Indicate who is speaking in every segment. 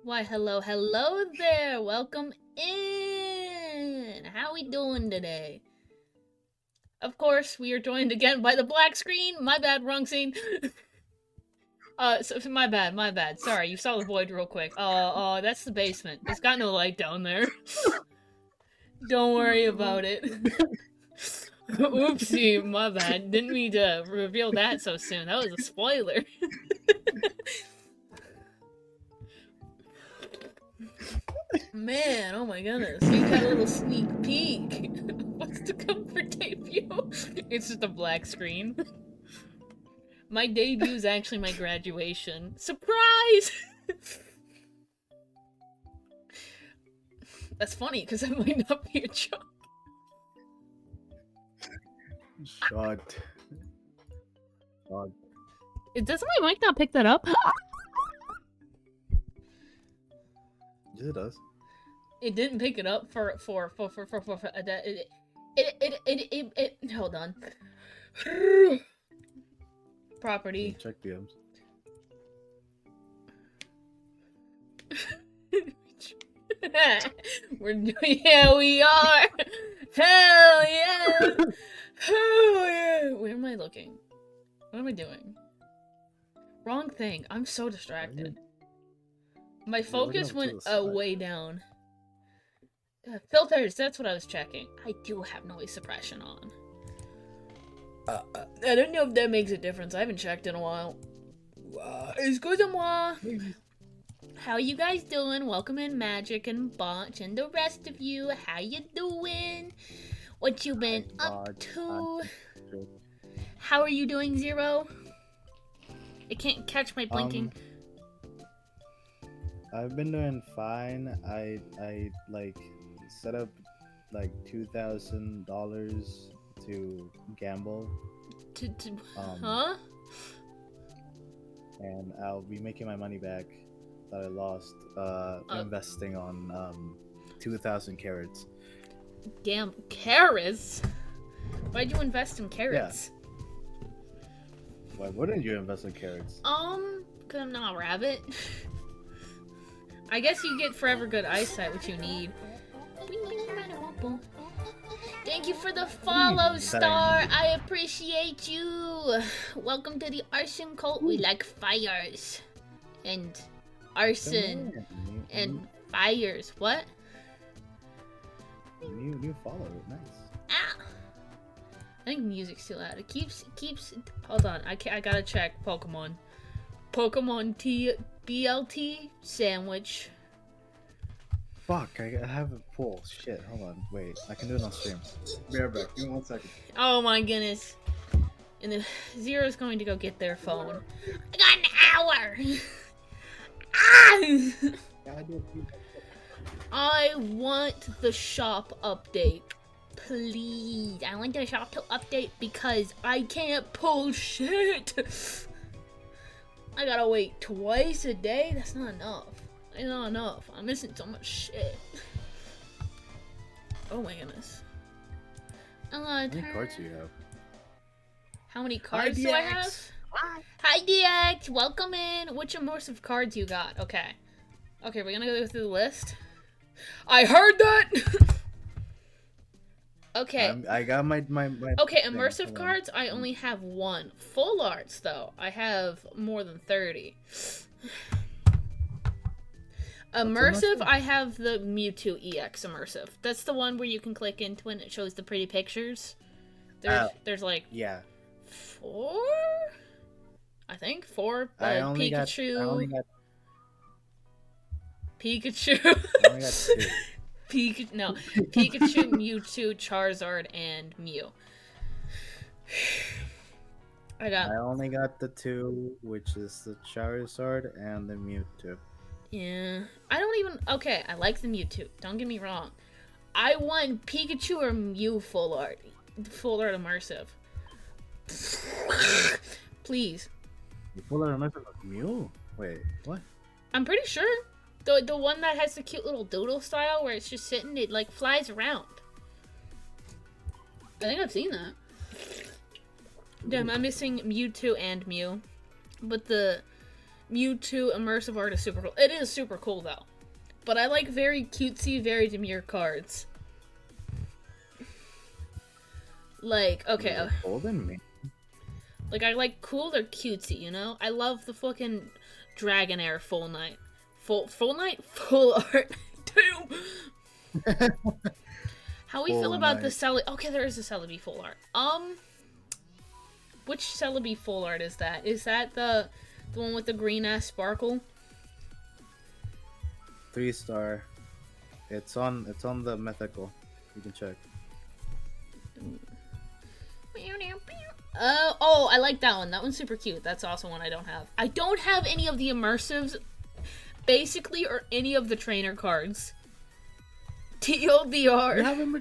Speaker 1: Why, hello, hello there. Welcome in. How we doing today? Of course, we are joined again by the black screen. My bad, wrong scene. My bad. Sorry, you saw the void real quick. That's the basement. There's got no light down there. Don't worry about it. Oopsie, my bad. Didn't mean to reveal that so soon. That was a spoiler. Man, oh my goodness. You got a little sneak peek. What's the comfort debut? It's just a black screen. My debut is actually my graduation. Surprise! That's funny, because that might not be a joke.
Speaker 2: Shut.
Speaker 1: Doesn't my mic not pick that up?
Speaker 2: Yes, it does.
Speaker 1: It didn't pick it up for hold on. Property.
Speaker 2: Check DMs.
Speaker 1: We're doing, yeah, we are. Hell yeah. Hell yeah. Where am I looking? What am I doing? Wrong thing. I'm so distracted. My focus went way down. Filters, that's what I was checking. I do have noise suppression on. I don't know if that makes a difference. I haven't checked in a while. Excusez-moi. How you guys doing? Welcome in, Magic and Botch and the rest of you. How you doing? What you been up to? How are you doing, Zero? I can't catch my blinking.
Speaker 2: I've been doing fine. I like set up like $2,000 to gamble.
Speaker 1: Huh?
Speaker 2: And I'll be making my money back that I lost investing on 2,000 carrots.
Speaker 1: Damn, carrots? Why'd you invest in carrots?
Speaker 2: Yeah. Why wouldn't you invest in carrots?
Speaker 1: Cause I'm not a rabbit. I guess you get forever good eyesight, which you need. Thank you for the follow, Star. I appreciate you. Welcome to the arson cult. We like fires. And arson. And fires. What?
Speaker 2: New follow. Nice.
Speaker 1: Ah! I think music's too loud. It keeps. Hold on. I gotta check Pokemon. Pokemon BLT sandwich.
Speaker 2: Fuck, I have a poll. Shit, hold on. Wait, I can do it on stream. Be right back. Give me 1 second.
Speaker 1: Oh my goodness. And the Zero's going to go get their phone. I got an hour! I want the shop update. Please. I want the shop to update because I can't pull shit. I gotta wait twice a day? That's not enough. It's not enough. I'm missing so much shit. Oh my goodness.
Speaker 2: How many cards do you have?
Speaker 1: How many cards do I have? Hi DX! Welcome in! Which immersive cards you got? Okay. Okay, we're gonna go through the list. I heard that! Okay.
Speaker 2: I got my
Speaker 1: Okay, immersive cards, I only have one. Full arts, though, I have more than 30. Immersive, I have the Mewtwo EX immersive. That's the one where you can click into it and it shows the pretty pictures. There's like...
Speaker 2: Yeah.
Speaker 1: 4? I think 4.
Speaker 2: I only
Speaker 1: Pikachu. Pikachu.
Speaker 2: I only got 2.
Speaker 1: Pikachu, Mewtwo, Charizard, and Mew. I
Speaker 2: only got the 2, which is the Charizard and the Mewtwo.
Speaker 1: Yeah. I don't even... Okay, I like the Mewtwo. Don't get me wrong. I want Pikachu or Mew full art. Full art immersive. Please.
Speaker 2: You full art immersive of Mew? Wait, what?
Speaker 1: I'm pretty sure. The one that has the cute little doodle style where it's just sitting, it like flies around. I think I've seen that. Damn, I'm missing Mewtwo and Mew. But the Mewtwo immersive art is super cool. It is super cool though. But I like very cutesy, very demure cards. Like, okay.
Speaker 2: Golden me.
Speaker 1: Like, I like cool, they're cutesy, you know? I love the fucking Dragonair Full Night. Full Night? Full art. Damn! How we feel about the Celebi? Okay, there is a Celebi full art. Which Celebi full art is that? Is that the one with the green ass sparkle?
Speaker 2: 3-star. It's on the mythical. You can check.
Speaker 1: Oh, I like that one. That one's super cute. That's also one I don't have. I don't have any of the immersives, basically, or any of the trainer cards. TLDR.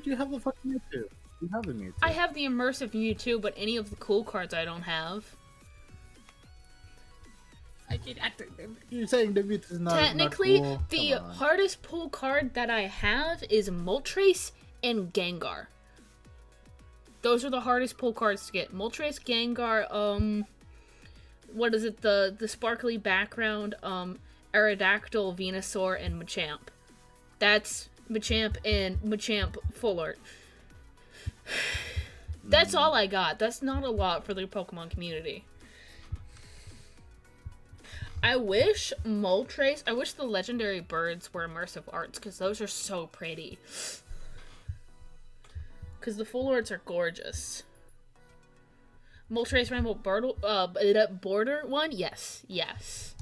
Speaker 2: You have the fucking Mewtwo. You have the Mewtwo.
Speaker 1: I have the immersive Mewtwo, but any of the cool cards I don't have.
Speaker 2: You're saying the Mewtwo is not
Speaker 1: technically,
Speaker 2: not cool?
Speaker 1: The hardest pull card that I have is Moltres and Gengar. Those are the hardest pull cards to get. Moltres, Gengar, what is it? The sparkly background, Aerodactyl, Venusaur, and Machamp. That's Machamp and Machamp full art. That's all I got. That's not a lot for the Pokemon community. I wish the legendary birds were immersive arts, because those are so pretty. Because the full arts are gorgeous. Moltres Rainbow Border one? Yes. Yes.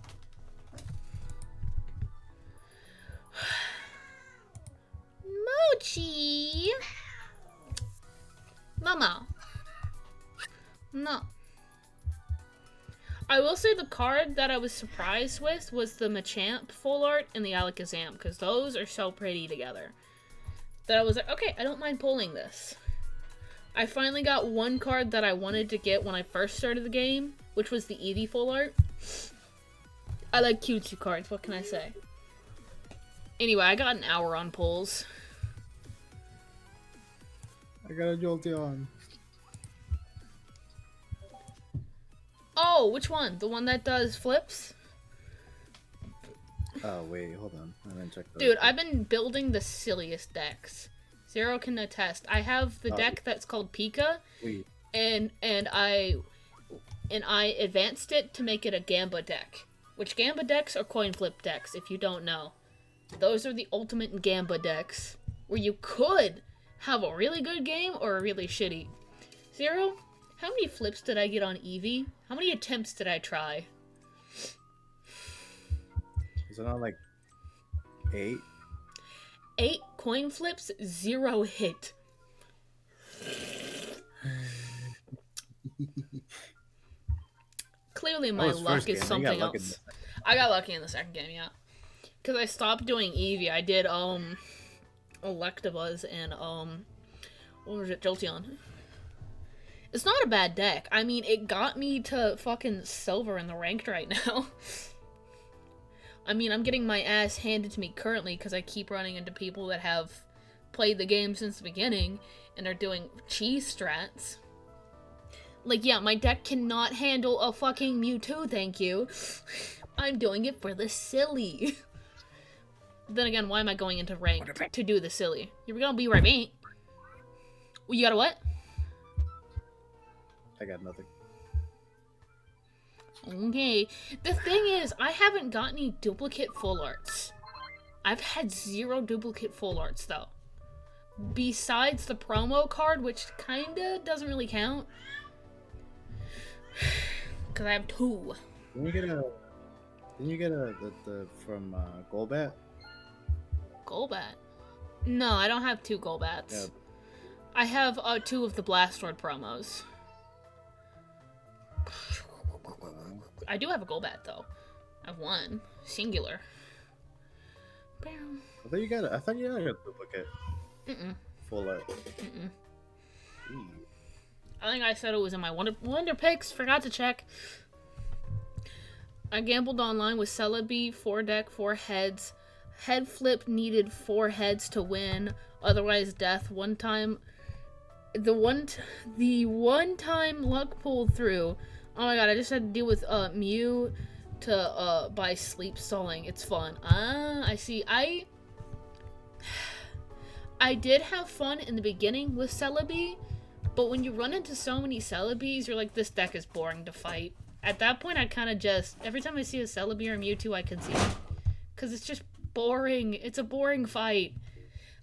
Speaker 1: Mochi! Mama. No. I will say the card that I was surprised with was the Machamp full art and the Alakazam, because those are so pretty together. That I was like, okay, I don't mind pulling this. I finally got one card that I wanted to get when I first started the game, which was the Eevee full art. I like cutesy cards, what can I say? Anyway, I got an hour on pulls.
Speaker 2: I got a Jolteon.
Speaker 1: Oh, which one? The one that does flips?
Speaker 2: Oh, wait, hold on. I didn't check that.
Speaker 1: Dude, I've been building the silliest decks. Zero can attest. I have the deck that's called Pika, and I advanced it to make it a Gamba deck. Which Gamba decks are coin flip decks, if you don't know. Those are the ultimate Gamba decks, where you could have a really good game or a really shitty. Zero, how many flips did I get on Eevee? How many attempts did I try?
Speaker 2: Is it not like 8?
Speaker 1: 8 coin flips, 0 hit. Clearly my luck is something else. I got lucky in the second game, yeah. Because I stopped doing Eevee. I did, Electabuzz and, what was it, Jolteon. It's not a bad deck. I mean, it got me to fucking silver in the ranked right now. I mean, I'm getting my ass handed to me currently because I keep running into people that have played the game since the beginning and are doing cheese strats. Like, yeah, my deck cannot handle a fucking Mewtwo, thank you. I'm doing it for the silly. Then again, why am I going into ranked to do the silly? You're gonna be right, mate. You got a what?
Speaker 2: I got nothing.
Speaker 1: Okay. The thing is, I haven't got any duplicate full arts. I've had 0 duplicate full arts, though. Besides the promo card, which kinda doesn't really count. Because I have 2.
Speaker 2: Didn't you get the from Golbat?
Speaker 1: Golbat? No, I don't have 2 Golbats. Yeah. I have 2 of the Blastoise promos. I do have a Golbat, though. I have 1. Singular.
Speaker 2: I thought you got a duplicate. Full art.
Speaker 1: I think I said it was in my Wonder Picks. Forgot to check. I gambled online with Celebi, 4 deck, 4 heads. Head flip needed 4 heads to win. Otherwise, death. One time... The one time luck pulled through. Oh my god, I just had to deal with Mew, to buy sleep stalling. It's fun. Ah, I see. I did have fun in the beginning with Celebi, but when you run into so many Celebis, you're like, this deck is boring to fight. At that point, I kind of just, every time I see a Celebi or Mewtwo, I concede. Because it's just boring. It's a boring fight.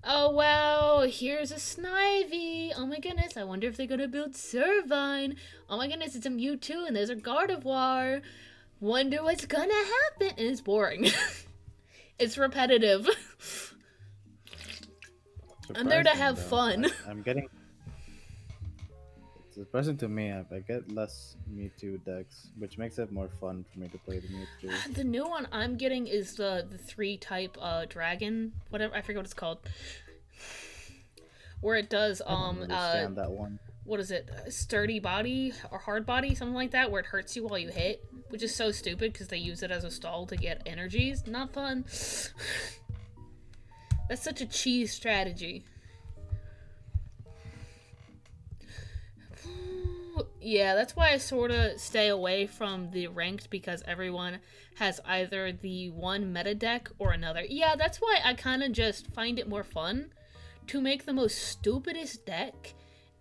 Speaker 1: Oh, wow, here's a Snivy. Oh my goodness, I wonder if they're gonna build Servine. Oh my goodness, it's a Mewtwo and there's a Gardevoir. Wonder what's gonna happen. And it's boring. It's repetitive. I'm there to have fun.
Speaker 2: I'm getting... It's surprising to me, I get less Mewtwo decks, which makes it more fun for me to play the Mewtwo.
Speaker 1: The new one I'm getting is the 3-type dragon, whatever, I forget what it's called. Where it does
Speaker 2: I don't understand that one.
Speaker 1: What is it? Sturdy body or hard body, something like that, where it hurts you while you hit, which is so stupid because they use it as a stall to get energies. Not fun. That's such a cheese strategy. Yeah, that's why I sort of stay away from the ranked, because everyone has either the one meta deck or another. Yeah, that's why I kind of just find it more fun to make the most stupidest deck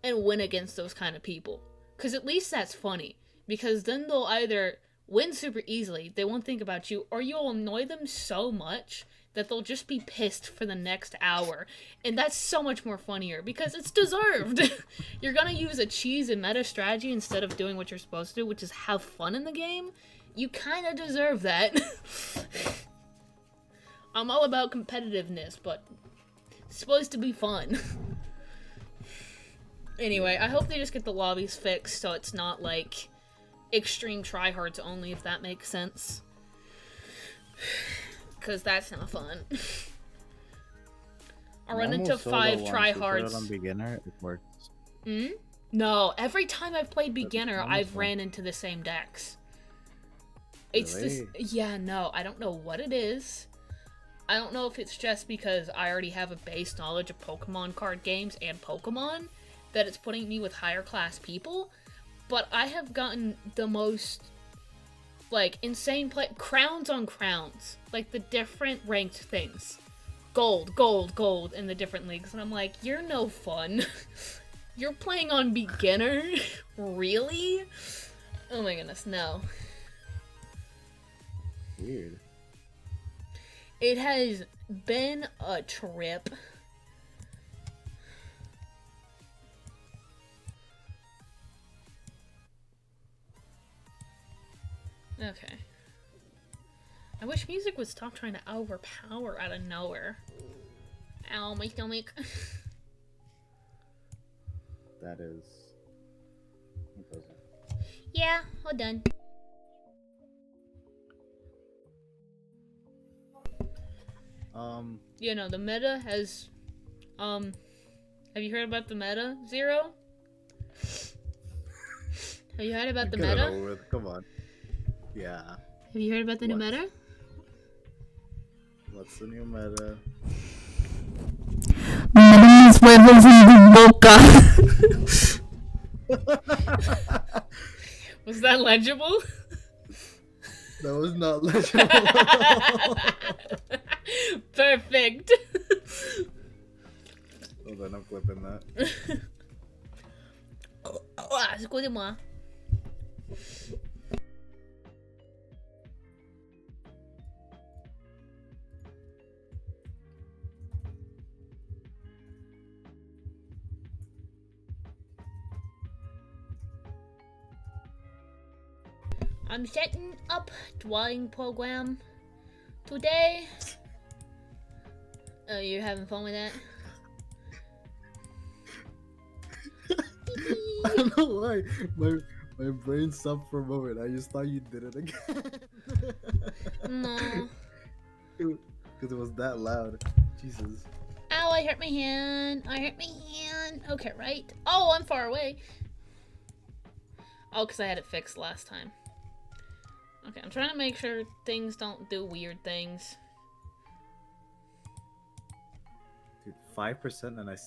Speaker 1: and win against those kind of people. Because at least that's funny. Because then they'll either win super easily, they won't think about you, or you'll annoy them so much that they'll just be pissed for the next hour. And that's so much more funnier, because it's deserved. You're gonna use a cheese and meta strategy instead of doing what you're supposed to do, which is have fun in the game. You kind of deserve that. I'm all about competitiveness, but it's supposed to be fun. Anyway, I hope they just get the lobbies fixed so it's not like extreme tryhards only, if that makes sense. Because that's not fun. I run into 5 tryhards.
Speaker 2: On beginner, it works.
Speaker 1: No, every time I've played beginner, I've ran into the same decks. It's
Speaker 2: Really?
Speaker 1: this. Yeah, no, I don't know what it is. I don't know if it's just because I already have a base knowledge of Pokemon card games and Pokemon that it's putting me with higher class people, but I have gotten the most, like, insane crowns on crowns, like the different ranked things. Gold, gold, gold in the different leagues, and I'm like, you're no fun. You're playing on beginner? Really? Oh my goodness, no.
Speaker 2: Weird.
Speaker 1: It has been a trip. Okay. I wish music would stop trying to overpower out of nowhere. Ow, my stomach.
Speaker 2: That is...
Speaker 1: Yeah, all done. You know, the meta has, have you heard about the meta, Zero? Have you heard about the
Speaker 2: Get it
Speaker 1: meta?
Speaker 2: over with. Come on. Yeah.
Speaker 1: Have you heard about the new meta?
Speaker 2: What's the new meta?
Speaker 1: Mis huevos en tu boca. Was that legible?
Speaker 2: That was not legible.
Speaker 1: Perfect.
Speaker 2: Hold on, I'm clipping that.
Speaker 1: Excusez-moi. I'm setting up dwelling program today. Oh, you're having fun with that?
Speaker 2: I don't know why. My brain stopped for a moment. I just thought you did it again.
Speaker 1: No.
Speaker 2: Because it was that loud. Jesus.
Speaker 1: Ow, I hurt my hand. I hurt my hand. Okay, right. Oh, I'm far away. Oh, because I had it fixed last time. Okay, I'm trying to make sure things don't do weird things.
Speaker 2: Dude, 5% and it's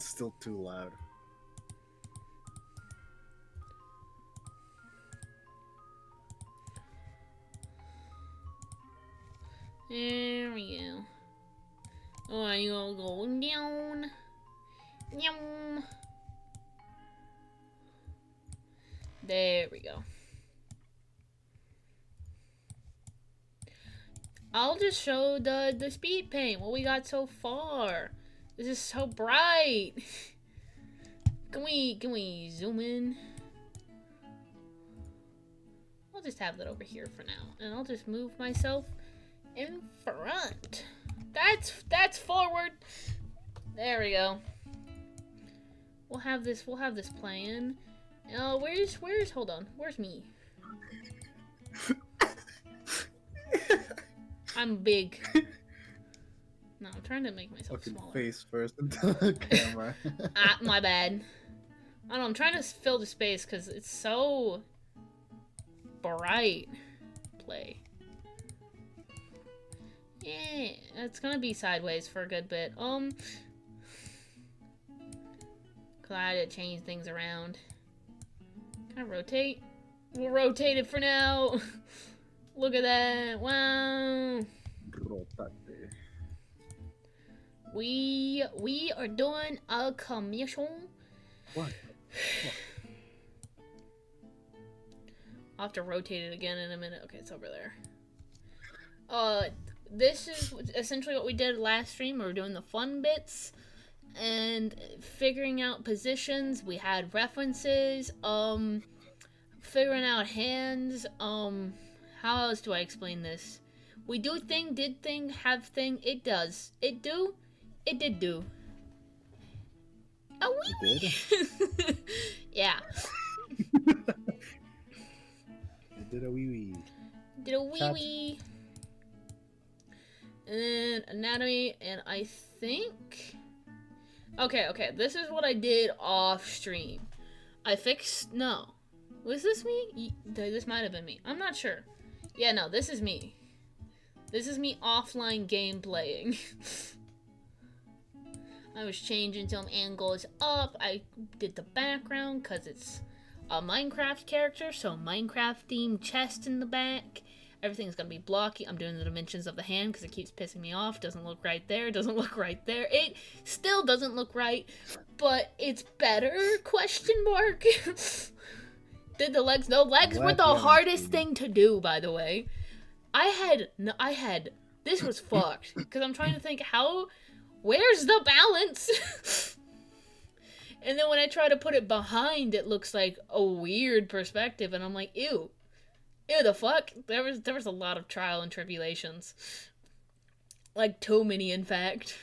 Speaker 2: still too loud.
Speaker 1: There we go. Oh, you gonna go down. Yum. There we go. I'll just show the speed paint, what we got so far. This is so bright. Can we zoom in? I'll just have that over here for now, and I'll just move myself in front. That's forward. There we go. We'll have this playing. Where's hold on, where's me? I'm big. No, I'm trying to make myself
Speaker 2: Fucking
Speaker 1: smaller.
Speaker 2: face first into the camera.
Speaker 1: My bad. I don't know, I'm trying to fill the space because it's so bright. Play. Yeah, it's gonna be sideways for a good bit. Cause I had to change things around. Can I rotate? We'll rotate it for now. Look at that. Wow. We are doing a commission.
Speaker 2: What?
Speaker 1: I'll have to rotate it again in a minute. Okay, it's over there. This is essentially what we did last stream. We were doing the fun bits and figuring out positions. We had references, figuring out hands. How else do I explain this? We do thing, did thing, have thing, it does. It do, it did do. Oh, wee wee. Yeah.
Speaker 2: It did a wee wee.
Speaker 1: Did a wee wee. And then anatomy, and I think... Okay, this is what I did off stream. I fixed... No. Was this me? This might have been me. I'm not sure. Yeah, no, this is me. This is me offline game playing. I was changing some angles up. I did the background because it's a Minecraft character, so Minecraft themed chest in the back. Everything's gonna be blocky. I'm doing the dimensions of the hand because it keeps pissing me off. Doesn't look right there. Doesn't look right there. It still doesn't look right, but it's better? Question mark. Did the legs? The legs were the hardest thing to do, by the way. This was fucked because I'm trying to think where's the balance? And then when I try to put it behind, it looks like a weird perspective, and I'm like, ew. Ew, the fuck? There was a lot of trial and tribulations. Like, too many, in fact.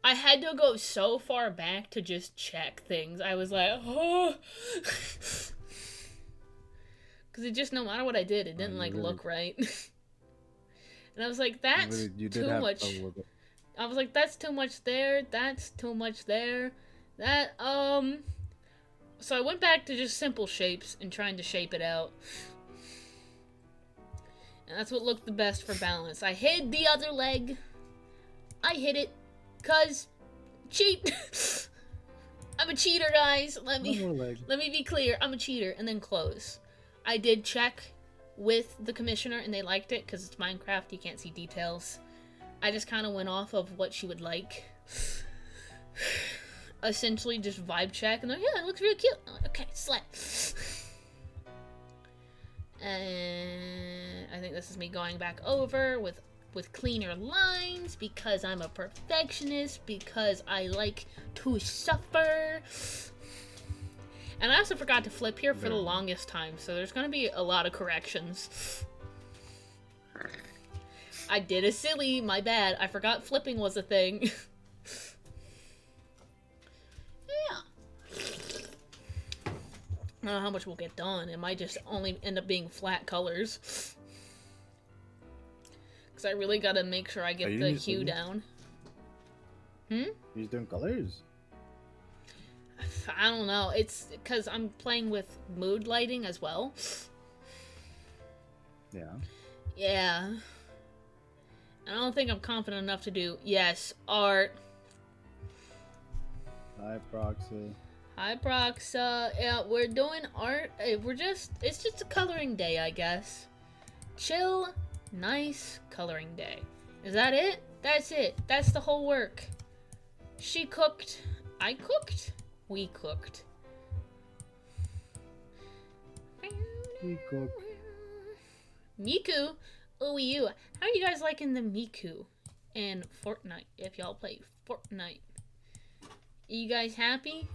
Speaker 1: I had to go so far back to just check things. I was like, oh. Because it just, no matter what I did, it didn't, look right. And I was like, that's too much. I was like, that's too much there. That's too much there. So I went back to just simple shapes and trying to shape it out. And that's what looked the best for balance. I hid the other leg. I hid it. 'Cause cheat. I'm a cheater, guys. Let me be clear. I'm a cheater. And then close. I did check with the commissioner and they liked it because it's Minecraft. You can't see details. I just kind of went off of what she would like. Essentially just vibe check. And they're like, yeah, it looks really cute. Okay, slap. And I think this is me going back over with cleaner lines because I'm a perfectionist, because I like to suffer. And I also forgot to flip here for the longest time, so there's gonna be a lot of corrections. I did a silly, my bad. I forgot flipping was a thing. Yeah. I don't know how much we'll get done. It might just only end up being flat colors. Because I really gotta make sure I get the hue down. You're
Speaker 2: just doing colors?
Speaker 1: I don't know. It's because I'm playing with mood lighting as well.
Speaker 2: Yeah.
Speaker 1: Yeah. I don't think I'm confident enough to do, yes, art.
Speaker 2: Hi, Proxa.
Speaker 1: Hi, Proxa. Yeah, we're doing art. It's just a coloring day, I guess. Chill, Nice coloring day. Is that it? That's it. That's the whole work. She cooked. I cooked. We cooked.
Speaker 2: We cook.
Speaker 1: Miku. Oh, you. How are you guys liking the Miku in Fortnite? If y'all play Fortnite. You guys happy?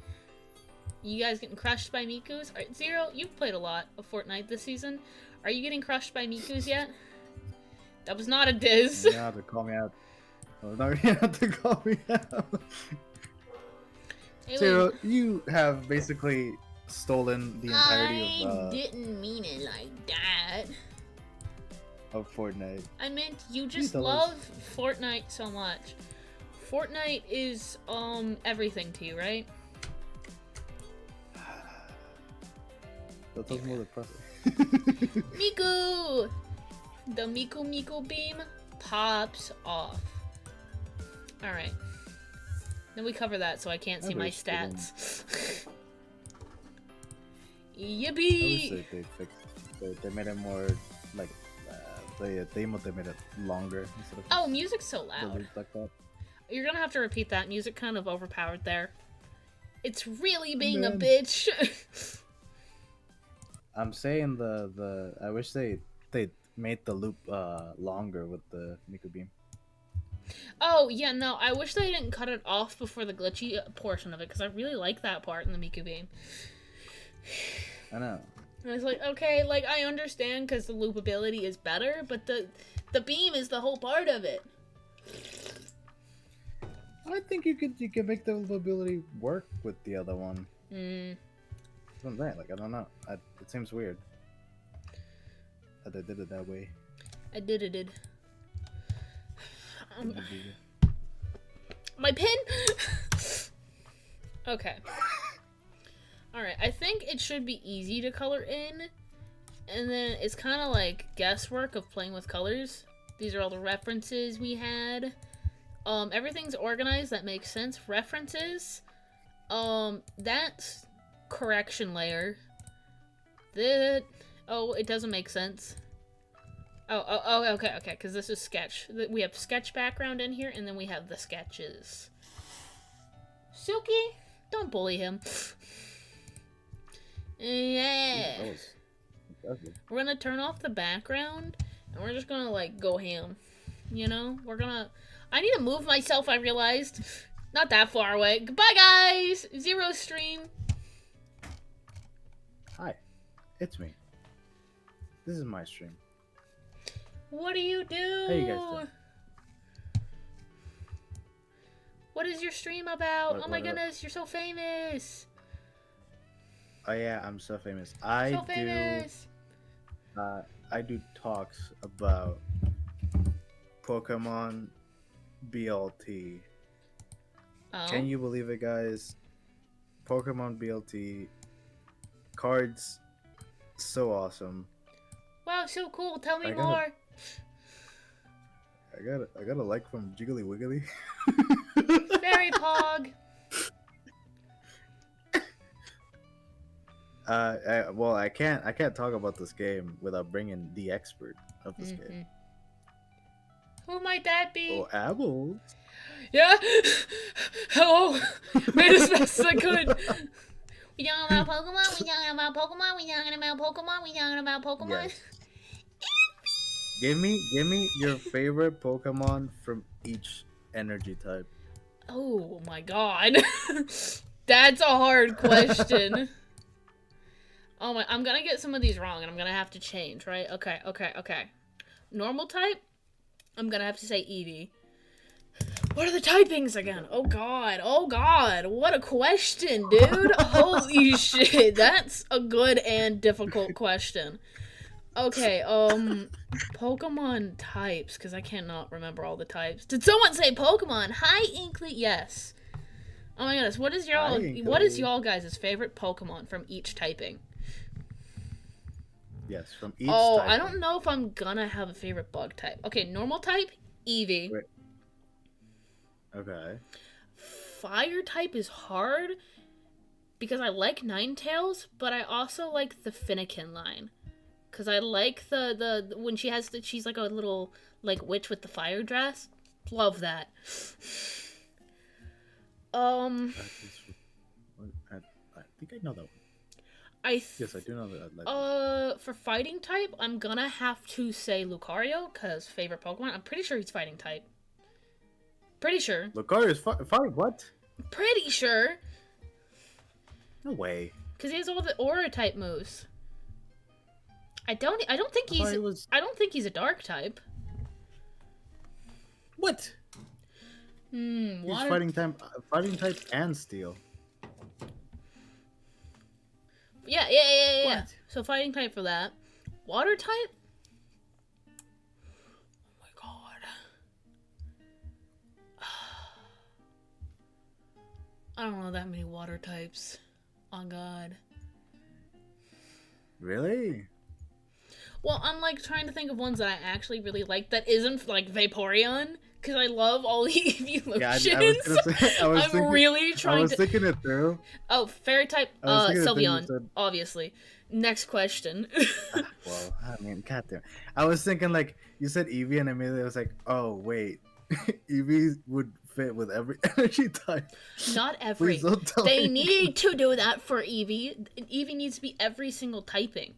Speaker 1: You guys getting crushed by Mikus? Zero, you've played a lot of Fortnite this season. Are you getting crushed by Mikus yet? That was not a diss.
Speaker 2: You have to call me out. Oh, no, you have to call me out. Zero, you have basically stolen the entirety
Speaker 1: I didn't mean it like that.
Speaker 2: Of Fortnite.
Speaker 1: I meant you just love Fortnite so much. Fortnite is everything to you, right?
Speaker 2: That was more depressing.
Speaker 1: Miku! The Miku beam pops off. Alright. Then we cover that so I can't see my stats. Yippee!
Speaker 2: I wish they fixed it. They made it more like the emote, they made it longer instead of.
Speaker 1: Oh, music's so loud.
Speaker 2: Like that.
Speaker 1: You're gonna have to repeat that. Music kind of overpowered there. It's really being a bitch.
Speaker 2: I'm saying the I wish they made the loop longer with the Miku beam.
Speaker 1: Oh yeah, no, I wish they didn't cut it off before the glitchy portion of it because I really like that part in the Miku beam.
Speaker 2: I know.
Speaker 1: And it's like, okay, like I understand because the loop ability is better, but the beam is the whole part of it.
Speaker 2: I think you could make the loop ability work with the other one. That's what I'm saying. Like I don't know. It seems weird that they did it that way.
Speaker 1: I did. My pin. Okay. Alright, I think it should be easy to color in, and then it's kind of like guesswork of playing with colors. These are all the references we had. Everything's organized, that makes sense. References, that's correction layer. That, oh, it doesn't make sense. Oh, okay, because this is sketch. We have sketch background in here, and then we have the sketches. Suki, don't bully him. Yeah. We're gonna turn off the background, and we're just gonna, like, go ham. You know? I need to move myself, I realized. Not that far away. Goodbye, guys! Zero stream.
Speaker 2: Hi. It's me. This is my stream.
Speaker 1: What do you do?
Speaker 2: How you guys doing?
Speaker 1: What is your stream about? Oh my goodness, you're so famous.
Speaker 2: Oh yeah, I'm so famous.
Speaker 1: I
Speaker 2: do talks about Pokemon BLT.
Speaker 1: Oh.
Speaker 2: Can you believe it, guys? Pokemon BLT cards, so awesome.
Speaker 1: Wow, so cool. Tell me more.
Speaker 2: I got a like from Jiggly Wiggly.
Speaker 1: Very pog.
Speaker 2: Well, I can't talk about this game without bringing the expert of this game.
Speaker 1: Who might that be?
Speaker 2: Oh, Apples.
Speaker 1: Yeah. Hello. Made as best as I could. We talking about Pokemon. We talking about Pokemon. We talking about Pokemon. We talking about Pokemon.
Speaker 2: Yes. Give me your favorite Pokemon from each energy type.
Speaker 1: Oh my god. That's a hard question. Oh my, I'm gonna get some of these wrong and I'm gonna have to change, right? Okay. Normal type, I'm gonna have to say Eevee. What are the typings again? Oh god, what a question, dude. Holy shit, that's a good and difficult question. Okay, Pokemon types, because I cannot remember all the types. Did someone say Pokemon? Hi, Inkly. Yes. Oh my goodness, what is y'all guys' favorite Pokemon from each typing?
Speaker 2: Yes, from each
Speaker 1: typing.
Speaker 2: typing.
Speaker 1: I don't know if I'm gonna have a favorite bug type. Okay, normal type, Eevee.
Speaker 2: Wait. Okay.
Speaker 1: Fire type is hard because I like Ninetales, but I also like the Fennekin line. because I like the when she has she's like a little like witch with the fire dress. Love that.
Speaker 2: I think I know that one. Yes, I do know that.
Speaker 1: For fighting type, I'm gonna have to say Lucario, cause favorite Pokemon. I'm pretty sure he's fighting type. Pretty sure.
Speaker 2: Lucario is fighting what?
Speaker 1: Pretty sure.
Speaker 2: No way.
Speaker 1: Cause he has all the Aura type moves. I don't think he's. I don't think he's a Dark type.
Speaker 2: What? He's fighting type and Steel.
Speaker 1: Yeah. What? So fighting type for that. Water type? Oh my god. I don't know that many water types. Oh god.
Speaker 2: Really?
Speaker 1: Well, I'm like trying to think of ones that I actually really like that isn't like Vaporeon. Because I love all the evolutions.
Speaker 2: Yeah,
Speaker 1: I'm really trying to...
Speaker 2: I was thinking it through.
Speaker 1: Oh, fairy type, Sylveon, obviously. Next question.
Speaker 2: Well, I mean, goddamn. I was thinking, like, you said Eevee, and immediately I was like, oh, wait. Eevee would fit with every energy type.
Speaker 1: Not every.
Speaker 2: Please don't tell
Speaker 1: they
Speaker 2: me.
Speaker 1: need to do that for Eevee. Eevee needs to be every single typing.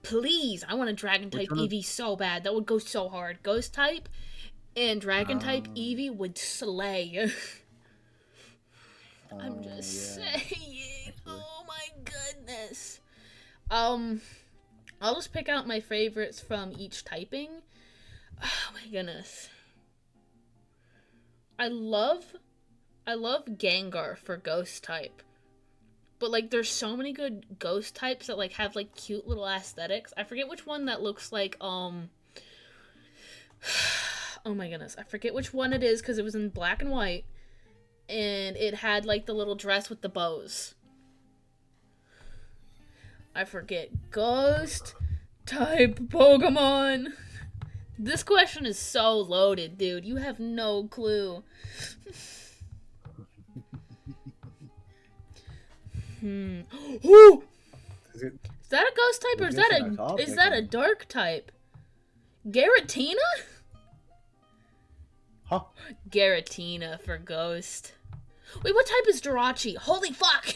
Speaker 1: Please, I want a Dragon type Eevee so bad. That would go so hard. Ghost type... and Dragon type Eevee would slay. I'm just saying. Oh my goodness. I'll just pick out my favorites from each typing. Oh my goodness. I love Gengar for Ghost type. But like there's so many good Ghost types that like have like cute little aesthetics. I forget which one that looks like oh my goodness, I forget which one it is because it was in black and white, and it had like the little dress with the bows. I forget. Ghost type Pokemon. This question is so loaded, dude. You have no clue. Ooh! Is that a ghost type or is that a dark type? Garatina?
Speaker 2: Huh?
Speaker 1: Garatina for Ghost. Wait, what type is Jirachi? Holy fuck!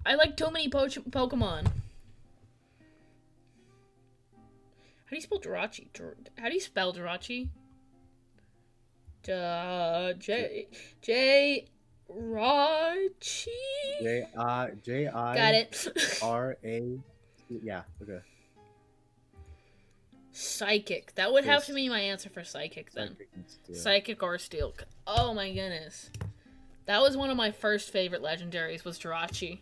Speaker 1: I like too many Pokemon. How do you spell Jirachi? How do you spell Jirachi? J-Rachi?
Speaker 2: J-I...
Speaker 1: Got it.
Speaker 2: R-A... Yeah, okay.
Speaker 1: Psychic. That would have to be my answer for Psychic then. Psychic or Steel. Oh my goodness. That was one of my first favorite legendaries was Jirachi.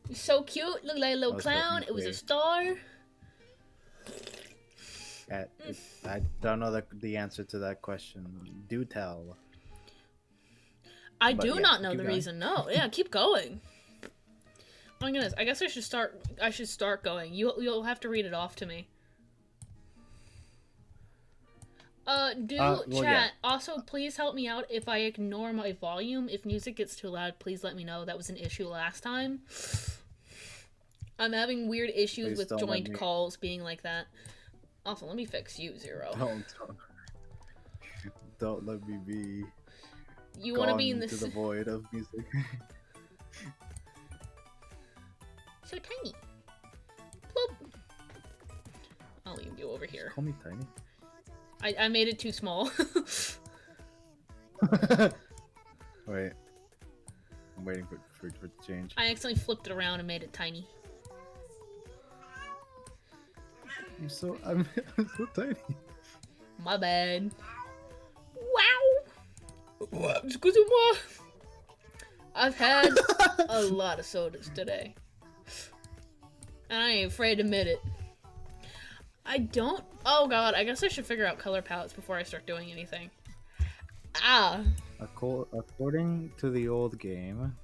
Speaker 1: He's so cute. Looked like a little clown. It was a star.
Speaker 2: I don't know the answer to that question. Do tell.
Speaker 1: I do not know the reason. No. Yeah, keep going. Oh my goodness. I guess I should start going. You'll have to read it off to me. Chat. Yeah. Also, please help me out if I ignore my volume. If music gets too loud, please let me know. That was an issue last time. I'm having weird issues with joint calls being like that. Also, let me fix you, Zero.
Speaker 2: Don't let me be.
Speaker 1: You want to be in this
Speaker 2: the void of music.
Speaker 1: So tiny. Bloop. I'll leave you over here.
Speaker 2: Just call me tiny.
Speaker 1: I made it too small.
Speaker 2: Wait. I'm waiting for it to change.
Speaker 1: I accidentally flipped it around and made it tiny.
Speaker 2: I'm so tiny.
Speaker 1: My bad. Wow. Excuse-moi. I've had a lot of sodas today. And I ain't afraid to admit it. Oh god, I guess I should figure out color palettes before I start doing anything.
Speaker 2: According to the old Game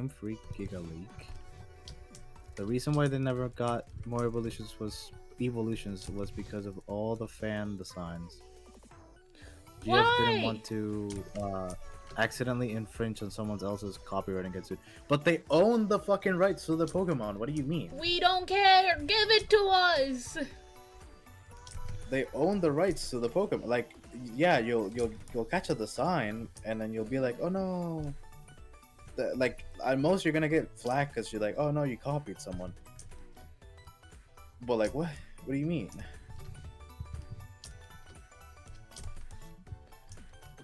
Speaker 2: Freak Giga Leak, the reason why they never got more evolutions was because of all the fan designs. GF didn't
Speaker 1: Why?
Speaker 2: want to accidentally infringe on someone else's copyright and get sued. But they own the fucking rights to the Pokemon. What do you mean?
Speaker 1: We don't care. Give it to us.
Speaker 2: They own the rights to the Pokemon. Like, yeah, you'll catch a design and then you'll be like, oh no. Like, at most you're gonna get flack because you're like, oh no, you copied someone. But like, what? What do you mean?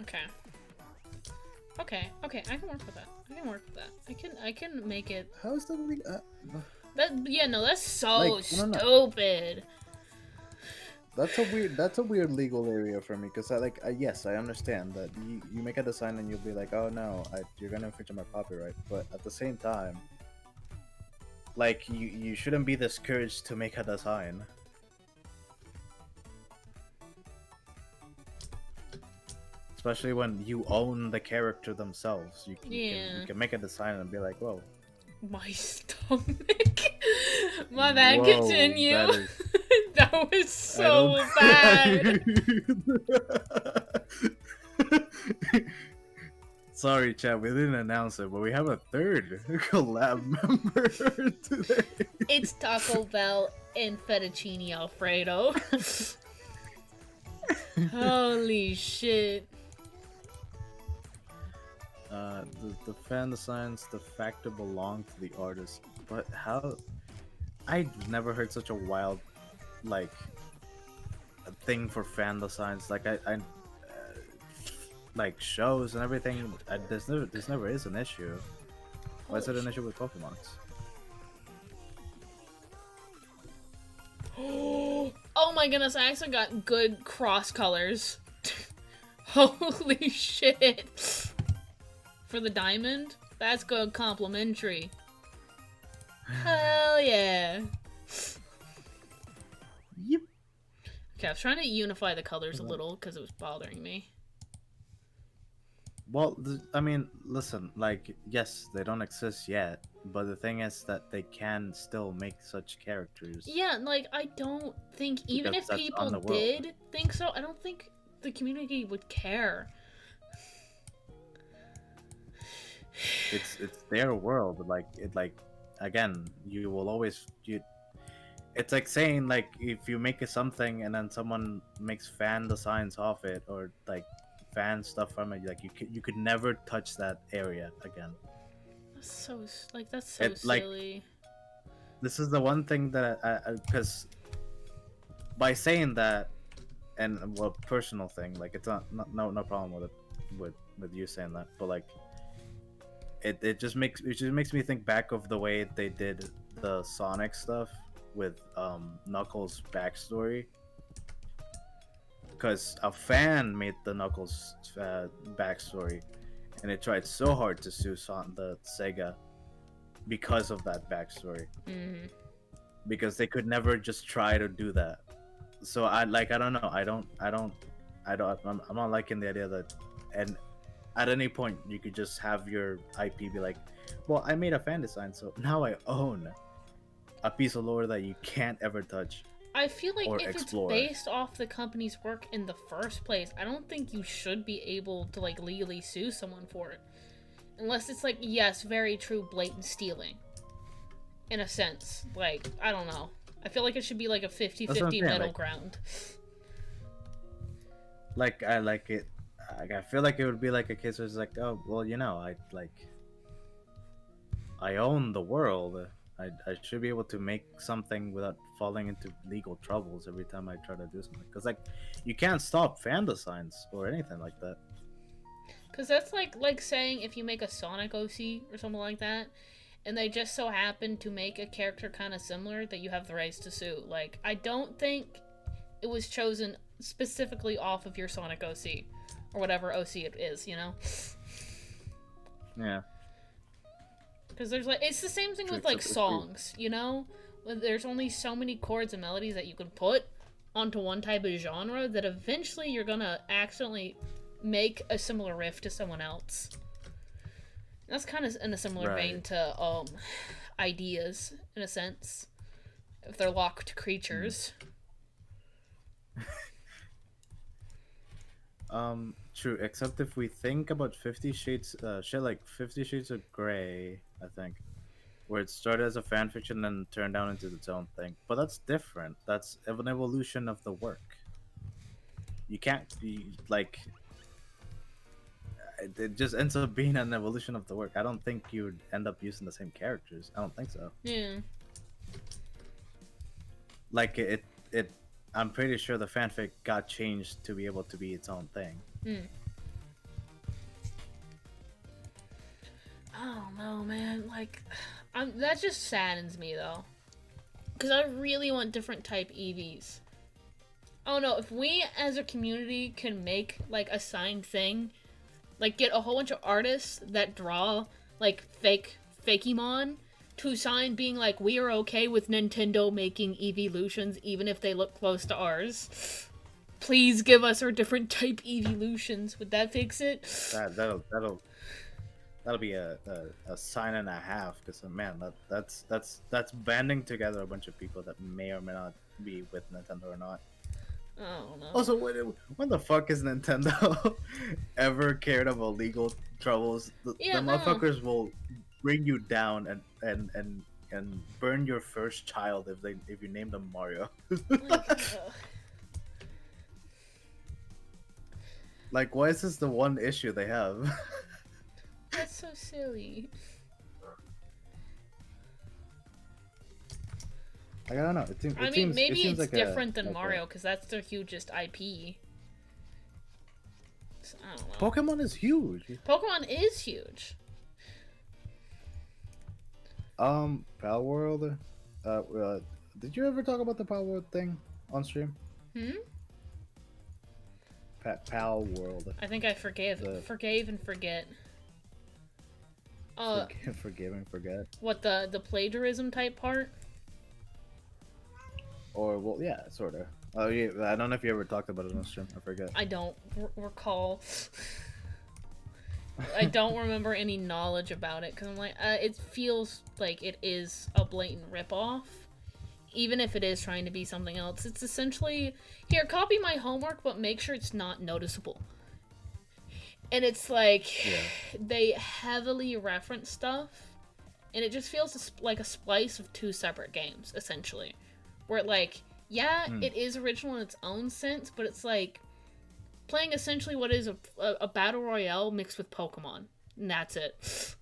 Speaker 1: Okay. Okay, I can work with that. I can make it.
Speaker 2: How is that?
Speaker 1: That's so
Speaker 2: Like, no.
Speaker 1: stupid.
Speaker 2: That's a weird legal area for me because yes, I understand that you make a design and you'll be like, oh no, you're gonna infringe on my copyright, but at the same time, like you shouldn't be discouraged to make a design. Especially when you own the character themselves. You can make a design and be like, whoa.
Speaker 1: My stomach. My bad,
Speaker 2: Whoa,
Speaker 1: continue. That was so bad.
Speaker 2: Sorry, chat, we didn't announce it, but we have a third collab member today.
Speaker 1: It's Taco Bell and fettuccine Alfredo. Holy shit.
Speaker 2: The fan designs de facto belong to the artist, but how? I've never heard such a wild, like, a thing for fan designs. Like like shows and everything. This never is an issue. Why is it an issue with Pokemon's?
Speaker 1: Oh my goodness, I actually got good cross colors. Holy shit. For the diamond? That's good complimentary. Hell yeah.
Speaker 2: Yep.
Speaker 1: Okay, I was trying to unify the colors a little because it was bothering me.
Speaker 2: Well, I mean, listen, like, yes, they don't exist yet, but the thing is that they can still make such characters.
Speaker 1: Yeah, like, I don't think, even if people did think so, I don't think the community would care.
Speaker 2: It's their world, again, you will always it's like saying, like, if you make something and then someone makes fan designs off it or like fan stuff from it, like you could never touch that area again.
Speaker 1: That's so silly.
Speaker 2: Like, this is the one thing that I because by saying that, and well, personal thing, like, it's no problem with it with you saying that, but like it just makes me think back of the way they did the Sonic stuff with Knuckles' backstory, because a fan made the Knuckles backstory, and it tried so hard to sue the Sega because of that backstory.
Speaker 1: Mm-hmm.
Speaker 2: Because they could never just try to do that. So I don't know. I'm not liking the idea that, and at any point you could just have your IP be like, well, I made a fan design, so now I own a piece of lore that you can't ever touch.
Speaker 1: I feel like if explore. It's based off the company's work in the first place, I don't think you should be able to like legally sue someone for it. Unless it's like, yes, very true blatant stealing. In a sense. Like, I don't know. I feel like it should be like a 50-50 middle ground.
Speaker 2: Like, I like it. I feel like it would be like a case where it's like, oh, well, I own the world. I should be able to make something without falling into legal troubles every time I try to do something. Because, like, you can't stop fan designs or anything like that.
Speaker 1: Because that's like saying if you make a Sonic OC or something like that, and they just so happen to make a character kind of similar, that you have the rights to sue. Like, I don't think it was chosen specifically off of your Sonic OC. Or whatever OC it is, you know?
Speaker 2: Yeah.
Speaker 1: Because there's like, it's the same thing with like songs, you know? When there's only so many chords and melodies that you can put onto one type of genre that eventually you're gonna accidentally make a similar riff to someone else. That's kind of in a similar vein to ideas, in a sense. If they're locked creatures.
Speaker 2: True. Except if we think about 50 Shades of Grey, I think, where it started as a fan fiction and turned down into its own thing. But that's different. That's an evolution of the work. You can't be like it just ends up being an evolution of the work. I don't think you'd end up using the same characters. I don't think so.
Speaker 1: Yeah.
Speaker 2: Like it I'm pretty sure the fanfic got changed to be able to be its own thing.
Speaker 1: Hmm. I don't know, man. Like, that just saddens me though, because I really want different type EVs. I don't know if we as a community can make like a signed thing, like get a whole bunch of artists that draw like Fakemon to sign being like, we are okay with Nintendo making Evolutions even if they look close to ours. Please give us our different type Evolutions. Would that fix it?
Speaker 2: That'll be a sign and a half, because man, that's banding together a bunch of people that may or may not be with Nintendo or not.
Speaker 1: I don't know.
Speaker 2: Also, when the fuck is Nintendo ever cared about legal troubles? The
Speaker 1: No.
Speaker 2: motherfuckers will bring you down and burn your first child if you name them Mario. Like, why is this the one issue they have?
Speaker 1: That's so silly.
Speaker 2: Like, I don't know.
Speaker 1: Maybe it's
Speaker 2: like
Speaker 1: different than Mario because that's their hugest IP. So, I don't know.
Speaker 2: Pokemon is huge.
Speaker 1: Pokemon is huge.
Speaker 2: Pal World. Did you ever talk about the Pal World thing on stream? Pal World.
Speaker 1: I think I forgave and forget.
Speaker 2: Forgive and forget.
Speaker 1: What, the plagiarism type part?
Speaker 2: Or, well, yeah, sort of. Oh, yeah, I don't know if you ever talked about it on stream. I forget.
Speaker 1: I don't recall. I don't remember any knowledge about it, because I'm like, it feels like it is a blatant ripoff. Even if it is trying to be something else. It's essentially, here, copy my homework, but make sure it's not noticeable. And it's like, they heavily reference stuff, and it just feels like a splice of two separate games, essentially. Where, like, it is original in its own sense, but it's like playing essentially what is a battle royale mixed with Pokemon. And that's it.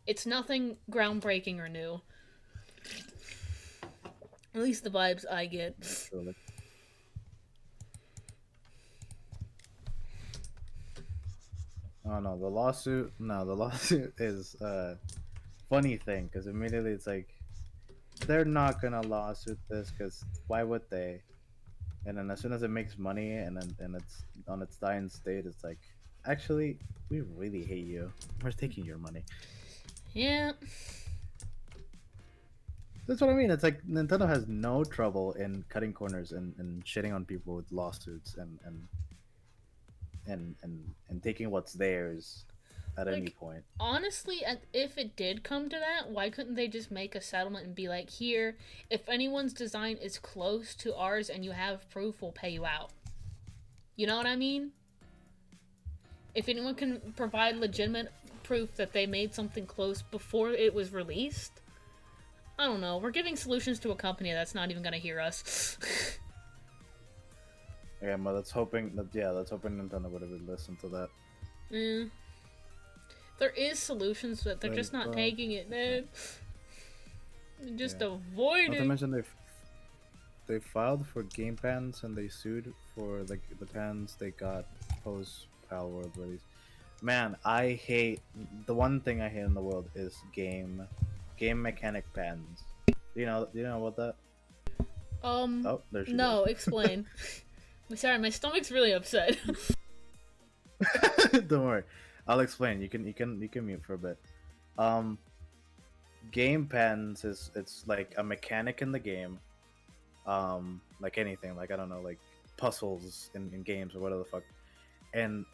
Speaker 1: It's nothing groundbreaking or new. At least the vibes I get.
Speaker 2: Oh no, the lawsuit. No, the lawsuit is a funny thing, because immediately it's like, they're not gonna lawsuit this, because why would they? And then as soon as it makes money and it's on its dying state, it's like, actually, we really hate you. We're taking your money.
Speaker 1: Yeah.
Speaker 2: That's what I mean. It's like Nintendo has no trouble in cutting corners and shitting on people with lawsuits and taking what's theirs at any point.
Speaker 1: Honestly, if it did come to that, why couldn't they just make a settlement and be like, here, if anyone's design is close to ours and you have proof, we'll pay you out. You know what I mean? If anyone can provide legitimate proof that they made something close before it was released, I don't know. We're giving solutions to a company that's not even gonna hear us.
Speaker 2: Yeah, but let's hoping Nintendo would have listened to that.
Speaker 1: There is solutions, but they're just not taking it, man. Just avoid it.
Speaker 2: Not to mention they filed for game pans and they sued for the pans they got post Pal World release. Man, the one thing I hate in the world is game mechanic pans. Do you know about that? Oh, there she
Speaker 1: no,
Speaker 2: goes.
Speaker 1: Explain. I'm sorry, my stomach's really upset.
Speaker 2: Don't worry, I'll explain. You can mute for a bit. Game pans it's like a mechanic in the game. Like anything, like, I don't know, like puzzles in games or whatever the fuck. And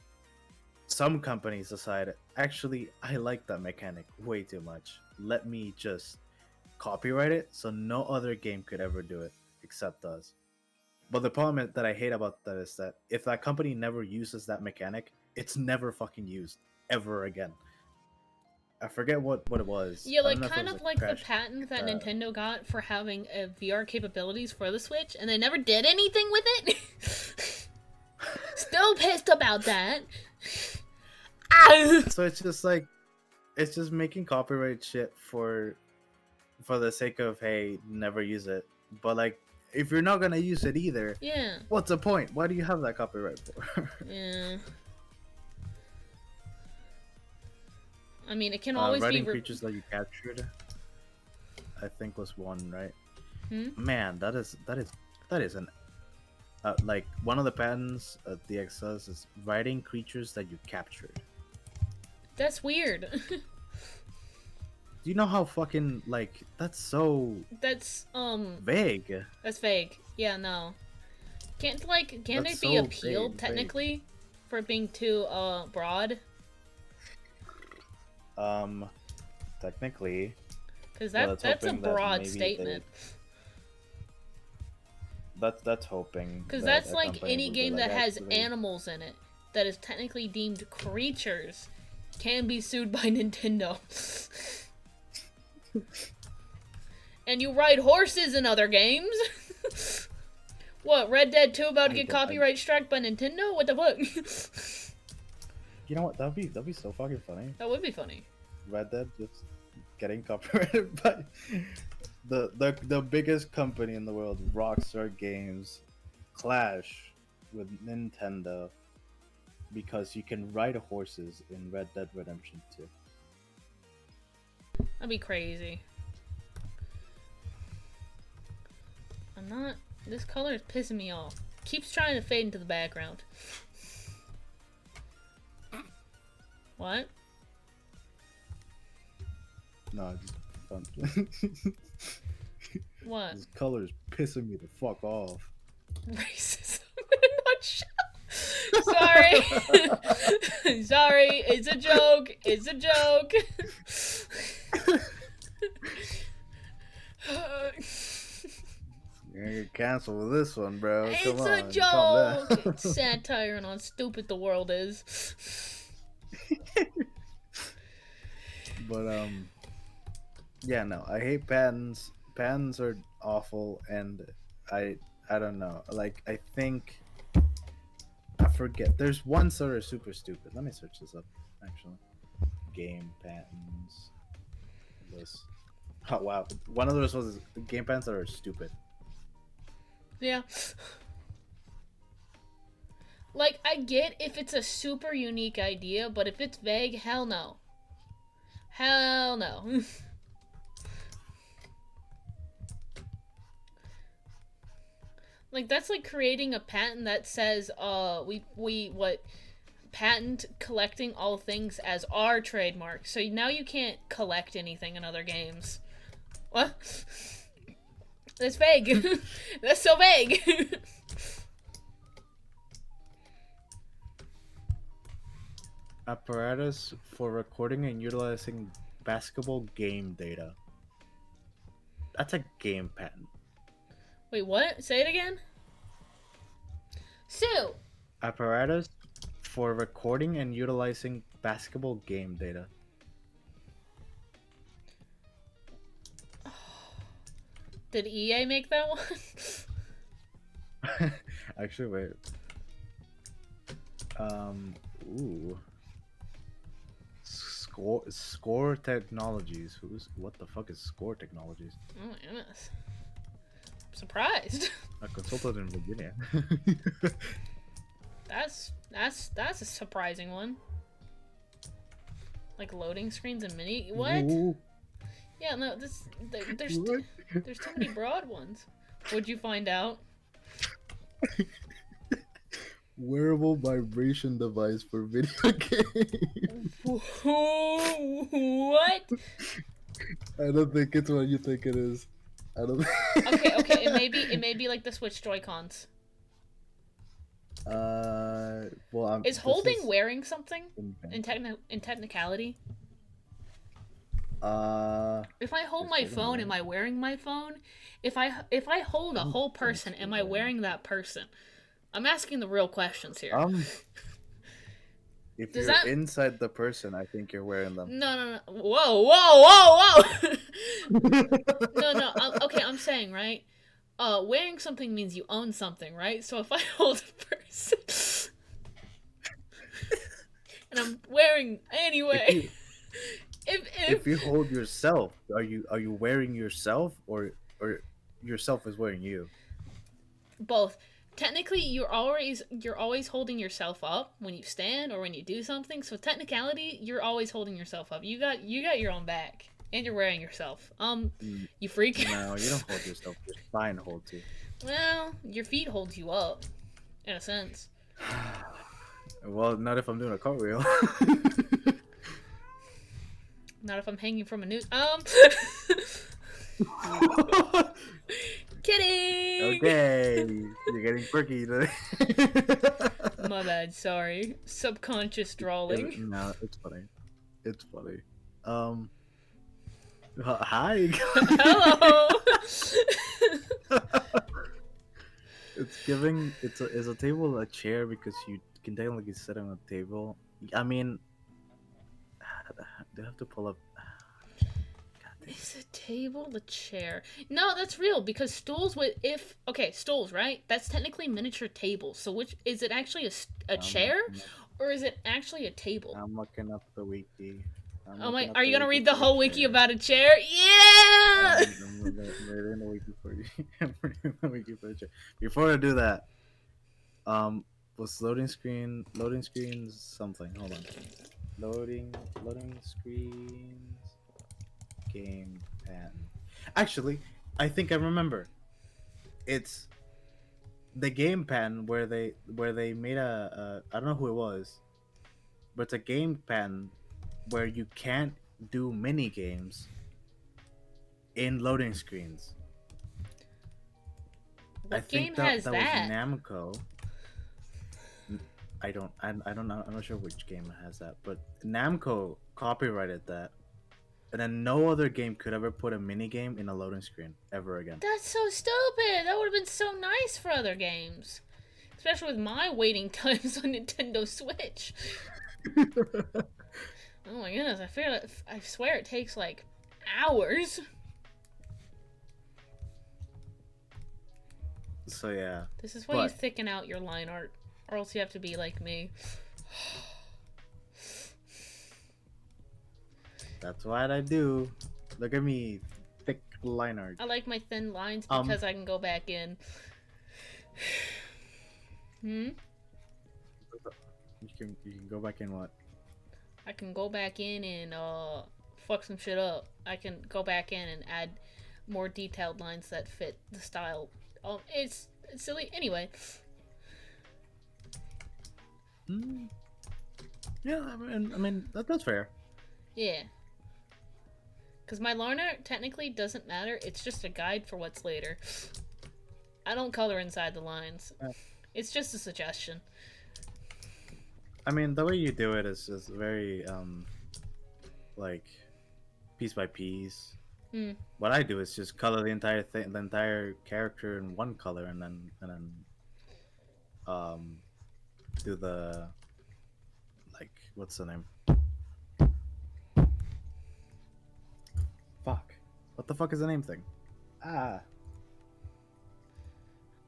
Speaker 2: some companies decide, actually, I like that mechanic way too much. Let me just copyright it so no other game could ever do it except us. But the problem that I hate about that is that if that company never uses that mechanic, it's never fucking used ever again. I forget what it was.
Speaker 1: Yeah,
Speaker 2: I don't
Speaker 1: like
Speaker 2: know if it
Speaker 1: kind
Speaker 2: was
Speaker 1: of
Speaker 2: a
Speaker 1: like the
Speaker 2: crash.
Speaker 1: patent that Nintendo got for having VR capabilities for the Switch, and they never did anything with it. Still pissed about that.
Speaker 2: So it's just like, it's just making copyright shit for the sake of, hey, never use it. But like, if you're not gonna use it either,
Speaker 1: Yeah.
Speaker 2: what's the point? Why do you have that copyright for?
Speaker 1: Yeah. I mean, it can always
Speaker 2: writing
Speaker 1: be
Speaker 2: creatures that you captured, I think was one, right?
Speaker 1: Hmm?
Speaker 2: Man, that is an like one of the patents at the XS is writing creatures that you captured.
Speaker 1: That's weird.
Speaker 2: Do you know how fucking like that's so
Speaker 1: That's
Speaker 2: vague?
Speaker 1: That's vague. Yeah, no. Can't it
Speaker 2: That's
Speaker 1: be
Speaker 2: so
Speaker 1: appealed
Speaker 2: vague.
Speaker 1: technically for being too broad?
Speaker 2: Technically,
Speaker 1: Because
Speaker 2: well,
Speaker 1: that's a
Speaker 2: hoping that
Speaker 1: broad
Speaker 2: maybe
Speaker 1: statement.
Speaker 2: that's hoping.
Speaker 1: Because
Speaker 2: that
Speaker 1: that's
Speaker 2: a
Speaker 1: like
Speaker 2: company
Speaker 1: any
Speaker 2: would be
Speaker 1: game
Speaker 2: like,
Speaker 1: that has
Speaker 2: actually,
Speaker 1: animals in it that is technically deemed creatures can be sued by Nintendo. And you ride horses in other games? What, Red Dead 2 about to get copyright struck by Nintendo? What the fuck?
Speaker 2: You know what? That'd be so fucking funny.
Speaker 1: That would be funny.
Speaker 2: Red Dead just getting copyrighted by the biggest company in the world, Rockstar Games, clash with Nintendo because you can ride horses in Red Dead Redemption 2.
Speaker 1: That'd be crazy. I'm not... This color is pissing me off. Keeps trying to fade into the background. What?
Speaker 2: No, I just found
Speaker 1: What?
Speaker 2: this color is pissing me the fuck off.
Speaker 1: Racism in a nutshell. Sorry. Sorry. It's a joke. It's a joke.
Speaker 2: You're gonna get canceled with this one, bro.
Speaker 1: It's
Speaker 2: Come
Speaker 1: a
Speaker 2: on,
Speaker 1: joke. It's satire on how stupid the world is.
Speaker 2: But yeah, no, I hate patents. Patents are awful, and I don't know. Like, I think I forget. There's ones that are super stupid. Let me search this up. Actually, game patents. This. Oh wow, one of those was game patents that are stupid.
Speaker 1: Yeah. Like, I get if it's a super unique idea, but if it's vague, hell no. Hell no. Like, that's like creating a patent that says, patent collecting all things as our trademark. So now you can't collect anything in other games. What? That's vague. That's so vague.
Speaker 2: Apparatus for recording and utilizing basketball game data. That's a game patent.
Speaker 1: Wait, what? Say it again? Sue!
Speaker 2: Apparatus for recording and utilizing basketball game data.
Speaker 1: Did EA make that one?
Speaker 2: Actually, wait. Ooh. Score Technologies. What the fuck is Score Technologies?
Speaker 1: Oh my goodness. I'm surprised.
Speaker 2: A consultant in Virginia.
Speaker 1: That's a surprising one. Like loading screens and mini. What?
Speaker 2: Ooh.
Speaker 1: Yeah, no. There's
Speaker 2: What?
Speaker 1: there's too many broad ones. What'd you find out?
Speaker 2: Wearable vibration device for video games.
Speaker 1: What?
Speaker 2: I don't think it's what you think it is. I don't.
Speaker 1: Okay. It may be like the Switch Joy-Cons.
Speaker 2: Well,
Speaker 1: Is holding wearing something in technicality? If I hold
Speaker 2: just
Speaker 1: my
Speaker 2: holding
Speaker 1: phone,
Speaker 2: it.
Speaker 1: am I wearing my phone? If I hold a
Speaker 2: I'm
Speaker 1: whole person, am I wearing that person? I'm asking the real questions here.
Speaker 2: If
Speaker 1: Does
Speaker 2: you're
Speaker 1: that
Speaker 2: inside the person, I think you're wearing them.
Speaker 1: no. Whoa, whoa, whoa, whoa. No. Okay, I'm saying, right? Wearing something means you own something, right? So if I hold a person and I'm wearing
Speaker 2: if
Speaker 1: anyway,
Speaker 2: you
Speaker 1: if
Speaker 2: if you hold yourself, are you wearing yourself, or yourself is wearing you?
Speaker 1: both, technically you're always holding yourself up when you stand or when you do something. So technicality, you're always holding yourself up. You got your own back, and you're wearing yourself.
Speaker 2: Mm,
Speaker 1: You freak.
Speaker 2: No, you don't hold yourself. Your spine holds you.
Speaker 1: Well, your feet hold you up, in a sense.
Speaker 2: Well, not if I'm doing a cartwheel.
Speaker 1: Not if I'm hanging from a noose. Kidding.
Speaker 2: Okay, you're getting quirky today.
Speaker 1: My bad. Sorry. Subconscious drawling.
Speaker 2: No, it's funny. It's funny. Um, Hi.
Speaker 1: Hello.
Speaker 2: It's giving. Is a table a chair because you can technically sit on a table. I mean, do I have to pull up? God damn.
Speaker 1: Is a table a chair? No, that's real because stools would stools, right? That's technically miniature tables. So which is it actually a chair
Speaker 2: looking up,
Speaker 1: or is it actually a table?
Speaker 2: I'm looking up the wiki. I'm
Speaker 1: Oh my,
Speaker 2: looking up
Speaker 1: are
Speaker 2: the
Speaker 1: you gonna
Speaker 2: wiki
Speaker 1: read the
Speaker 2: for the
Speaker 1: whole wiki
Speaker 2: chair.
Speaker 1: about a chair? Yeah!
Speaker 2: I'm reading the wiki for you. I'm reading the wiki for the chair. Before I do that, was loading screens something? Hold on. Loading screens game pan. Actually, I think I remember. It's the game pan where they made a I don't know who it was, but it's a game pan where you can't do mini games in loading screens. I
Speaker 1: What game
Speaker 2: think that
Speaker 1: has
Speaker 2: that was
Speaker 1: that?
Speaker 2: Namco. I don't know. I'm not sure which game has that, but Namco copyrighted that, and then no other game could ever put a mini game in a loading screen ever again.
Speaker 1: That's so stupid. That would have been so nice for other games. Especially with my waiting times on Nintendo Switch. Oh my goodness, I swear it takes like hours.
Speaker 2: So yeah,
Speaker 1: This is why you
Speaker 2: but
Speaker 1: thicken out your line art, or else you have to be like me.
Speaker 2: that's what I do. Look at me, thick line art.
Speaker 1: I like my thin lines
Speaker 2: Um,
Speaker 1: because I can go back in.
Speaker 2: you can go back in what?
Speaker 1: I can go back in and fuck some shit up. I can go back in and add more detailed lines that fit the style. It's silly. Anyway,
Speaker 2: Hmm. Yeah, I mean that's fair.
Speaker 1: yeah. Because my line art technically doesn't matter. It's just a guide for what's later. I don't color inside the lines.
Speaker 2: Yeah.
Speaker 1: It's just a suggestion.
Speaker 2: I mean, the way you do it is very like piece by piece.
Speaker 1: Hmm.
Speaker 2: What I do is just color the entire thing, the entire character in one color, and then um do the, like, what's the name? Fuck. What the fuck is the name thing? Ah,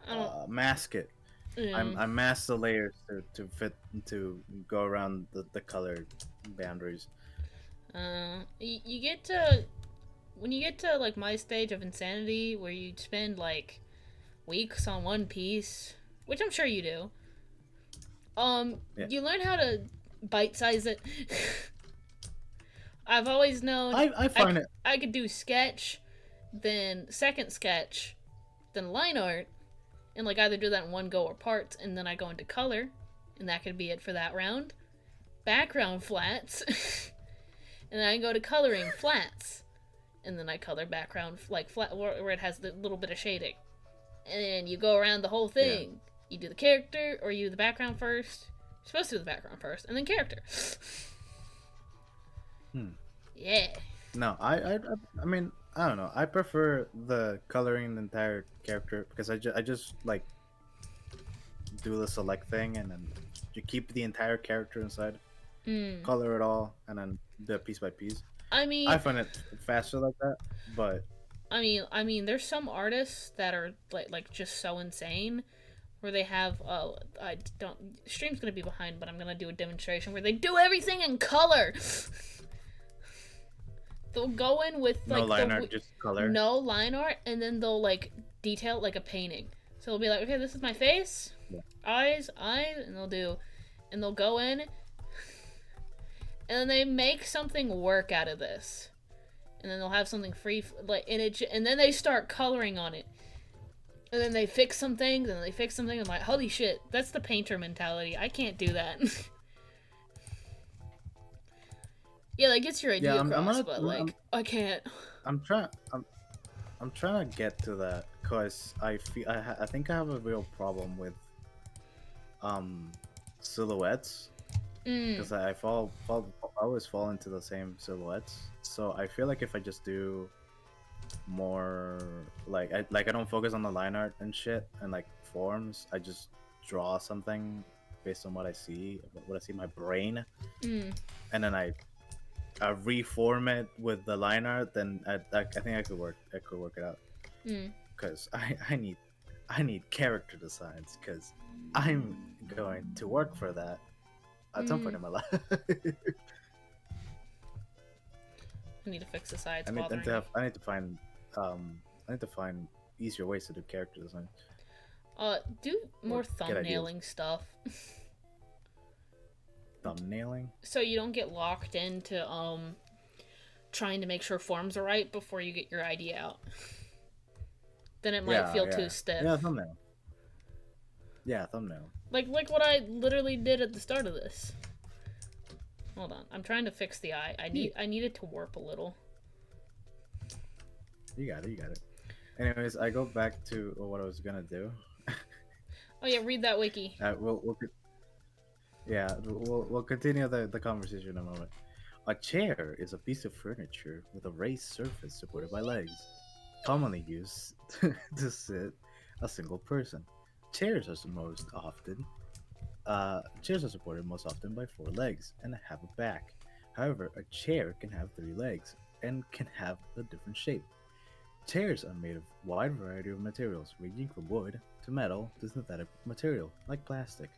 Speaker 1: I don't.
Speaker 2: mask it. I mask the layers to fit to go around the color boundaries.
Speaker 1: You get to when you get to like my stage of insanity where you spend like weeks on one piece, which I'm sure you do.
Speaker 2: Yeah.
Speaker 1: You learn how to bite size it. I've always known
Speaker 2: I find it.
Speaker 1: I could do sketch, then second sketch, then line art, and like either do that in one go or parts, and then I go into color, and that could be it for that round. Background flats, and then I go to coloring flats, and then I color background like flat where it has the little bit of shading, and then you go around the whole thing. Yeah. You do the character or you do the background first. You're supposed to do the background first, and then character.
Speaker 2: Hmm.
Speaker 1: Yeah.
Speaker 2: No, I mean, I don't know. I prefer the coloring the entire character because I just like do the select thing and then you keep the entire character inside,
Speaker 1: Mm.
Speaker 2: color it all, and then do it piece by piece.
Speaker 1: I
Speaker 2: I
Speaker 1: mean,
Speaker 2: find it faster like that, but
Speaker 1: there's some artists that are like just so insane where they have I don't stream's gonna be behind, but I'm gonna do a demonstration where they do everything in color. They'll go in with
Speaker 2: no
Speaker 1: like
Speaker 2: line art, just color.
Speaker 1: no line art, and then they'll like detail it like a painting. So they'll be like, okay, this is my face,
Speaker 2: Yeah.
Speaker 1: eyes, and they'll go in, and then they make something work out of this, and then they'll have something free like in it, and then they start coloring on it, and then they fix some things, and they fix something. I'm like, holy shit, that's the painter mentality. I can't do that. Yeah, that gets your idea
Speaker 2: Yeah,
Speaker 1: across, but like, I can't.
Speaker 2: I'm trying I'm trying to get to that because I think I have a real problem with um silhouettes
Speaker 1: Mm.
Speaker 2: because I always fall into the same silhouettes. So I feel like if I just do more I don't focus on the line art and shit and like forms. I just draw something based on what I see in my brain,
Speaker 1: Mm.
Speaker 2: and then I reform it with the line art. Then I think I could work it out
Speaker 1: Mm.
Speaker 2: because I need character designs because I'm going to work for that at some point
Speaker 1: Mm.
Speaker 2: in my life.
Speaker 1: I need to fix the sides bothering me.
Speaker 2: I need to find I need to find easier ways to do character design
Speaker 1: Do more
Speaker 2: or get ideas.
Speaker 1: thumbnailing stuff.
Speaker 2: Thumbnailing.
Speaker 1: So you don't get locked into trying to make sure forms are right before you get your idea out. Then it might feel too stiff.
Speaker 2: Yeah, thumbnail. Yeah, thumbnail.
Speaker 1: Like what I literally did at the start of this. Hold on, I'm trying to fix the eye. I need it to warp a little.
Speaker 2: You got it. You got it. Anyways, I go back to what I was gonna do.
Speaker 1: Oh yeah, read that wiki.
Speaker 2: We'll continue the conversation in a moment. A chair is a piece of furniture with a raised surface supported by legs, commonly used to sit a single person. Chairs are chairs are supported most often by four legs and have a back. However, a chair can have three legs and can have a different shape. Chairs are made of a wide variety of materials, ranging from wood to metal to synthetic material like plastic,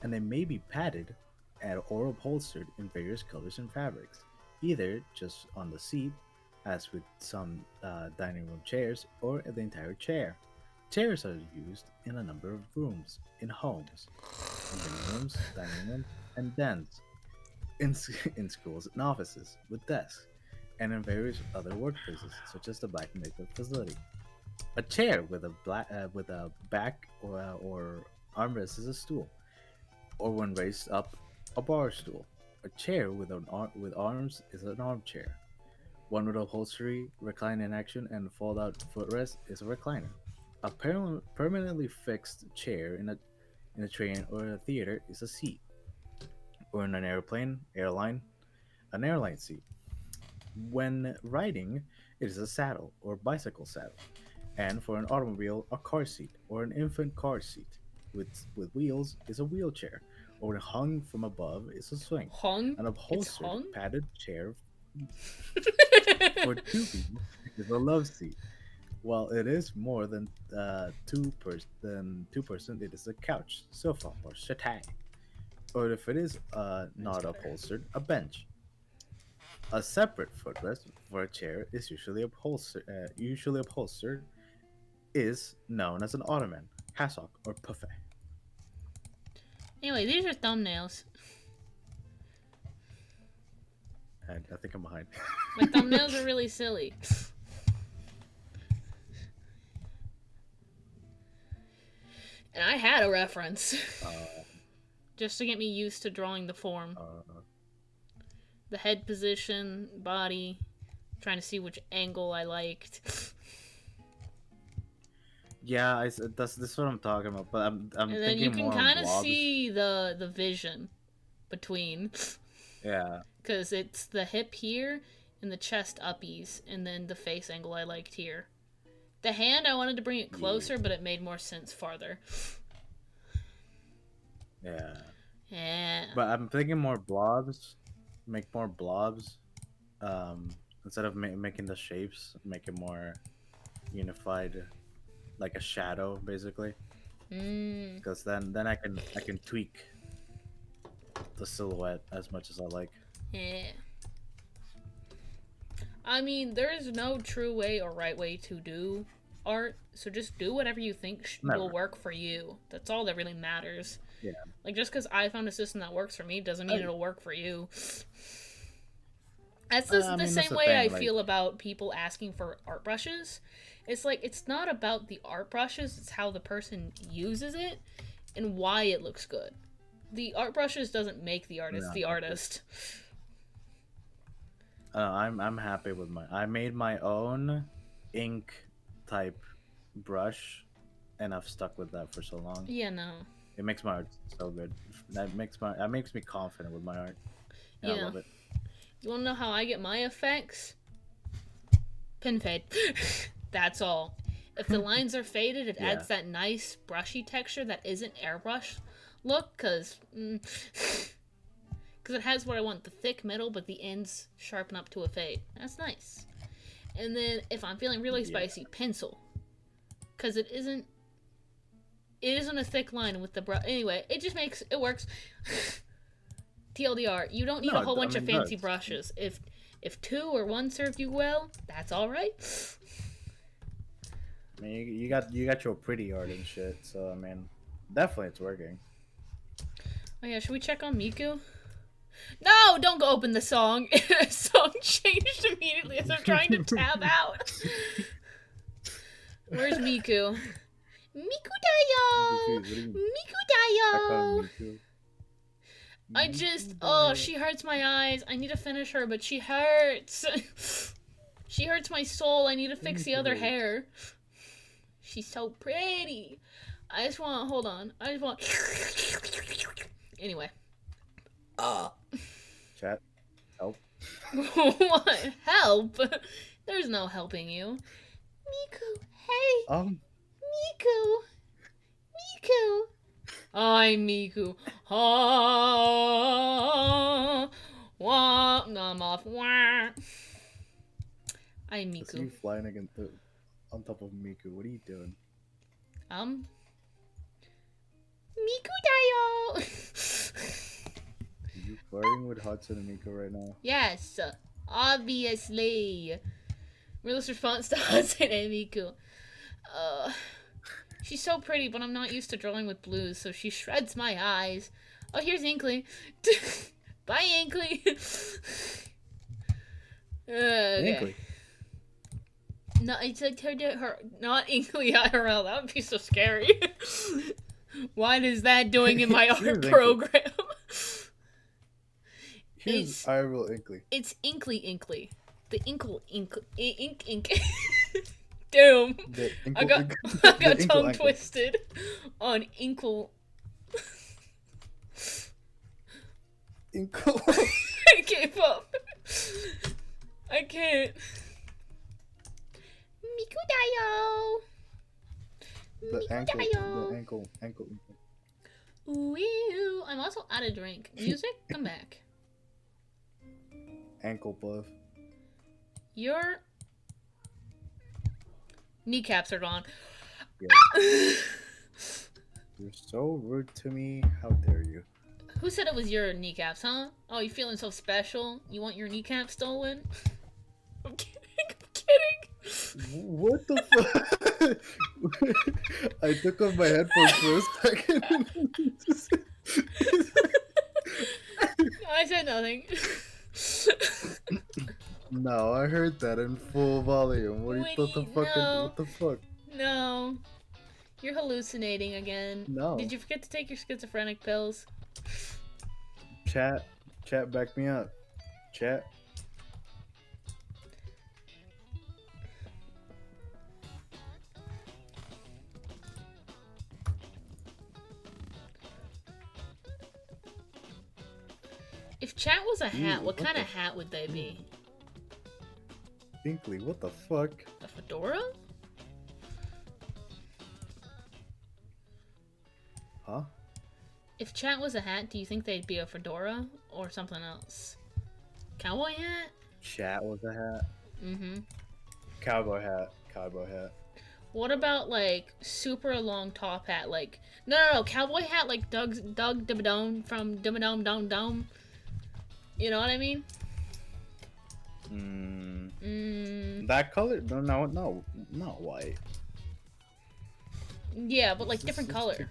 Speaker 2: and they may be padded and or upholstered in various colors and fabrics, either just on the seat, as with some dining room chairs, or the entire chair. Chairs are used in a number of rooms, in homes, in living rooms, dining rooms, and dens, in schools and offices, with desks, and in various other workplaces, such as the Black and Makeup facility. A chair with a back or armrest is a stool, or when raised up, a bar stool. A chair with arms is an armchair. One with upholstery, recline in action, and fold-out footrest is a recliner. A permanently fixed chair in a train or a theater is a seat, or in an airline, an airline seat. When riding, it is a saddle or bicycle saddle, and for an automobile, a car seat or an infant car seat. With wheels is a wheelchair, or when hung from above is a swing.
Speaker 1: Hung?
Speaker 2: An
Speaker 1: It's
Speaker 2: upholstered
Speaker 1: hung?
Speaker 2: padded chair for two people is a love seat. While it is more than two person, it is a couch, sofa, or settee. Or if it is not upholstered, a bench. A separate footrest for a chair is usually upholstered, is known as an ottoman, hassock, or buffet.
Speaker 1: Anyway, these are thumbnails.
Speaker 2: And I think I'm behind.
Speaker 1: My thumbnails are really silly. And I had a reference. Just to get me used to drawing the form. The head position, body. Trying to see which angle I liked.
Speaker 2: Yeah, this is what I'm talking about. But I'm
Speaker 1: And then
Speaker 2: thinking
Speaker 1: you can
Speaker 2: more on
Speaker 1: kind of
Speaker 2: blobs.
Speaker 1: see the vision between.
Speaker 2: Yeah.
Speaker 1: Because it's the hip here, and the chest uppies, and then the face angle I liked here. The hand, I wanted to bring it closer, but it made more sense farther.
Speaker 2: Yeah.
Speaker 1: Yeah.
Speaker 2: But I'm thinking more blobs. Make more blobs. Instead of making the shapes, make it more unified, like a shadow, basically. Because then I can tweak the silhouette as much as I like.
Speaker 1: Yeah. I mean, there is no true way or right way to do art, so just do whatever you think will work for you. That's all that really matters.
Speaker 2: Yeah.
Speaker 1: Like, just because I found a system that works for me doesn't mean it'll work for you. That's the same way I feel about people asking for art brushes. It's like, it's not about the art brushes, it's how the person uses it and why it looks good. The art brushes doesn't make the artist, the artist.
Speaker 2: I'm happy with I made my own ink type brush, and I've stuck with that for so long.
Speaker 1: Yeah, no.
Speaker 2: It makes my art so good. That makes me confident with my art. And I love it.
Speaker 1: You wanna know how I get my effects? Pin fade. That's all. If the lines are faded, it adds that nice brushy texture that isn't airbrush look, cause it has what I want, the thick middle, but the ends sharpen up to a fade. That's nice. And then if I'm feeling really spicy, pencil, cause it isn't a thick line with the brush. Anyway, it just makes it works. TLDR, you don't need a whole bunch of fancy brushes. If 2 or 1 serve you well, that's all right.
Speaker 2: I mean, you got your pretty art and shit, so I mean, definitely it's working.
Speaker 1: Oh yeah, should we check on Miku? No, don't go open the song. The song changed immediately as I'm trying to tab out. Where's Miku? Miku Dayo! Miku Dayo! She hurts my eyes. I need to finish her, but she hurts. She hurts my soul. I need to fix the other hair. She's so pretty. Hold on. Anyway.
Speaker 2: Chat, help.
Speaker 1: What? Help? There's no helping you. Miku, hey. Miku. I'm Miku. No, I'm off. I'm Miku.
Speaker 2: I see you flying against on top of Miku. What are you doing?
Speaker 1: Miku Dayo!
Speaker 2: Are you flirting with Hudson and Miku right now?
Speaker 1: Yes, obviously. Realist response to Hudson and Miku. She's so pretty, but I'm not used to drawing with blues, so she shreds my eyes. Oh, here's Inkly. Bye, Inkly. Okay.
Speaker 2: Inkly.
Speaker 1: No, I said her, not Inkly IRL. That would be so scary. What is that doing in my art program?
Speaker 2: Here's IRL Inkly.
Speaker 1: It's Inkly. The ink. Damn. I got tongue twisted on Inkle.
Speaker 2: Inkle.
Speaker 1: I gave up. I can't. Miku Dayo.
Speaker 2: The ankle.
Speaker 1: Ooh, I'm also out of drink. Music, come back.
Speaker 2: Ankle buff.
Speaker 1: Your kneecaps are gone.
Speaker 2: Yeah. You're so rude to me. How dare you?
Speaker 1: Who said it was your kneecaps, huh? Oh, you feeling so special? You want your kneecap stolen? I'm kidding.
Speaker 2: What the fuck? I took off my headphones for a second.
Speaker 1: I said nothing.
Speaker 2: No, I heard that in full volume. What the fuck?
Speaker 1: No. You're hallucinating again.
Speaker 2: No.
Speaker 1: Did you forget to take your schizophrenic pills?
Speaker 2: Chat, back me up. Chat.
Speaker 1: If chat was a hat, what kind of hat would they be?
Speaker 2: Binkley, what the fuck?
Speaker 1: A fedora?
Speaker 2: Huh?
Speaker 1: If chat was a hat, do you think they'd be a fedora or something else? Cowboy hat?
Speaker 2: Chat was a hat.
Speaker 1: Mm-hmm.
Speaker 2: Cowboy hat. Cowboy hat.
Speaker 1: What about like super long top hat? Like no, cowboy hat like Doug Dimmadome from Dimmadome Dome Dome. You know what I mean?
Speaker 2: That color? No, not white.
Speaker 1: Yeah, but like different color.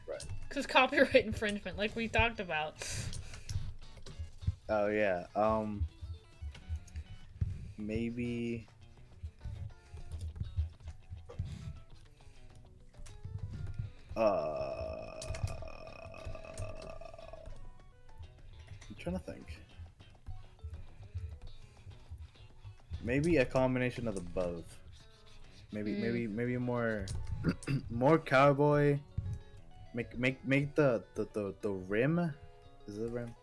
Speaker 1: Cause copyright infringement, like we talked about.
Speaker 2: Oh yeah. Maybe. I'm trying to think. Maybe a combination of the both. Maybe more more cowboy. Make the rim. Is it the rim?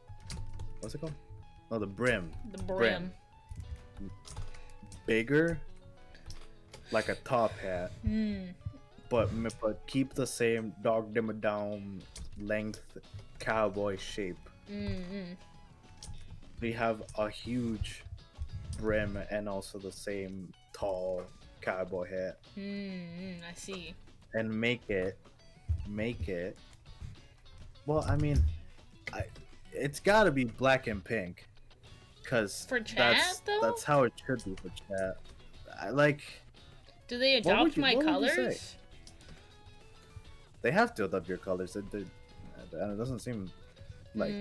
Speaker 2: What's it called? No, the brim.
Speaker 1: The brim.
Speaker 2: Bigger, like a top hat. But keep the same Dog Dimmadome length cowboy shape. We have a huge brim and also the same tall cowboy hat.
Speaker 1: I see.
Speaker 2: And make it. Well, I mean, it's got to be black and pink, cause
Speaker 1: for chat
Speaker 2: that's how it should be for chat. I like.
Speaker 1: Do they adopt my colors?
Speaker 2: They have to adopt your colors. And it doesn't seem like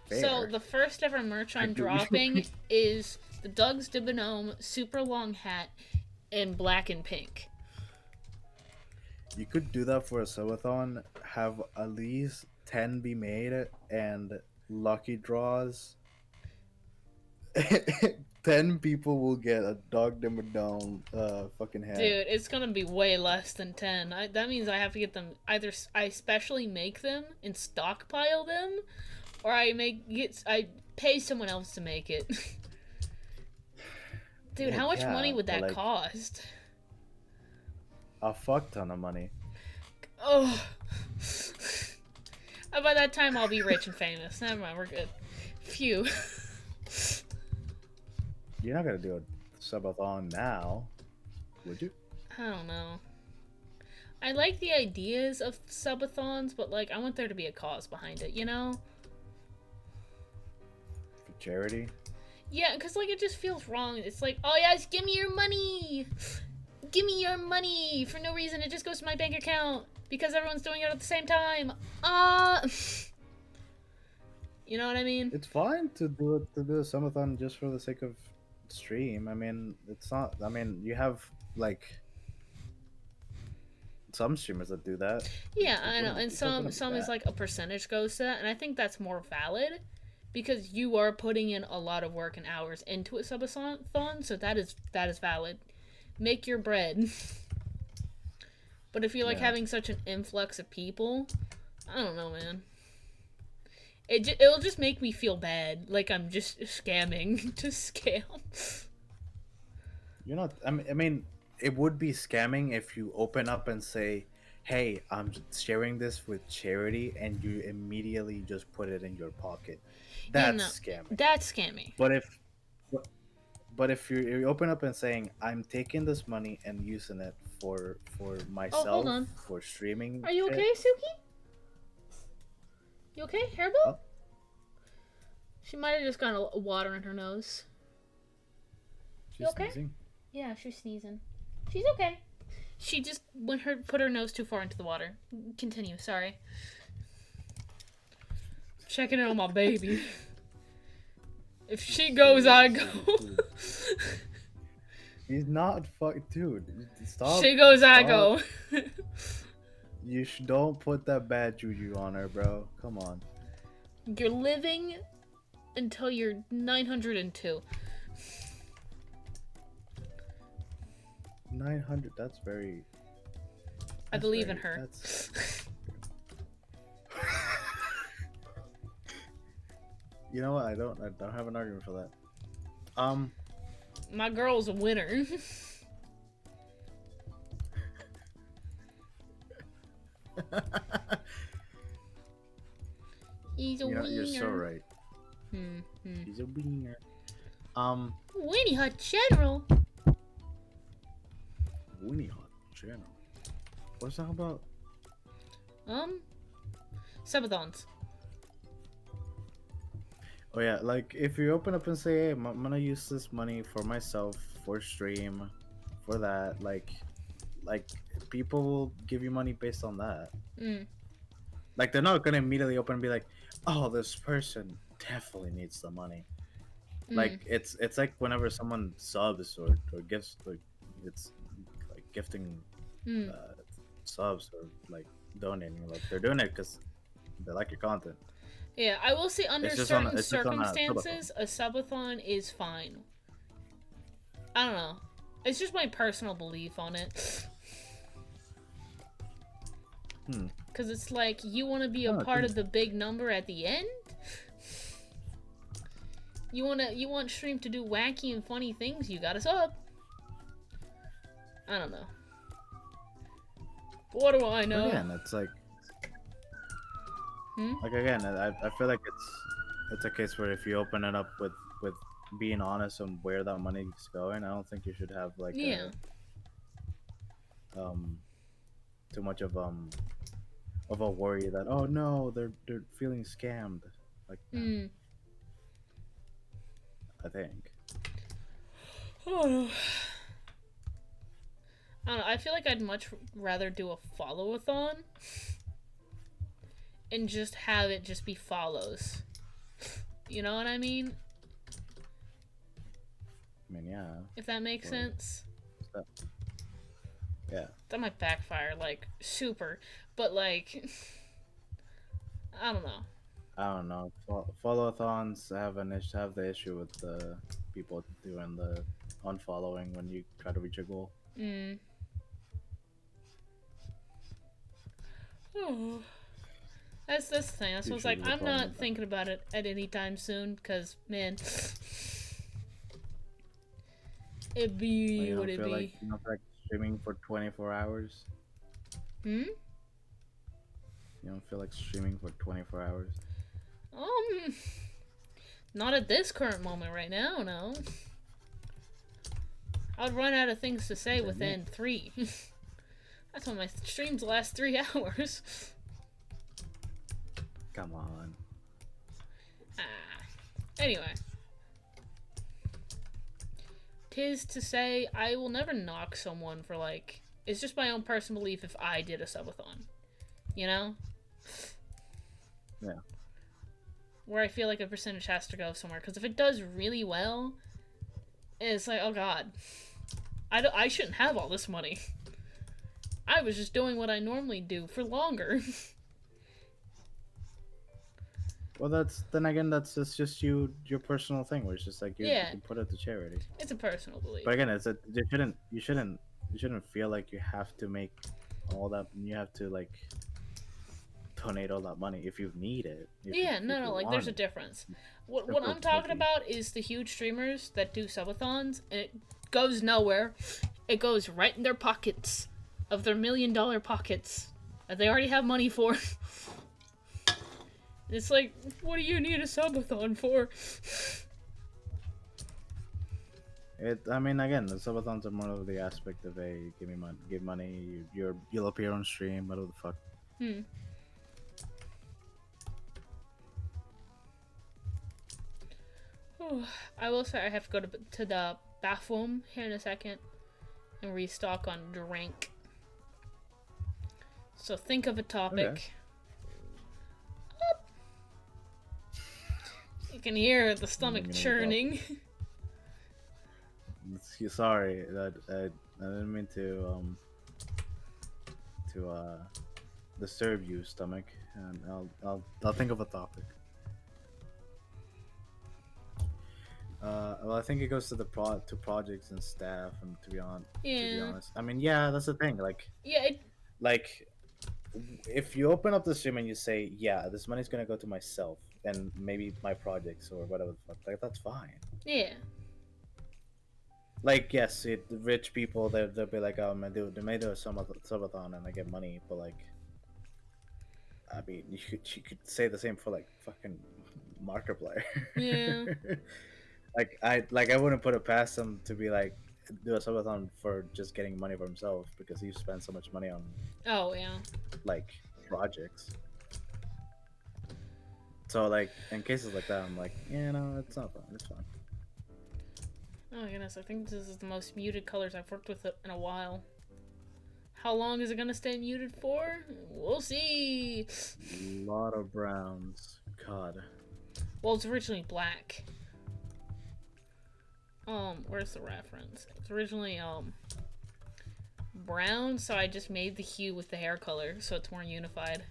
Speaker 2: fair.
Speaker 1: So the first ever merch I'm dropping is the Doug's Dimmadome super long hat in black and pink.
Speaker 2: You could do that for a subathon. Have at least 10 be made and lucky draws. 10 people will get a Dog Dimmadome fucking hat.
Speaker 1: Dude, it's gonna be way less than 10. That means I have to get them either I specially make them and stockpile them, or I pay someone else to make it. Dude, how much money would that cost?
Speaker 2: A fuck ton of money.
Speaker 1: Oh. By that time I'll be rich and famous. Never mind, we're good. Phew.
Speaker 2: You're not gonna do a subathon now, would you?
Speaker 1: I don't know. I like the ideas of subathons, but like I want there to be a cause behind it, you know?
Speaker 2: For charity?
Speaker 1: Yeah, because like it just feels wrong. It's like, oh yes, give me your money! Give me your money! For no reason, it just goes to my bank account because everyone's doing it at the same time. You know what I mean?
Speaker 2: It's fine to do a subathon just for the sake of stream. I mean, it's not. I mean, you have like some streamers that do that.
Speaker 1: Yeah, I know, and some is like a percentage goes to that, and I think that's more valid because you are putting in a lot of work and hours into a subathon, so that is valid. Make your bread. But if you're like having such an influx of people, I don't know, man. It'll just make me feel bad, like I'm just scamming to scam.
Speaker 2: You're not. I mean, it would be scamming if you open up and say, "Hey, I'm sharing this with charity," and you immediately just put it in your pocket. That's scamming.
Speaker 1: That's scamming.
Speaker 2: But if you open up and saying, "I'm taking this money and using it for myself,
Speaker 1: hold on.
Speaker 2: for streaming."
Speaker 1: Are you okay, Suki? You okay, Hairball? Oh. She might have just gotten a water in her nose.
Speaker 2: She's okay? Sneezing?
Speaker 1: Yeah, she's sneezing. She's okay. She just put her nose too far into the water. Continue, sorry. Checking in on my baby. If she goes, I go.
Speaker 2: He's not dude. Stop.
Speaker 1: She goes, I go.
Speaker 2: You don't put that bad juju on her, bro. Come on.
Speaker 1: You're living until you're 902.
Speaker 2: 900. That's very.
Speaker 1: I believe in her.
Speaker 2: You know what? I don't have an argument for that.
Speaker 1: My girl's a winner. He's a winner.
Speaker 2: You're so right.
Speaker 1: Hmm.
Speaker 2: He's a winner.
Speaker 1: Winnie Hut General.
Speaker 2: Winnie Hut General. What's that about?
Speaker 1: Subathons.
Speaker 2: Oh yeah, like if you open up and say, "Hey, I'm gonna use this money for myself, for stream, for that," like people will give you money based on that.
Speaker 1: Mm.
Speaker 2: Like they're not gonna immediately open and be like, "Oh, this person definitely needs the money." Like it's like whenever someone subs or gifts, like it's like gifting subs or like donating. Like they're doing it because they like your content.
Speaker 1: Yeah, I will say under
Speaker 2: It's just
Speaker 1: certain
Speaker 2: on a
Speaker 1: circumstances, a subathon is fine. I don't know. It's just my personal belief on it. Because it's like, you want to be a part of the big number at the end? You want stream to do wacky and funny things, you gotta sub. I don't know. What do I know?
Speaker 2: Again, it's like... Like again, I feel like it's a case where if you open it up with being honest on where that money's going, I don't think you should have like too much of a worry that, oh no, they're feeling scammed, like I think.
Speaker 1: Oh. I don't know, I feel like I'd much rather do a follow-a-thon and just have it just be follows. You know what I mean?
Speaker 2: I mean, yeah.
Speaker 1: If that makes sense.
Speaker 2: Yeah.
Speaker 1: That might backfire, like, super. But, like, I don't know.
Speaker 2: I don't know. Follow-a-thons have the issue with the people doing the unfollowing when you try to reach a goal.
Speaker 1: Oh. That's the thing. That's what's like, I'm not thinking about it at any time soon, because, man, it'd be what it'd be.
Speaker 2: Like, you don't feel like streaming for 24 hours? You don't feel like streaming for 24 hours?
Speaker 1: Not at this current moment right now, no. I'd run out of things to say within 3. That's when my streams last 3 hours.
Speaker 2: Come on.
Speaker 1: Anyway. 'Tis to say, I will never knock someone for, like... It's just my own personal belief if I did a subathon. You know?
Speaker 2: Yeah.
Speaker 1: Where I feel like a percentage has to go somewhere. Because if it does really well, it's like, oh god. I shouldn't have all this money. I was just doing what I normally do for longer.
Speaker 2: Well, that's just your personal thing, where it's just like you can put it to charity.
Speaker 1: It's a personal belief.
Speaker 2: But again, you shouldn't feel like you have to make all that. You have to like donate all that money if you need it.
Speaker 1: No, like there's a difference. What I'm talking about is the huge streamers that do subathons, and it goes nowhere. It goes right in their pockets, of their $1 million pockets that they already have money for. It's like, what do you need a subathon for?
Speaker 2: I mean, again, the subathons are more of the aspect of a give money, you'll appear on stream, what the fuck.
Speaker 1: I will say I have to go to the bathroom here in a second and restock on drink. So think of a topic.
Speaker 2: Okay.
Speaker 1: You can hear the stomach churning.
Speaker 2: Sorry, I didn't mean to disturb you, stomach, and I'll think of a topic. Well, I think it goes to the projects and staff, and to be honest, I mean, yeah, that's the thing. Like, like if you open up the stream and you say, yeah, this money's gonna go to myself and maybe my projects or whatever the fuck, like that's fine.
Speaker 1: Yeah.
Speaker 2: like yes, the rich people they'll be like, oh man, they made a subathon and I get money, but like, I mean, you could say the same for like fucking Markiplier.
Speaker 1: Yeah.
Speaker 2: I wouldn't put it past him to be like do a subathon for just getting money for himself because he spent so much money on
Speaker 1: Oh yeah.
Speaker 2: like projects. So like in cases like that, I'm like, yeah, no, it's not fun. It's fine.
Speaker 1: Oh my goodness, I think this is the most muted colors I've worked with in a while. How long is it gonna stay muted for? We'll see.
Speaker 2: A lot of browns. God.
Speaker 1: Well, it's originally black. Where's the reference? It's originally brown, so I just made the hue with the hair color so it's more unified.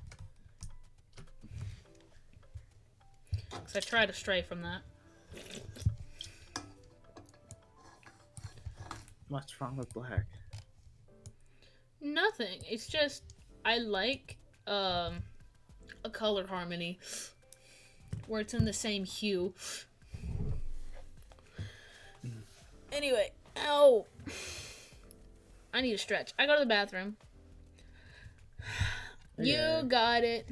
Speaker 1: Cause I tried to stray from that.
Speaker 2: What's wrong with black?
Speaker 1: Nothing. It's just I like a color harmony where it's in the same hue. Anyway, ow. I need to stretch. I go to the bathroom. You
Speaker 2: Yeah.
Speaker 1: got it.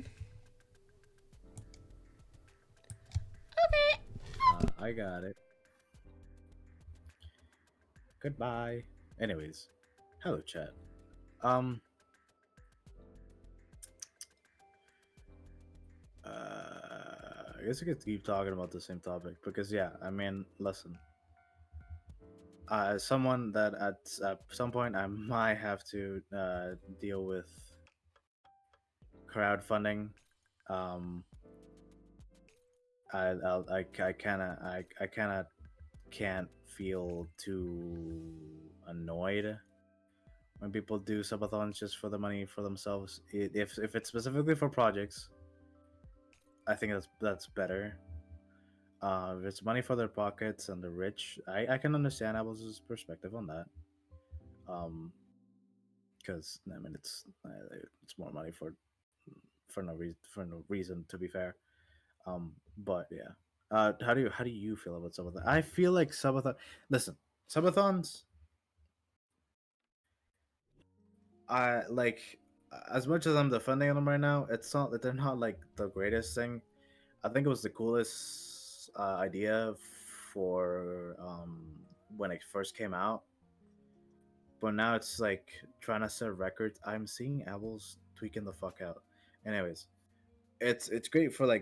Speaker 1: Okay.
Speaker 2: I got it. Goodbye. Anyways, hello chat. Um. I guess we could keep talking about the same topic because yeah, I mean, listen. As someone that at some point I might have to deal with crowdfunding. Um, I kind of can't feel too annoyed when people do subathons just for the money for themselves. If it's specifically for projects, I think that's better. If it's money for their pockets and the rich, I can understand Apple's perspective on that. Because I mean it's more money for no reason to be fair. But yeah. How do you feel about subathon? I feel like subathon. Listen, subathons. I like as much as I'm defending them right now. It's not that they're not like the greatest thing. I think it was the coolest idea for when it first came out. But now it's like trying to set records. I'm seeing Apple's tweaking the fuck out. Anyways, it's great for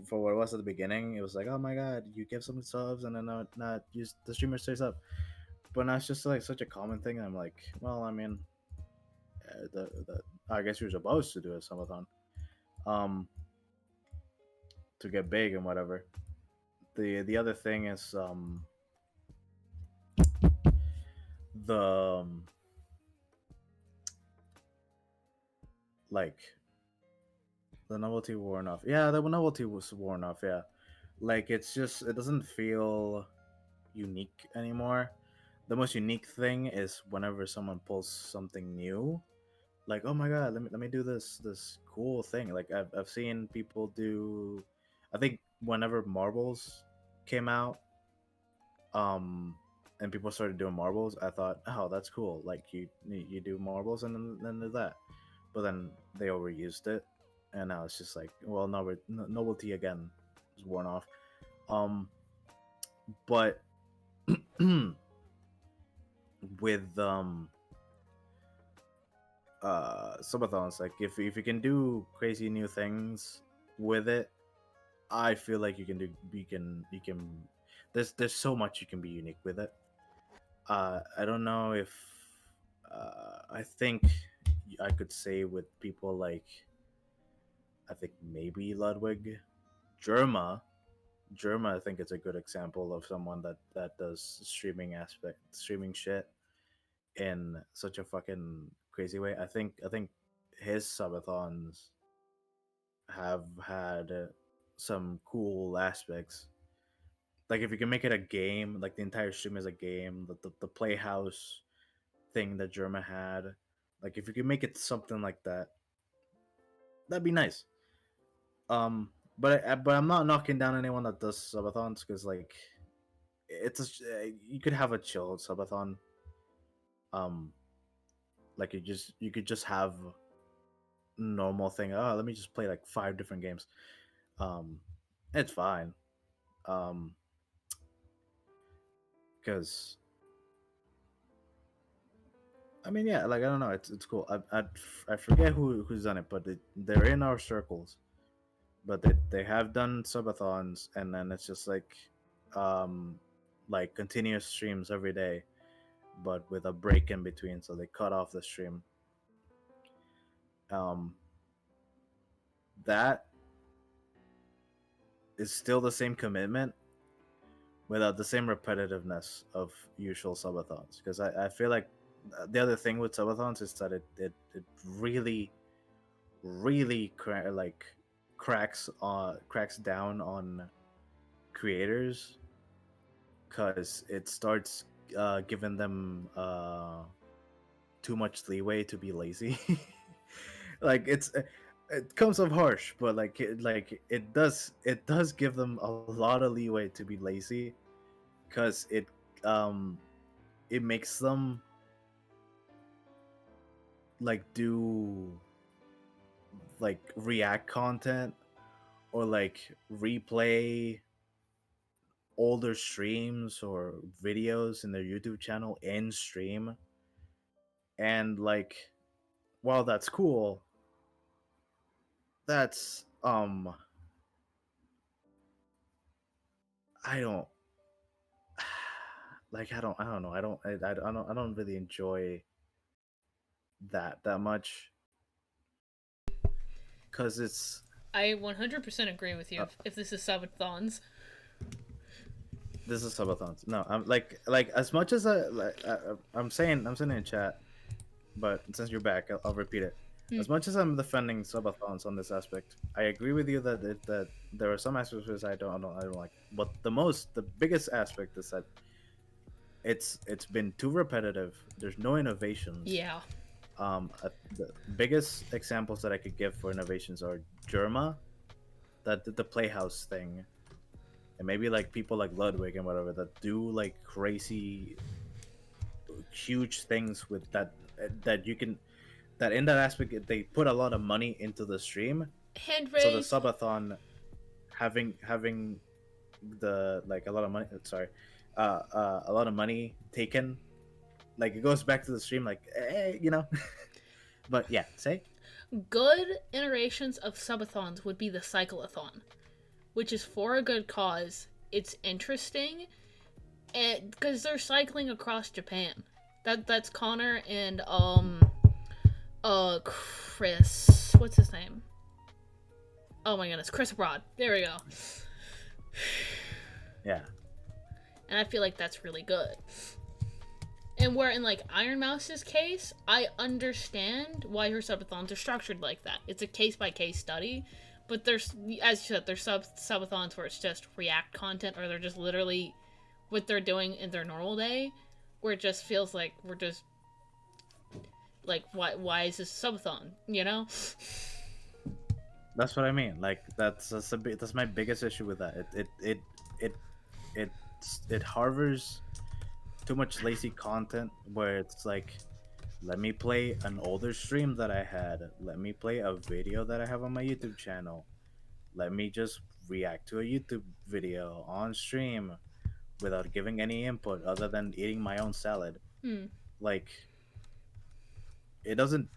Speaker 2: for what it was at the beginning. It was like, oh my god, you give some subs and then not use the streamer stays up. But now it's just like such a common thing. I'm like, well, I mean, the I guess you're supposed to do a subathon, um, to get big and whatever. The other thing is the like the novelty worn off. Yeah, the novelty was worn off. Yeah, like it's just it doesn't feel unique anymore. The most unique thing is whenever someone pulls something new, like oh my god, let me do this cool thing. Like I've seen people do. I think whenever marbles came out, um, and people started doing marbles, I thought, oh, that's cool. Like you do marbles and then do that, but then they overused it, and now it's just like, well, novelty again is worn off. Um, but with subathons, like if you can do crazy new things with it, I feel like you can there's so much you can be unique with it. I don't know if I think I could say with people like I think maybe Ludwig, Germa. Germa, I think it's a good example of someone that does streaming shit in such a fucking crazy way. I think his subathons have had some cool aspects. Like if you can make it a game, like the entire stream is a game, the playhouse thing that Germa had, like if you can make it something like that, that'd be nice. But I'm not knocking down anyone that does subathons because like you could have a chill subathon. Um, like you could just have normal thing. Oh, let me just play like 5 different games. Um, it's fine. Um, because I mean, yeah, like I don't know, it's cool. I forget who's done it, but they're in our circles. But they have done subathons, and then it's just um, like continuous streams every day, but with a break in between, so they cut off the stream. Um, that is still the same commitment without the same repetitiveness of usual subathons. Because I feel like the other thing with subathons is that it really like cracks down on creators because it starts giving them too much leeway to be lazy. Like it comes off harsh, but it does give them a lot of leeway to be lazy because um it makes them like do like react content or like replay older streams or videos in their YouTube channel in stream. And like while that's cool, that's I don't I don't know. I don't really enjoy that much cuz it's
Speaker 1: I 100% agree with you if this is subathons.
Speaker 2: this is subathons. No, I'm like as much as I'm saying in chat, but since you're back, I'll repeat it.
Speaker 1: Hmm.
Speaker 2: As much as I'm defending subathons on this aspect, I agree with you that that there are some aspects which I don't like. But the biggest aspect is that it's been too repetitive. There's no innovations.
Speaker 1: Yeah.
Speaker 2: The biggest examples that I could give for innovations are Germa, that did the Playhouse thing, and maybe like people like Ludwig and whatever that do like crazy, huge things with that you can that in that aspect they put a lot of money into the stream.
Speaker 1: Hand
Speaker 2: So the
Speaker 1: raise.
Speaker 2: subathon having the like a lot of money. Sorry, a lot of money taken. Like it goes back to the stream, like you know. But yeah, say
Speaker 1: Good iterations of subathons would be the cyclathon, which is for a good cause. It's interesting, and because they're cycling across Japan. That's Connor and Chris. What's his name? Oh my goodness, Chris Abroad. There we go.
Speaker 2: yeah.
Speaker 1: And I feel like that's really good. And where in like Iron Mouse's case, I understand why her subathons are structured like that. It's a case by case study, but there's, as you said, there's subathons where it's just react content, or they're just literally what they're doing in their normal day, where it just feels like we're just like, why is this subathon? You know?
Speaker 2: That's what I mean. Like that's my biggest issue with that. It it it harbors too much lazy content where it's like, let me play an older stream that I had. Let me play a video that I have on my YouTube channel. Let me just react to a YouTube video on stream without giving any input other than eating my own salad.
Speaker 1: Hmm.
Speaker 2: Like it doesn't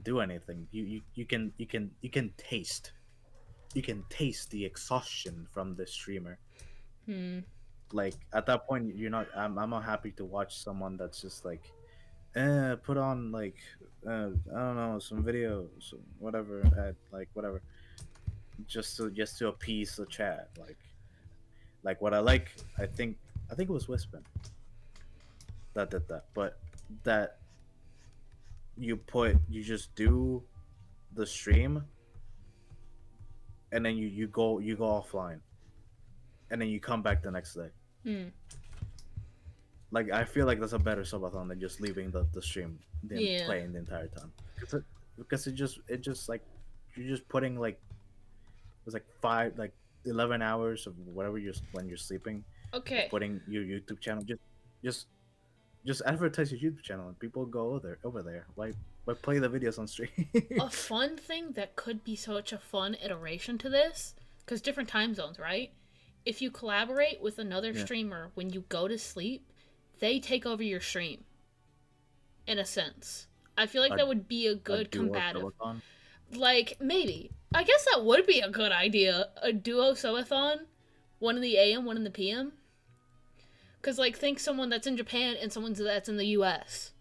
Speaker 2: do anything. You can taste the exhaustion from the streamer.
Speaker 1: Hmm.
Speaker 2: Like at that point you're not I'm not happy to watch someone that's just like put on like I don't know, some video, some whatever, like whatever, just to appease the chat. Like what I like, I think it was Wispin that did that, but that you just do the stream and then you go offline and then you come back the next day.
Speaker 1: Hmm.
Speaker 2: Like I feel like that's a better subathon than just leaving the stream
Speaker 1: Yeah.
Speaker 2: playing the entire time because it just like you're just putting like it was like 5 like 11 hours of whatever you're when you're sleeping
Speaker 1: Okay.
Speaker 2: putting your YouTube channel. Just advertise your YouTube channel and people go over there. Why play the videos on stream?
Speaker 1: A fun thing that could be such a fun iteration to this, because different time zones, right? If you collaborate with another streamer when you go to sleep, they take over your stream. In a sense, I feel like that would be a good combative. Like, maybe. I guess that would be a good idea. A duo subathon, one in the AM, one in the PM. Because, like, think someone that's in Japan and someone that's in the US.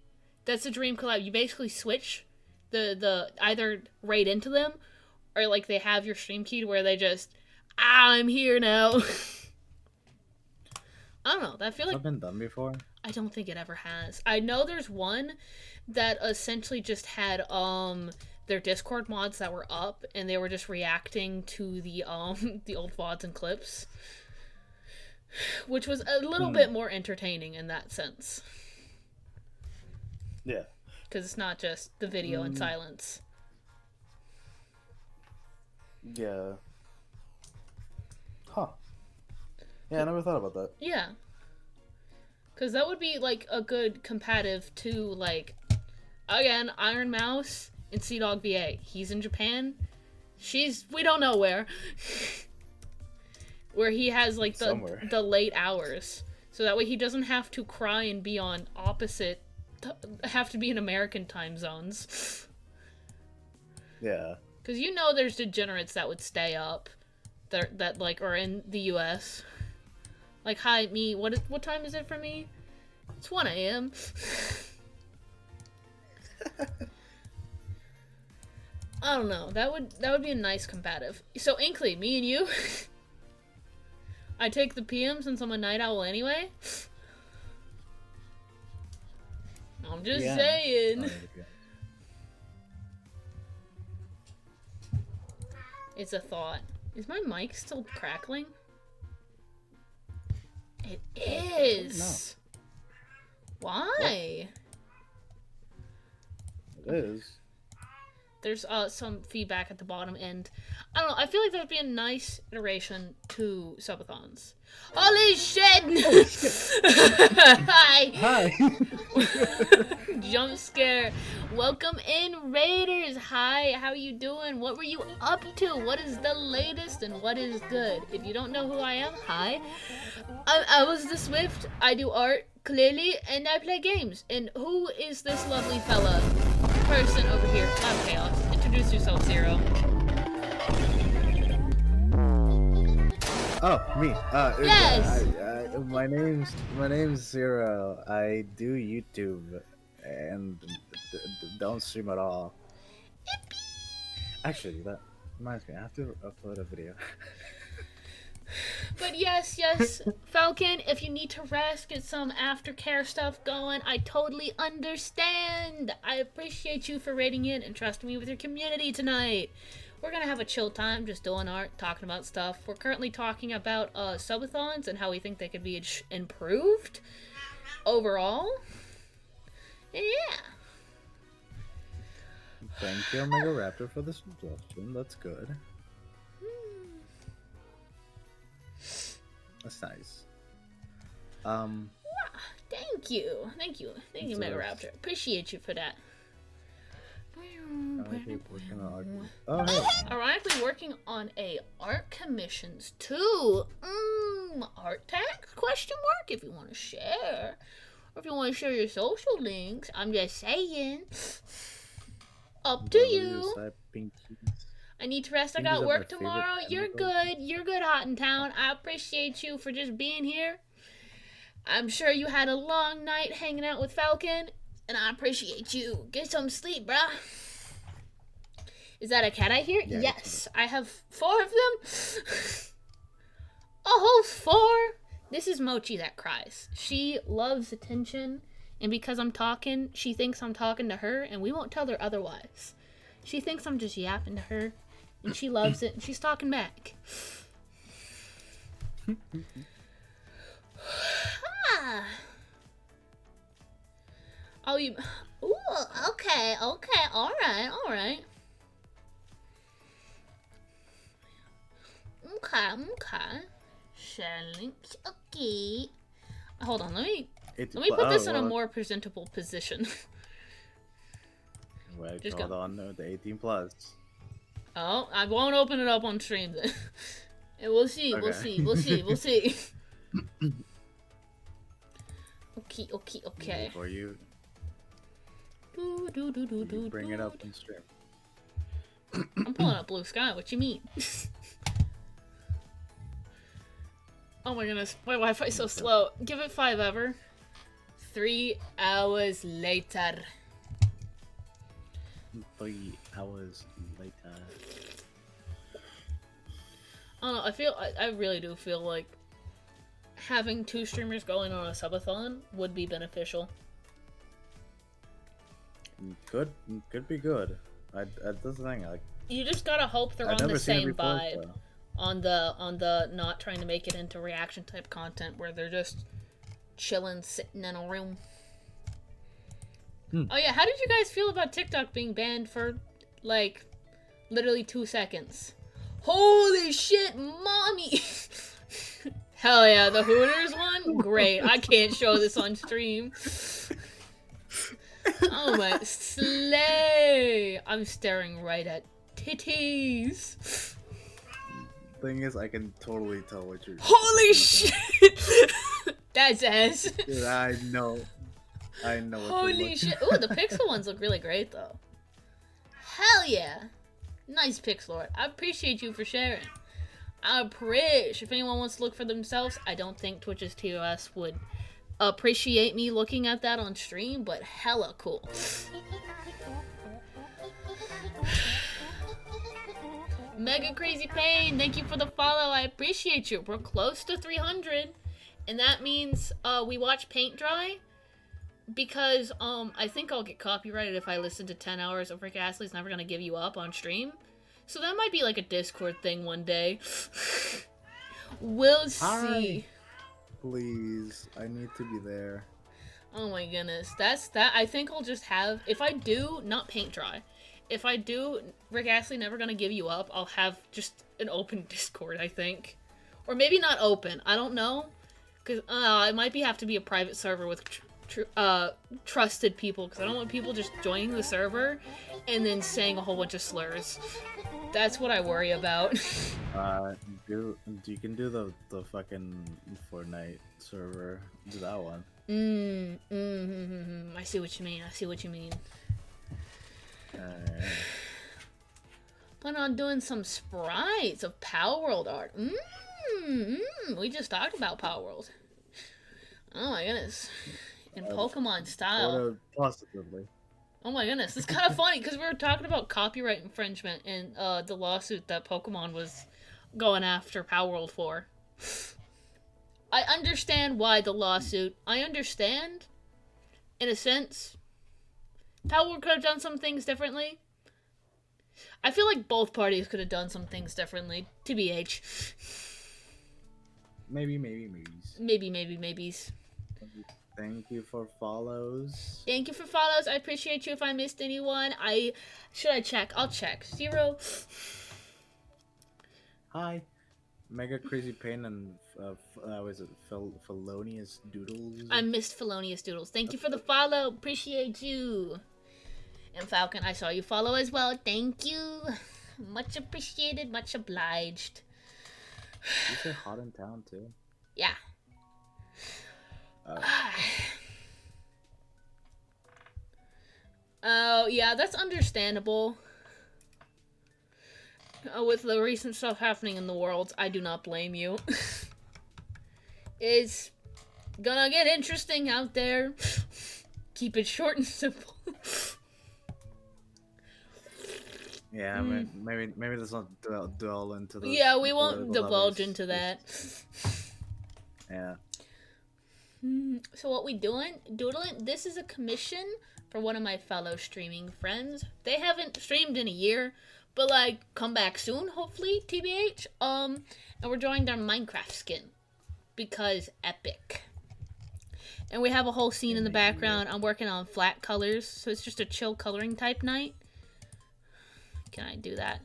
Speaker 1: That's a dream collab. You basically switch the either right into them, or, like, they have your stream keyed where they just, I'm here now. I don't know. I feel like...
Speaker 2: Has that been done before?
Speaker 1: I don't think it ever has. I know there's one that essentially just had, their Discord mods that were up, and they were just reacting to the old VODs and clips. Which was a little bit more entertaining in that sense.
Speaker 2: Yeah.
Speaker 1: Because it's not just the video in silence.
Speaker 2: Yeah. Huh. Yeah, I never thought about that.
Speaker 1: Yeah. Because that would be, like, a good comparative to, like, again, Iron Mouse and Seadog VA. He's in Japan. She's, we don't know where. Where he has, like, the late hours. So that way he doesn't have to cry and be on opposite, have to be in American time zones.
Speaker 2: Yeah.
Speaker 1: Because you know there's degenerates that would stay up. That like, are in the US. Like, hi, me, what time is it for me? It's 1 a.m. I don't know. That would be a nice combative. So, Inkley, me and you... I take the PM since I'm a night owl anyway. I'm just saying. It's a thought. Is my mic still crackling? It is. No. Why?
Speaker 2: It is.
Speaker 1: There's some feedback at the bottom end. I don't know. I feel like that would be a nice iteration to subathons. Holy shit!
Speaker 2: Oh, shit.
Speaker 1: Hi.
Speaker 2: Hi.
Speaker 1: Jump scare. Welcome in, Raiders. Hi. How are you doing? What were you up to? What is the latest and what is good? If you don't know who I am, hi. I was the Swift. I do art clearly, and I play games. And who is this lovely fella? Person over here. I'm Chaos. Introduce yourself, Zero.
Speaker 2: Oh, me.
Speaker 1: Yes.
Speaker 2: My name's Zero. I do YouTube and don't stream at all. Actually, that reminds me. I have to upload a video.
Speaker 1: But yes, Falcon, if you need to rest, get some aftercare stuff going, I totally understand. I appreciate you for rating in and trusting me with your community tonight. We're gonna have a chill time, just doing art, talking about stuff. We're currently talking about subathons and how we think they could be improved overall. Yeah.
Speaker 2: Thank you, Omega Raptor, for the suggestion. That's good. That's nice.
Speaker 1: Thank you, Mega Raptor. Appreciate you for that. Ironically working on a art commissions too. Art tag? Question mark? If you want to share, or if you want to share your social links. I'm just saying. Up to you. I need to rest. I got work tomorrow. You're good. You're good, Hot in Town. I appreciate you for just being here. I'm sure you had a long night hanging out with Falcon, and I appreciate you. Get some sleep, bruh. Is that a cat I hear? Yeah, yes. I have 4 of them. A whole 4. This is Mochi that cries. She loves attention, and because I'm talking, she thinks I'm talking to her, and we won't tell her otherwise. She thinks I'm just yapping to her, and she loves it, and she's talking back. Oh, you... Ooh, okay, alright. Okay. Share links. Okay. Hold on, let me
Speaker 2: 18
Speaker 1: put this in a
Speaker 2: well,
Speaker 1: more presentable position.
Speaker 2: Wait,
Speaker 1: Just
Speaker 2: hold
Speaker 1: go.
Speaker 2: on. The 18 plus.
Speaker 1: Oh, I won't open it up on stream then. And we'll see, we'll
Speaker 2: Okay.
Speaker 1: see, we'll see, we'll see. Okay, okay, okay.
Speaker 2: Before you
Speaker 1: Do,
Speaker 2: bring it up on stream.
Speaker 1: I'm pulling up Blue Sky, what you mean? Oh my goodness, my Wi-Fi's so slow. Give it 5 ever. 3 hours later.
Speaker 2: 3 hours later.
Speaker 1: I don't know, I really do feel like having 2 streamers going on a subathon would be beneficial.
Speaker 2: Could be good. That's the thing. Like,
Speaker 1: You just gotta hope they're
Speaker 2: I've
Speaker 1: on the
Speaker 2: never seen it
Speaker 1: same
Speaker 2: before,
Speaker 1: vibe.
Speaker 2: so.
Speaker 1: On the not trying to make it into reaction type content where they're just chilling, sitting in a room. Oh yeah, how did you guys feel about TikTok being banned for, like, literally 2 seconds? Holy shit, mommy! Hell yeah, the Hooters one? Great, I can't show this on stream. Oh my, slay! I'm staring right at titties.
Speaker 2: Thing is, I can totally tell what you're.
Speaker 1: Holy shit! That's ass.
Speaker 2: Dude, I know. What
Speaker 1: Holy shit! Ooh, the pixel ones look really great though. Hell yeah! Nice pixel art. I appreciate you for sharing. I appreciate. If anyone wants to look for themselves, I don't think Twitch's TOS would appreciate me looking at that on stream, but hella cool. Mega Crazy Pain, thank you for the follow. I appreciate you. We're close to 300, and that means we watch paint dry. Because I think I'll get copyrighted if I listen to 10 hours of Rick Astley's Never Gonna Give You Up on stream. So that might be like a Discord thing one day. We'll see.
Speaker 2: Hi. Please, I need to be there.
Speaker 1: Oh my goodness, that's that. I think I'll just have, if I do, not paint dry. If I do Rick Astley Never Gonna Give You Up, I'll have just an open Discord, I think. Or maybe not open, I don't know. Because it might have to be a private server with trusted people, because I don't want people just joining the server and then saying a whole bunch of slurs. That's what I worry about.
Speaker 2: You can do the fucking Fortnite server. Do that one.
Speaker 1: I see what you mean. I see what you mean. Plan on doing some sprites of Power World art. We just talked about Power World. Oh my goodness. In Pokemon style.
Speaker 2: Positively.
Speaker 1: Oh my goodness, it's kind of funny because we were talking about copyright infringement and the lawsuit that Pokemon was going after Power World for. I understand why the lawsuit. I understand, in a sense. Power World could have done some things differently. I feel like both parties could have done some things differently, TBH.
Speaker 2: Maybe.
Speaker 1: Maybes.
Speaker 2: Thank you for follows.
Speaker 1: Thank you for follows. I appreciate you. If I missed anyone, should I check? I'll check. 0.
Speaker 2: Hi, Mega Crazy Pain and was it Felonious Doodles?
Speaker 1: I missed Felonious Doodles. Thank you for the follow. Appreciate you. And Falcon, I saw you follow as well. Thank you. Much appreciated. Much obliged.
Speaker 2: You say hot in town too?
Speaker 1: Yeah. Oh, yeah, that's understandable. With the recent stuff happening in the world, I do not blame you. It's gonna get interesting out there. Keep it short and simple.
Speaker 2: Yeah, maybe let's not dwell into the.
Speaker 1: Yeah, we won't divulge into that.
Speaker 2: Yeah.
Speaker 1: So what we doing? Doodling? This is a commission for one of my fellow streaming friends. They haven't streamed in a year, but like come back soon, hopefully, TBH. And we're drawing their Minecraft skin because epic. And we have a whole scene in the background. I'm working on flat colors, so it's just a chill coloring type night. Can I do that?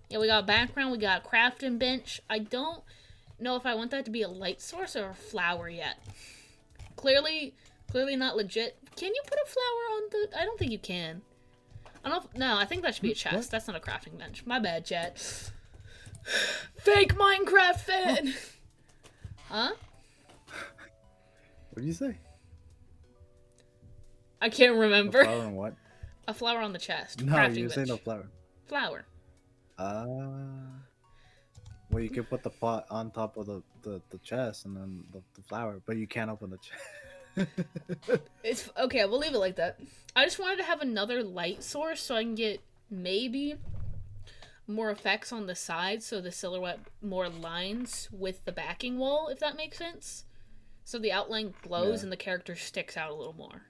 Speaker 1: Yeah, we got background, we got crafting bench. I don't know if I want that to be a light source or a flower yet. Clearly not legit. Can you put a flower on the... I don't think you can. I don't... No, I think that should be a chest.
Speaker 2: What?
Speaker 1: That's not a crafting bench. My bad, chat. Fake Minecraft fan! Huh?
Speaker 2: What did you say?
Speaker 1: I can't
Speaker 2: A
Speaker 1: remember.
Speaker 2: flower and what?
Speaker 1: A flower on the chest.
Speaker 2: No,
Speaker 1: Crafting
Speaker 2: you say
Speaker 1: bench.
Speaker 2: no flower.
Speaker 1: Flower.
Speaker 2: Well, you can put the pot on top of the chest and then the flower, but you can't open the chest.
Speaker 1: It's okay, we'll leave it like that. I just wanted to have another light source so I can get maybe more effects on the sides, so the silhouette more lines with the backing wall, if that makes sense. So the outline glows and the character sticks out a little more.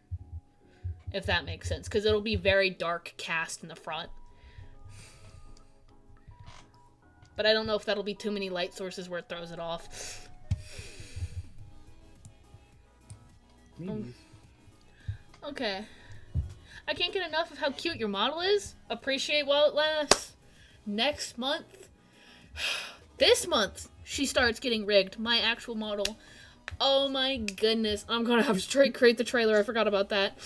Speaker 1: If that makes sense, because it'll be very dark cast in the front. But I don't know if that'll be too many light sources where it throws it off. Okay. I can't get enough of how cute your model is. Appreciate while it lasts. Next month. This month, she starts getting rigged. My actual model. Oh my goodness. I'm gonna have to create the trailer. I forgot about that.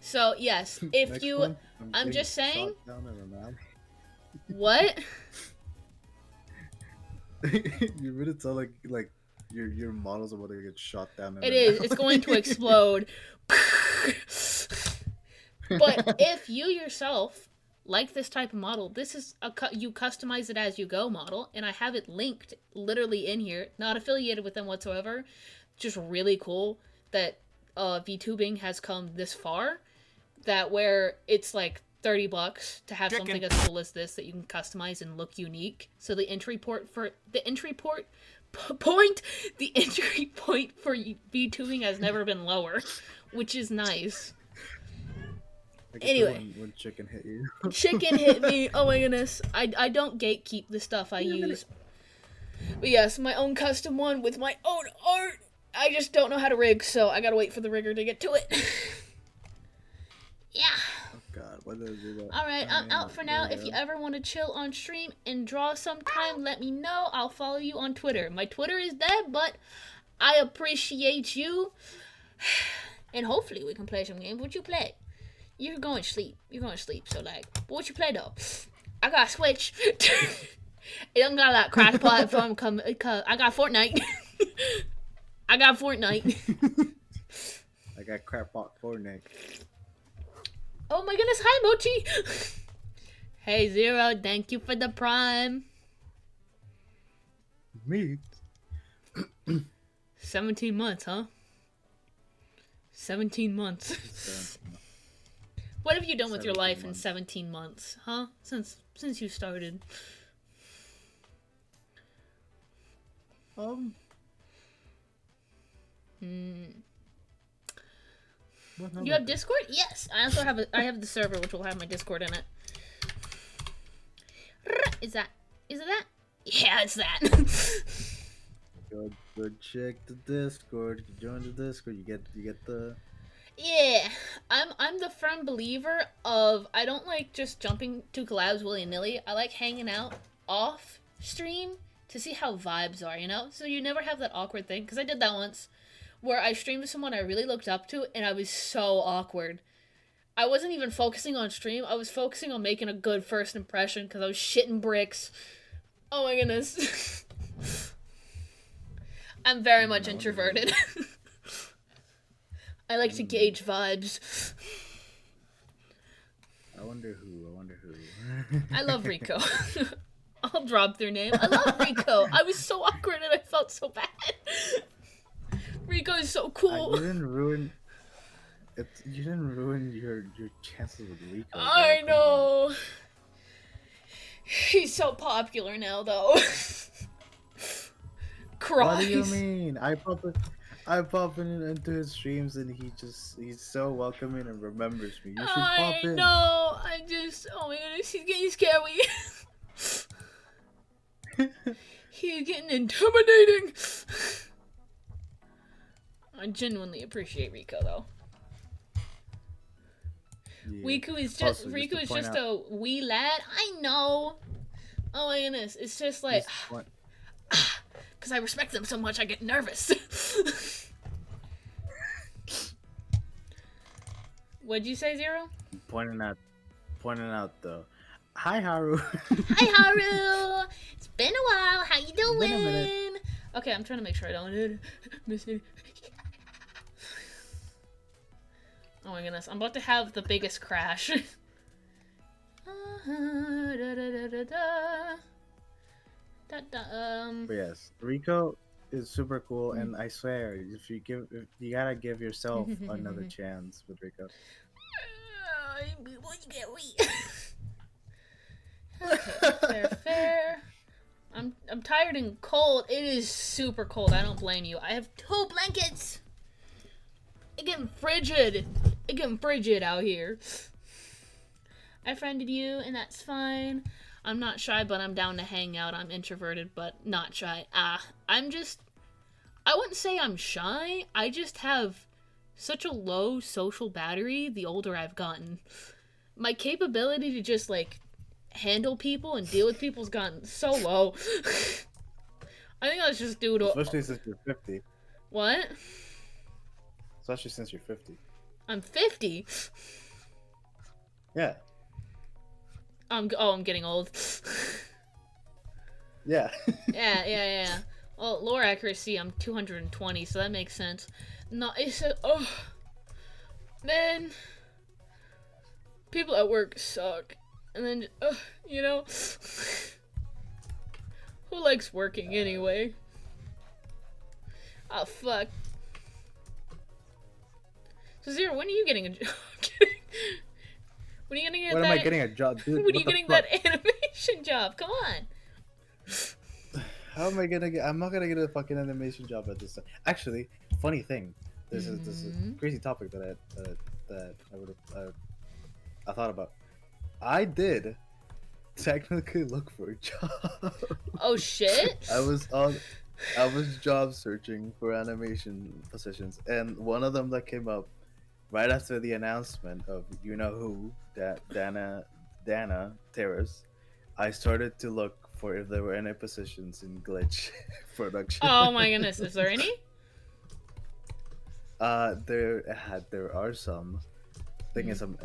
Speaker 1: So, yes. If
Speaker 2: Next
Speaker 1: you...
Speaker 2: month,
Speaker 1: I'm just
Speaker 2: getting
Speaker 1: saying...
Speaker 2: shot down in a alley.
Speaker 1: What?
Speaker 2: You really sound like your model's about to get shot down.
Speaker 1: It is. It's going to explode. But if you yourself like this type of model, this is you customize it as you go model, and I have it linked literally in here. Not affiliated with them whatsoever. Just really cool that VTubing has come this far. That where it's like $30 to have something as cool as this that you can customize and look unique. So the entry point for VTubing has never been lower, which is nice. Anyway,
Speaker 2: when chicken hit you.
Speaker 1: Chicken hit me. Oh my goodness. I don't gatekeep the stuff I use. But yes, my own custom one with my own art. I just don't know how to rig, so I gotta wait for the rigger to get to it. Yeah.
Speaker 2: God, why did I do that?
Speaker 1: Alright, I'm out for now. If you ever want to chill on stream and draw sometime, let me know. I'll follow you on Twitter. My Twitter is dead, but I appreciate you. And hopefully we can play some games. What you play? You're going to sleep. So like, what you play though? I got Switch. It don't got that crash platform come. I got Fortnite. I got
Speaker 2: crackpot Fortnite.
Speaker 1: Oh my goodness, hi Mochi! Hey Zero, thank you for the prime.
Speaker 2: Me?
Speaker 1: 17 months, huh? 17 months. What have you done with your life in 17 months, huh? Since you started. You have Discord? Yes. I also have I have the server which will have my Discord in it. Is it that? Yeah, it's that.
Speaker 2: Go check the Discord. Join the Discord. You get the.
Speaker 1: Yeah, I'm the firm believer of I don't like just jumping to collabs willy-nilly. I like hanging out off stream to see how vibes are, you know? So you never have that awkward thing, because I did that once, where I streamed to someone I really looked up to, and I was so awkward. I wasn't even focusing on stream, I was focusing on making a good first impression, because I was shitting bricks. Oh my goodness. I'm very much introverted. I like to gauge vibes.
Speaker 2: I wonder who.
Speaker 1: I love Rico. I'll drop their name. I love Rico. I was so awkward and I felt so bad. Rico is so cool.
Speaker 2: You didn't ruin your chances with Rico.
Speaker 1: I know. He's so popular now, though. Christ.
Speaker 2: What do you mean? I pop into his streams and he's so welcoming and remembers me. You should pop in.
Speaker 1: I know. Oh my goodness, he's getting scary. He's getting intimidating. I genuinely appreciate Rico though. Yeah. Rico is just a wee lad. I know. Oh my goodness, it's just like,
Speaker 2: What?
Speaker 1: because I respect them so much, I get nervous. What'd you say, Zero?
Speaker 2: Pointing out though. Hi Haru.
Speaker 1: Hi, Haru! It's been a while, how you
Speaker 2: Been a minute.
Speaker 1: doing? Okay, I'm trying to make sure I don't miss any. Oh my goodness, I'm about to have the biggest crash.
Speaker 2: But yes, Rico is super cool, and I swear, if you gotta give yourself another chance with Rico.
Speaker 1: Okay, fair. I'm tired and cold. It is super cold. I don't blame you. I have 2 blankets. It's getting frigid out here. I friended you, and that's fine. I'm not shy, but I'm down to hang out. I'm introverted, but not shy. I wouldn't say I'm shy. I just have such a low social battery the older I've gotten. My capability to just, like, handle people and deal with people's gotten so low. I think that's just due to...
Speaker 2: Especially since you're 50.
Speaker 1: What?
Speaker 2: Especially since you're 50.
Speaker 1: I'm 50?
Speaker 2: Yeah.
Speaker 1: I'm getting old.
Speaker 2: Yeah.
Speaker 1: Yeah. Well, lore accuracy, I'm 220, so that makes sense. No, it's man, people at work suck, and then you know, who likes working anyway? Oh fuck. So Zero, when are you getting a job? When are you gonna get
Speaker 2: When
Speaker 1: that?
Speaker 2: am I getting a job, dude?
Speaker 1: When are you getting that animation job? Come on.
Speaker 2: How am I gonna get? I'm not gonna get a fucking animation job at this time. Actually, funny thing. This is a crazy topic that I thought about. I did technically look for a job.
Speaker 1: Oh shit.
Speaker 2: I was job searching for animation positions, and one of them that came up right after the announcement of you know who, Dana Terrace. I started to look for if there were any positions in glitch production.
Speaker 1: Oh my goodness, is there any?
Speaker 2: There are some. Thing is, I'm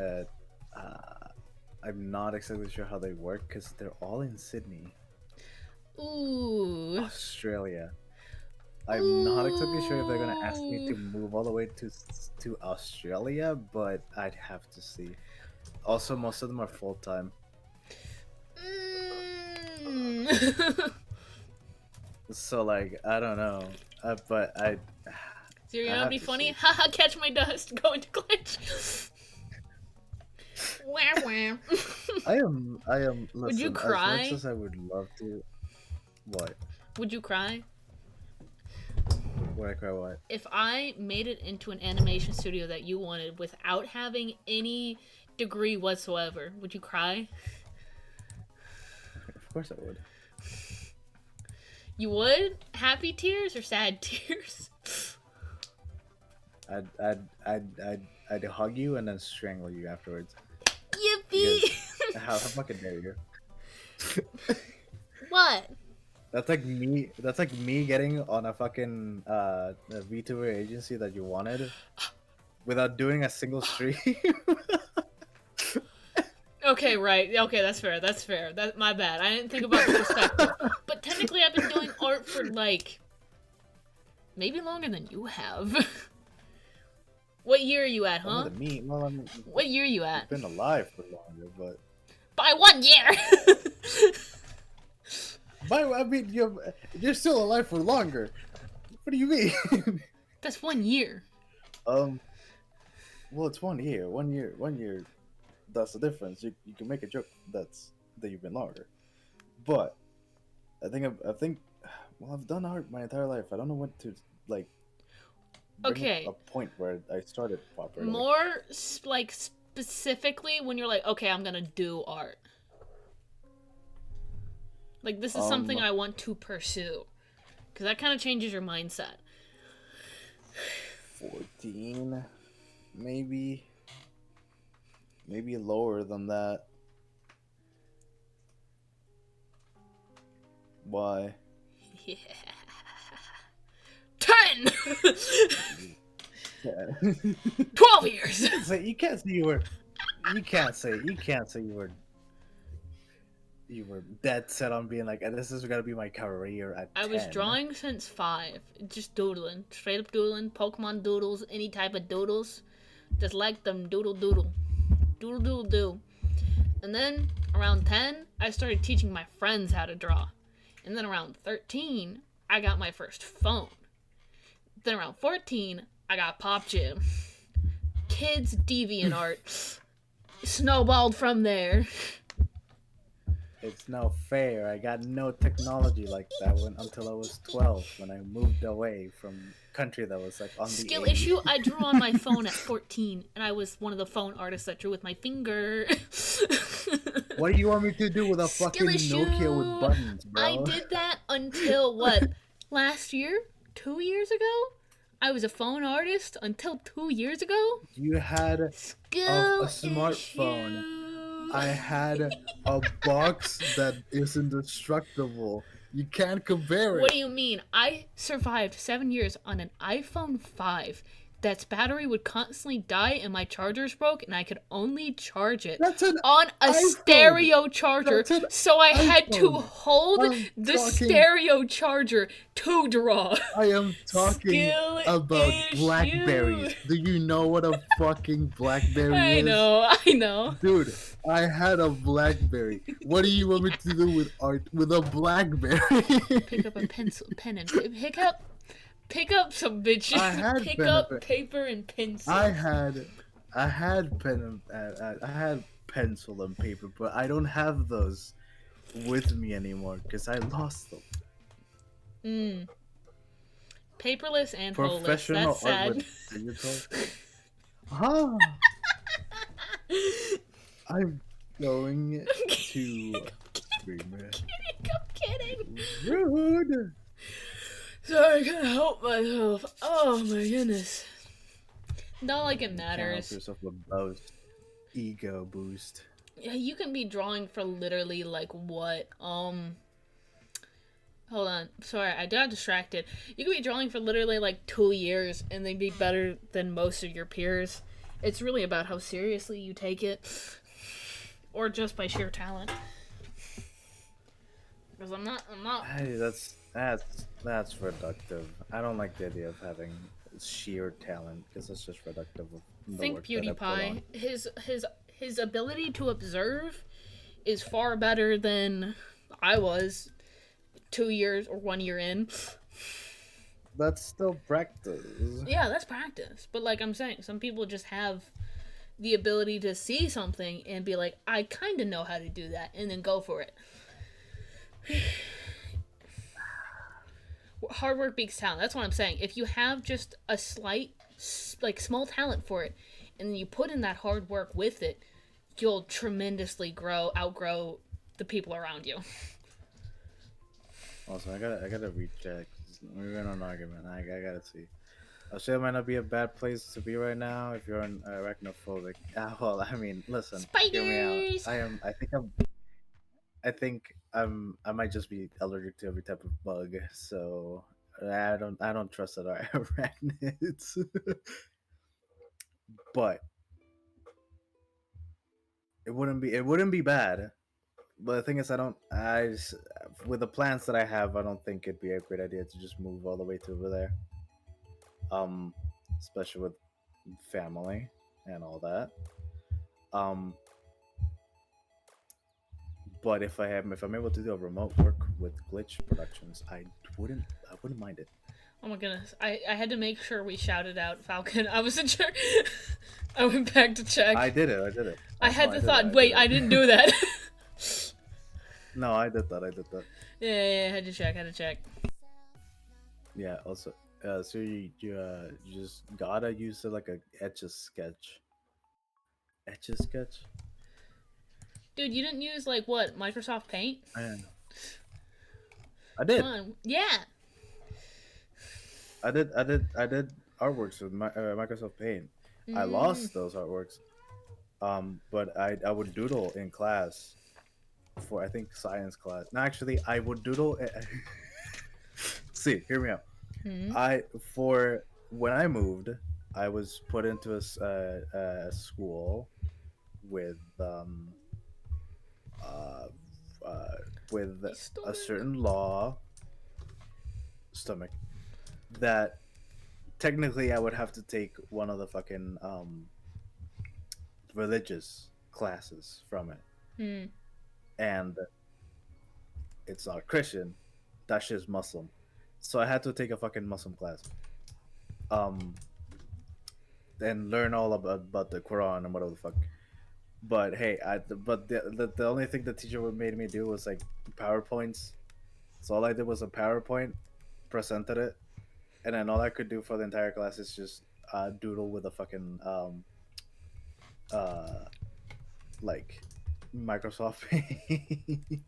Speaker 2: not exactly sure how they work because they're all in Sydney,
Speaker 1: Ooh.
Speaker 2: Australia. I'm not exactly sure if they're gonna ask me to move all the way to Australia, but I'd have to see. Also, most of them are full time. So like, I don't know, but I.
Speaker 1: So you're gonna be funny? Haha, catch my dust, go into glitch. Wah, wah.
Speaker 2: I am. Listen,
Speaker 1: Would you cry?
Speaker 2: As much as I would love to. What?
Speaker 1: Would you cry?
Speaker 2: Would I cry? What?
Speaker 1: If I made it into an animation studio that you wanted without having any degree whatsoever, would you cry?
Speaker 2: Of course I would.
Speaker 1: You would? Happy tears or sad tears?
Speaker 2: I'd hug you and then strangle you afterwards.
Speaker 1: Yippee!
Speaker 2: How fucking dare you?
Speaker 1: What?
Speaker 2: That's like me getting on a fucking a VTuber agency that you wanted without doing a single stream.
Speaker 1: Okay, right. Okay, that's fair. That's fair. That's my bad. I didn't think about the perspective. But technically, I've been doing art for like maybe longer than you have. What year are you at, huh?
Speaker 2: Me? Well,
Speaker 1: What year are you at?
Speaker 2: I've been alive for longer, but
Speaker 1: By 1 year.
Speaker 2: I mean, you're still alive for longer. What do you mean?
Speaker 1: That's 1 year.
Speaker 2: Well, it's 1 year. 1 year. 1 year. That's the difference. You can make a joke that you've been longer, but I think well, I've done art my entire life. I don't know when to like.
Speaker 1: Okay.
Speaker 2: A point where I started properly.
Speaker 1: More like specifically when you're like, okay, I'm gonna do art. Like this is something I want to pursue, because that kind of changes your mindset.
Speaker 2: 14, maybe lower than that. Why?
Speaker 1: Yeah. 10!
Speaker 2: Yeah.
Speaker 1: 12 years!
Speaker 2: You can't say you were. You can't say. You can't say you were. You were dead set on being like, this is gonna be my career at
Speaker 1: I
Speaker 2: 10.
Speaker 1: was drawing since 5. Just doodling. Straight up doodling. Pokemon doodles. Any type of doodles. Just like them. Doodle doodle. Doodle doodle do. And then, around 10, I started teaching my friends how to draw. And then around 13, I got my first phone. Then around 14, I got Pop Jam. Kids DeviantArt snowballed from there.
Speaker 2: It's no fair. I got no technology like that until I was 12 when I moved away from country that was like on the
Speaker 1: Skill
Speaker 2: edge.
Speaker 1: issue, I drew on my phone at 14, and I was one of the phone artists that drew with my finger.
Speaker 2: What do you want me to do with a fucking Nokia with buttons, bro?
Speaker 1: I did that until, what, last year? 2 years ago? I was a phone artist until 2 years ago?
Speaker 2: You had
Speaker 1: Skill
Speaker 2: a smartphone.
Speaker 1: issue.
Speaker 2: I had a box that is indestructible. You can't compare it.
Speaker 1: What do you mean? I survived 7 years on an iPhone 5 that's battery would constantly die and my chargers broke and I could only charge it
Speaker 2: That's an
Speaker 1: on a
Speaker 2: iPhone.
Speaker 1: stereo charger.
Speaker 2: That's an
Speaker 1: So I had to
Speaker 2: iPhone.
Speaker 1: hold
Speaker 2: I'm
Speaker 1: the
Speaker 2: talking-
Speaker 1: stereo charger to draw.
Speaker 2: I am talking
Speaker 1: Skill
Speaker 2: about
Speaker 1: issue.
Speaker 2: Blackberries. Do you know what a fucking Blackberry
Speaker 1: I
Speaker 2: is?
Speaker 1: I know.
Speaker 2: Dude, I had a Blackberry. What do you want me to do with art with a Blackberry?
Speaker 1: Pick up a pencil, pen, and pick up some bitches.
Speaker 2: I had
Speaker 1: Pick
Speaker 2: pen
Speaker 1: up
Speaker 2: and
Speaker 1: paper and pencil.
Speaker 2: I had pen and I had pencil and paper, but I don't have those with me anymore because I lost them.
Speaker 1: Paperless and holeless.
Speaker 2: Professional
Speaker 1: That's
Speaker 2: art
Speaker 1: sad.
Speaker 2: with digital. Huh. I'm going to
Speaker 1: I'm kidding.
Speaker 2: rude.
Speaker 1: Sorry, I can't help myself. Oh my goodness. Not like it
Speaker 2: Can't help
Speaker 1: matters.
Speaker 2: yourself a boost. Ego boost.
Speaker 1: Yeah, you can be drawing for literally like what? Hold on. Sorry, I got distracted. You can be drawing for literally like 2 years and then be better than most of your peers. It's really about how seriously you take it. Or just by sheer talent. Because I'm not
Speaker 2: Hey, that's reductive. I don't like the idea of having sheer talent because it's just reductive of the
Speaker 1: think
Speaker 2: work that I put on.
Speaker 1: PewDiePie. His ability to observe is far better than I was 2 years or 1 year in.
Speaker 2: That's still practice.
Speaker 1: Yeah, that's practice. But like I'm saying, some people just have the ability to see something and be like, I kind of know how to do that, and then go for it. Hard work beats talent. That's what I'm saying. If you have just a slight, like, small talent for it, and then you put in that hard work with it, you'll tremendously outgrow the people around you.
Speaker 2: Also, I gotta recheck. We're in an argument. I gotta see. Australia might not be a bad place to be right now if you're an arachnophobic. Well, I mean, listen. Hear me
Speaker 1: Spiders!
Speaker 2: out. I think I might just be allergic to every type of bug, so I don't trust that are arachnids. But it wouldn't be bad. But the thing is, with the plans that I have, I don't think it'd be a great idea to just move all the way to over there. Especially with family and all that. But if I'm able to do a remote work with Glitch Productions, I wouldn't mind it.
Speaker 1: Oh my goodness. I had to make sure we shouted out Falcon. I wasn't sure. I went back to check.
Speaker 2: I did it.
Speaker 1: I had
Speaker 2: No,
Speaker 1: the
Speaker 2: did
Speaker 1: thought,
Speaker 2: it,
Speaker 1: wait, I didn't do that.
Speaker 2: No, I did that.
Speaker 1: Yeah, I had to check.
Speaker 2: Yeah. Also, so you just gotta use like a Etch-a-Sketch. Etch-a-Sketch.
Speaker 1: Dude, you didn't use, like, what, Microsoft Paint?
Speaker 2: I did.
Speaker 1: Come on. Yeah.
Speaker 2: I did artworks with Microsoft Paint. I lost those artworks. But I would doodle in class, for I think science class. No, actually, I would doodle. See, hear me out.
Speaker 1: Hmm.
Speaker 2: I for when I moved, I was put into a school with uh, uh with
Speaker 1: My
Speaker 2: a
Speaker 1: stomach.
Speaker 2: certain law stomach that technically I would have to take one of the fucking religious classes from it,
Speaker 1: Hmm.
Speaker 2: and it's not Christian. That shit's Muslim. So I had to take a fucking Muslim class. Um, and learn all about the Quran and whatever the fuck. But hey, the only thing the teacher made me do was like PowerPoints. So all I did was a PowerPoint, presented it, and then all I could do for the entire class is just doodle with a fucking uh like Microsoft Paint.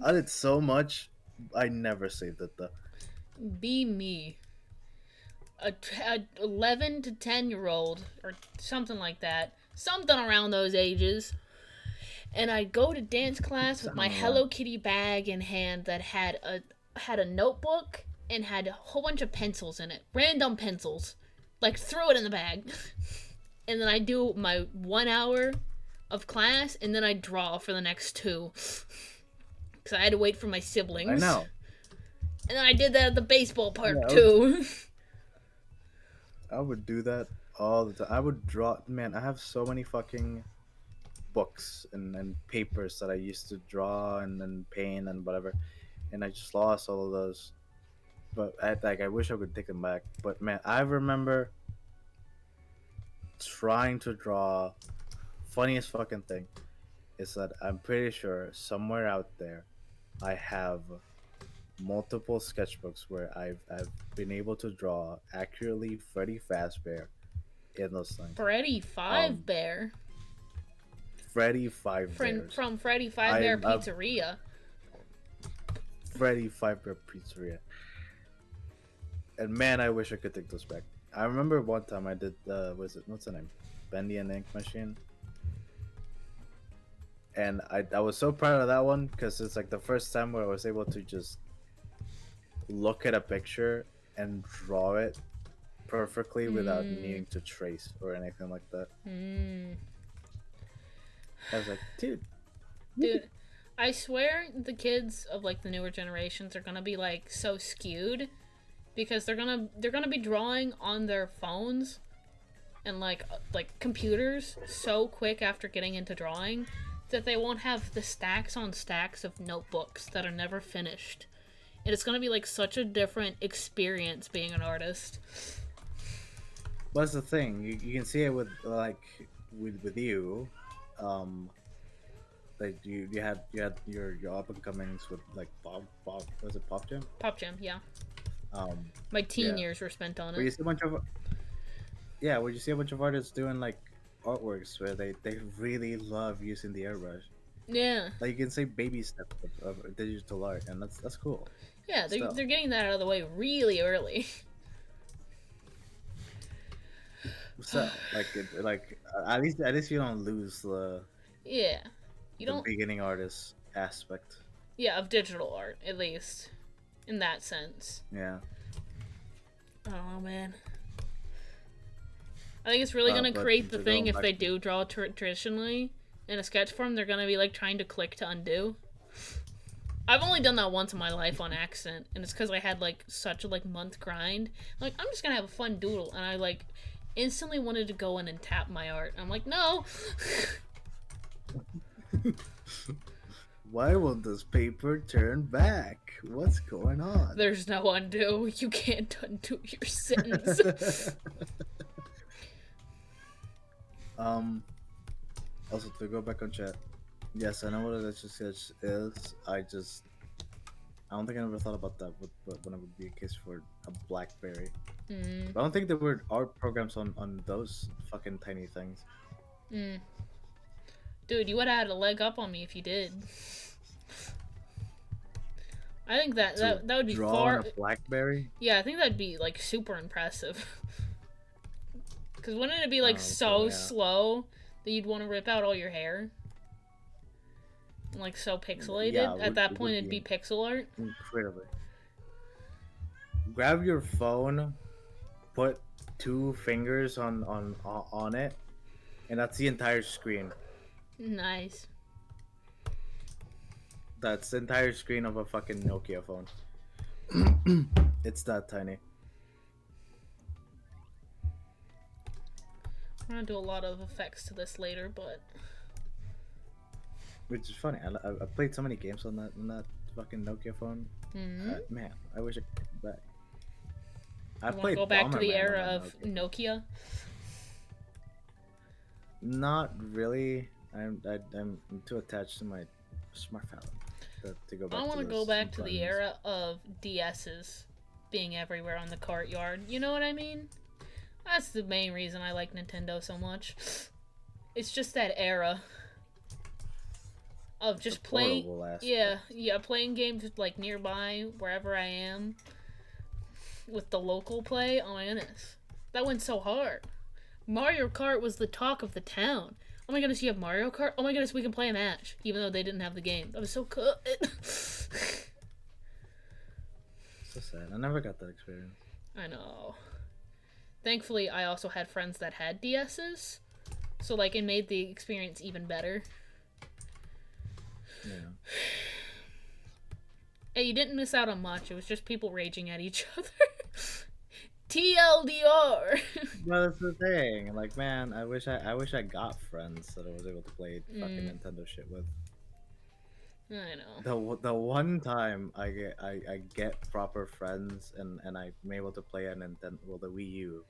Speaker 2: I did so much. I never saved it though.
Speaker 1: Be me. A 11 to 10-year-old or something like that, something around those ages, and I'd go to dance class with my
Speaker 2: Sound around.
Speaker 1: Hello Kitty bag in hand that had a notebook and had a whole bunch of pencils in it, random pencils, like throw it in the bag, and then I do my 1 hour of class, and then I draw for the next two, because I had to wait for my siblings.
Speaker 2: I know.
Speaker 1: And then I did that at the baseball park
Speaker 2: Yeah,
Speaker 1: too.
Speaker 2: I would do that all the time. I would draw. Man, I have so many fucking books and papers that I used to draw and paint and whatever, and I just lost all of those. But I wish I could take them back. But man, I remember trying to draw. Funniest fucking thing is that I'm pretty sure somewhere out there I have multiple sketchbooks where I've been able to draw accurately Freddy Fazbear in those things.
Speaker 1: Freddy Five Bear.
Speaker 2: Freddy Five Bears.
Speaker 1: From Freddy Fazbear
Speaker 2: I
Speaker 1: Pizzeria.
Speaker 2: Freddy Five Bear Pizzeria. And man, I wish I could take those back. I remember one time I did what's the name? Bendy and Ink Machine. And I was so proud of that one because it's like the first time where I was able to just look at a picture and draw it perfectly without needing to trace or anything like that. I was like, dude,
Speaker 1: I swear the kids of like the newer generations are gonna be like so skewed because they're gonna be drawing on their phones and like computers so quick after getting into drawing that they won't have the stacks on stacks of notebooks that are never finished. And it's gonna be like such a different experience being an artist.
Speaker 2: what's the thing? You can see it with like with you, like you had your up and comings with like Bob was it Pop Jam?
Speaker 1: Pop Jam, yeah.
Speaker 2: Um,
Speaker 1: My teen
Speaker 2: yeah.
Speaker 1: years were spent on
Speaker 2: Where you
Speaker 1: it.
Speaker 2: see a bunch of where you see a bunch of artists doing like artworks where they really love using the airbrush.
Speaker 1: Yeah.
Speaker 2: Like you can say baby steps of digital art, and that's cool.
Speaker 1: Yeah,
Speaker 2: Still.
Speaker 1: they're getting that out of the way really early.
Speaker 2: So like at least you don't lose the
Speaker 1: Yeah. You
Speaker 2: the
Speaker 1: don't
Speaker 2: beginning artist aspect.
Speaker 1: Yeah, of digital art, at least. In that sense.
Speaker 2: Yeah.
Speaker 1: I don't know, man. I think it's really gonna
Speaker 2: But
Speaker 1: create the
Speaker 2: to
Speaker 1: thing
Speaker 2: go
Speaker 1: if
Speaker 2: back
Speaker 1: they do draw traditionally in a sketch form. They're gonna be like trying to click to undo. I've only done that once in my life on accident, and it's because I had like such a like month grind. Like I'm just gonna have a fun doodle, and I like instantly wanted to go in and tap my art. I'm like, no.
Speaker 2: Why won't this paper turn back? What's going on?
Speaker 1: There's no undo. You can't undo your sins.
Speaker 2: Also to go back on chat. Yes, I know what a sketch is. I don't think I ever thought about that, but when it would be a case for a BlackBerry. But I don't think there were art programs on those fucking tiny things.
Speaker 1: Dude, you would have had a leg up on me if you did. I think that would be
Speaker 2: draw
Speaker 1: far.
Speaker 2: on a BlackBerry.
Speaker 1: Yeah, I think that'd be like super impressive. Because wouldn't it be like
Speaker 2: Oh,
Speaker 1: so
Speaker 2: yeah.
Speaker 1: slow that you'd want to rip out all your hair? Like so pixelated.
Speaker 2: Yeah,
Speaker 1: At that
Speaker 2: it
Speaker 1: point,
Speaker 2: would
Speaker 1: it'd be
Speaker 2: be
Speaker 1: pixel art.
Speaker 2: incredibly. Grab your phone, put two fingers on it, and that's the entire screen.
Speaker 1: Nice.
Speaker 2: That's the entire screen of a fucking Nokia phone. It's that tiny.
Speaker 1: I'm gonna do a lot of effects to this later, but
Speaker 2: Which is funny. I played so many games on that fucking Nokia phone. Man, I wish I could go back. I
Speaker 1: you want to
Speaker 2: played
Speaker 1: go back to the
Speaker 2: Bomberman
Speaker 1: era
Speaker 2: on that
Speaker 1: of
Speaker 2: Nokia phone.
Speaker 1: Nokia?
Speaker 2: Not really. I'm too attached to my smartphone to go back.
Speaker 1: I want to
Speaker 2: to
Speaker 1: go
Speaker 2: those
Speaker 1: back to the
Speaker 2: buttons.
Speaker 1: era of DSs being everywhere on the courtyard. You know what I mean? That's the main reason I like Nintendo so much. It's just that era of just
Speaker 2: The
Speaker 1: playing.
Speaker 2: portable aspect.
Speaker 1: Yeah, playing games like nearby, wherever I am, with the local play. Oh my goodness, that went so hard. Mario Kart was the talk of the town. Oh my goodness, you have Mario Kart? Oh my goodness, we can play a match, even though they didn't have the game. That was so good.
Speaker 2: So sad. I never got that experience.
Speaker 1: I know. Thankfully, I also had friends that had DSs, so like it made the experience even better.
Speaker 2: Yeah.
Speaker 1: Hey, you didn't miss out on much. It was just people raging at each other. TLDR.
Speaker 2: But that's the thing. Like, man, I wish I got friends that I was able to play fucking Nintendo shit with.
Speaker 1: I know.
Speaker 2: The one time I get proper friends and I'm able to play a Nintendo, well, the Wii U.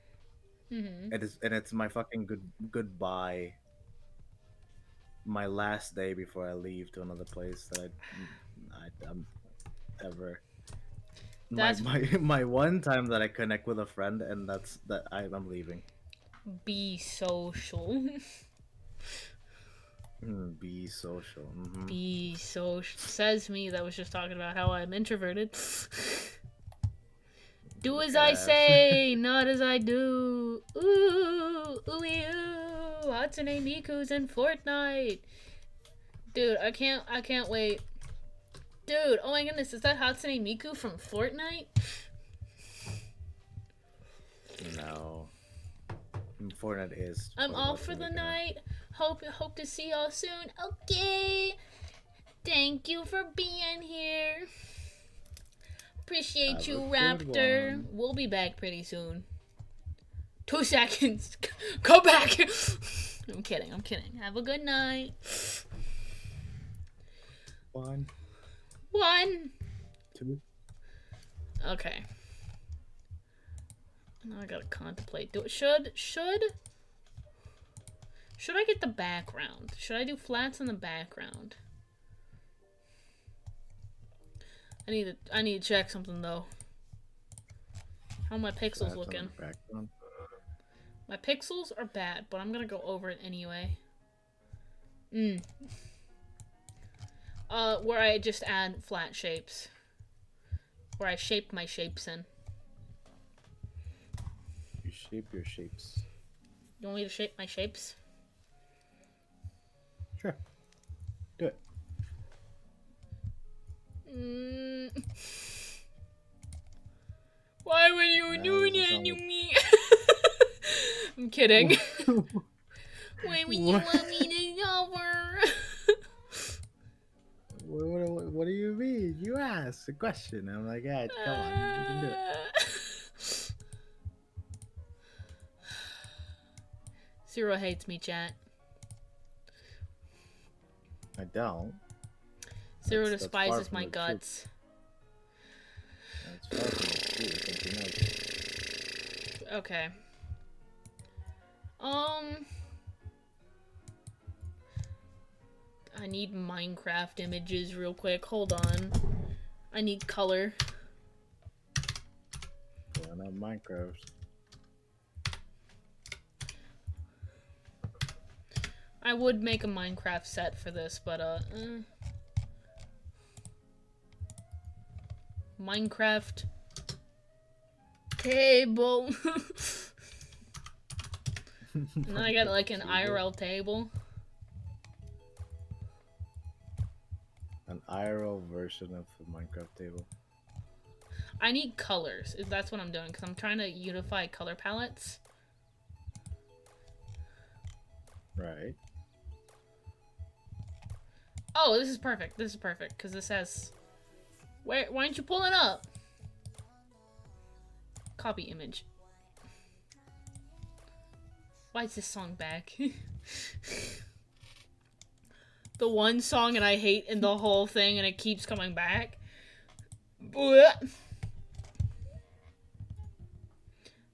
Speaker 2: It's my fucking goodbye. My last day before I leave to another place that I'm ever.
Speaker 1: That's
Speaker 2: My one time that I connect with a friend, and that's that I'm leaving.
Speaker 1: be social.
Speaker 2: Be social. Mm-hmm.
Speaker 1: Be social. Says me that was just talking about how I'm introverted. Do as I say, not as I do. Ooh, ooh, ooh. Hatsune Miku's in Fortnite. Dude, I can't wait. Dude, oh my goodness, is that Hatsune Miku from Fortnite?
Speaker 2: No. Fortnite is.
Speaker 1: I'm off for the night. Hope to see y'all soon. Okay. Thank you for being here. Appreciate you, Raptor. We'll be back pretty soon. 2 seconds. Go back. I'm kidding. Have a good night.
Speaker 2: 1, 2.
Speaker 1: Okay. Now I gotta contemplate. Should I get the background? Should I do flats in the background? I need to check something though. How are my pixels looking? My pixels are bad, but I'm gonna go over it anyway. Where I just add flat shapes. Where I shape my shapes in.
Speaker 2: You shape your shapes.
Speaker 1: You want me to shape my shapes?
Speaker 2: Sure. Do it.
Speaker 1: Why would you do that to me? I'm kidding. Why would you want me to over?
Speaker 2: What do you mean? You asked a question. I'm like, yeah, come on, you can do it.
Speaker 1: Zero hates me, chat.
Speaker 2: I don't.
Speaker 1: Zero despises my guts.
Speaker 2: That's far from the truth, don't you know?
Speaker 1: Okay. I need Minecraft images real quick. Hold on. I need color.
Speaker 2: Yeah, not Minecraft.
Speaker 1: I would make a Minecraft set for this, but Minecraft table. And then I got like an IRL table.
Speaker 2: IRL version of the Minecraft table.
Speaker 1: I need colors. That's what I'm doing, because I'm trying to unify color palettes.
Speaker 2: Right.
Speaker 1: Oh, this is perfect. This is perfect, because this has... Why aren't you pulling up? Copy image. Why is this song back? The one song that I hate in the whole thing, and it keeps coming back. Blech.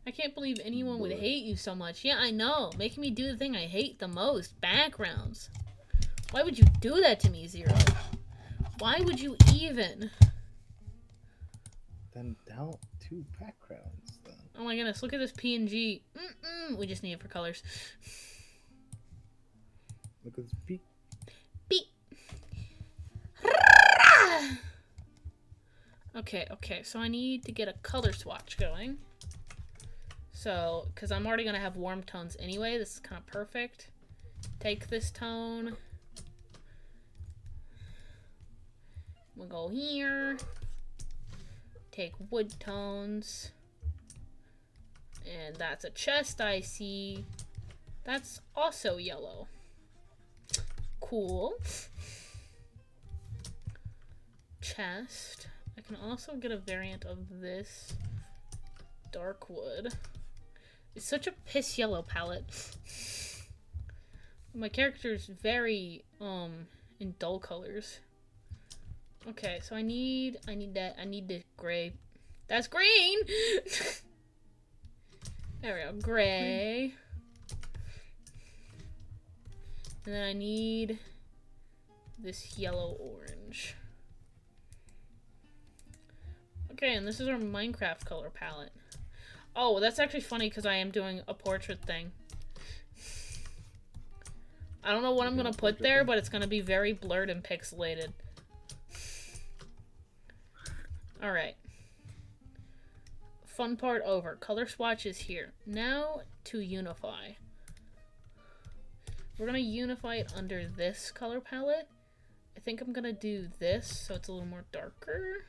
Speaker 1: I can't believe anyone would hate you so much. Yeah, I know. Making me do the thing I hate the most. Backgrounds. Why would you do that to me, Zero? Why would you even?
Speaker 2: Then down 2 backgrounds then.
Speaker 1: Oh my goodness, look at this PNG. We just need it for colors.
Speaker 2: Look at this beak.
Speaker 1: Beep. Okay, so I need to get a color swatch going. So, because I'm already going to have warm tones anyway, this is kind of perfect. Take this tone. We'll go here. Take wood tones. And that's a chest I see. That's also yellow. Cool. Chest. I can also get a variant of this dark wood. It's such a piss yellow palette. My character's very in dull colors. Okay, so I need the gray. That's green. There we go, gray. And then I need this yellow orange. Okay, and this is our Minecraft color palette. Oh, that's actually funny because I am doing a portrait thing. I don't know what I'm gonna put there, but it's gonna be very blurred and pixelated. Alright. Fun part over. Color swatch is here. Now to unify. We're gonna unify it under this color palette. I think I'm gonna do this so it's a little more darker.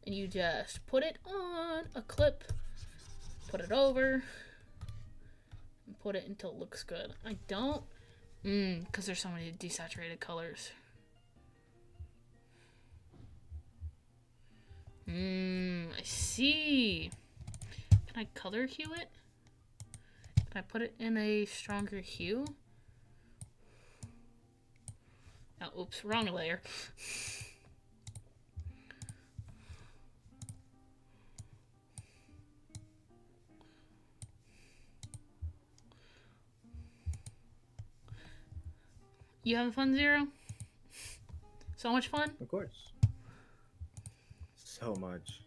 Speaker 1: And you just put it on a clip. Put it over. And put it until it looks good. I don't... because there's so many desaturated colors. I see. Can I color hue it? Can I put it in a stronger hue? Oh, oops, wrong layer. You having fun, Zero? So much fun?
Speaker 2: Of course. So much.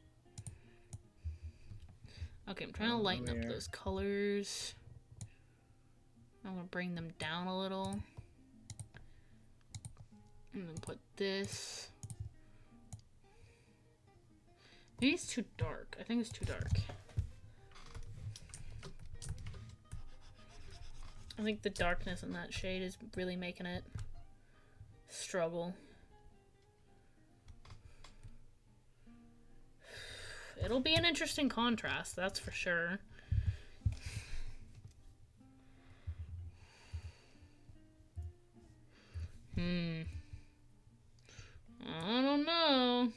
Speaker 1: Okay, I'm trying to lighten up those colors. I'm gonna bring them down a little. And then put this. Maybe it's too dark. I think it's too dark. I think the darkness in that shade is really making it struggle. It'll be an interesting contrast, that's for sure. I don't know.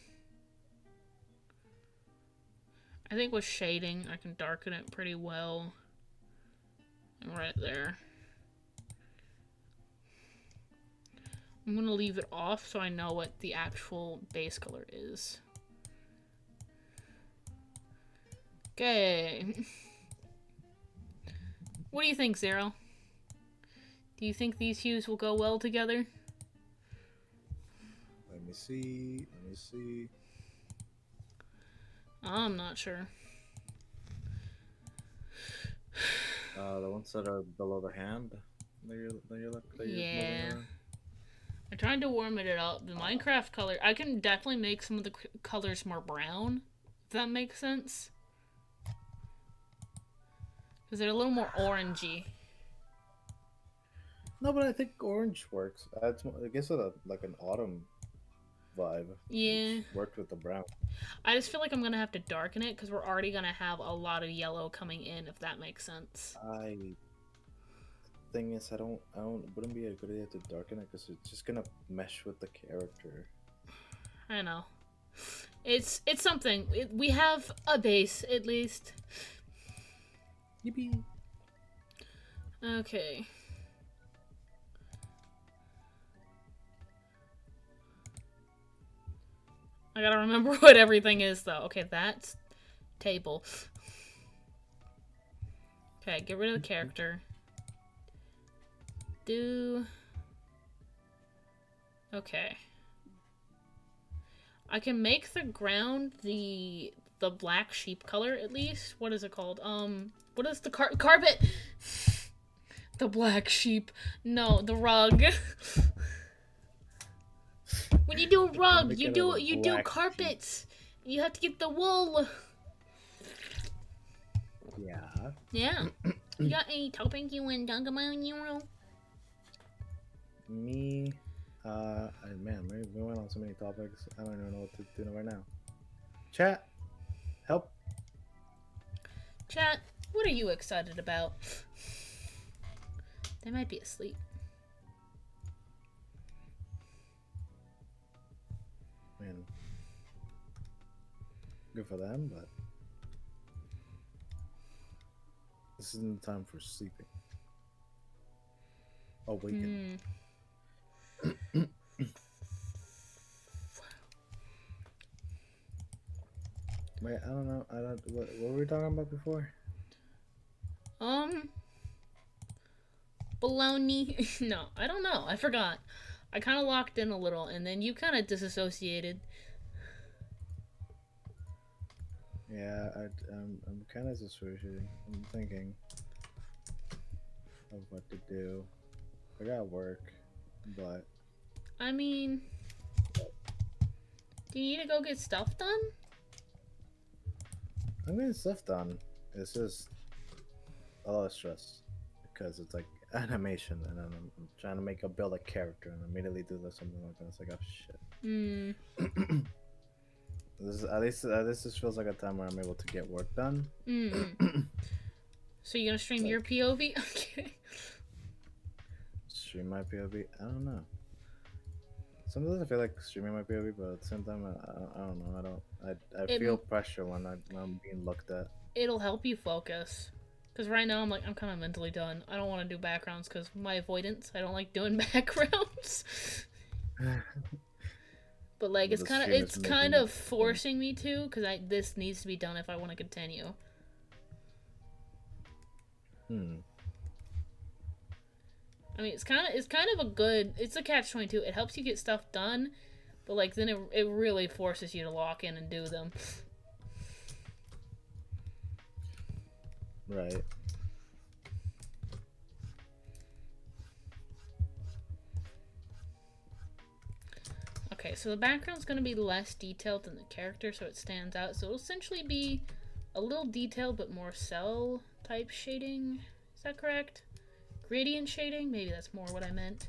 Speaker 1: I think with shading, I can darken it pretty well. Right there. I'm gonna leave it off so I know what the actual base color is. Okay. What do you think, Zero? Do you think these hues will go well together?
Speaker 2: Let me see. Let me see.
Speaker 1: I'm not sure.
Speaker 2: The ones that are below the hand.
Speaker 1: Yeah. I tried to warm it up. The Minecraft color, I can definitely make some of the colors more brown, if that makes sense. Because they're a little more orangey.
Speaker 2: No, but I think orange works. I guess like an autumn vibe.
Speaker 1: Yeah.
Speaker 2: Which worked with the brown.
Speaker 1: I just feel like I'm gonna have to darken it because we're already gonna have a lot of yellow coming in, if that makes sense.
Speaker 2: Thing is, I don't. Wouldn't be a good idea to darken it because it's just gonna mesh with the character.
Speaker 1: I know. It's something. We have a base at least.
Speaker 2: Yippee.
Speaker 1: Okay. I gotta remember what everything is though. Okay, that's table. Okay, get rid of the character. Okay. I can make the ground the black sheep color at least. What is it called? What is the carpet? The black sheep. No, the rug. When you do a rug, you do carpets. Sheep. You have to get the wool.
Speaker 2: Yeah.
Speaker 1: Yeah. You got any topic you want to talk about, Nero?
Speaker 2: Me, man, we went on so many topics. I don't even know what to do right now. Chat, help.
Speaker 1: Chat, what are you excited about? They might be asleep.
Speaker 2: Man, good for them, but this isn't the time for sleeping. Awaken. Wait, I don't know. What were we talking about before?
Speaker 1: Baloney. No, I don't know. I forgot. I kind of locked in a little, and then you kind of disassociated.
Speaker 2: Yeah, I'm kind of disassociating. I'm thinking of what to do. I got work, but
Speaker 1: I mean, do you need to go get stuff done?
Speaker 2: I'm getting stuff done. It's just a lot of stress because it's like animation, and then I'm trying to build a character, and immediately do something like that. It's like, oh shit. This is, at least this feels like a time where I'm able to get work done.
Speaker 1: So you're gonna stream your POV? Okay.
Speaker 2: Stream my POV? I don't know. Sometimes I feel like streaming my POV, but at the same time, I don't know. I feel pressure when I'm being looked at.
Speaker 1: It'll help you focus. Because right now I'm kind of mentally done. I don't want to do backgrounds because my avoidance. I don't like doing backgrounds. But like it's kind of forcing me to because this needs to be done if I want to continue. I mean, it's kind of it's a catch-22. It helps you get stuff done, but like then it really forces you to lock in and do them.
Speaker 2: Right.
Speaker 1: Okay, so the background's going to be less detailed than the character, so it stands out. So it'll essentially be a little detailed, but more cell type shading. Is that correct? Gradient shading? Maybe that's more what I meant.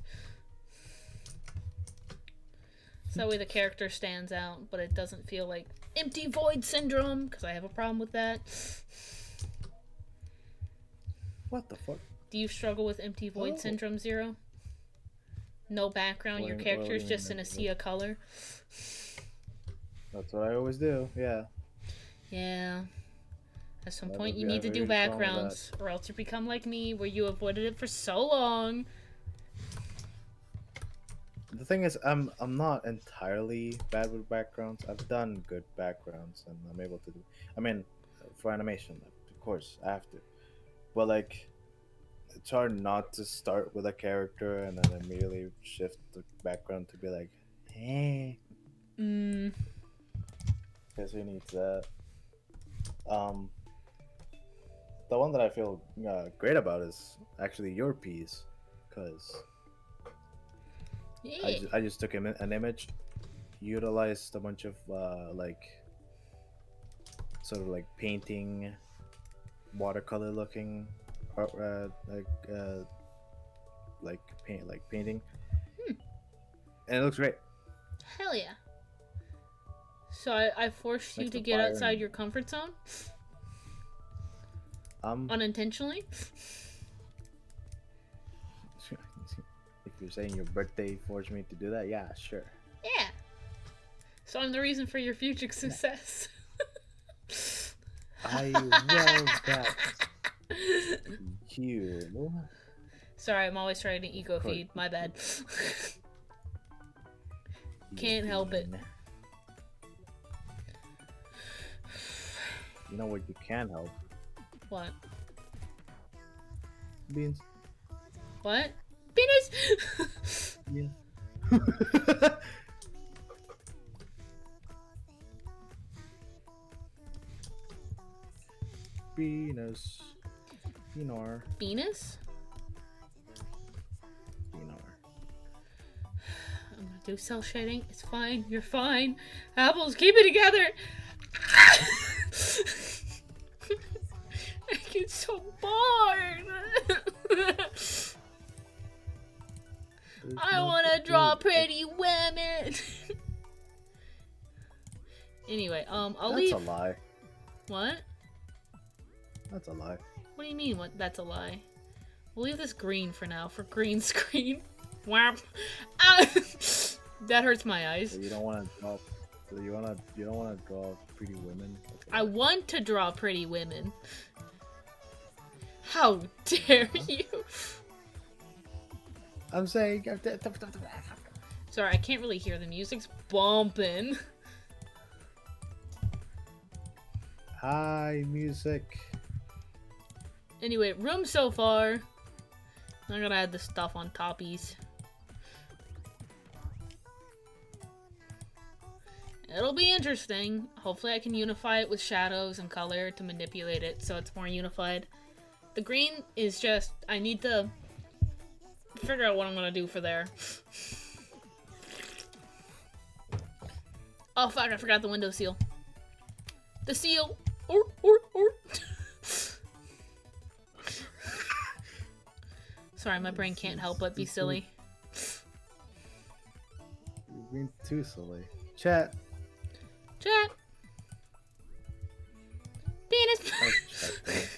Speaker 1: So that way the character stands out, but it doesn't feel like empty void syndrome, because I have a problem with that.
Speaker 2: What the fuck?
Speaker 1: Do you struggle with empty void syndrome, Zero? No background, your character is just in a sea of color.
Speaker 2: That's what I always do, yeah.
Speaker 1: Yeah. At some point you need to do backgrounds, or else you become like me, where you avoided it for so long.
Speaker 2: The thing is, I'm not entirely bad with backgrounds. I've done good backgrounds, and I'm able to do. I mean, for animation, of course, I have to. But like, it's hard not to start with a character and then immediately shift the background to be like, hey. Because who needs that? The one that I feel great about is actually your piece, because I just took an image, utilized a bunch of like sort of like painting, watercolor looking art, like painting, and it looks great.
Speaker 1: Hell yeah. So I forced you
Speaker 2: Next
Speaker 1: to
Speaker 2: to
Speaker 1: get
Speaker 2: fire
Speaker 1: outside
Speaker 2: and-
Speaker 1: your comfort zone?
Speaker 2: Um,
Speaker 1: Unintentionally?
Speaker 2: if you're saying your birthday forced me to do that, yeah, sure.
Speaker 1: Yeah. So I'm the reason for your future success.
Speaker 2: I will bet you.
Speaker 1: Sorry, I'm always trying to ego feed. My bad. Can't help it.
Speaker 2: You know what you can help?
Speaker 1: What?
Speaker 2: Beans.
Speaker 1: What? Penis!
Speaker 2: Yeah. Venus. Pinar.
Speaker 1: Venus?
Speaker 2: Pinar.
Speaker 1: I'm gonna do cell shading. It's fine. You're fine. Apples, keep it together. I get so bored. I want to draw pretty women. Anyway, I'll leave.
Speaker 2: That's a lie.
Speaker 1: What?
Speaker 2: That's a lie.
Speaker 1: What do you mean? What? That's a lie. We'll leave this green for now, for green screen. Wow. Ah! That hurts my eyes.
Speaker 2: So you don't want to draw. So you don't want to draw pretty women.
Speaker 1: I want to draw pretty women. How dare you?
Speaker 2: I'm saying.
Speaker 1: Sorry, I can't really hear the music's bumping.
Speaker 2: Hi, music.
Speaker 1: Anyway, room so far. I'm gonna add the stuff on toppies. It'll be interesting. Hopefully I can unify it with shadows and color to manipulate it so it's more unified. The green is just, I need to figure out what I'm gonna do for there. Oh fuck, I forgot the window seal. The seal! Or. Sorry, my brain can't help but be silly.
Speaker 2: You're being too silly. Chat.
Speaker 1: Chat! Penis!
Speaker 2: Oh, chat.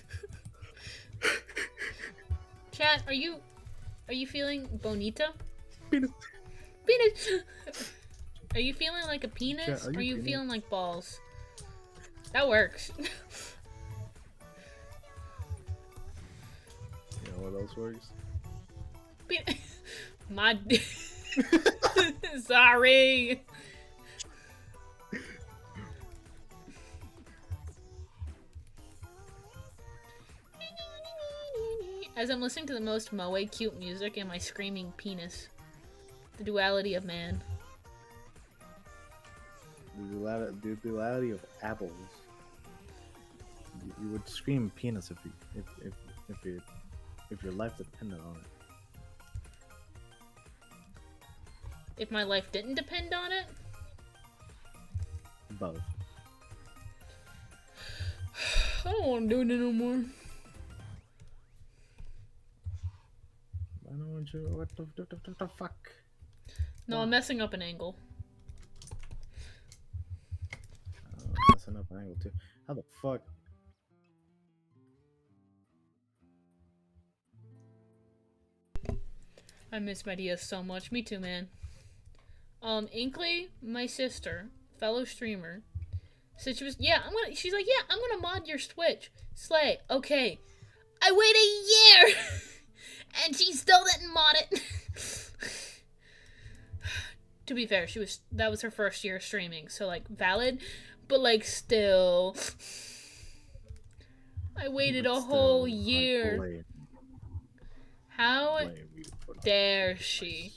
Speaker 1: Chat, are you feeling bonita?
Speaker 2: Penis.
Speaker 1: Penis! Are you feeling like a penis?
Speaker 2: Chat,
Speaker 1: or
Speaker 2: are
Speaker 1: are
Speaker 2: you
Speaker 1: you
Speaker 2: penis?
Speaker 1: feeling like balls? That works.
Speaker 2: You know what else works?
Speaker 1: My sorry. As I'm listening to the most moe cute music and my screaming penis. The duality of man.
Speaker 2: The duality of apples. You would scream penis if your life depended on it.
Speaker 1: If my life didn't depend on it,
Speaker 2: Both.
Speaker 1: I don't want to do it no more.
Speaker 2: I don't want you. What the fuck?
Speaker 1: No, I'm messing up an angle.
Speaker 2: Messing up an angle too. How the fuck?
Speaker 1: I miss my DS so much. Me too, man. Inkley, my sister, fellow streamer, said she's like, yeah, I'm gonna mod your Switch. Slay, okay. I wait a year! And she still didn't mod it. To be fair, that was her first year streaming, so like valid, but like still. I waited a whole year. How dare she?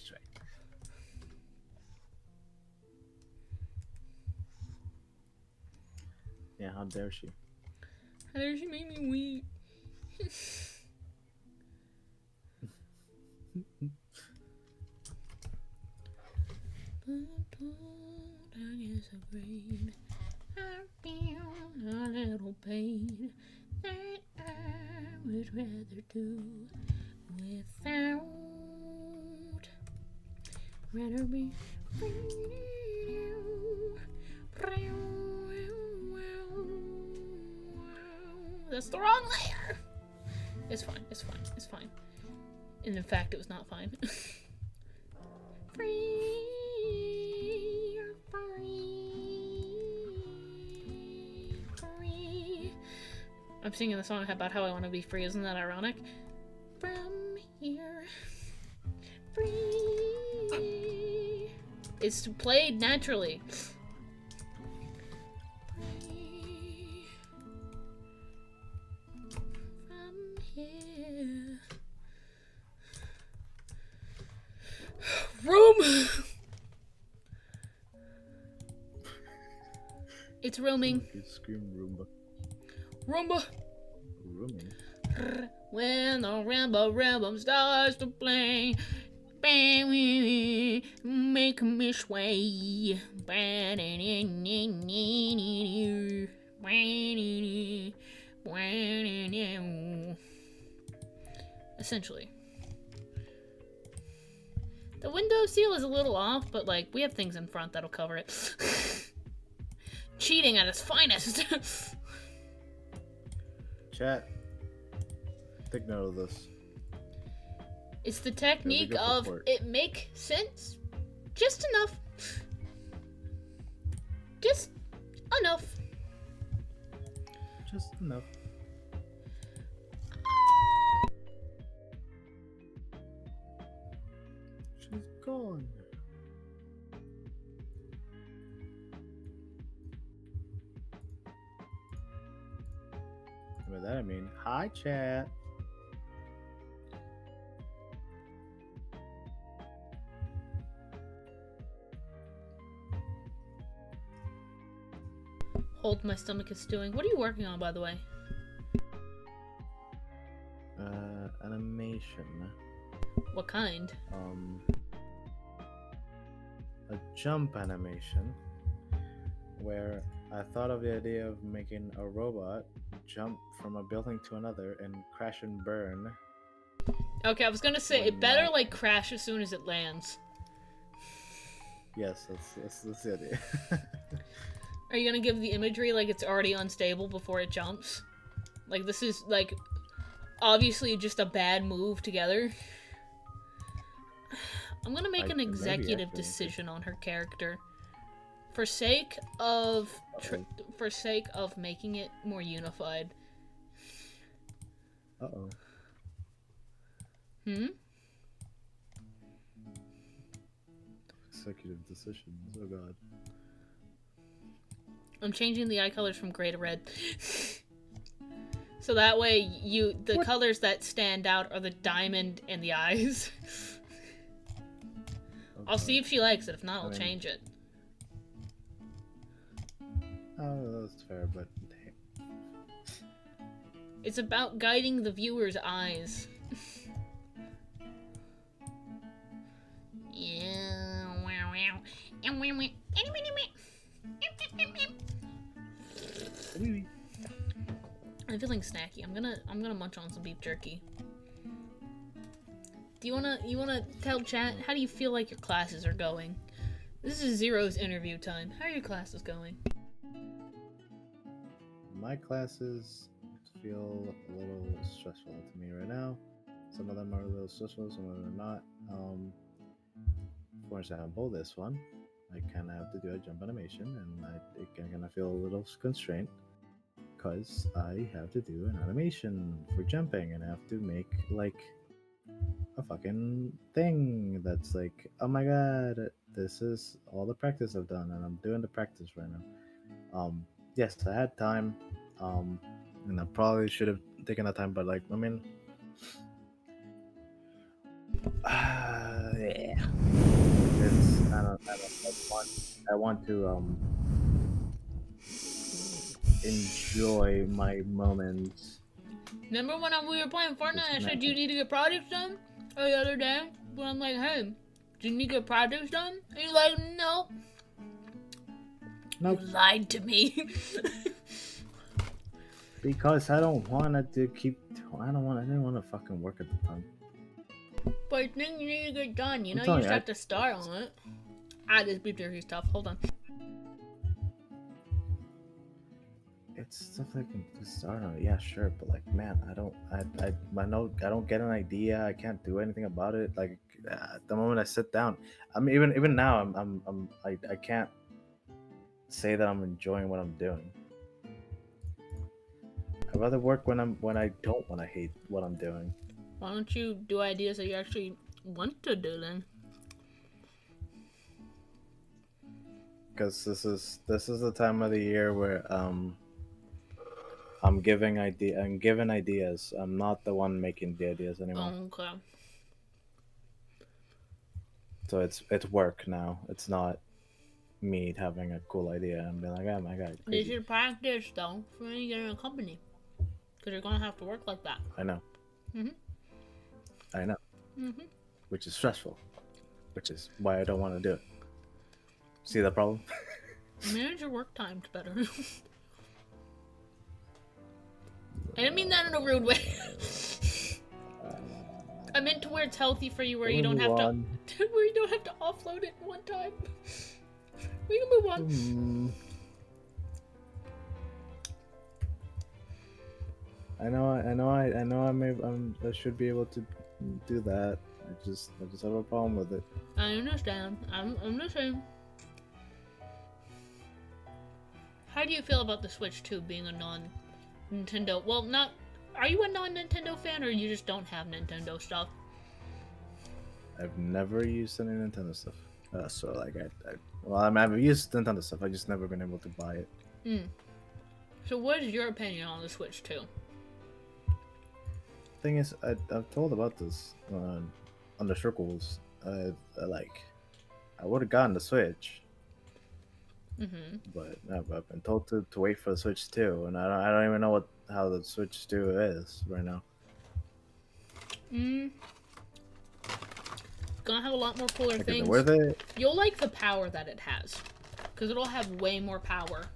Speaker 2: Yeah, how dare she?
Speaker 1: How dare she make me weep? I feel a little pain that I would rather do without. Rather be free. That's the wrong layer. It's fine. It's fine. It's fine. And in fact, it was not fine. Free, free. I'm singing the song about how I want to be free. Isn't that ironic? From here, free. It's played naturally. Free. From here. Room. It's roaming.
Speaker 2: You scream Roomba.
Speaker 1: Roomba.
Speaker 2: Rooming.
Speaker 1: When the Ramba starts to play, baby, make me sway. Essentially. The window seal is a little off, but like, we have things in front that'll cover it. Cheating at its finest.
Speaker 2: Chat. Take note of this.
Speaker 1: It's the technique of
Speaker 2: report.
Speaker 1: it make sense just enough. Just enough.
Speaker 2: Just enough. She's gone. By that I mean, hi chat.
Speaker 1: Hold, my stomach is stewing. What are you working on, by the way?
Speaker 2: Animation.
Speaker 1: What kind?
Speaker 2: A jump animation where I thought of the idea of making a robot jump from a building to another and crash and burn.
Speaker 1: Okay, I was gonna say, it better, like, crash as soon as it lands.
Speaker 2: Yes, that's the idea.
Speaker 1: Are you gonna give the imagery like it's already unstable before it jumps? Like, this is, like, obviously just a bad move together. I'm gonna make an executive decision on her character. For sake of making it more unified.
Speaker 2: Uh-oh. Executive decisions, oh god.
Speaker 1: I'm changing the eye colors from gray to red. So that way the colors that stand out are the diamond and the eyes. Okay. I'll see if she likes it. If not, I'll change it.
Speaker 2: Oh, that's fair, but
Speaker 1: it's about guiding the viewer's eyes. I'm feeling snacky. I'm gonna munch on some beef jerky. Do you wanna tell chat, how do you feel like your classes are going? This is Zero's interview time. How are your classes going?
Speaker 2: My classes feel a little stressful to me right now. Some of them are a little stressful, some of them are not. For example, this one, I kind of have to do a jump animation, and it can kind of feel a little constrained because I have to do an animation for jumping, and I have to make like a fucking thing that's like, oh my god, this is all the practice I've done, and I'm doing the practice right now. Yes, I had time, and I probably should have taken that time, but like, I mean, yeah. I want to enjoy my moments.
Speaker 1: Remember when we were playing Fortnite, I said, do you need to get projects done? Or the other day, when I'm like, hey, do you need to get projects done? And you're like, no.
Speaker 2: Nope.
Speaker 1: You lied to me.
Speaker 2: Because I don't want to keep. I didn't want to fucking work at the time.
Speaker 1: But I think you need to get done. You know, you just have to start on it. This beef jerky stuff. Hold on.
Speaker 2: stuff that can just start on it. Yeah, sure, but like, man, I know I don't get an idea. I can't do anything about it. Like, at the moment I sit down, even now, I can't say that I'm enjoying what I'm doing. I'd rather work when I don't want to hate what I'm doing.
Speaker 1: Why don't you do ideas that you actually want to do then?
Speaker 2: Because this is the time of the year where I'm given ideas. I'm not the one making the ideas anymore.
Speaker 1: Oh, okay.
Speaker 2: So it's work now. It's not me having a cool idea and being like, oh my god.
Speaker 1: You
Speaker 2: Crazy.
Speaker 1: should practice though for when you get in a company, because you're gonna have to work like that.
Speaker 2: I know.
Speaker 1: Mhm.
Speaker 2: I know.
Speaker 1: Mhm.
Speaker 2: Which is stressful. Which is why I don't want to do it. See the problem?
Speaker 1: Manage your work times better. I didn't mean that in a rude way. I meant to where it's healthy for you, where you don't have to, where you don't have to offload it one time. We can move on.
Speaker 2: I should be able to do that. I just have a problem with it.
Speaker 1: I understand. I'm the same. How do you feel about the Switch 2 being a non-Nintendo? Well, not. Are you a non-Nintendo fan, or you just don't have Nintendo stuff?
Speaker 2: I've never used any Nintendo stuff. So like I've used Nintendo stuff. I just never been able to buy it.
Speaker 1: So what is your opinion on the Switch 2?
Speaker 2: Thing is, I've told about this on the circles. I would have gotten the Switch, but I've been told to wait for the Switch 2, and I don't even know how the Switch 2 is right now.
Speaker 1: Gonna have a lot more cooler
Speaker 2: Like,
Speaker 1: things.
Speaker 2: is it worth it?
Speaker 1: You'll like the power that it has, because it'll have way more power.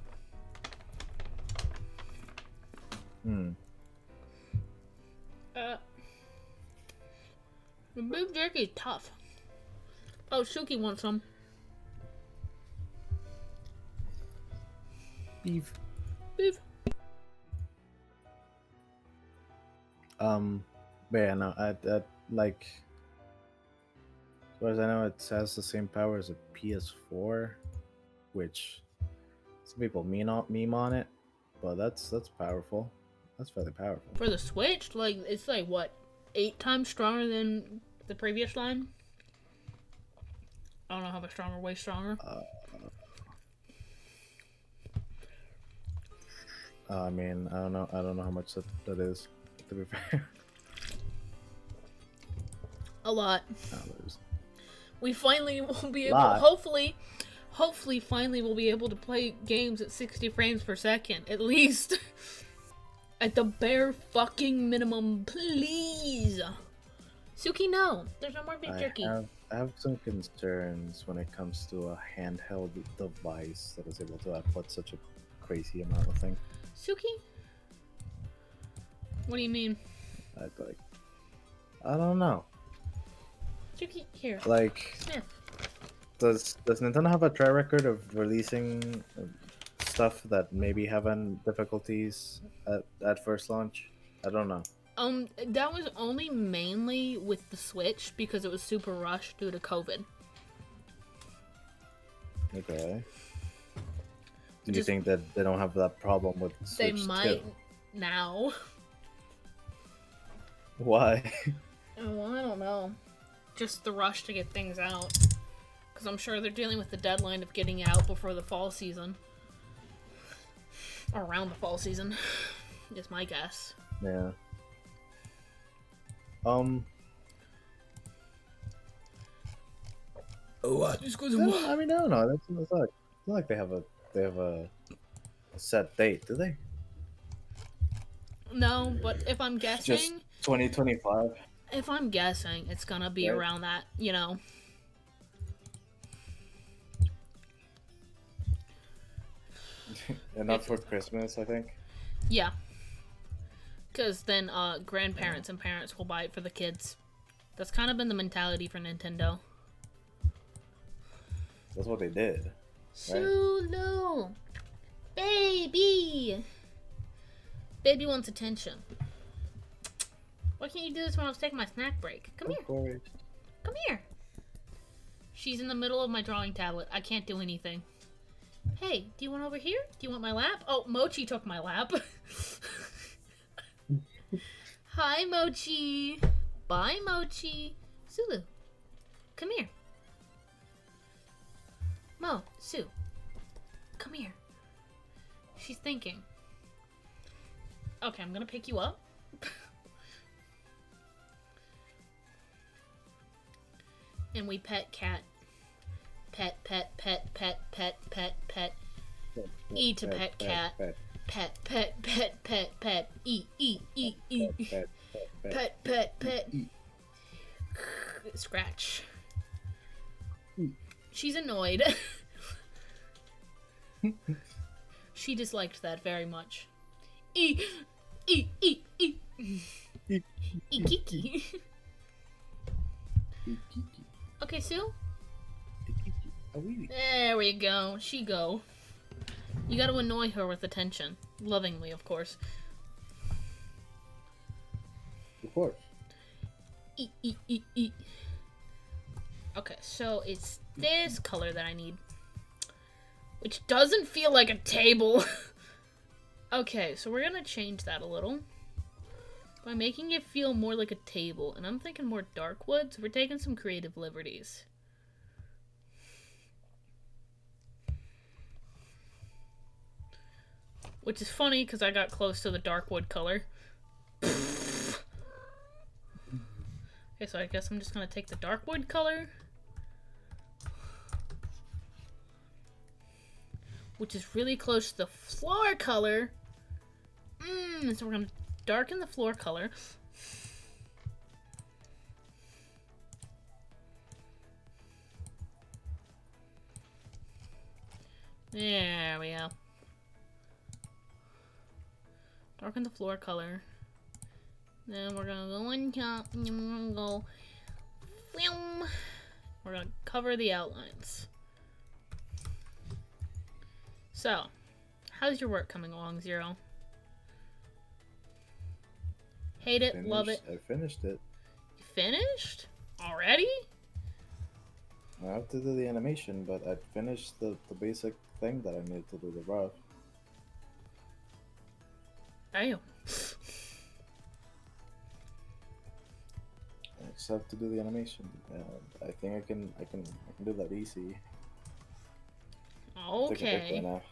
Speaker 1: The beef jerky is tough. Oh, Suki wants some.
Speaker 2: Beef.
Speaker 1: Beef.
Speaker 2: But yeah, no, I like. As far as I know, it has the same power as a PS4, which some people meme on it, but that's powerful. That's fairly powerful.
Speaker 1: For the Switch, like, it's like, what, 8 times stronger than the previous line? I don't know how much stronger, way stronger.
Speaker 2: I mean, I don't know how much that is, to be fair.
Speaker 1: A lot. We finally will be able, hopefully finally we'll be able to play games at 60 frames per second, at least. At the bare fucking minimum, please. Suki, no. There's no more beef jerky.
Speaker 2: I have some concerns when it comes to a handheld device that is able to output such a crazy amount of things.
Speaker 1: Suki? What do you mean?
Speaker 2: I don't know.
Speaker 1: Suki, here.
Speaker 2: Like,
Speaker 1: Sniff.
Speaker 2: Does Nintendo have a track record of releasing stuff that maybe having difficulties at first launch? I don't know.
Speaker 1: That was only mainly with the Switch because it was super rushed due to COVID.
Speaker 2: Okay. Do you think that they don't have that problem with the Switch
Speaker 1: They might
Speaker 2: too?
Speaker 1: now.
Speaker 2: Why?
Speaker 1: Oh, I don't know. Just the rush to get things out. Because I'm sure they're dealing with the deadline of getting it out before the fall season. Or around the fall season, is my guess.
Speaker 2: Yeah.
Speaker 1: What?
Speaker 2: I mean, I don't know. It's not like they have a set date, do they?
Speaker 1: No, but if I'm guessing,
Speaker 2: Just 2025.
Speaker 1: If I'm guessing, it's gonna be
Speaker 2: Right.
Speaker 1: around that, you know.
Speaker 2: And not for Christmas, I think.
Speaker 1: Yeah. Because then grandparents and parents will buy it for the kids. That's kind of been the mentality for Nintendo.
Speaker 2: That's what they did.
Speaker 1: Sulu! Baby! Baby wants attention. Why can't you do this when I was taking my snack break? Come here.
Speaker 2: Of course.
Speaker 1: Come here. She's in the middle of my drawing tablet. I can't do anything. Hey, do you want over here? Do you want my lap? Oh, Mochi took my lap. Hi, Mochi. Bye, Mochi. Sulu, come here. Mo, Sue, come here. She's thinking. Okay, I'm gonna pick you up. And we pet cat. Pet, pet, pet, pet, pet, pet, pet. Eat a pet cat. Pet, pet, pet, pet, pet. Eat, eat, eat, eat. Pet, pet, pet. Scratch. She's annoyed. She disliked that very much. Eat, eat, eat, eat. Ikiki. Okay, Sue? There we go. She go. You gotta annoy her with attention. Lovingly, of course.
Speaker 2: Of course.
Speaker 1: Eat, eat, eat, eat. Okay, so it's this color that I need. Which doesn't feel like a table. Okay, so we're gonna change that a little. By making it feel more like a table. And I'm thinking more dark wood, so we're taking some creative liberties. Which is funny, because I got close to the dark wood color. Okay, so I guess I'm just gonna take the dark wood color. Which is really close to the floor color. So we're gonna darken the floor color. There we go. Darken the floor color. Then we're gonna go on top, and then we're gonna go film. We're gonna cover the outlines. So, how's your work coming along, Zero? Hate it, love it.
Speaker 2: I finished it.
Speaker 1: You finished? Already?
Speaker 2: I have to do the animation, but I finished the basic thing that I needed to do, the rough.
Speaker 1: Damn.
Speaker 2: I just have to do the animation. I think I can do that easy. Take a break
Speaker 1: Okay.
Speaker 2: right now.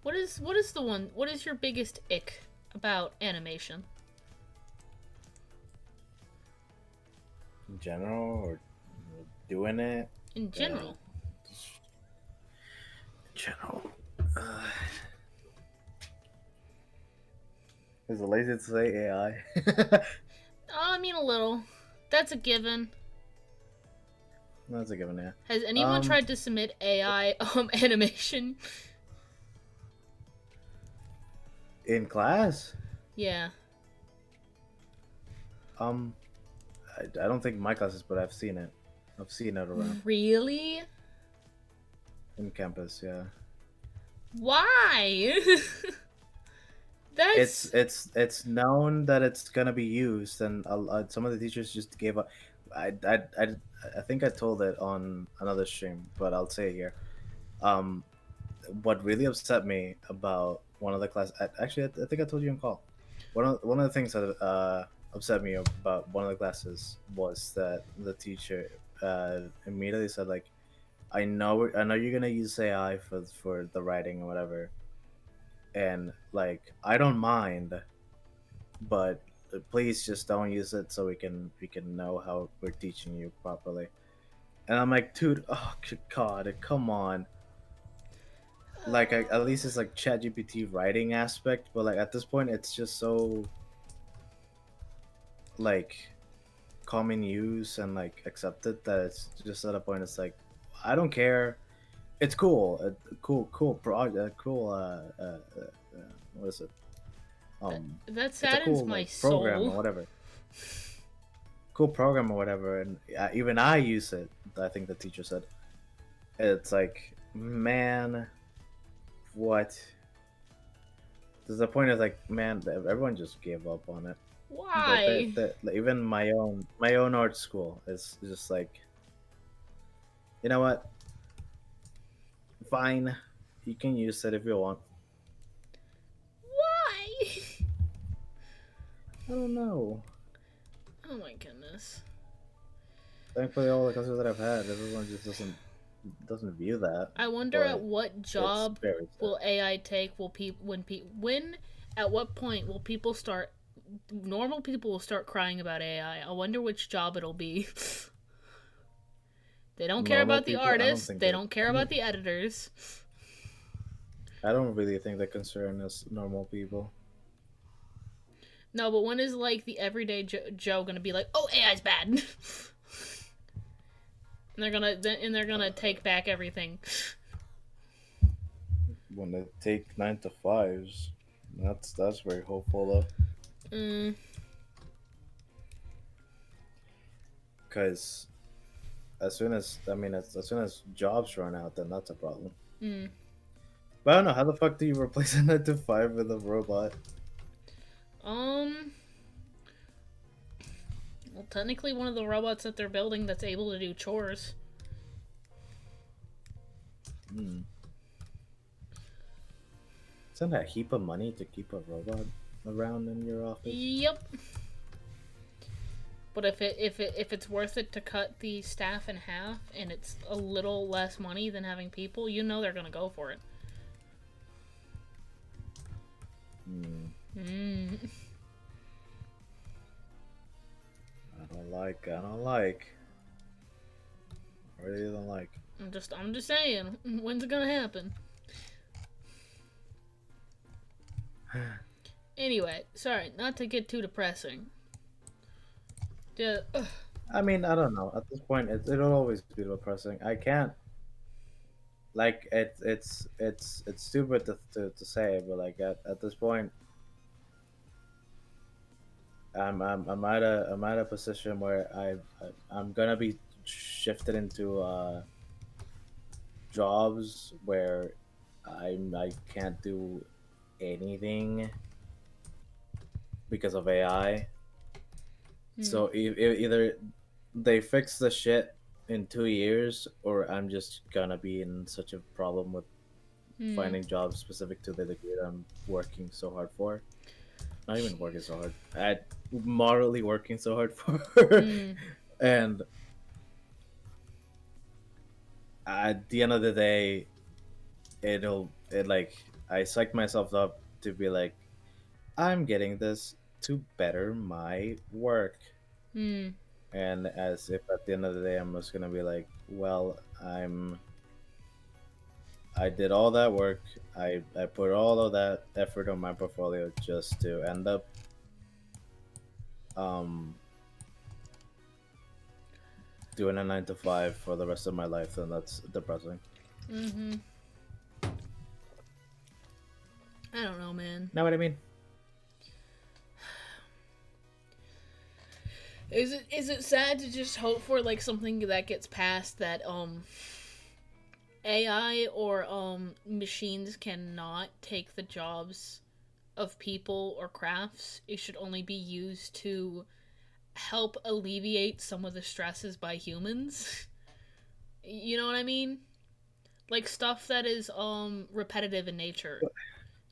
Speaker 1: What is your biggest ick about animation?
Speaker 2: In general, or doing it?
Speaker 1: In general.
Speaker 2: In general. Is it lazy to say AI?
Speaker 1: Oh, I mean a little. That's a given.
Speaker 2: That's a given, yeah.
Speaker 1: Has anyone tried to submit AI animation?
Speaker 2: In class?
Speaker 1: Yeah.
Speaker 2: I don't think my classes, but I've seen it. I've seen it around
Speaker 1: Really?
Speaker 2: in campus, yeah.
Speaker 1: Why? That's
Speaker 2: It's known that it's gonna be used, and some of the teachers just gave up. I think I told it on another stream, but I'll say it here. What really upset me about one of the class, actually, I think I told you in call. One of the things that upset me about one of the classes was that the teacher immediately said, like, I know you're gonna use AI for the writing or whatever, and like I don't mind, but please just don't use it so we can know how we're teaching you properly. And I'm like, dude, oh good God, come on. Like at least it's like ChatGPT writing aspect, but like at this point it's just so like common use and like accepted that it's just at a point it's like I don't care. It's cool, cool project, cool. What is it?
Speaker 1: that
Speaker 2: It's a
Speaker 1: saddens
Speaker 2: cool
Speaker 1: my
Speaker 2: like, program
Speaker 1: soul.
Speaker 2: or whatever. Cool program or whatever, and even I use it. I think the teacher said, it's like, man, what? There's a point of like, man, everyone just gave up on it.
Speaker 1: Why?
Speaker 2: Like, even my own art school is just like, you know what? Fine, you can use it if you want.
Speaker 1: Why?
Speaker 2: I don't know.
Speaker 1: Oh my goodness.
Speaker 2: Thankfully, all the customers that I've had, everyone just doesn't view that.
Speaker 1: I wonder at
Speaker 2: But
Speaker 1: what
Speaker 2: it's
Speaker 1: job
Speaker 2: very sad.
Speaker 1: will AI take? Will people when at what point will people start? Normal people will start crying about AI. I wonder which job it'll be. They don't care
Speaker 2: Normal
Speaker 1: about the
Speaker 2: people, I don't
Speaker 1: artists.
Speaker 2: think
Speaker 1: They
Speaker 2: they're.
Speaker 1: don't care about the editors.
Speaker 2: I don't really think they're concerned as normal people.
Speaker 1: No, but when is like the everyday Joe gonna be like, "Oh, AI's bad," and they're gonna take back everything.
Speaker 2: When they take 9 to 5s, that's very hopeful though.
Speaker 1: Mm,
Speaker 2: Because as soon as jobs run out, then that's a problem.
Speaker 1: mm.
Speaker 2: But I don't know how the fuck do you replace a 9 to 5 with a robot?
Speaker 1: Um. Well, technically, one of the robots that they're building that's able to do chores.
Speaker 2: Hmm. Isn't that a heap of money to keep a robot around in your office?
Speaker 1: Yep. But if it's worth it to cut the staff in half and it's a little less money than having people, you know they're gonna go for it.
Speaker 2: Hmm.
Speaker 1: Mm.
Speaker 2: I don't like. I don't like. I really don't like.
Speaker 1: I'm just saying. When's it gonna happen? Anyway, sorry, not to get too depressing. Yeah,
Speaker 2: I mean, I don't know. At this point, it'll always be depressing. I can't like it's stupid to say, but like at this point, I'm at a position where I'm gonna be shifted into jobs where I can't do anything because of AI.
Speaker 1: mm,
Speaker 2: So either they fix the shit in 2 years, or I'm just gonna be in such a problem with
Speaker 1: mm,
Speaker 2: finding jobs specific to the degree that I'm working so hard for. Not even working so hard. At moderately working so hard for,
Speaker 1: mm.
Speaker 2: and at the end of the day, it like I psych myself up to be like, I'm getting this to better my work.
Speaker 1: Mm.
Speaker 2: And as if at the end of the day, I'm just gonna be like, well, I did all that work. I put all of that effort on my portfolio just to end up um doing a 9 to 5 for the rest of my life, and that's depressing.
Speaker 1: Mm-hmm. I don't know, man.
Speaker 2: Know what I mean?
Speaker 1: Is it sad to just hope for like something that gets past that AI or machines cannot take the jobs of people or crafts? It should only be used to help alleviate some of the stresses by humans. You know what I mean? Like stuff that is repetitive in nature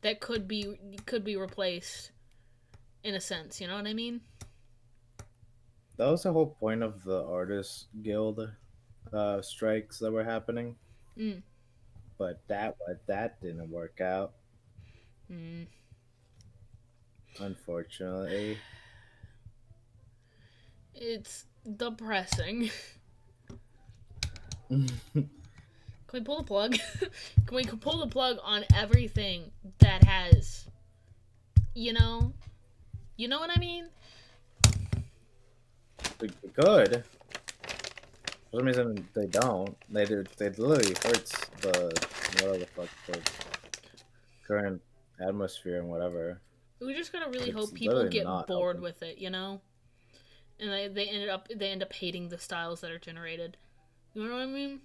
Speaker 1: that could be replaced in a sense, you know what I mean?
Speaker 2: That was the whole point of the artist guild strikes that were happening,
Speaker 1: Mm.
Speaker 2: but that didn't work out,
Speaker 1: Mm.
Speaker 2: unfortunately.
Speaker 1: It's depressing. Can we pull the plug? Can we pull the plug on everything that has, you know, you know what I mean?
Speaker 2: We could. For some reason, they don't. They do. They literally hurts the whatever the fuck the current atmosphere and whatever.
Speaker 1: We just gotta really
Speaker 2: It's
Speaker 1: hope people
Speaker 2: literally
Speaker 1: get
Speaker 2: not
Speaker 1: bored
Speaker 2: helping.
Speaker 1: with it, you know, and they end up hating the styles that are generated. You know what I mean?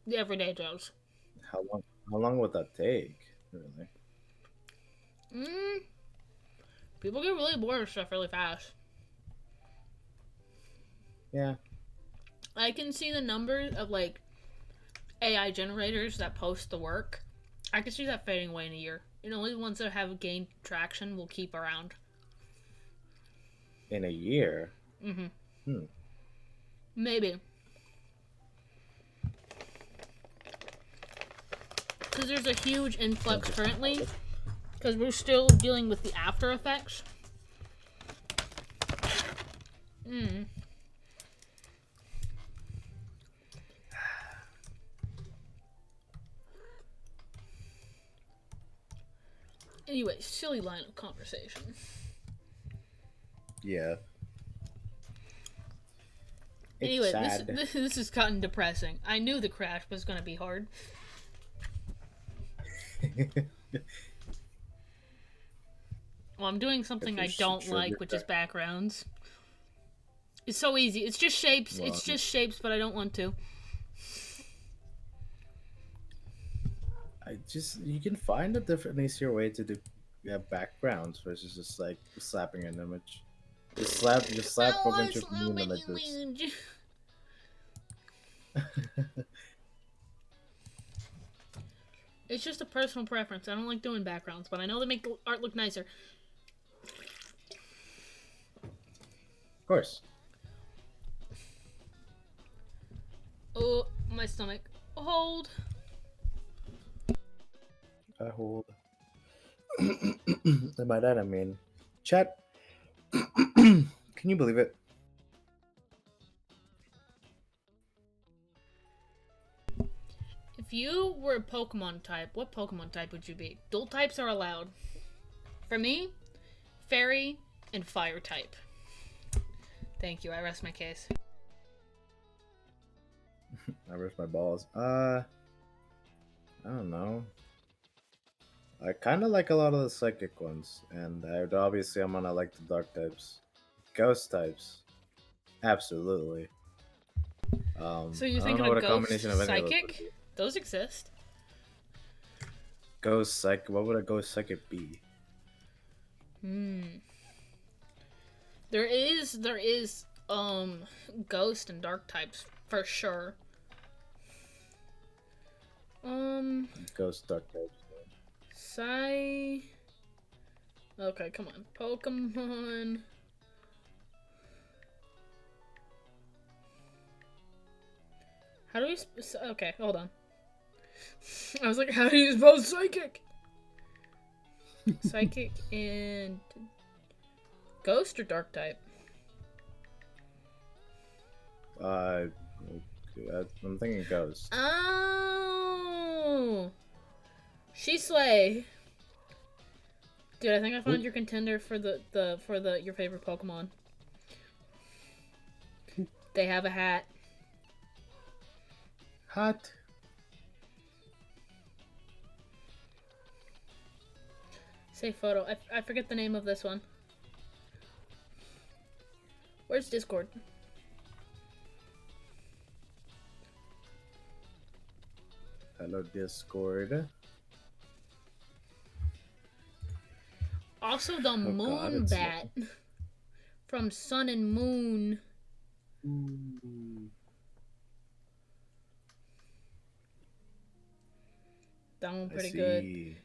Speaker 1: The everyday Joes.
Speaker 2: How long would that take? Really?
Speaker 1: Mm, people get really bored of stuff really fast.
Speaker 2: Yeah.
Speaker 1: I can see the numbers of like AI generators that post the work. I can see that fading away in a year. And only the ones that have gained traction will keep around.
Speaker 2: In a year.
Speaker 1: Mm-hmm.
Speaker 2: Hmm.
Speaker 1: Maybe. Because there's a huge influx currently. Because we're still dealing with the after effects. Anyway, silly line of conversation.
Speaker 2: Yeah. It's
Speaker 1: Anyway,
Speaker 2: sad.
Speaker 1: this has gotten depressing. I knew the crash was going to be hard. Well, I'm doing something I don't like, which is backgrounds. It's so easy. It's just shapes.
Speaker 2: Well,
Speaker 1: It's just shapes, but I don't want to.
Speaker 2: You can find a different, easier way to do backgrounds versus just like slapping an image. Just slap a bunch of moon images.
Speaker 1: It's just a personal preference. I don't like doing backgrounds, but I know they make the art look nicer.
Speaker 2: Of course.
Speaker 1: Oh, my stomach. Hold.
Speaker 2: I hold. And by that I mean, chat. Can you believe it?
Speaker 1: If you were a Pokemon type, what Pokemon type would you be? Dual types are allowed. For me, Fairy and Fire type. Thank you. I rest my case.
Speaker 2: I rest my balls. I don't know. I kind of like a lot of the psychic ones, and obviously I'm gonna like the dark types, ghost types, absolutely.
Speaker 1: So you're
Speaker 2: I don't
Speaker 1: thinking
Speaker 2: know what
Speaker 1: of
Speaker 2: a combination
Speaker 1: Ghost
Speaker 2: of any of those would
Speaker 1: Psychic?
Speaker 2: be.
Speaker 1: Those exist.
Speaker 2: Ghost psychic. What would a ghost psychic be?
Speaker 1: There is ghost and dark types for sure.
Speaker 2: Ghost dark types.
Speaker 1: Okay, come on. Pokemon. How do we okay, hold on. I was like, how do you spell psychic? Psychic and ghost or dark type?
Speaker 2: I'm thinking ghost.
Speaker 1: Oh, she slay. Dude, I think I found your contender for your favorite Pokemon. They have a hat.
Speaker 2: Hot.
Speaker 1: Say photo. I forget the name of this one. Where's Discord?
Speaker 2: Hello, Discord.
Speaker 1: Also, the Moon Bat from Sun and Moon.
Speaker 2: Ooh.
Speaker 1: That one pretty good.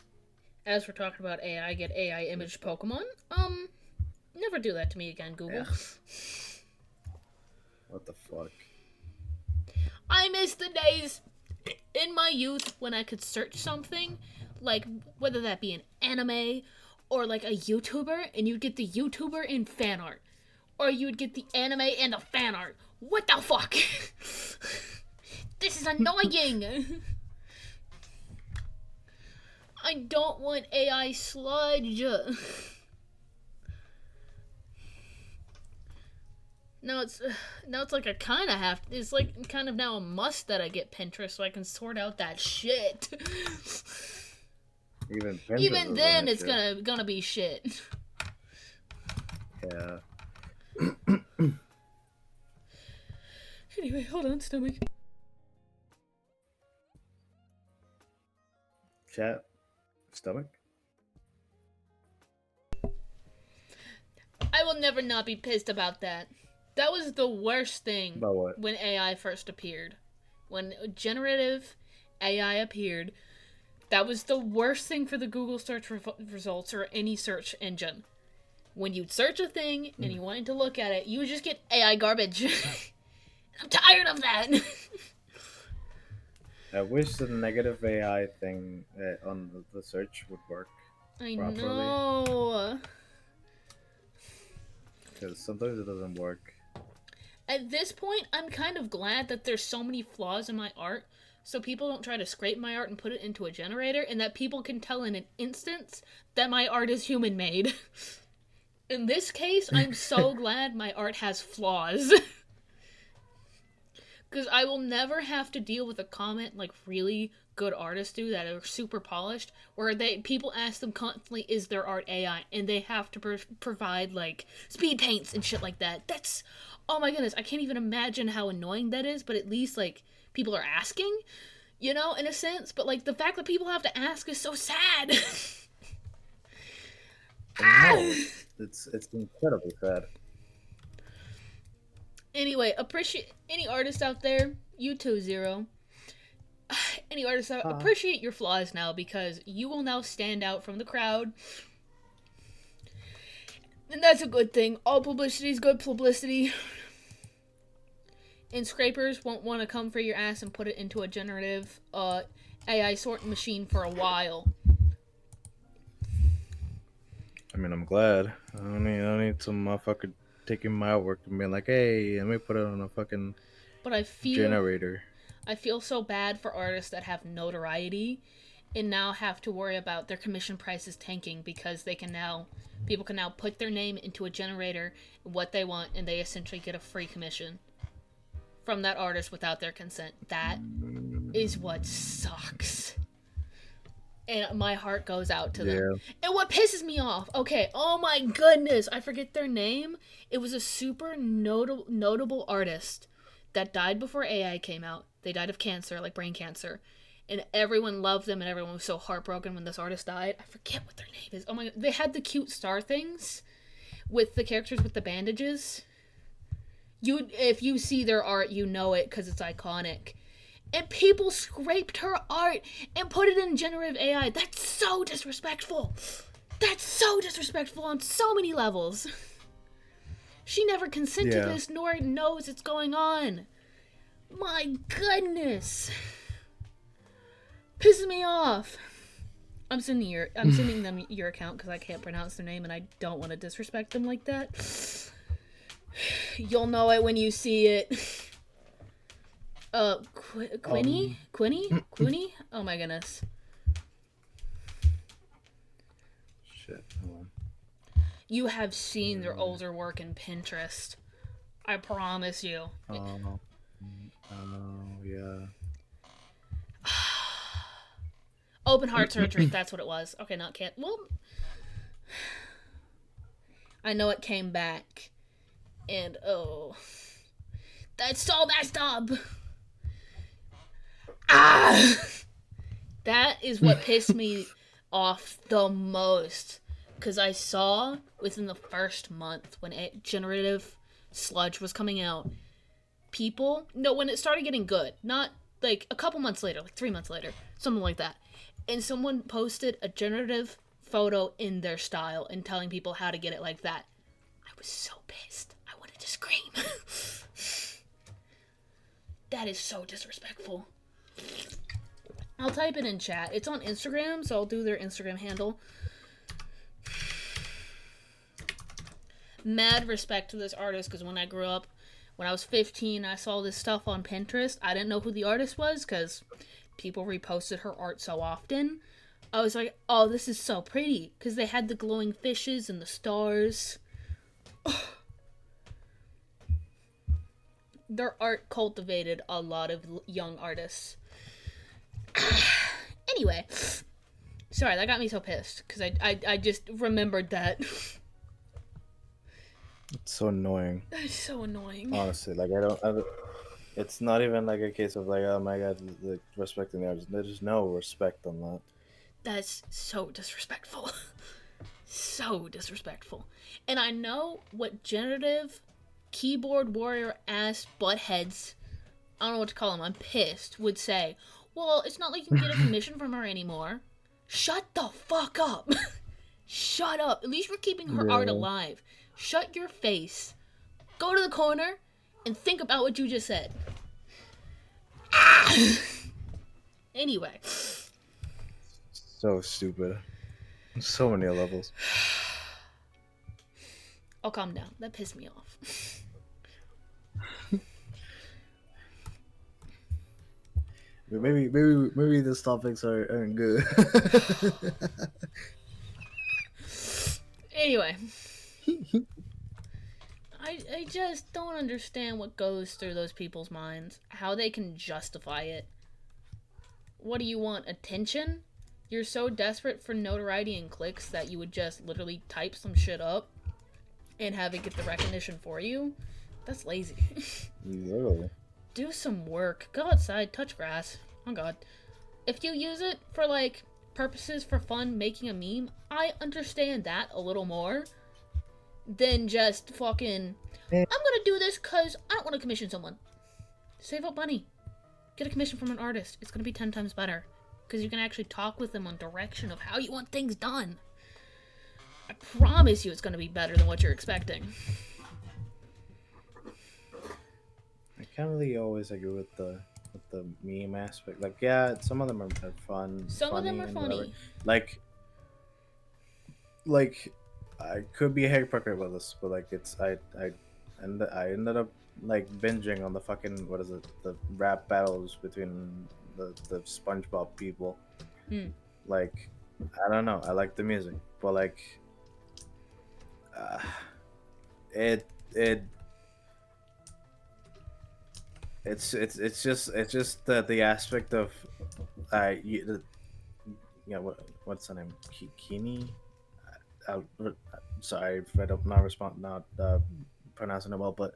Speaker 1: As we're talking about AI, get AI image Pokemon. Never do that to me again, Google.
Speaker 2: Yeah. What the fuck?
Speaker 1: I miss the days in my youth when I could search something, like whether that be an anime or like a YouTuber, and you'd get the YouTuber in fan art, or you'd get the anime and the fan art. What the fuck? This is annoying. I don't want AI sludge. Now it's like I kind of have. It's like kind of now a must that I get Pinterest so I can sort out that shit. Even then, it's gonna be shit.
Speaker 2: Yeah.
Speaker 1: Anyway, hold on, stomach.
Speaker 2: chat? Stomach?
Speaker 1: I will never not be pissed about that. That was the worst thing
Speaker 2: About what?
Speaker 1: when AI first appeared. When generative AI appeared, that was the worst thing for the Google search results or any search engine. When you'd search a thing and you wanted to look at it, you would just get AI garbage. I'm tired of that.
Speaker 2: I wish the negative AI thing on the search would work
Speaker 1: I
Speaker 2: properly.
Speaker 1: know.
Speaker 2: Because sometimes it doesn't work.
Speaker 1: At this point, I'm kind of glad that there's so many flaws in my art, so people don't try to scrape my art and put it into a generator, and that people can tell in an instance that my art is human-made. In this case, I'm so glad my art has flaws. Because I will never have to deal with a comment like really good artists do that are super polished, where people ask them constantly, is their art AI? And they have to provide like speed paints and shit like that. That's, oh my goodness, I can't even imagine how annoying that is, but at least like people are asking, you know, in a sense. But like the fact that people have to ask is so sad.
Speaker 2: No, it's incredibly sad.
Speaker 1: Anyway, appreciate any artist out there. You too, Zero. Any artist out, appreciate your flaws now, because you will now stand out from the crowd. And that's a good thing. All publicity is good publicity. And scrapers won't want to come for your ass and put it into a generative AI sorting machine for a while.
Speaker 2: I mean, I'm glad. I don't need some motherfucker taking my work and being like, hey, let me put it on a fucking generator.
Speaker 1: I feel so bad for artists that have notoriety and now have to worry about their commission prices tanking, because people can now put their name into a generator, what they want, and they essentially get a free commission from that artist without their consent. That is what sucks. And my heart goes out to them. And what pisses me off, okay, oh my goodness, I forget their name. It was a super notable artist that died before AI came out. They died of cancer, like brain cancer. And everyone loved them, and everyone was so heartbroken when this artist died. I forget what their name is. Oh my god. They had the cute star things with the characters with the bandages. If you see their art, you know it because it's iconic. And people scraped her art and put it in generative AI. That's so disrespectful. That's so disrespectful on so many levels. She never consented to this, nor knows it's going on. My goodness. Pisses me off. I'm sending them your account because I can't pronounce their name and I don't want to disrespect them like that. You'll know it when you see it. Quinny? Oh my goodness.
Speaker 2: Shit, hold on.
Speaker 1: You have seen their older work in Pinterest. I promise you.
Speaker 2: Oh, yeah.
Speaker 1: Open heart surgery, that's what it was. Okay, not can't. Well, I know it came back. And, oh. That's so messed up. That is what pissed me off the most. Because I saw within the first month when generative sludge was coming out, when it started getting good, not like a couple months later, like 3 months later, something like that. And someone posted a generative photo in their style and telling people how to get it like that. I was so pissed. I wanted to scream. That is so disrespectful. I'll type it in chat. It's on Instagram, so I'll do their Instagram handle. Mad respect to this artist, because when I grew up, when I was 15, I saw this stuff on Pinterest. I didn't know who the artist was, because people reposted her art so often. I was like, oh, this is so pretty, because they had the glowing fishes and the stars. Their art cultivated a lot of young artists. Anyway, sorry, that got me so pissed, because I just remembered that.
Speaker 2: It's so annoying.
Speaker 1: It's so annoying.
Speaker 2: Honestly, like I don't. It's not even like a case of like, oh my god, like respecting the artist. There's no respect on that.
Speaker 1: That's so disrespectful. So disrespectful. And I know what generative keyboard warrior ass buttheads, I don't know what to call them, I'm pissed, would say, well, it's not like you can get a commission from her anymore. Shut the fuck up. Shut up. At least we're keeping her art alive. Shut your face. Go to the corner and think about what you just said. Ah! Anyway.
Speaker 2: So stupid. So many levels.
Speaker 1: I'll calm down. That pissed me off.
Speaker 2: Maybe these topics aren't good.
Speaker 1: Anyway. I just don't understand what goes through those people's minds. How they can justify it. What do you want? Attention? You're so desperate for notoriety and clicks that you would just literally type some shit up and have it get the recognition for you? That's lazy.
Speaker 2: Literally.
Speaker 1: Do some work. Go outside, touch grass. Oh god. If you use it for, like, purposes for fun, making a meme, I understand that a little more than just fucking, I'm gonna do this because I don't want to commission someone. Save up money. Get a commission from an artist. It's gonna be 10 times better. Because you can actually talk with them on direction of how you want things done. I promise you it's gonna be better than what you're expecting.
Speaker 2: I can't really always agree with the meme aspect. Like, yeah, some of them are fun.
Speaker 1: Some of them are funny.
Speaker 2: Whatever. Like, I could be a hypocrite with this, but like, I ended up like binging on the fucking, what is it, the rap battles between the SpongeBob people. Like, I don't know, I like the music, but like, it's just the aspect of what's the name, Kini. Sorry if I don't not pronouncing it well, but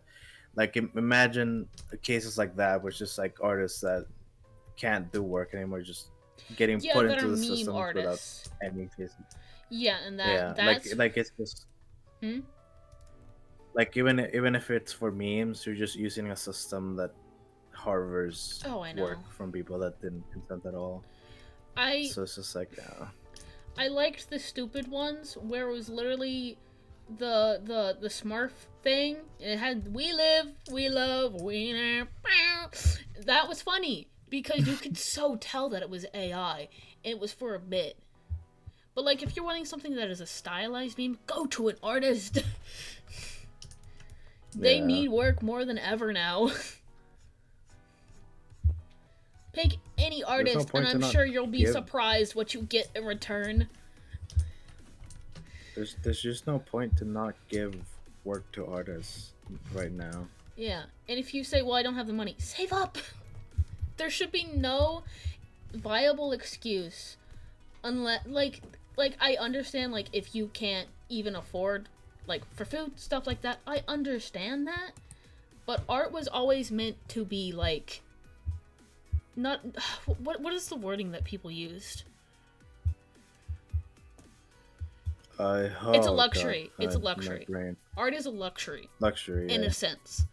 Speaker 2: like, imagine cases like that, where it's just like artists that can't do work anymore, just getting put into the system without any cases.
Speaker 1: Yeah, and that's
Speaker 2: like it's just like, even if it's for memes, you're just using a system that harvers work from people that didn't consent at all. So it's just like,
Speaker 1: I liked the stupid ones where it was literally the Smurf thing. It had "We live, we love, we live." That was funny because you could so tell that it was AI and it was for a bit. But like, if you're wanting something that is a stylized meme, go to an artist. They need work more than ever now. Pick any artist, and I'm sure you'll be surprised what you get in return.
Speaker 2: There's just no point to not give work to artists right now.
Speaker 1: Yeah, and if you say, well, I don't have the money, save up! There should be no viable excuse. Unless, like, I understand, like, if you can't even afford, like, for food, stuff like that, I understand that. But art was always meant to be, like, not, what is the wording that people used? It's a luxury. God. It's a luxury. Art is a luxury. In a sense.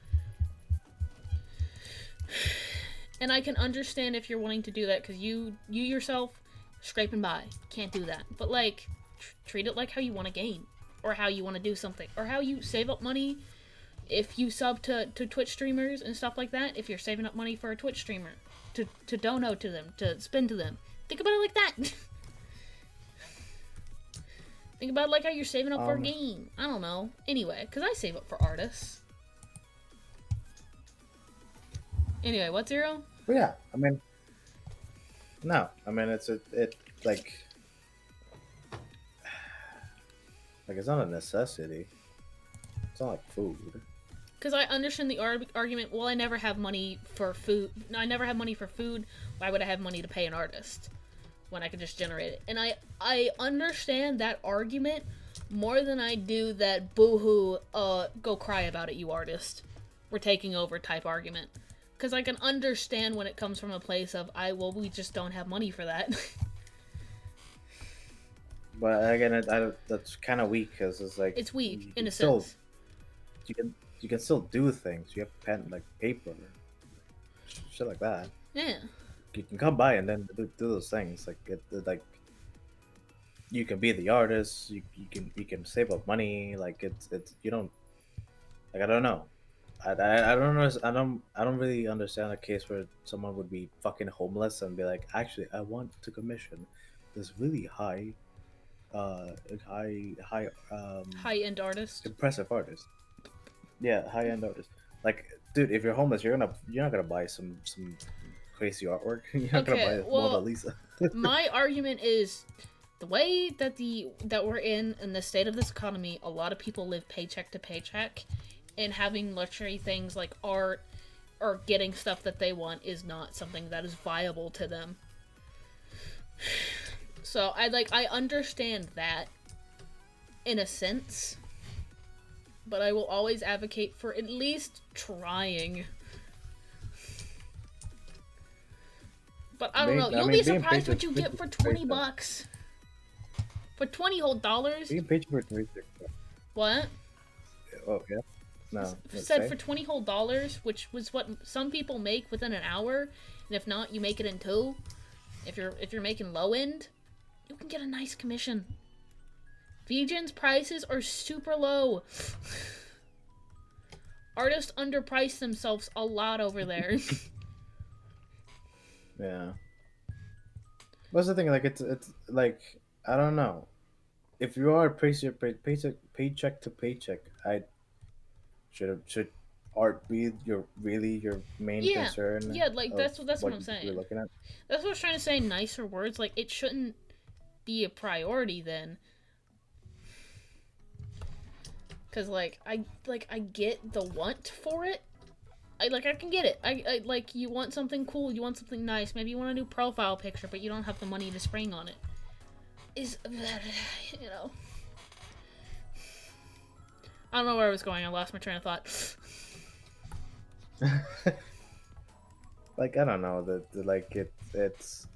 Speaker 1: And I can understand if you're wanting to do that, because you yourself, scraping by, can't do that. But, like, treat it like how you want a game, or how you want to do something, or how you save up money if you sub to Twitch streamers and stuff like that. If you're saving up money for a Twitch streamer, to dono to them, to spend to them. Think about it like that. Think about it like how you're saving up for a game. I don't know. Anyway, because I save up for artists. Anyway, what, Zero?
Speaker 2: Well, yeah, I mean, no, I mean, it's like it's not a necessity. It's not like food.
Speaker 1: Because I understand the argument, well, I never have money for food. I never have money for food. Why would I have money to pay an artist when I could just generate it? And I understand that argument more than I do that boohoo, go cry about it, you artist. We're taking over type argument. Because I can understand when it comes from a place of, well, we just don't have money for that.
Speaker 2: But again, that's kind of weak because it's like
Speaker 1: It's weak
Speaker 2: you
Speaker 1: in
Speaker 2: can
Speaker 1: a
Speaker 2: still
Speaker 1: sense.
Speaker 2: you can you can still do things. You have pen like paper, shit like that.
Speaker 1: Yeah.
Speaker 2: You can come by and then do those things. Like like you can be the artist. You can save up money. Like it's you don't like I don't know. I don't know. I don't really understand a case where someone would be fucking homeless and be like, actually, I want to commission this really uh, high,
Speaker 1: High end artist.
Speaker 2: impressive artist. Yeah, high end artist. Like, dude, if you're homeless, you're not gonna buy some crazy artwork. You're not gonna
Speaker 1: Okay,
Speaker 2: buy a Mona
Speaker 1: well,
Speaker 2: Lisa.
Speaker 1: my argument is the way that we're in the state of this economy, a lot of people live paycheck to paycheck, and having luxury things like art or getting stuff that they want is not something that is viable to them. So I understand that in a sense, but I will always advocate for at least trying. But I don't know. You'll be
Speaker 2: Being
Speaker 1: surprised
Speaker 2: paycheck
Speaker 1: what you
Speaker 2: to
Speaker 1: get for
Speaker 2: paycheck,
Speaker 1: $20. For $20 whole dollars?
Speaker 2: being paycheck to paycheck.
Speaker 1: What?
Speaker 2: Oh yeah, no, let's
Speaker 1: Said
Speaker 2: say
Speaker 1: for $20 whole dollars, which was what some people make within an hour, and if not, you make it in two. If you're making low end, you can get a nice commission. VGen's prices are super low. Artists underprice themselves a lot over there.
Speaker 2: yeah. What's the thing? Like it's like I don't know. If you are paycheck to paycheck, I should art be your main
Speaker 1: Yeah,
Speaker 2: concern
Speaker 1: yeah, like
Speaker 2: of
Speaker 1: that's what
Speaker 2: what
Speaker 1: I'm
Speaker 2: you're
Speaker 1: saying.
Speaker 2: looking at?
Speaker 1: That's what I was trying to say in nicer words. Like it shouldn't be a priority then, because I get the want for it. I can get it. I like you want something cool, you want something nice. Maybe you want a new profile picture, but you don't have the money to spring on it. Is you know. I don't know where I was going. I lost my train of thought.
Speaker 2: Like I don't know like it's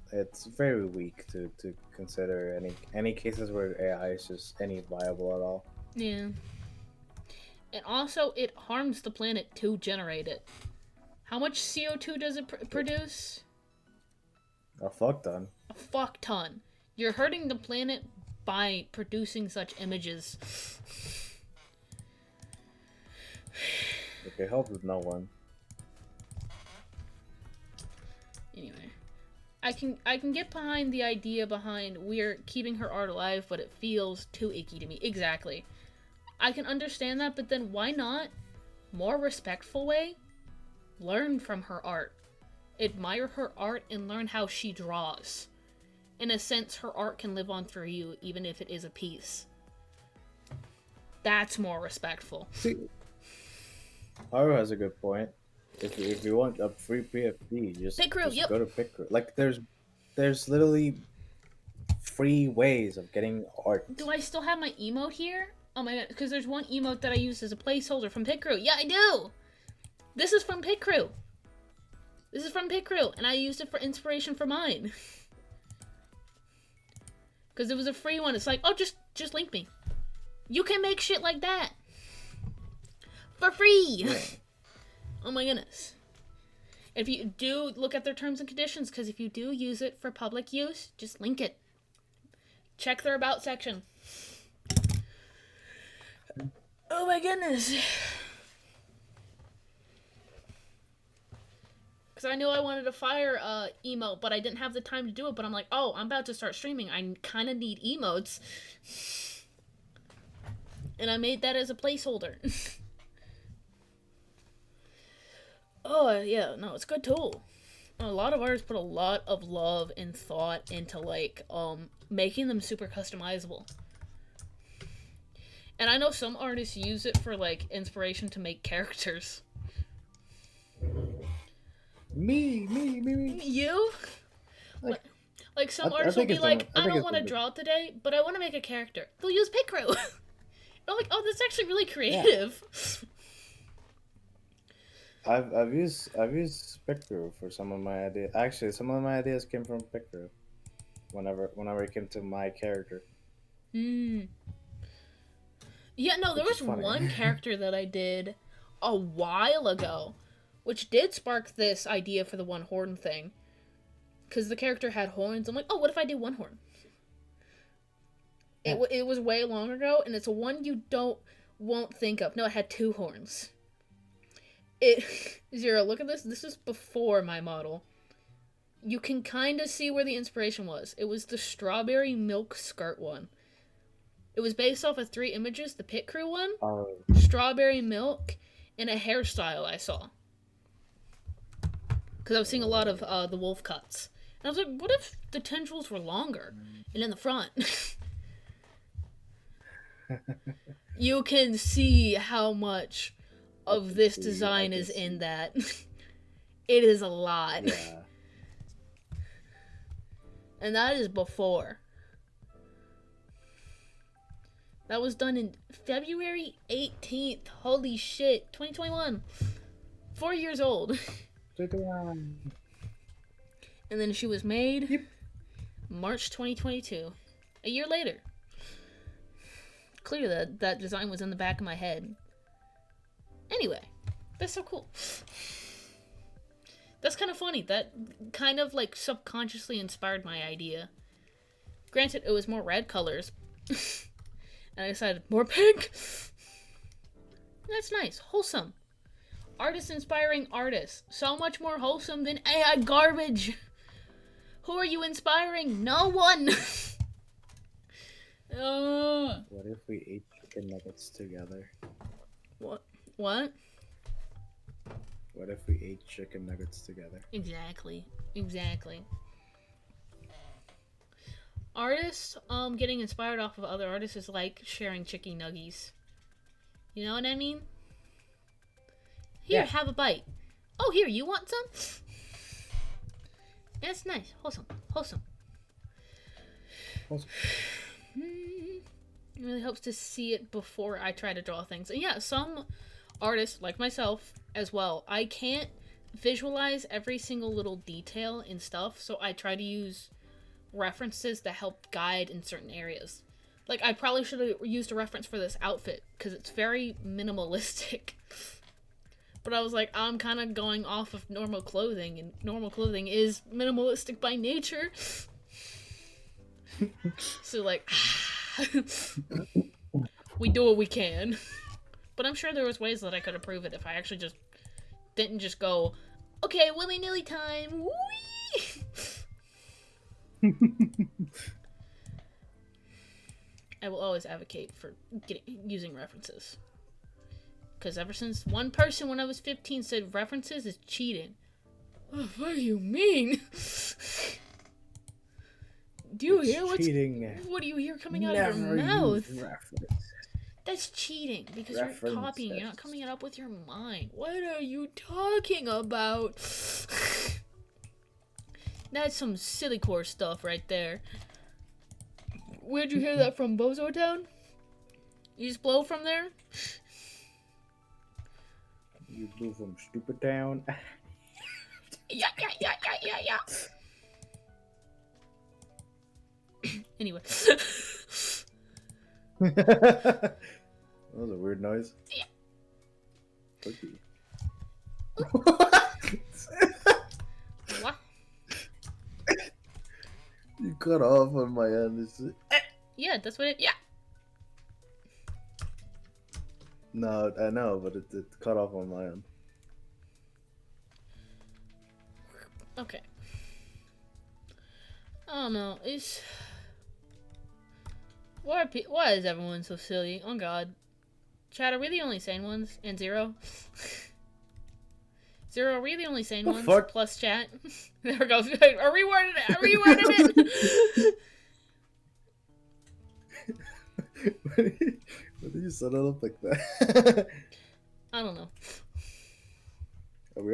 Speaker 2: very weak to consider any cases where AI is just any viable at all.
Speaker 1: Yeah. And also, it harms the planet to generate it. How much CO2 does it produce?
Speaker 2: A fuck ton.
Speaker 1: A fuck ton. You're hurting the planet by producing such images.
Speaker 2: It helps with no one.
Speaker 1: Anyway, I can get behind the idea behind we're keeping her art alive, but it feels too icky to me. Exactly. I can understand that, but then why not? More respectful way? Learn from her art. Admire her art and learn how she draws. In a sense, her art can live on through you, even if it is a piece. That's more respectful.
Speaker 2: See, Haru has a good point. If you want a free PFP,
Speaker 1: Picrew,
Speaker 2: just
Speaker 1: yep.
Speaker 2: go to Picrew. Like there's literally free ways of getting art.
Speaker 1: Do I still have my emote here? Oh my god, because there's one emote that I used as a placeholder from Picrew. Yeah, I do! This is from Picrew. This is from Picrew, and I used it for inspiration for mine. Because it was a free one. It's like, oh, just link me. You can make shit like that. For free!
Speaker 2: Yeah.
Speaker 1: Oh my goodness. If you do look at their terms and conditions, because if you do use it for public use, just link it. Check their about section. Oh my goodness. Because I knew I wanted to fire emote, but I didn't have the time to do it. But I'm like, oh, I'm about to start streaming. I kind of need emotes. And I made that as a placeholder. Oh, yeah, no, it's a good tool. A lot of artists put a lot of love and thought into, like, making them super customizable. And I know some artists use it for, like, inspiration to make characters.
Speaker 2: Me.
Speaker 1: You? Like some artists will be like, I don't want to draw today, but I want to make a character. They'll use Picrew. I'm like, oh, that's actually really creative.
Speaker 2: Yeah. I've used Picrew for some of my ideas. Actually, some of my ideas came from Picrew. Whenever it came to my character.
Speaker 1: Hmm. Yeah, no, there
Speaker 2: Which is
Speaker 1: was
Speaker 2: funny.
Speaker 1: one character that I did a while ago, which did spark this idea for the one horn thing. Because the character had horns. I'm like, oh, what if I do one horn?
Speaker 2: Yeah.
Speaker 1: It was way long ago, and it's a one you won't think of. No, it had two horns. Zero, look at this. This is before my model. You can kind of see where the inspiration was. It was the strawberry milk skirt one. It was based off of 3 images: the pit crew one,
Speaker 2: Oh,
Speaker 1: strawberry milk, and a hairstyle I saw. Because I was seeing a lot of the wolf cuts. And I was like, what if the tendrils were longer and in the front? You can see how much of this design is in that. It is a lot.
Speaker 2: yeah.
Speaker 1: And that is before. That was done in February 18th. Holy shit. 2021. 4 years old. And then she was made March 2022. A year later. Clearly that design was in the back of my head. Anyway, that's so cool. That's kind of funny. That kind of like subconsciously inspired my idea. Granted, it was more red colors. And I decided more pink. That's nice. Wholesome. Artist inspiring artists. So much more wholesome than AI garbage. Who are you inspiring? No one.
Speaker 2: What if we ate chicken nuggets together?
Speaker 1: What?
Speaker 2: What if we ate chicken nuggets together?
Speaker 1: Exactly. Artists, getting inspired off of other artists is like sharing chicken nuggies. You know what I mean? Here,
Speaker 2: Yeah.
Speaker 1: have a bite. Oh, here, you want some? Yeah, it's nice. Wholesome. It really helps to see it before I try to draw things. And yeah, some artists, like myself as well, I can't visualize every single little detail and stuff, so I try to use references that help guide in certain areas. Like, I probably should have used a reference for this outfit, because it's very minimalistic. But I was like, I'm kind of going off of normal clothing, and normal clothing is minimalistic by nature. So, like, we do what we can. But I'm sure there was ways that I could improve it if I actually just didn't just go, okay, willy-nilly time, whee! I will always advocate for using references. Because ever since one person when I was 15 said references is cheating. Oh, what do you mean? Do you hear what do you hear coming out of your mouth? That's cheating because you're copying. You're not coming it up with your mind. What are you talking about? That's some silly core stuff right there. Where'd you hear that from, Bozo Town? You just blow from there?
Speaker 2: You blew from Stupid Town?
Speaker 1: Yeah. Anyway.
Speaker 2: That was a weird noise.
Speaker 1: Yeah.
Speaker 2: Cookie.
Speaker 1: What?
Speaker 2: You cut off on my end.
Speaker 1: Yeah, that's what it... Yeah.
Speaker 2: No, I know, but it cut off on my end.
Speaker 1: Okay. I don't know. It's... Why is everyone so silly? Oh god. Chad, are we the only sane ones? And Zero? Zero, are we the only sane ones?
Speaker 2: Fuck?
Speaker 1: Plus chat? There we go. I reworded it!
Speaker 2: Why did you set it up like that?
Speaker 1: I don't know.
Speaker 2: Are we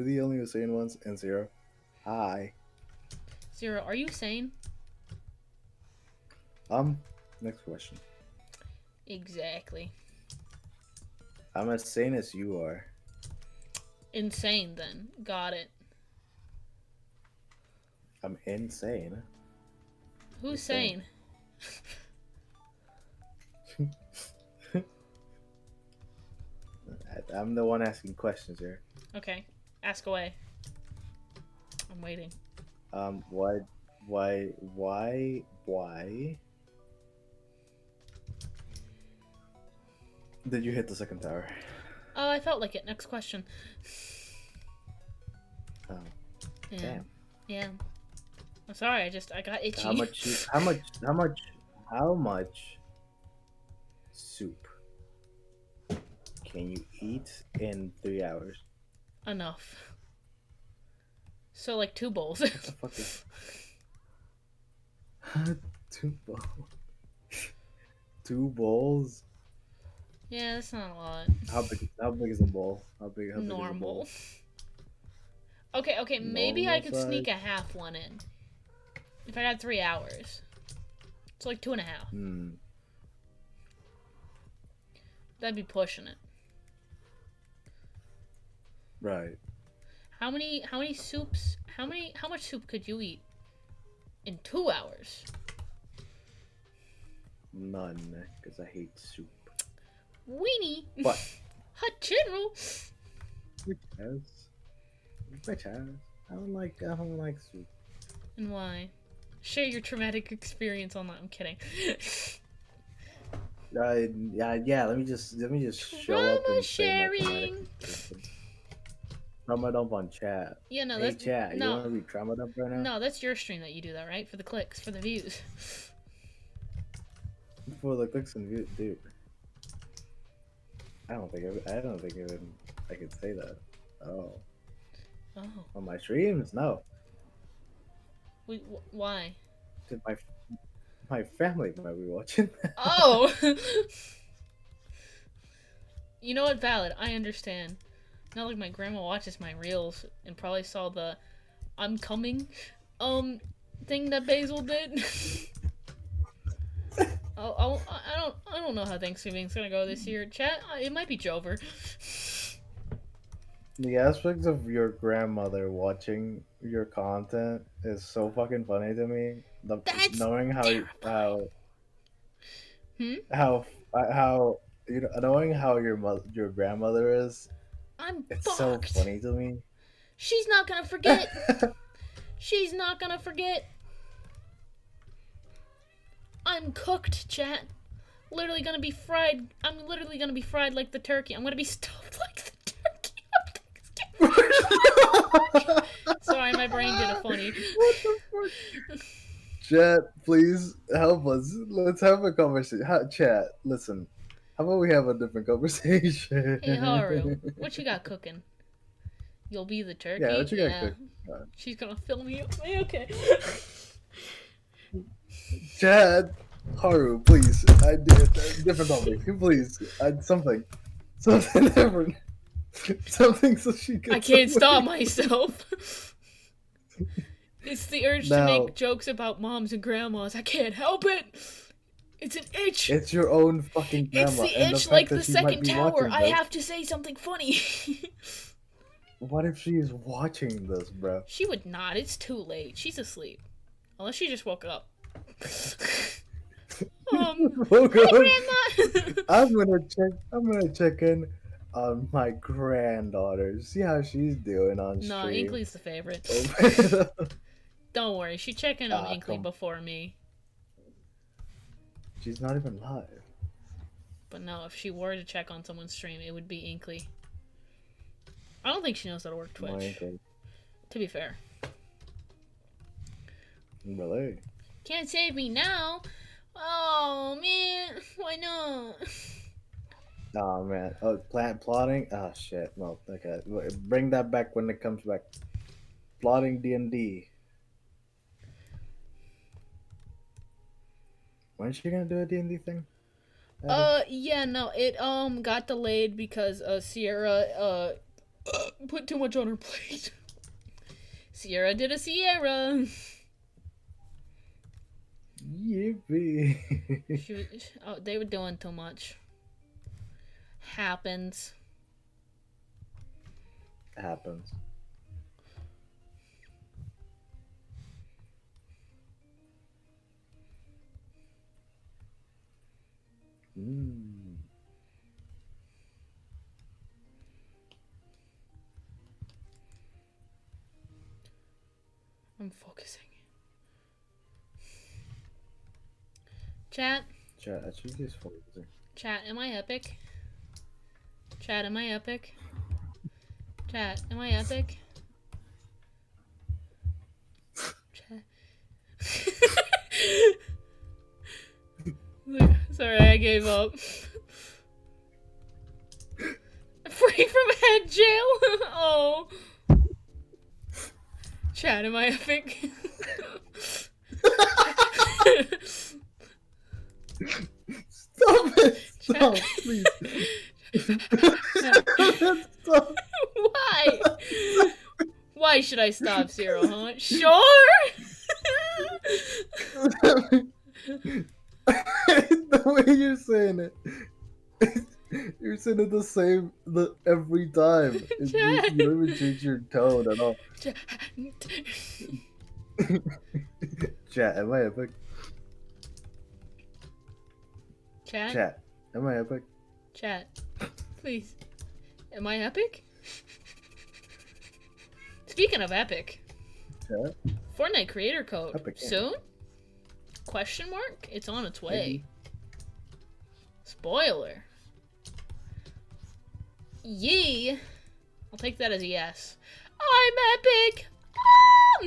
Speaker 2: the only sane ones? And Zero. Hi.
Speaker 1: Zero, are you sane?
Speaker 2: Next question.
Speaker 1: Exactly.
Speaker 2: I'm as sane as you are.
Speaker 1: Insane, then. Got it.
Speaker 2: I'm insane.
Speaker 1: Who's sane?
Speaker 2: I'm the one asking questions here.
Speaker 1: Okay, ask away. I'm waiting.
Speaker 2: Why, why did you hit the second tower?
Speaker 1: Oh, I felt like it. Next question.
Speaker 2: Oh,
Speaker 1: Yeah.
Speaker 2: damn.
Speaker 1: Yeah. I'm sorry. I got itchy.
Speaker 2: How much soup can you eat in 3 hours?
Speaker 1: Enough. So like 2 bowls.
Speaker 2: What the fuck is 2 bowls? 2 bowls?
Speaker 1: Yeah, that's not a lot.
Speaker 2: How big is a bowl? How big is a bowl?
Speaker 1: Normal. Okay, maybe I
Speaker 2: Normal
Speaker 1: could
Speaker 2: size?
Speaker 1: sneak a half one in. If I had 3 hours. It's like 2.5.
Speaker 2: Hmm.
Speaker 1: That'd be pushing it.
Speaker 2: Right.
Speaker 1: How many soups? How much soup could you eat in 2 hours?
Speaker 2: None, because I hate soup.
Speaker 1: Weenie.
Speaker 2: But
Speaker 1: Hot general.
Speaker 2: Which has? I don't like soup.
Speaker 1: And why? Share your traumatic experience on that. I'm kidding.
Speaker 2: Yeah. Let me just show up
Speaker 1: Trauma
Speaker 2: and say my traumatic
Speaker 1: sharing.
Speaker 2: experience. Trauma dump on chat.
Speaker 1: Yeah, no,
Speaker 2: Hey
Speaker 1: that's
Speaker 2: chat, you
Speaker 1: no,
Speaker 2: want to be trauma dump right now?
Speaker 1: no, that's your stream that you do that, right? For the clicks, for the views.
Speaker 2: For the clicks and views, dude. I don't think even I could say that. Oh,
Speaker 1: Oh,
Speaker 2: on my streams, no.
Speaker 1: why?
Speaker 2: Did my family might be watching.
Speaker 1: Oh. You know what? Valid. I understand. Not like my grandma watches my reels and probably saw the "I'm coming" thing that Basil did. I don't know how Thanksgiving's gonna go this year. Chat, it might be Jover.
Speaker 2: The aspects of your grandmother watching your content is so fucking funny to me.
Speaker 1: That's
Speaker 2: Knowing
Speaker 1: terrifying.
Speaker 2: how knowing how your grandmother is,
Speaker 1: I'm
Speaker 2: it's so
Speaker 1: fucked.
Speaker 2: funny to me.
Speaker 1: She's not gonna forget. She's not gonna forget. I'm cooked, chat. Literally gonna be fried. I'm literally gonna be fried like the turkey. I'm gonna be stuffed like the turkey. Sorry, my brain did a funny.
Speaker 2: What the fuck? Chat, please help us. Let's have a conversation. Chat, listen. How about we have a different conversation?
Speaker 1: Hey, Haru, what you got cooking? You'll be the turkey?
Speaker 2: Yeah, what you got cooking?
Speaker 1: She's gonna fill me up. Okay.
Speaker 2: Chad, Haru, please. I did different topic. Please, something different. Something so she can.
Speaker 1: I can't stop myself. It's the urge to make jokes about moms and grandmas. I can't help it. It's an itch.
Speaker 2: It's your own fucking grandma.
Speaker 1: It's the itch like the second tower. I have to say something funny.
Speaker 2: What if she is watching this, bro?
Speaker 1: She would not. It's too late. She's asleep. Unless she just woke up. Hi, Grandma!
Speaker 2: I'm gonna check in on my granddaughter. See how she's doing on stream.
Speaker 1: No, Inkley's the favorite. Don't worry, she checked in on Inkley before me.
Speaker 2: She's not even live.
Speaker 1: But no, if she were to check on someone's stream, it would be Inkley. I don't think she knows how to work Twitch. To be fair.
Speaker 2: Really?
Speaker 1: Can't save me now. Oh man, why not?
Speaker 2: Oh man. Oh, plotting. Oh shit. No. Okay. Bring that back when it comes back. Plotting D&D. When is she gonna do a D&D thing?
Speaker 1: Yeah, no, it got delayed because Sierra put too much on her plate. Sierra did a Sierra.
Speaker 2: Yippee.
Speaker 1: They were doing too much. Happens. I'm focusing. Chat.
Speaker 2: Chat, I should just focusing.
Speaker 1: Chat, am I epic? Chat, am I epic? Chat, am I epic? Chat. Sorry, I gave up. Free from head jail? Oh. Chat, am I epic?
Speaker 2: Stop it! Stop, please. Stop.
Speaker 1: Why? Why should I stop, Zero, huh? Sure!
Speaker 2: The way you're saying it. You're saying it the same every time. You don't even change your tone at all. Chat, am I epic?
Speaker 1: Chat?
Speaker 2: Chat, am I epic?
Speaker 1: Chat. Please. Am I epic? Speaking of epic.
Speaker 2: Chat?
Speaker 1: Fortnite creator code.
Speaker 2: Epic, yeah.
Speaker 1: Soon? Question mark? It's on its way.
Speaker 2: Maybe.
Speaker 1: Spoiler. Yee. I'll take that as a yes. I'm epic! Ah!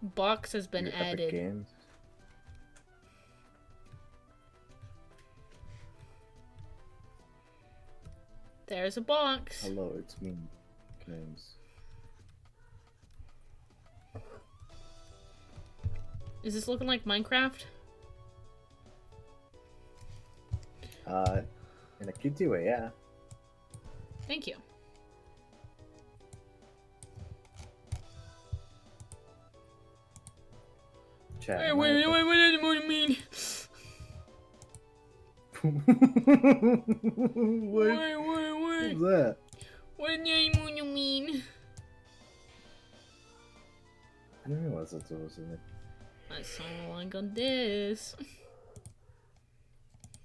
Speaker 1: Box has been
Speaker 2: Your Epic
Speaker 1: added.
Speaker 2: Games.
Speaker 1: There's a box.
Speaker 2: Hello, it's me, James.
Speaker 1: Is this looking like Minecraft?
Speaker 2: In a cutesy way, yeah.
Speaker 1: Thank you.
Speaker 2: Chat.
Speaker 1: Hey,
Speaker 2: am I
Speaker 1: wait,
Speaker 2: epic?
Speaker 1: what does it mean?
Speaker 2: What
Speaker 1: Wait.
Speaker 2: was that?
Speaker 1: What do you mean?
Speaker 2: I didn't realize that's what was in it.
Speaker 1: I sound like a this.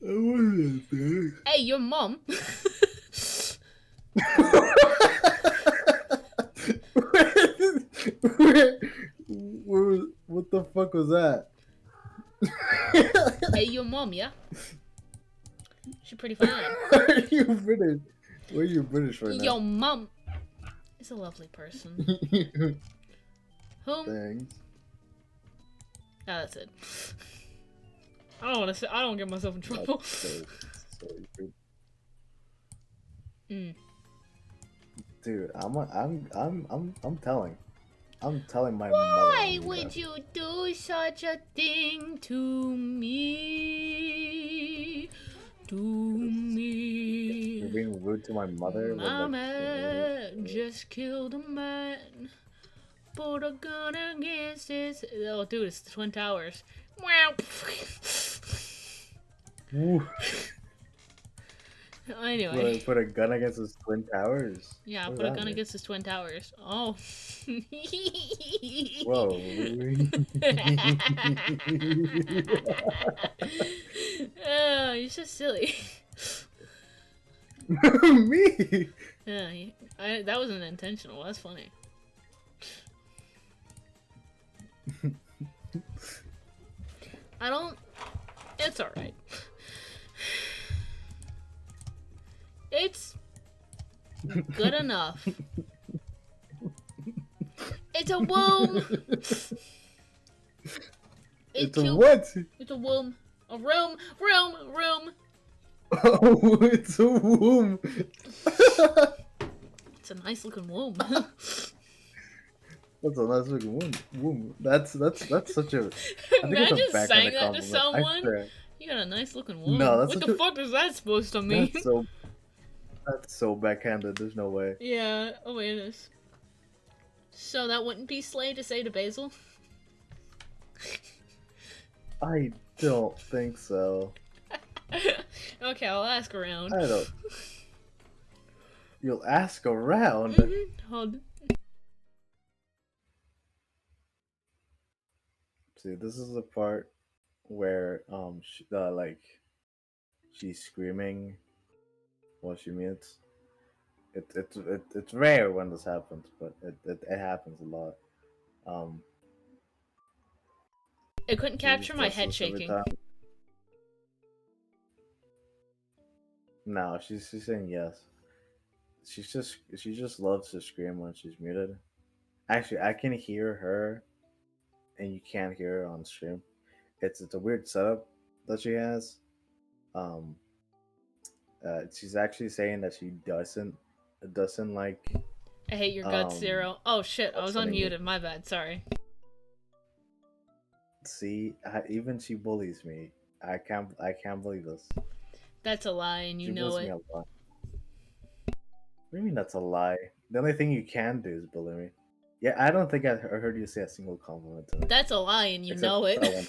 Speaker 2: I wasn't there.
Speaker 1: Hey, your mom.
Speaker 2: What the fuck was that?
Speaker 1: Hey, your mom, yeah? She's pretty fine.
Speaker 2: Are you British? Where are you British right
Speaker 1: Your mom is a lovely person.
Speaker 2: now?
Speaker 1: Who?
Speaker 2: Thanks.
Speaker 1: Ah, that's it. I don't want to say. I don't get myself in trouble.
Speaker 2: So rude. Dude, I'm telling. I'm telling my mother.
Speaker 1: Why would you do such a thing to me? To
Speaker 2: You're
Speaker 1: me.
Speaker 2: being rude to my mother.
Speaker 1: Mama just killed a man. Put a gun against his. Oh, dude, it's the Twin Towers. Wow.
Speaker 2: Woo.
Speaker 1: Anyway.
Speaker 2: Put a gun against his twin towers.
Speaker 1: Yeah,
Speaker 2: What
Speaker 1: put a
Speaker 2: does that
Speaker 1: gun
Speaker 2: mean?
Speaker 1: against his Twin Towers. Oh.
Speaker 2: Whoa.
Speaker 1: Oh, you're so silly.
Speaker 2: Me.
Speaker 1: Yeah, that wasn't intentional. That's funny. I don't. It's alright. It's good enough. It's a womb.
Speaker 2: It's a what?
Speaker 1: It's a womb. A room.
Speaker 2: Oh, it's a womb.
Speaker 1: It's a nice looking womb.
Speaker 2: That's a nice looking womb. That's such a. I think it's a
Speaker 1: Imagine
Speaker 2: backhanded
Speaker 1: saying that to
Speaker 2: compliment. I
Speaker 1: someone.
Speaker 2: swear.
Speaker 1: You got a nice looking womb.
Speaker 2: No, that's
Speaker 1: what
Speaker 2: such
Speaker 1: the
Speaker 2: a-
Speaker 1: fuck is that supposed to mean?
Speaker 2: That's so backhanded. There's no way.
Speaker 1: Yeah. Oh wait, it is. So that wouldn't be slay to say to Basil?
Speaker 2: I don't think so.
Speaker 1: Okay, I'll ask around.
Speaker 2: I don't. You'll ask around.
Speaker 1: Hold.
Speaker 2: See, this is the part where like she's screaming while she mutes. It's rare when this happens, but it happens a lot. Um,
Speaker 1: I couldn't
Speaker 2: she
Speaker 1: capture
Speaker 2: just
Speaker 1: my
Speaker 2: does
Speaker 1: head
Speaker 2: this every
Speaker 1: shaking.
Speaker 2: time. No, she's saying yes. She just loves to scream when she's muted. Actually, I can hear her, and you can't hear her on stream. It's a weird setup that she has. Um, she's actually saying that she doesn't like
Speaker 1: I hate your guts,
Speaker 2: um
Speaker 1: Zero. Oh shit, I was
Speaker 2: listening to.
Speaker 1: unmuted. My bad. Sorry.
Speaker 2: See, even she bullies me. I can't believe this.
Speaker 1: That's a lie, and you
Speaker 2: She
Speaker 1: know
Speaker 2: bullies me
Speaker 1: it.
Speaker 2: a lot. What do you mean that's a lie? The only thing you can do is bully me. Yeah, I don't think I heard you say a single compliment to me,
Speaker 1: That's a lie, and you
Speaker 2: except
Speaker 1: know it.
Speaker 2: that one.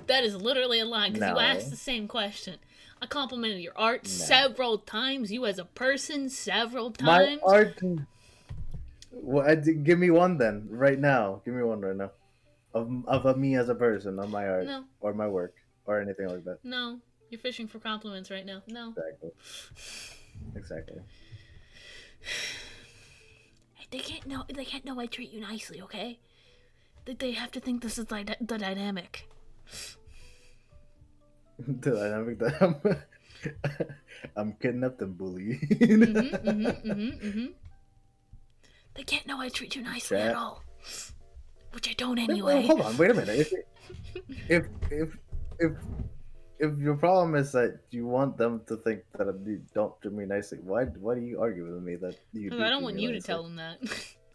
Speaker 1: That is literally a lie, because you asked
Speaker 2: No,
Speaker 1: the same question. I complimented your art
Speaker 2: no.
Speaker 1: several times, you as a person several
Speaker 2: My
Speaker 1: times.
Speaker 2: art. Well, give me one then, right now. Give me one right now of me as a person, not my art
Speaker 1: No,
Speaker 2: or my work or anything like that.
Speaker 1: no. You're fishing for compliments right now. No.
Speaker 2: Exactly. Exactly.
Speaker 1: They can't know. They can't know I treat you nicely. Okay. They have to think this is the dynamic.
Speaker 2: The dynamic that I'm kidnapped and bullied.
Speaker 1: They can't know I treat you nicely at
Speaker 2: Chat.
Speaker 1: all, which I don't
Speaker 2: Well,
Speaker 1: anyway.
Speaker 2: hold on, wait a minute. If if if if your problem is that you want them to think that you don't treat me nicely, why do you argue with me that you
Speaker 1: Because I
Speaker 2: do
Speaker 1: don't
Speaker 2: treat
Speaker 1: want
Speaker 2: me
Speaker 1: you to
Speaker 2: nicely?
Speaker 1: tell them that.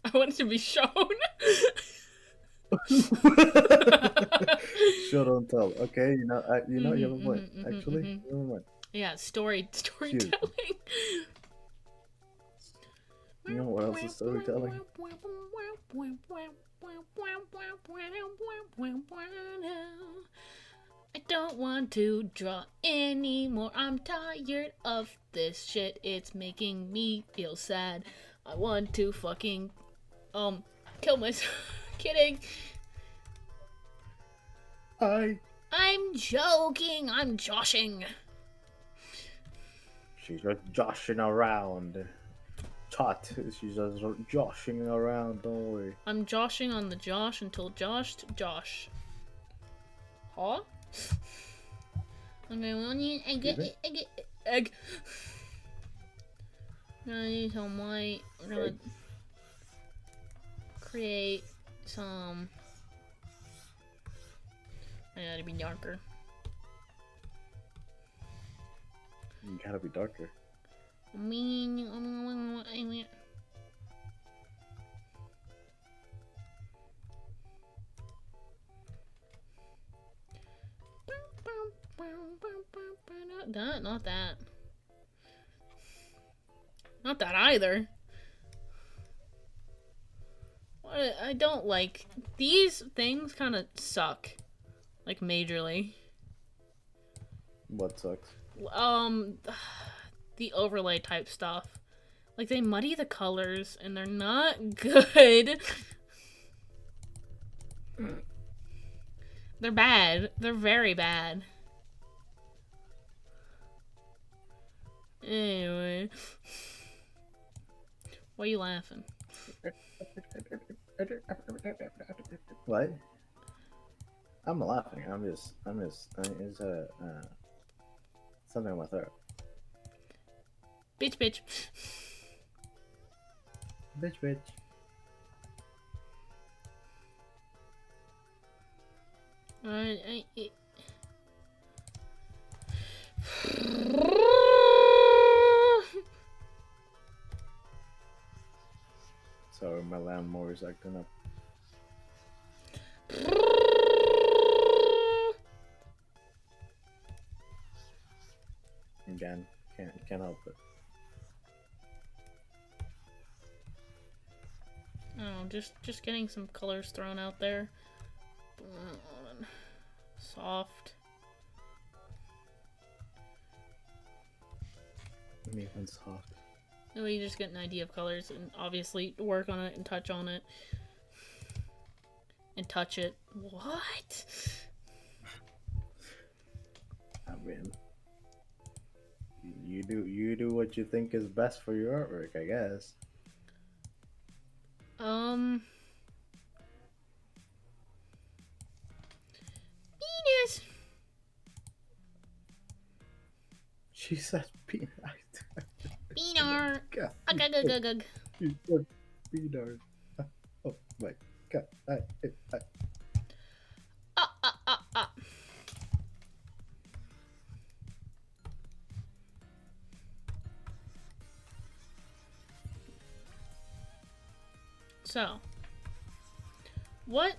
Speaker 1: I want it to be shown.
Speaker 2: Show don't tell. Okay, you have a point. Actually, never mind.
Speaker 1: Yeah, storytelling.
Speaker 2: Excuse me. You know what else is storytelling?
Speaker 1: I don't want to draw anymore. I'm tired of this shit. It's making me feel sad. I want to fucking kill myself. Kidding. I'm joking. I'm joshing.
Speaker 2: She's just joshing around. Tot. She's just joshing around. Don't worry.
Speaker 1: I'm joshing on the Josh until Josh Josh. Huh? Okay, well, I get egg. I'm gonna use some white. We're gonna create some. I gotta be darker.
Speaker 2: You gotta be darker.
Speaker 1: I mean, not that. Not that either. I don't like these things. Kind of suck, like majorly.
Speaker 2: What sucks?
Speaker 1: The overlay type stuff. Like they muddy the colors and they're not good. They're bad. They're very bad. Anyway. Why are you laughing?
Speaker 2: What? I'm not laughing. It's something in my throat.
Speaker 1: Bitch, bitch.
Speaker 2: Bitch. Sorry, my lawnmower is acting up. Again, can't help it.
Speaker 1: Oh, just getting some colors thrown out there. Soft.
Speaker 2: Even soft.
Speaker 1: No, you just get an idea of colors and obviously work on it and touch on it. And touch it. What?
Speaker 2: I mean, you do what you think is best for your artwork, I guess.
Speaker 1: Penis.
Speaker 2: She said peanut.
Speaker 1: Beaner.
Speaker 2: God,
Speaker 1: Ugh, ugh, ugh, ugh, ugh.
Speaker 2: she said peanut. Oh my god.
Speaker 1: Ah, ah, ah, ah. So, what?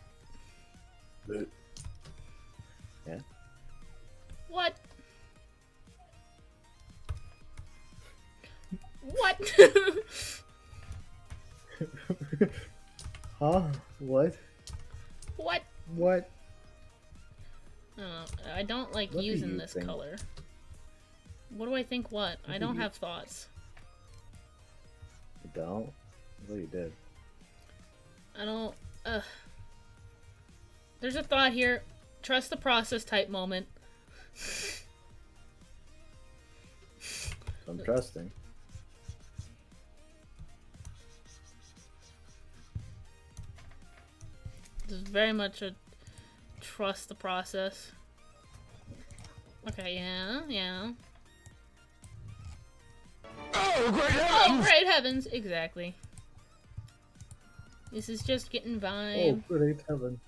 Speaker 2: Yeah.
Speaker 1: What? What?
Speaker 2: Huh? What?
Speaker 1: What?
Speaker 2: What?
Speaker 1: I don't like
Speaker 2: What do
Speaker 1: using
Speaker 2: you
Speaker 1: this
Speaker 2: think?
Speaker 1: color. What do I think? What? I
Speaker 2: do
Speaker 1: don't
Speaker 2: you-
Speaker 1: have thoughts.
Speaker 2: You don't? I thought you did.
Speaker 1: I don't. There's a thought here. Trust the process type moment.
Speaker 2: I'm trusting.
Speaker 1: This is very much a trust the process. Okay, yeah.
Speaker 3: Oh, great
Speaker 1: Oh,
Speaker 3: heavens!
Speaker 1: great heavens! Exactly. This is just getting vibe.
Speaker 2: Oh, great heaven.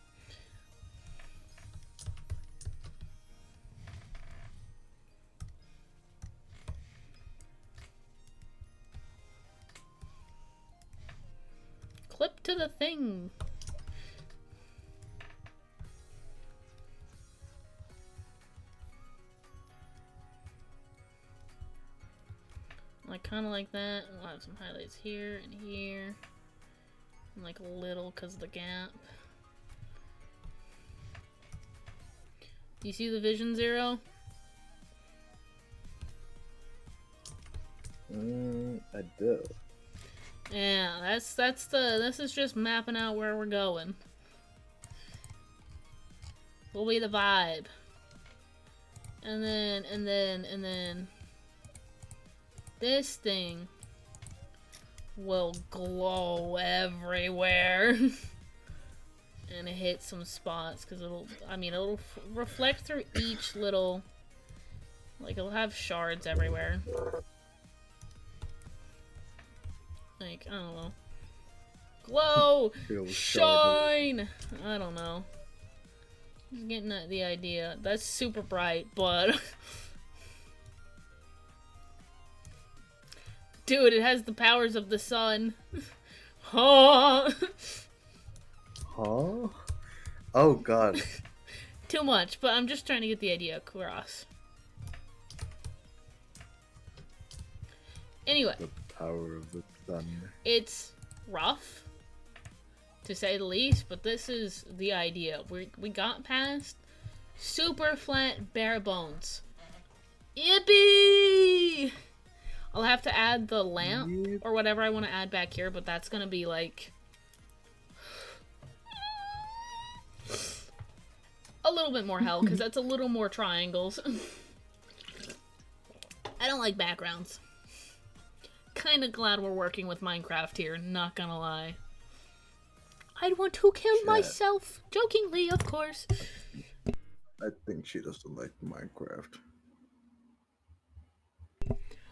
Speaker 1: Clip to the thing. Like, kind of like that. We'll have some highlights here and here. And like a little because of the gap. Do you see the vision, Zero?
Speaker 2: I do.
Speaker 1: Yeah, this is just mapping out where we're going. Will be the vibe. And then this thing will glow everywhere. And hit some spots because it'll reflect through each little, like it'll have shards everywhere. Like, I don't know. Glow!
Speaker 2: Feel
Speaker 1: Shine! I don't know. Just getting at the idea. That's super bright, but... Dude, it has the powers of the sun. Oh!
Speaker 2: Huh? Oh god.
Speaker 1: Too much, but I'm just trying to get the idea across. Anyway.
Speaker 2: The power of the sun.
Speaker 1: It's rough, to say the least, but this is the idea. We got past super flat bare bones. Yippee! I'll have to add the lamp or whatever I want to add back here, but that's gonna be like a little bit more hell, because that's a little more triangles. I don't like backgrounds. Kind of glad we're working with Minecraft here, not gonna lie. I'd want to kill myself. Jokingly, of course.
Speaker 2: I think she doesn't like Minecraft.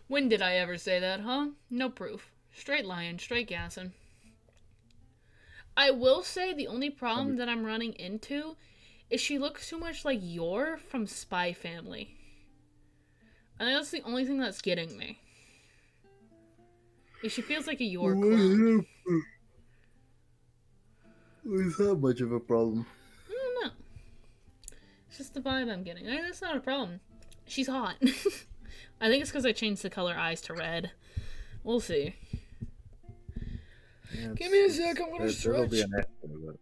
Speaker 1: When did I ever say that, huh? No proof. Straight lying, straight gassing. I will say the only problem that I'm running into is she looks too much like Yor from Spy Family. I think that's the only thing that's getting me. Is she feels like a Yor clone.
Speaker 2: It's not much of a problem.
Speaker 1: I don't know. It's just the vibe I'm getting. That's not a problem. She's hot. I think it's because I changed the color eyes to red. We'll see.
Speaker 2: Yeah,
Speaker 1: Give me a sec, I'm gonna
Speaker 2: It'll be
Speaker 1: stretch.
Speaker 2: an accident,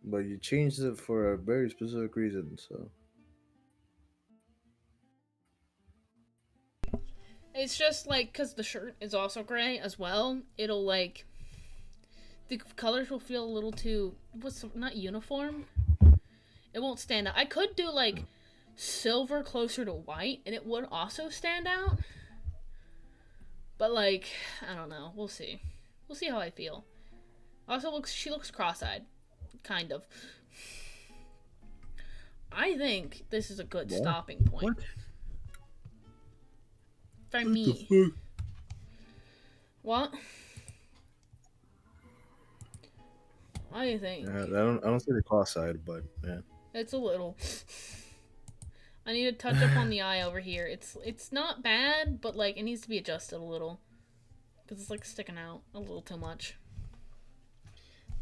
Speaker 2: but you changed it for a very specific reason, so.
Speaker 1: It's just like, because the shirt is also gray as well, it'll like, the colors will feel a little too, not uniform? It won't stand out. I could do like silver closer to white, and it would also stand out. But like, I don't know. We'll see. We'll see how I feel. Also, she looks cross-eyed, kind of. I think this is a good stopping point.
Speaker 2: What?
Speaker 1: For
Speaker 2: What
Speaker 1: me.
Speaker 2: the fuck?
Speaker 1: What? I think
Speaker 2: Yeah, I don't see the cross-eyed, but yeah.
Speaker 1: it's a little. I need to touch up on the eye over here. It's not bad, but like it needs to be adjusted a little, because it's like sticking out a little too much.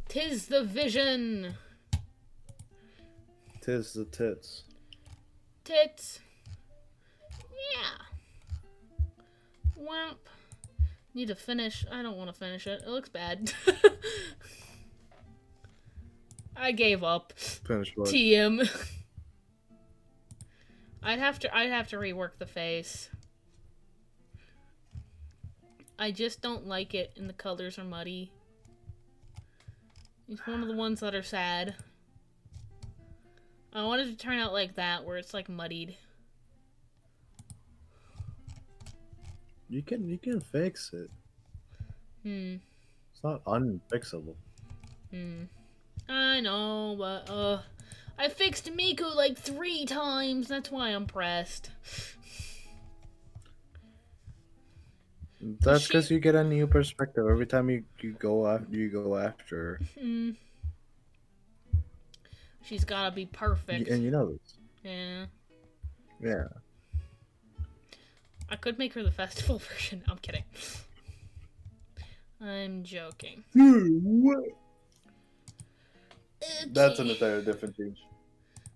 Speaker 1: 'Tis the vision.
Speaker 2: Tis the tits.
Speaker 1: Tits. Yeah. Wamp. Need to finish. I don't want to finish it. It looks bad. I gave up.
Speaker 2: Finish what?
Speaker 1: TM. I'd have to rework the face. I just don't like it, and the colors are muddy. It's one of the ones that are sad. I wanted to turn out like that, where it's like muddied.
Speaker 2: You can fix it. It's not unfixable.
Speaker 1: I know, but I fixed Miku like 3 times. That's why I'm pressed.
Speaker 2: That's because you get a new perspective every time you go after.
Speaker 1: She's gotta be perfect.
Speaker 2: And you know this.
Speaker 1: Yeah.
Speaker 2: Yeah.
Speaker 1: I could make her the festival version. I'm kidding. I'm joking.
Speaker 2: What?
Speaker 1: Okay.
Speaker 2: That's an entire different change.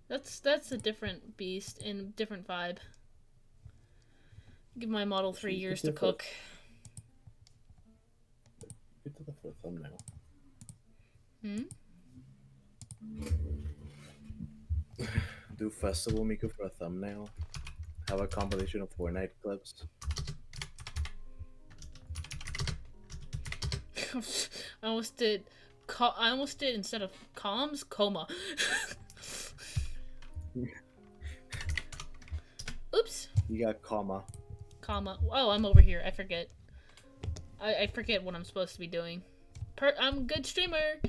Speaker 1: That's a different beast and different vibe. Give my model 3 years to cook.
Speaker 2: Get to the first thumbnail. Do Festival Miku for a thumbnail. Have a compilation of Fortnite clips.
Speaker 1: I almost did instead of comms, coma. Oops.
Speaker 2: You got comma.
Speaker 1: Oh, I'm over here. I forget. I forget what I'm supposed to be doing. I'm a good streamer.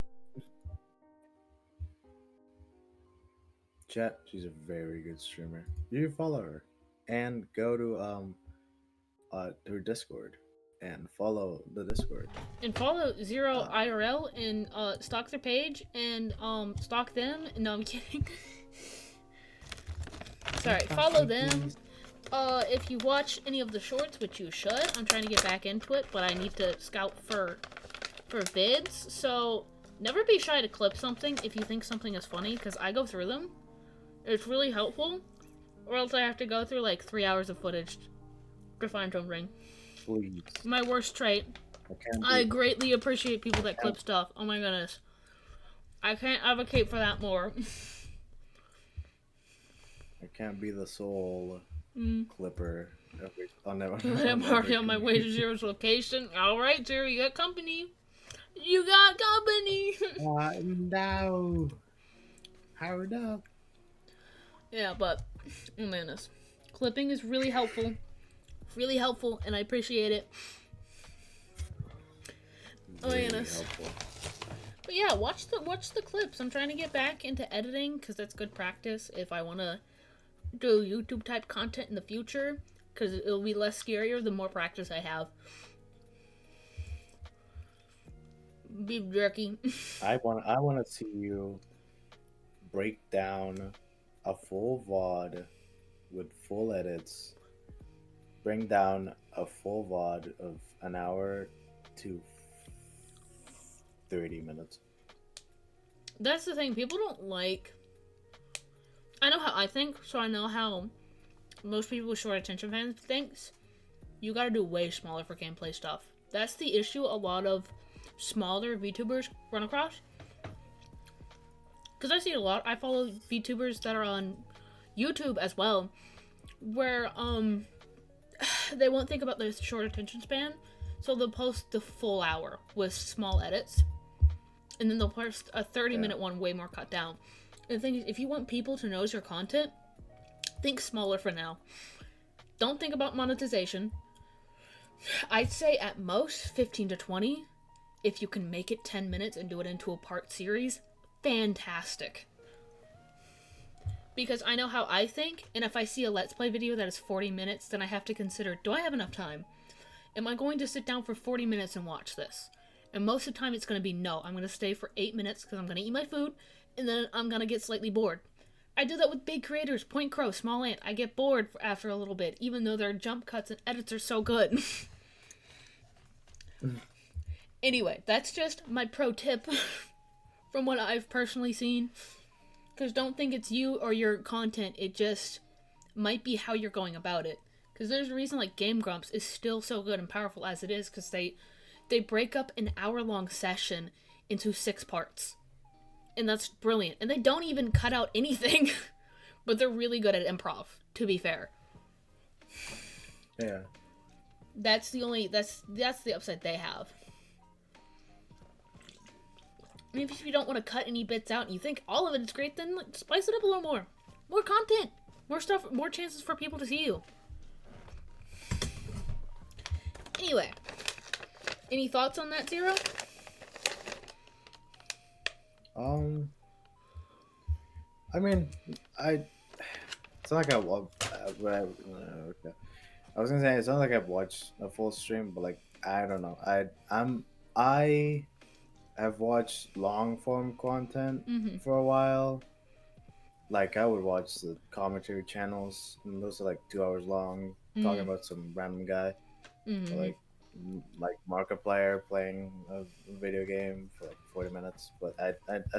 Speaker 2: Chat, she's a very good streamer. You follow her. And go to her Discord. And follow the Discord.
Speaker 1: And follow Zero IRL and stalk their page and stalk them. No, I'm kidding. Sorry, follow them. If you watch any of the shorts, which you should, I'm trying to get back into it, but I need to scout for vids. So never be shy to clip something if you think something is funny, because I go through them. It's really helpful, or else I have to go through like 3 hours of footage to find something.
Speaker 2: Please.
Speaker 1: My worst trait. I greatly appreciate people that clip stuff. Oh my goodness. I can't advocate for that more.
Speaker 2: I can't be the sole clipper.
Speaker 1: I'm already on my way to Zero's location. Alright, Zero, you got company. You got company!
Speaker 2: No. Hurry up.
Speaker 1: Yeah, but, oh my goodness. Clipping is really helpful. Really helpful, and I appreciate it. Oh my goodness. But yeah, watch the clips. I'm trying to get back into editing, because that's good practice if I want to do YouTube type content in the future, because it'll be less scarier the more practice I have. Beef jerky.
Speaker 2: I want to see you break down a full VOD with full edits. Bring down a full VOD of an hour to 30 minutes.
Speaker 1: That's the thing. People don't like... I know how I think, so I know how most people with short attention spans thinks. You gotta do way smaller for gameplay stuff. That's the issue a lot of smaller VTubers run across. Because I see it a lot. I follow VTubers that are on YouTube as well, where they won't think about their short attention span, so they'll post the full hour with small edits, and then they'll post a 30-minute one way more cut down. And the thing is, if you want people to notice your content, think smaller for now. Don't think about monetization. I'd say at most 15 to 20. If you can make it 10 minutes and do it into a part series, fantastic. Because I know how I think, and if I see a Let's Play video that is 40 minutes, then I have to consider, do I have enough time? Am I going to sit down for 40 minutes and watch this? And most of the time it's going to be no. I'm going to stay for 8 minutes because I'm going to eat my food, and then I'm going to get slightly bored. I do that with big creators, Point Crow, Small Ant. I get bored after a little bit, even though their jump cuts and edits are so good. Anyway, that's just my pro tip from what I've personally seen. Because don't think it's you or your content, it just might be how you're going about it. Because there's a reason like Game Grumps is still so good and powerful as it is, because they break up an hour-long session into 6 parts. And that's brilliant. And they don't even cut out anything. But they're really good at improv, to be fair.
Speaker 2: Yeah.
Speaker 1: That's the upside they have. And if you don't want to cut any bits out and you think all of it is great, then spice it up a little more. More content. More stuff. More chances for people to see you. Anyway. Any thoughts on that, Zero?
Speaker 2: I mean, it's not like okay. I was gonna say it's not like I've watched a full stream, but like I don't know. I have watched long form content for a while. Like I would watch the commentary channels, and those are like 2 hours long, talking about some random guy, or like Markiplier playing a video game for like 40 minutes. But I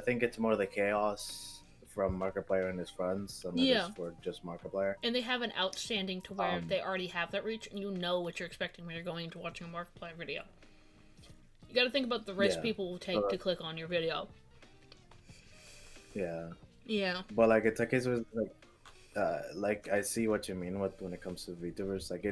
Speaker 2: think it's more the chaos from Markiplier and his friends than it is for just Markiplier.
Speaker 1: And they have an outstanding to where they already have that reach, and you know what you're expecting when you're going into watching a Markiplier video. You gotta think about the risk people will take to click on your video.
Speaker 2: Yeah.
Speaker 1: Yeah.
Speaker 2: But like it's a case with like I see what you mean when it comes to VTubers. Like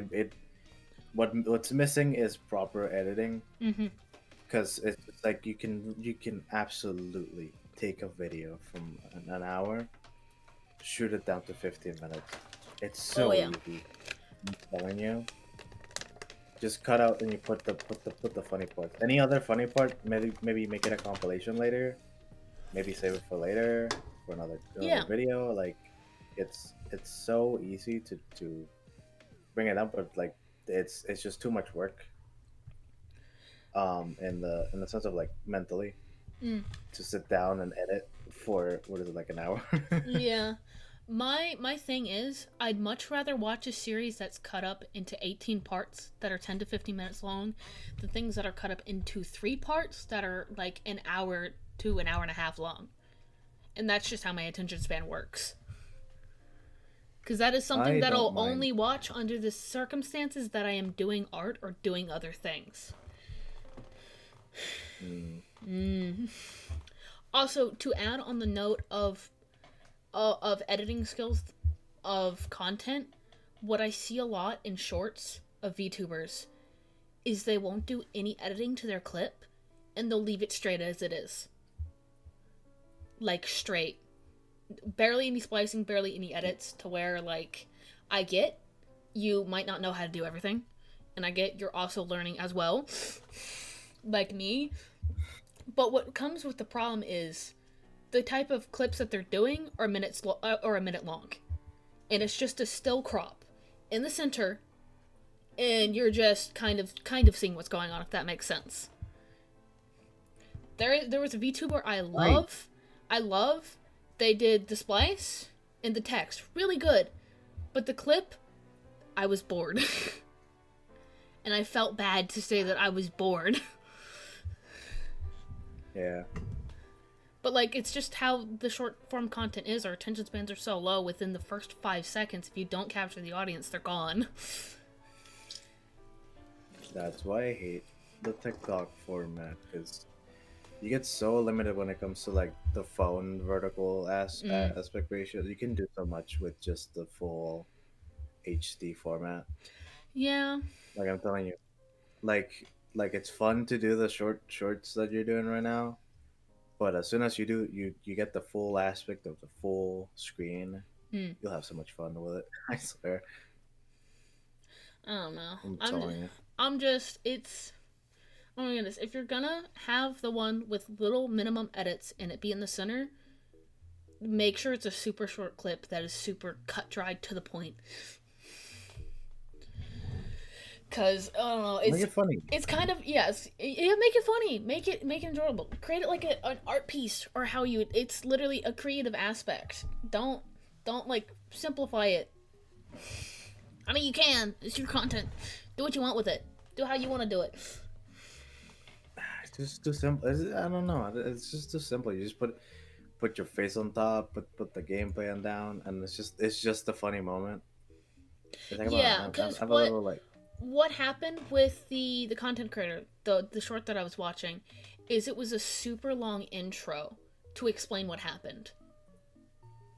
Speaker 2: what's missing is proper editing. Because it's like you can absolutely take a video from an hour, shoot it down to 15 minutes. It's so easy. I'm telling you. Just cut out and you put the funny parts. Any other funny part, maybe make it a compilation later. Maybe save it for later for another video. Like it's so easy to bring it up, but like it's just too much work. In the sense of like mentally, to sit down and edit for what is it, like an hour?
Speaker 1: Yeah. My thing is, I'd much rather watch a series that's cut up into 18 parts that are 10 to 15 minutes long than things that are cut up into 3 parts that are like an hour to an hour and a half long. And that's just how my attention span works. Because that is something that I'll only watch under the circumstances that I am doing art or doing other things. Also, to add on the note of editing skills of content, what I see a lot in shorts of VTubers is they won't do any editing to their clip and they'll leave it straight as it is. Like straight. Barely any splicing, barely any edits, to where like I get you might not know how to do everything, and I get you're also learning as well, like me. But what comes with the problem is the type of clips that they're doing are a minute long, and it's just a still crop in the center, and you're just kind of seeing what's going on, if that makes sense. There was a VTuber I love. They did the splice and the text really good, but the clip, I was bored. And I felt bad to say that I was bored.
Speaker 2: Yeah.
Speaker 1: But like, it's just how the short form content is. Our attention spans are so low. Within the first 5 seconds, if you don't capture the audience, they're gone.
Speaker 2: That's why I hate the TikTok format, because you get so limited when it comes to like the phone vertical aspect ratio. You can do so much with just the full HD format.
Speaker 1: Yeah.
Speaker 2: Like I'm telling you, like it's fun to do the shorts that you're doing right now, but as soon as you do, you get the full aspect of the full screen.
Speaker 1: Hmm.
Speaker 2: You'll have so much fun with it. I swear.
Speaker 1: I don't know.
Speaker 2: I'm telling you.
Speaker 1: I'm just it's. Oh my goodness! If you're gonna have the one with little minimum edits and it be in the center, make sure it's a super short clip that is super cut dried to the point. Cause I don't know,
Speaker 2: Make it funny.
Speaker 1: it's kind of yes, yeah. Make it funny, make it enjoyable. Create it like an art piece or how you. It's literally a creative aspect. Don't like simplify it. I mean, you can. It's your content. Do what you want with it. Do how you want to do it.
Speaker 2: It's just too simple. I don't know. It's just too simple. You just put your face on top, put the gameplay on down, and it's just a funny moment.
Speaker 1: Yeah, because
Speaker 2: I have a little like.
Speaker 1: what happened with the content creator, the short that I was watching, is it was a super long intro to explain what happened.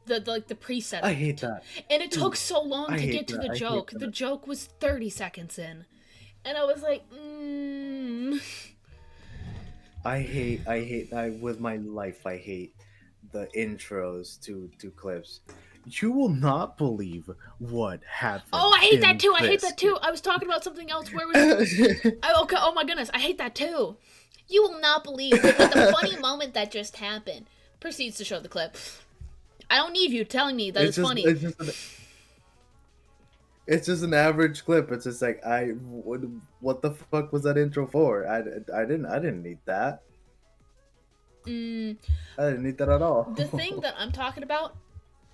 Speaker 1: The preset.
Speaker 2: I hate that.
Speaker 1: And it took so long
Speaker 2: I
Speaker 1: to
Speaker 2: hate
Speaker 1: get to
Speaker 2: that.
Speaker 1: the
Speaker 2: I hate
Speaker 1: joke.
Speaker 2: that.
Speaker 1: The joke was 30 seconds in. And I was like,
Speaker 2: I hate I with my life. I hate the intros to clips. You will not believe what happened.
Speaker 1: Oh, I hate that
Speaker 2: in
Speaker 1: too. I hate
Speaker 2: this.
Speaker 1: that too. I was talking about something else. Where was okay, oh my goodness. I hate that too. You will not believe what the funny moment that just happened. Proceeds to show the clip. I don't need you telling me that it's funny.
Speaker 2: It's just an average clip. It's just like what the fuck was that intro for? I didn't need that.
Speaker 1: Mm,
Speaker 2: I didn't need that at all.
Speaker 1: the thing that I'm talking about,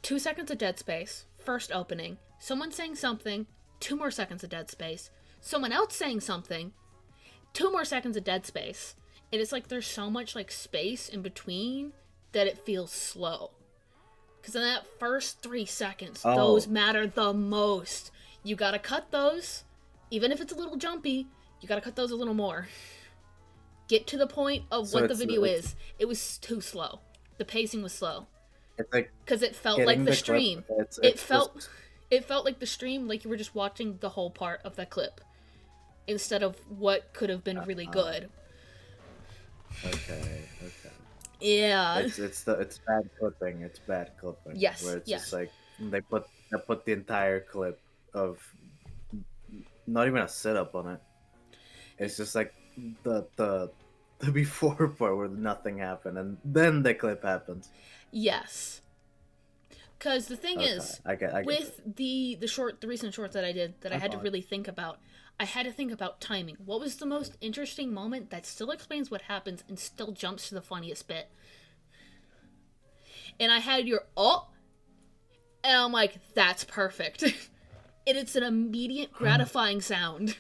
Speaker 1: 2 seconds of dead space, first opening, someone saying something, 2 more seconds of dead space, someone else saying something, 2 more seconds of dead space. And it's like there's so much like space in between that it feels slow. Because in that first 3 seconds, those matter the most. You gotta cut those, even if it's a little jumpy, you gotta cut those a little more. Get to the point of what the video is. It was too slow. The pacing was slow.
Speaker 2: It's like
Speaker 1: because it felt like the stream. It felt like the stream, like you were just watching the whole part of that clip, instead of what could have been really good.
Speaker 2: Okay.
Speaker 1: Yeah.
Speaker 2: It's bad clipping. It's bad clipping.
Speaker 1: Yes.
Speaker 2: Where it's
Speaker 1: yes.
Speaker 2: just like they put the entire clip of not even a setup on it. It's just like the before part where nothing happened, and then the clip happens.
Speaker 1: Yes. Because the thing is,
Speaker 2: I get
Speaker 1: with the recent short that I did that I had to really think about, I had to think about timing. What was the most interesting moment that still explains what happens and still jumps to the funniest bit? And I had your and I'm like, that's perfect. And it's an immediate gratifying sound.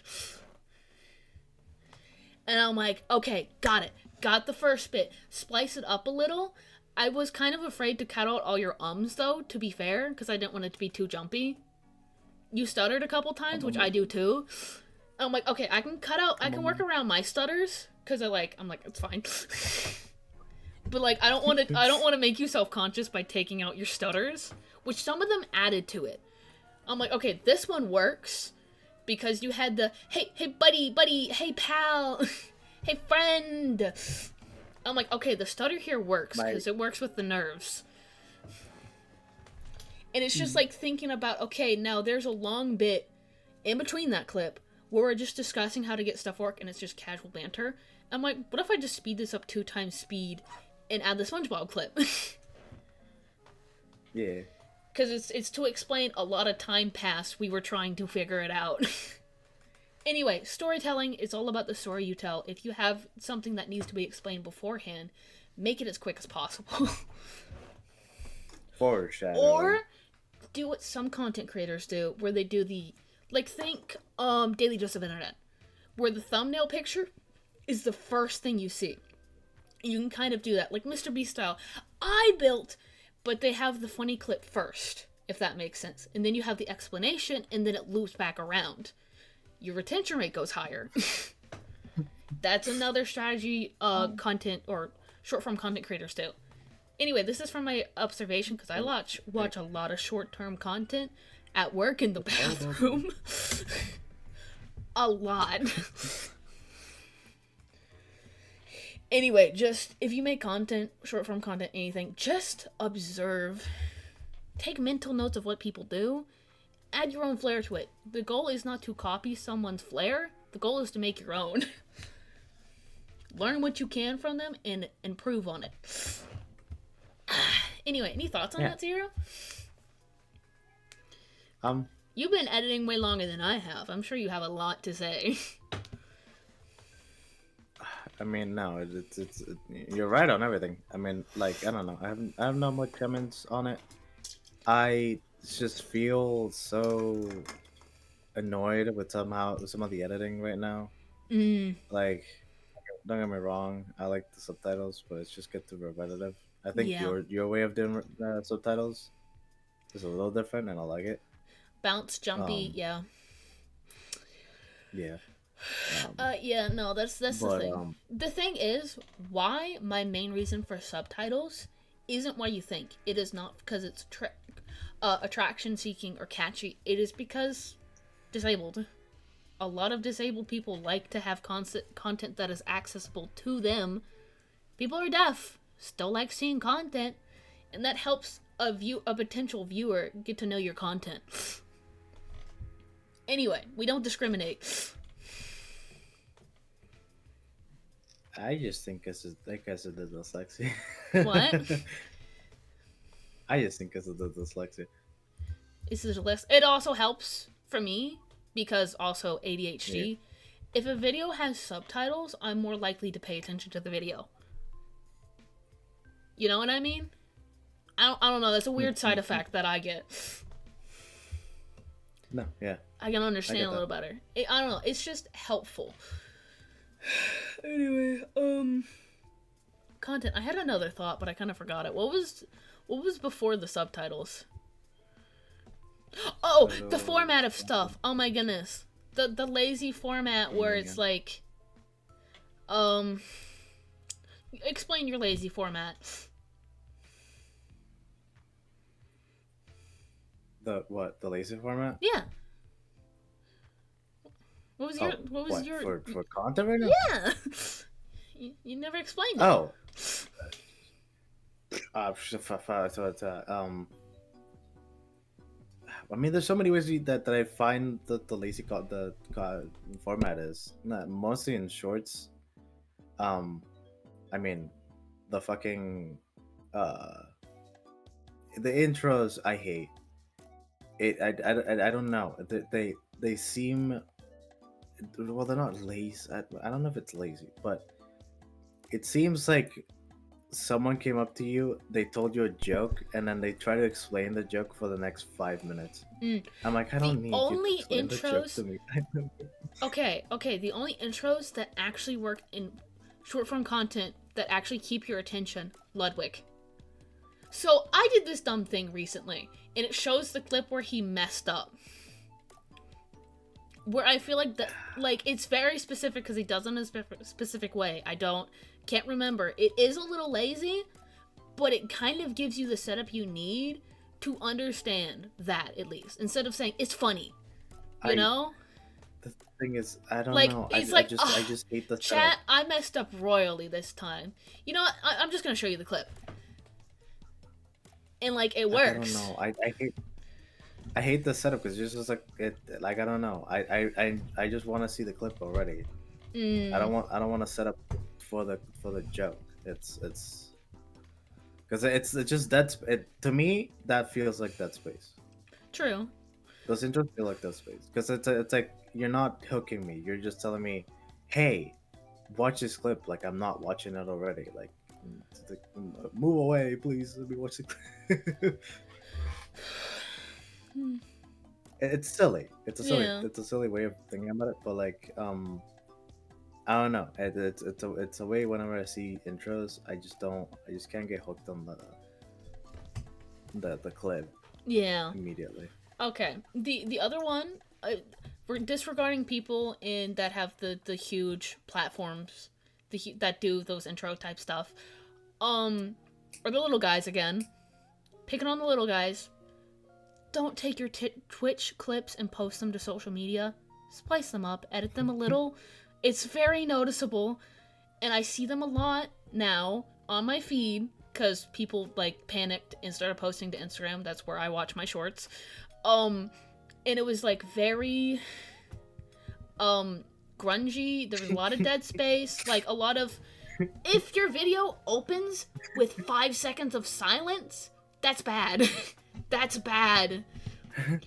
Speaker 1: And I'm like, okay, got it. Got the first bit. Splice it up a little. I was kind of afraid to cut out all your ums, though, to be fair, because I didn't want it to be too jumpy. You stuttered a couple times, which I do too. I'm like, okay, I can work around my stutters, because I'm like, it's fine. But like, I don't want to make you self-conscious by taking out your stutters, which some of them added to it. I'm like, okay, this one works, because you had the, hey buddy, hey pal, hey friend. I'm like, okay, the stutter here works, because it works with the nerves. And it's just like thinking about, okay, now there's a long bit in between that clip where we're just discussing how to get stuff work and it's just casual banter. I'm like, what if I just speed this up 2 times speed and add the SpongeBob clip?
Speaker 2: Yeah.
Speaker 1: Because it's to explain a lot of time passed, we were trying to figure it out. Anyway, storytelling is all about the story you tell. If you have something that needs to be explained beforehand, make it as quick as possible.
Speaker 2: Foreshadowing.
Speaker 1: Or do what some content creators do, where they do the, like, think Daily Dose of Internet, where the thumbnail picture is the first thing you see. You can kind of do that, like Mr. Beast style. I built, but they have the funny clip first, if that makes sense. And then you have the explanation, and then it loops back around. Your retention rate goes higher. That's another strategy content or short form content creators do. Anyway, this is from my observation because I watch a lot of short term content at work in the bathroom. A lot. Anyway, just if you make content, short form content, anything, just observe take mental notes of what people do, add your own flair to it. The goal is not to copy someone's flair, the goal is to make your own. Learn what you can from them and improve on it. Anyway, any thoughts on that, Zero?
Speaker 2: You've
Speaker 1: been editing way longer than I have. I'm sure you have a lot to say.
Speaker 2: I mean, no, you're right on everything. I mean, like, I don't know. I have not much comments on it. I just feel so annoyed with some of the editing right now. Like, don't get me wrong, I like the subtitles, but it's just get too repetitive. I think your way of doing subtitles is a little different, and I like it.
Speaker 1: Bounce, jumpy, yeah.
Speaker 2: Yeah.
Speaker 1: Yeah, no, that's the thing. The thing is, why my main reason for subtitles isn't what you think. It is not because it's attraction seeking or catchy. It is because disabled. A lot of disabled people like to have content that is accessible to them. People are deaf, still like seeing content, and that helps a potential viewer get to know your content. Anyway, we don't discriminate.
Speaker 2: I just think it's the dyslexia.
Speaker 1: What?
Speaker 2: I just think it's the dyslexia.
Speaker 1: It also helps for me because also ADHD.
Speaker 2: Yeah.
Speaker 1: If a video has subtitles, I'm more likely to pay attention to the video. You know what I mean? I don't know. That's a weird side effect that I get.
Speaker 2: No, yeah.
Speaker 1: I can understand a little better. I don't know. It's just helpful. Anyway, content. I had another thought, but I kind of forgot it. What was before the subtitles? Oh, the format of stuff. Oh my goodness. The lazy format where it's like, explain your lazy format.
Speaker 2: The lazy format?
Speaker 1: Yeah. What was your
Speaker 2: for content right now?
Speaker 1: Yeah. You never explained it.
Speaker 2: Oh. I mean, there's so many ways that I find that the lazy format is. Mostly in shorts. I mean, the fucking the intros I hate. I don't know. They seem, well, they're not lazy. I don't know if it's lazy, but it seems like someone came up to you, they told you a joke, and then they try to explain the joke for the next 5 minutes. I'm like, I don't need you to explain the joke to me.
Speaker 1: Okay. The only intros that actually work in short form content that actually keep your attention, Ludwig. So I did this dumb thing recently, and it shows the clip where he messed up. Where I feel like it's very specific because he does it in a specific way. Can't remember. It is a little lazy, but it kind of gives you the setup you need to understand that, at least. Instead of saying, it's funny. You know?
Speaker 2: The thing is, I don't know.
Speaker 1: It's
Speaker 2: I just hate the
Speaker 1: chat, setup. I messed up royally this time. You know what? I'm just going to show you the clip. And, like, it works.
Speaker 2: I don't know. I hate the setup because it's just like I don't know. I just want to see the clip already. I don't want to set up for the joke. It's because it's just to me that feels like Dead Space.
Speaker 1: True.
Speaker 2: Those intros feel like Dead Space because it's like you're not hooking me. You're just telling me, hey, watch this clip. Like I'm not watching it already. Like move away, please. Let me watch the clip. It's silly. It's a silly way of thinking about it, but like I don't know. It's a way whenever I see intros, I just can't get hooked on the clip.
Speaker 1: Yeah.
Speaker 2: Immediately.
Speaker 1: Okay. The other one, we're disregarding people that have the huge platforms, that do those intro type stuff, or the little guys again. Picking on the little guys. Don't take your Twitch clips and post them to social media. Splice them up, edit them a little. It's very noticeable, and I see them a lot now on my feed because people like panicked and started posting to Instagram. That's where I watch my shorts. And it was like very grungy. There was a lot of dead space, like a lot of, if your video opens with 5 seconds of silence, that's bad. That's bad. And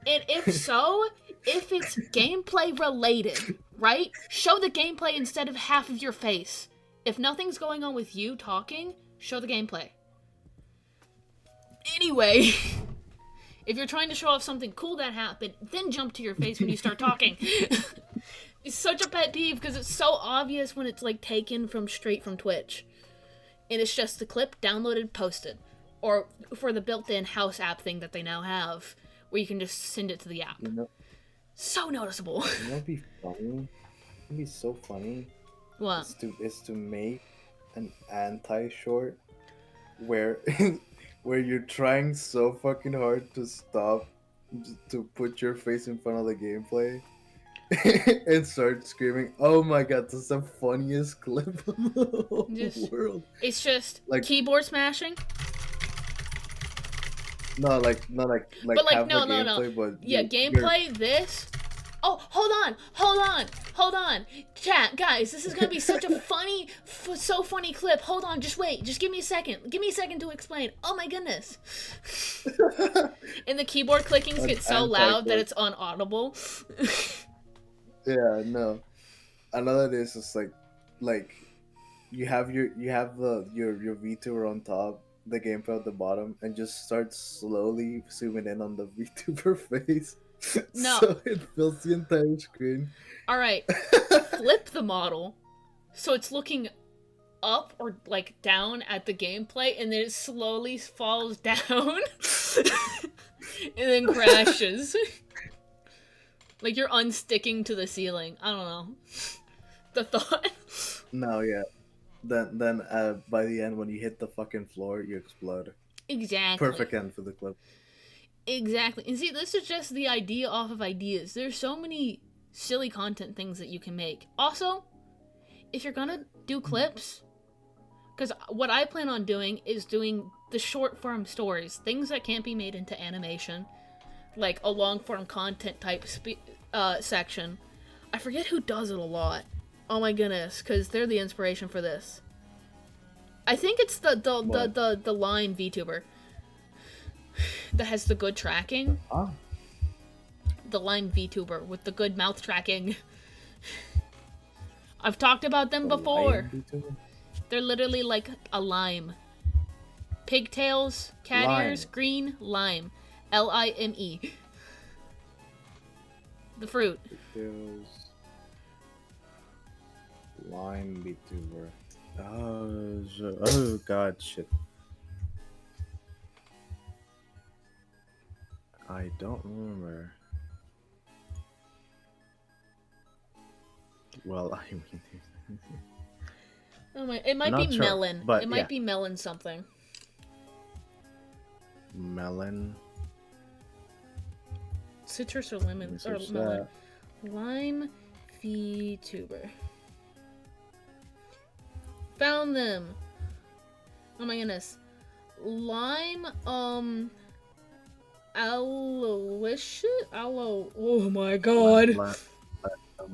Speaker 1: if so, if it's gameplay related, right? Show the gameplay instead of half of your face. If nothing's going on with you talking, show the gameplay. Anyway, if you're trying to show off something cool that happened, then jump to your face when you start talking. It's such a pet peeve because it's so obvious when it's like taken from straight from Twitch. And it's just the clip downloaded, posted. Or for the built-in house app thing that they now have, where you can just send it to the app.
Speaker 3: You know,
Speaker 1: So noticeable.
Speaker 3: you know what'd be funny? It'd be so funny.
Speaker 1: What?
Speaker 3: Is to make an anti-short where where you're trying so fucking hard to stop to put your face in front of the gameplay and start screaming, "Oh my god, this is the funniest clip in the whole
Speaker 1: Just-
Speaker 3: world!"
Speaker 1: It's just
Speaker 3: Like-
Speaker 1: keyboard smashing.
Speaker 3: No, like
Speaker 1: But, like,
Speaker 3: have
Speaker 1: no,
Speaker 3: the
Speaker 1: no, no.
Speaker 3: gameplay, but
Speaker 1: Yeah, gameplay, this. Oh, hold on. Chat, guys, this is gonna be such a funny, so funny clip. Hold on, just wait. Just give me a second. Give me a second to explain. Oh my goodness. And the keyboard clickings get so loud that it's unaudible.
Speaker 3: Yeah, no. Another is just like you have your VTuber on top, the gameplay at the bottom, and just start slowly zooming in on the VTuber face.
Speaker 1: No.
Speaker 3: So it fills the entire screen.
Speaker 1: Alright, flip the model so it's looking up or like down at the gameplay, and then it slowly falls down and then crashes. Like you're unsticking to the ceiling. I don't know. The thought.
Speaker 3: No, yeah. Then by the end, when you hit the fucking floor, you explode.
Speaker 1: Exactly.
Speaker 3: Perfect end for the clip.
Speaker 1: Exactly. And see, this is just the idea off of ideas. There's so many silly content things that you can make. Also, if you're gonna do clips, because what I plan on doing is doing the short form stories, things that can't be made into animation, like a long form content type section. I forget who does it a lot. Oh my goodness, because they're the inspiration for this. I think it's the Lime VTuber that has the good tracking.
Speaker 3: Ah.
Speaker 1: The Lime VTuber with the good mouth tracking. I've talked about them before. They're literally like a lime. Pigtails, cat
Speaker 3: Lime.
Speaker 1: ears, green, lime. Lime. The fruit.
Speaker 3: There's Lime VTuber.
Speaker 2: Oh god, shit. I don't remember. Well, I mean,
Speaker 1: Oh my! It might
Speaker 2: Not
Speaker 1: be
Speaker 2: sure,
Speaker 1: melon.
Speaker 2: but
Speaker 1: It might
Speaker 2: yeah.
Speaker 1: be melon something.
Speaker 2: melon.
Speaker 1: Citrus or lemon or
Speaker 2: Research
Speaker 1: melon. Lime VTuber. Found them. Oh my goodness. Lime Aloysius? Oh my god.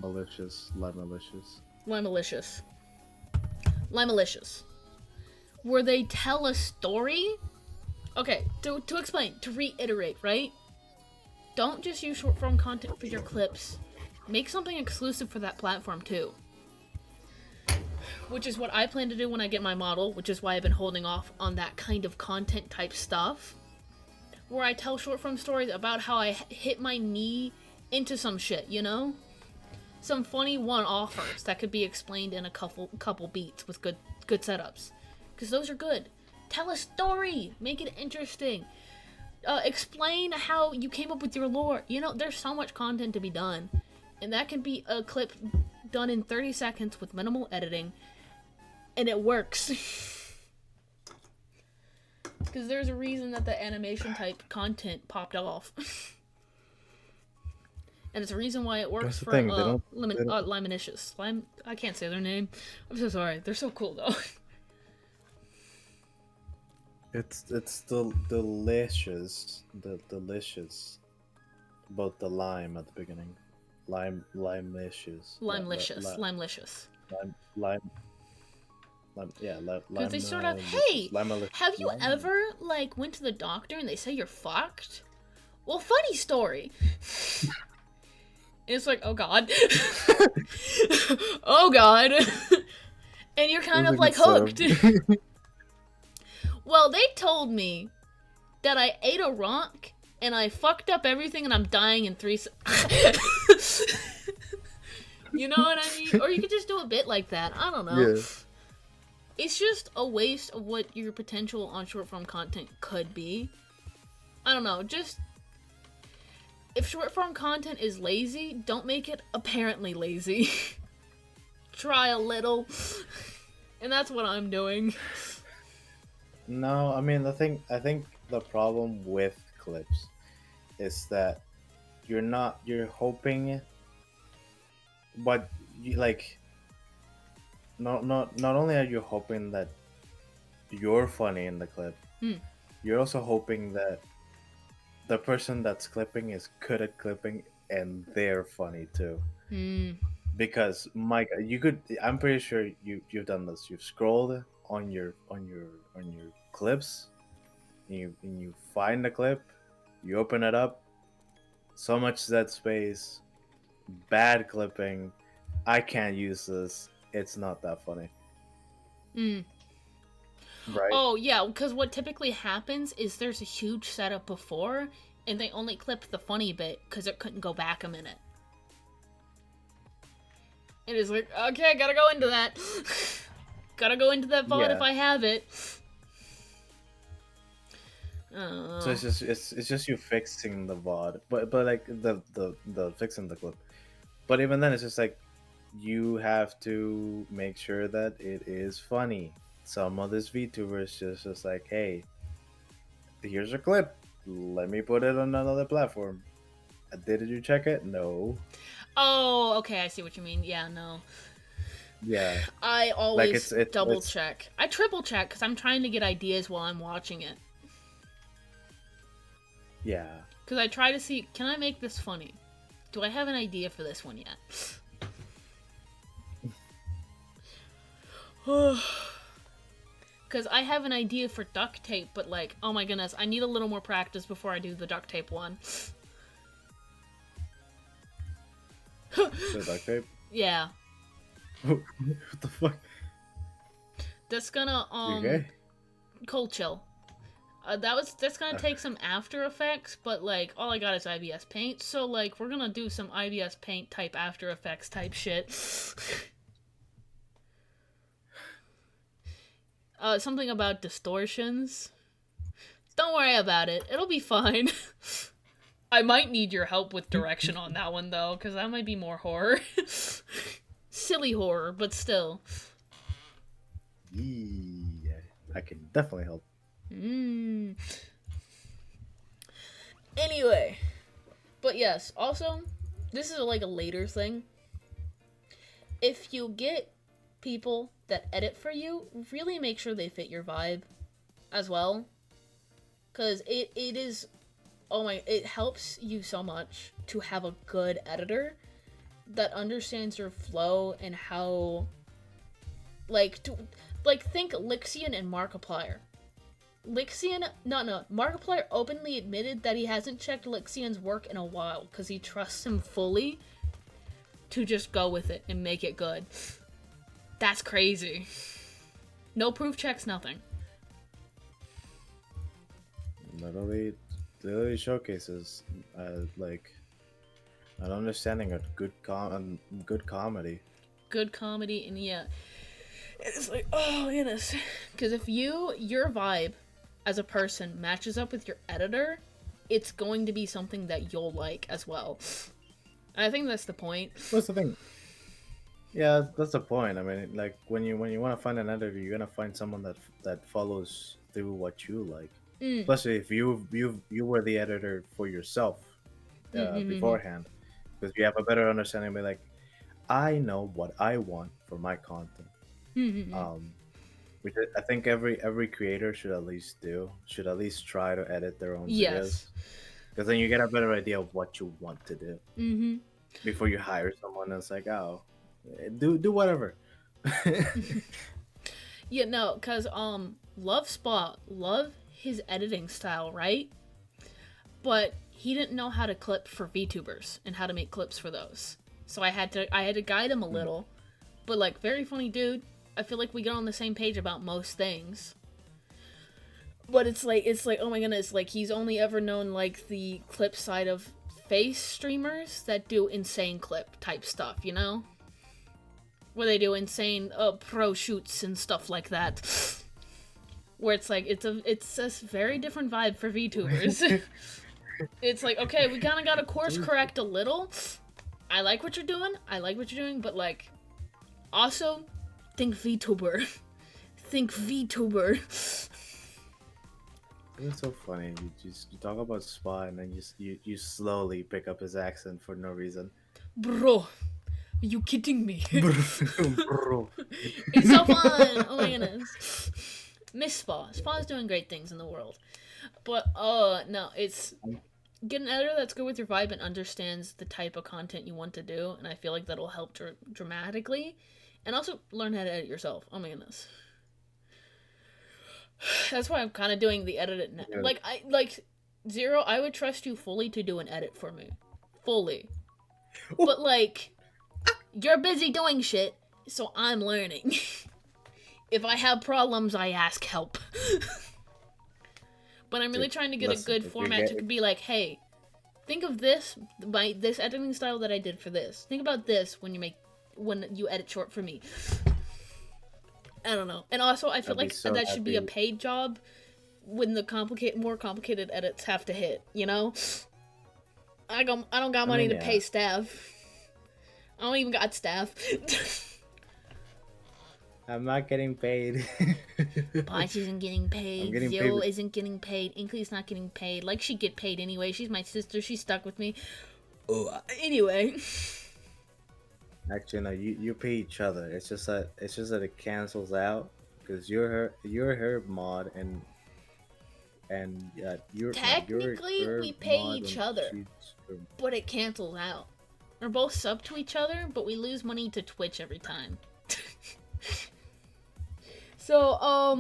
Speaker 2: Malicious. Malicious.
Speaker 1: Limelicious. Limelicious. Where they tell a story? Okay, to explain, to reiterate, right? Don't just use short form content for your clips. Make something exclusive for that platform too. Which is what I plan to do when I get my model, which is why I've been holding off on that kind of content type stuff. Where I tell short form stories about how I hit my knee into some shit, you know? Some funny one-offers that could be explained in a couple beats with good setups. Because those are good. Tell a story! Make it interesting. Explain how you came up with your lore. You know, there's so much content to be done. And that can be a clip done in 30 seconds with minimal editing. And it works. Because there's a reason that the animation type content popped off. And it's a reason why it works
Speaker 2: That's the
Speaker 1: for
Speaker 2: thing, they don't-
Speaker 1: Limonicious. I can't say their name. I'm so sorry. They're so cool though.
Speaker 3: It's the delicious, the delicious, about the lime at the beginning, limelicious,
Speaker 1: Limelicious. Limelicious.
Speaker 3: lime, yeah,
Speaker 1: Because they sort of,
Speaker 3: licious,
Speaker 1: hey, have you ever, like, went to the doctor and they say you're fucked? Well, funny story. And it's like, oh god. Oh god. And you're kind of, like, hooked. Well, they told me that I ate a rock and I fucked up everything and I'm dying in 3 You know what I mean? Or you could just do a bit like that. I don't know.
Speaker 3: Yeah.
Speaker 1: It's just a waste of what your potential on short form content could be. I don't know. Just if short form content is lazy, don't make it apparently lazy. Try a little. And that's what I'm doing.
Speaker 3: No, I mean, I think the problem with clips is that you're hoping, but you like, not only are you hoping that you're funny in the clip, you're also hoping that the person that's clipping is good at clipping and they're funny too. Because Mike, I'm pretty sure you've done this. You've scrolled on your clips, and you find the clip, you open it up, so much dead space, bad clipping. I can't use this. It's not that funny. Right?
Speaker 1: Oh, yeah, because what typically happens is there's a huge setup before, and they only clipped the funny bit because it couldn't go back a minute. And it's like, okay, gotta go into that. Gotta go into that VOD if I have it.
Speaker 3: So it's just you fixing the VOD, but like the fixing the clip. But even then, it's just like you have to make sure that it is funny. Some of this VTubers just like, hey, here's a clip. Let me put it on another platform. Did you check it? No.
Speaker 1: Oh, okay, I see what you mean. Yeah, no.
Speaker 3: Yeah.
Speaker 1: I always
Speaker 3: it's
Speaker 1: double check. I triple check because I'm trying to get ideas while I'm watching it.
Speaker 3: Yeah.
Speaker 1: Because I try to see, can I make this funny? Do I have an idea for this one yet? Because I have an idea for duct tape, but like, oh my goodness, I need a little more practice before I do the duct tape one.
Speaker 3: So duct tape?
Speaker 1: Yeah.
Speaker 3: What the fuck?
Speaker 1: That's gonna,
Speaker 3: You okay?
Speaker 1: cold chill. That's gonna take some After Effects, but like, all I got is IBS Paint, so like, we're gonna do some IBS Paint type After Effects type shit. Something about distortions. Don't worry about it. It'll be fine. I might need your help with direction on that one, though, because that might be more horror. Silly horror, but still.
Speaker 3: Yeah, I can definitely help.
Speaker 1: Anyway. But yes, also, this is like a later thing. If you get people that edit for you, really make sure they fit your vibe as well. Because it is... Oh my... It helps you so much to have a good editor that understands your flow and how... Like, think Lixian and Markiplier. Markiplier openly admitted that he hasn't checked Lixian's work in a while because he trusts him fully to just go with it and make it good. That's crazy. No proof checks, nothing.
Speaker 3: Literally showcases like an understanding of good comedy.
Speaker 1: Good comedy, and yeah, it's like, oh goodness, because if your vibe as a person matches up with your editor, it's going to be something that you'll like as well. And I think that's the point.
Speaker 3: What's the thing? Yeah, that's the point. I mean, like when you want to find an editor, you're gonna find someone that follows through what you like. Especially if you were the editor for yourself beforehand, because you have a better understanding. Be like, I know what I want for my content.
Speaker 2: I think every creator should at least try to edit their own videos,
Speaker 1: Yes.
Speaker 2: because then you get a better idea of what you want to do
Speaker 1: Mm-hmm.
Speaker 2: before you hire someone that's like, oh, do whatever.
Speaker 1: Yeah, no, cause love his editing style, right? But he didn't know how to clip for VTubers and how to make clips for those. So I had to guide him a little. But like, very funny dude. I feel like we get on the same page about most things. But it's like oh my goodness, like he's only ever known like the clip side of face streamers that do insane clip type stuff, you know? Where they do insane pro shoots and stuff like that. Where it's like it's a very different vibe for VTubers. It's like, okay, we kind of got to course correct a little. I like what you're doing. But like, also, think VTuber. Think VTuber.
Speaker 2: It's so funny. You talk about Spa and then you slowly pick up his accent for no reason.
Speaker 1: Bro, are you kidding me?
Speaker 2: Bro.
Speaker 1: It's so fun. Oh my goodness. Miss Spa. Spa's doing great things in the world. But no, it's get an editor that's good with your vibe and understands the type of content you want to do, and I feel like that'll help dramatically. And also learn how to edit yourself. Oh my goodness. That's why I'm kind of doing the edit now.
Speaker 2: Yeah.
Speaker 1: Like Zero, I would trust you fully to do an edit for me. Fully. But like you're busy doing shit, so I'm learning. If I have problems, I ask help. But I'm really trying to get a
Speaker 2: Listen,
Speaker 1: good
Speaker 2: if you
Speaker 1: format
Speaker 2: get-
Speaker 1: to be like, hey, think of this this editing style that I did for this. Think about this when you edit short for me. I don't know. And also, I feel
Speaker 2: I'd be
Speaker 1: like
Speaker 2: so
Speaker 1: that should be a
Speaker 2: happy.
Speaker 1: paid job when the more complicated edits have to hit. You know, I don't got money
Speaker 2: mean,
Speaker 1: to
Speaker 2: yeah.
Speaker 1: pay staff. I don't even got staff.
Speaker 2: I'm not getting paid.
Speaker 1: Boss isn't getting paid.
Speaker 2: getting
Speaker 1: Zero
Speaker 2: paid.
Speaker 1: isn't getting paid. Inkly's not getting paid. Like, she'd get paid anyway. She's my sister. She's stuck with me. Anyway.
Speaker 2: Actually, no. You pay each other. It's just that it cancels out because you're her mod and you're
Speaker 1: Technically,
Speaker 2: her
Speaker 1: we pay
Speaker 2: mod
Speaker 1: each
Speaker 2: and
Speaker 1: other.
Speaker 2: she's her-
Speaker 1: But it cancels out. We're both sub to each other, but we lose money to Twitch every time. So,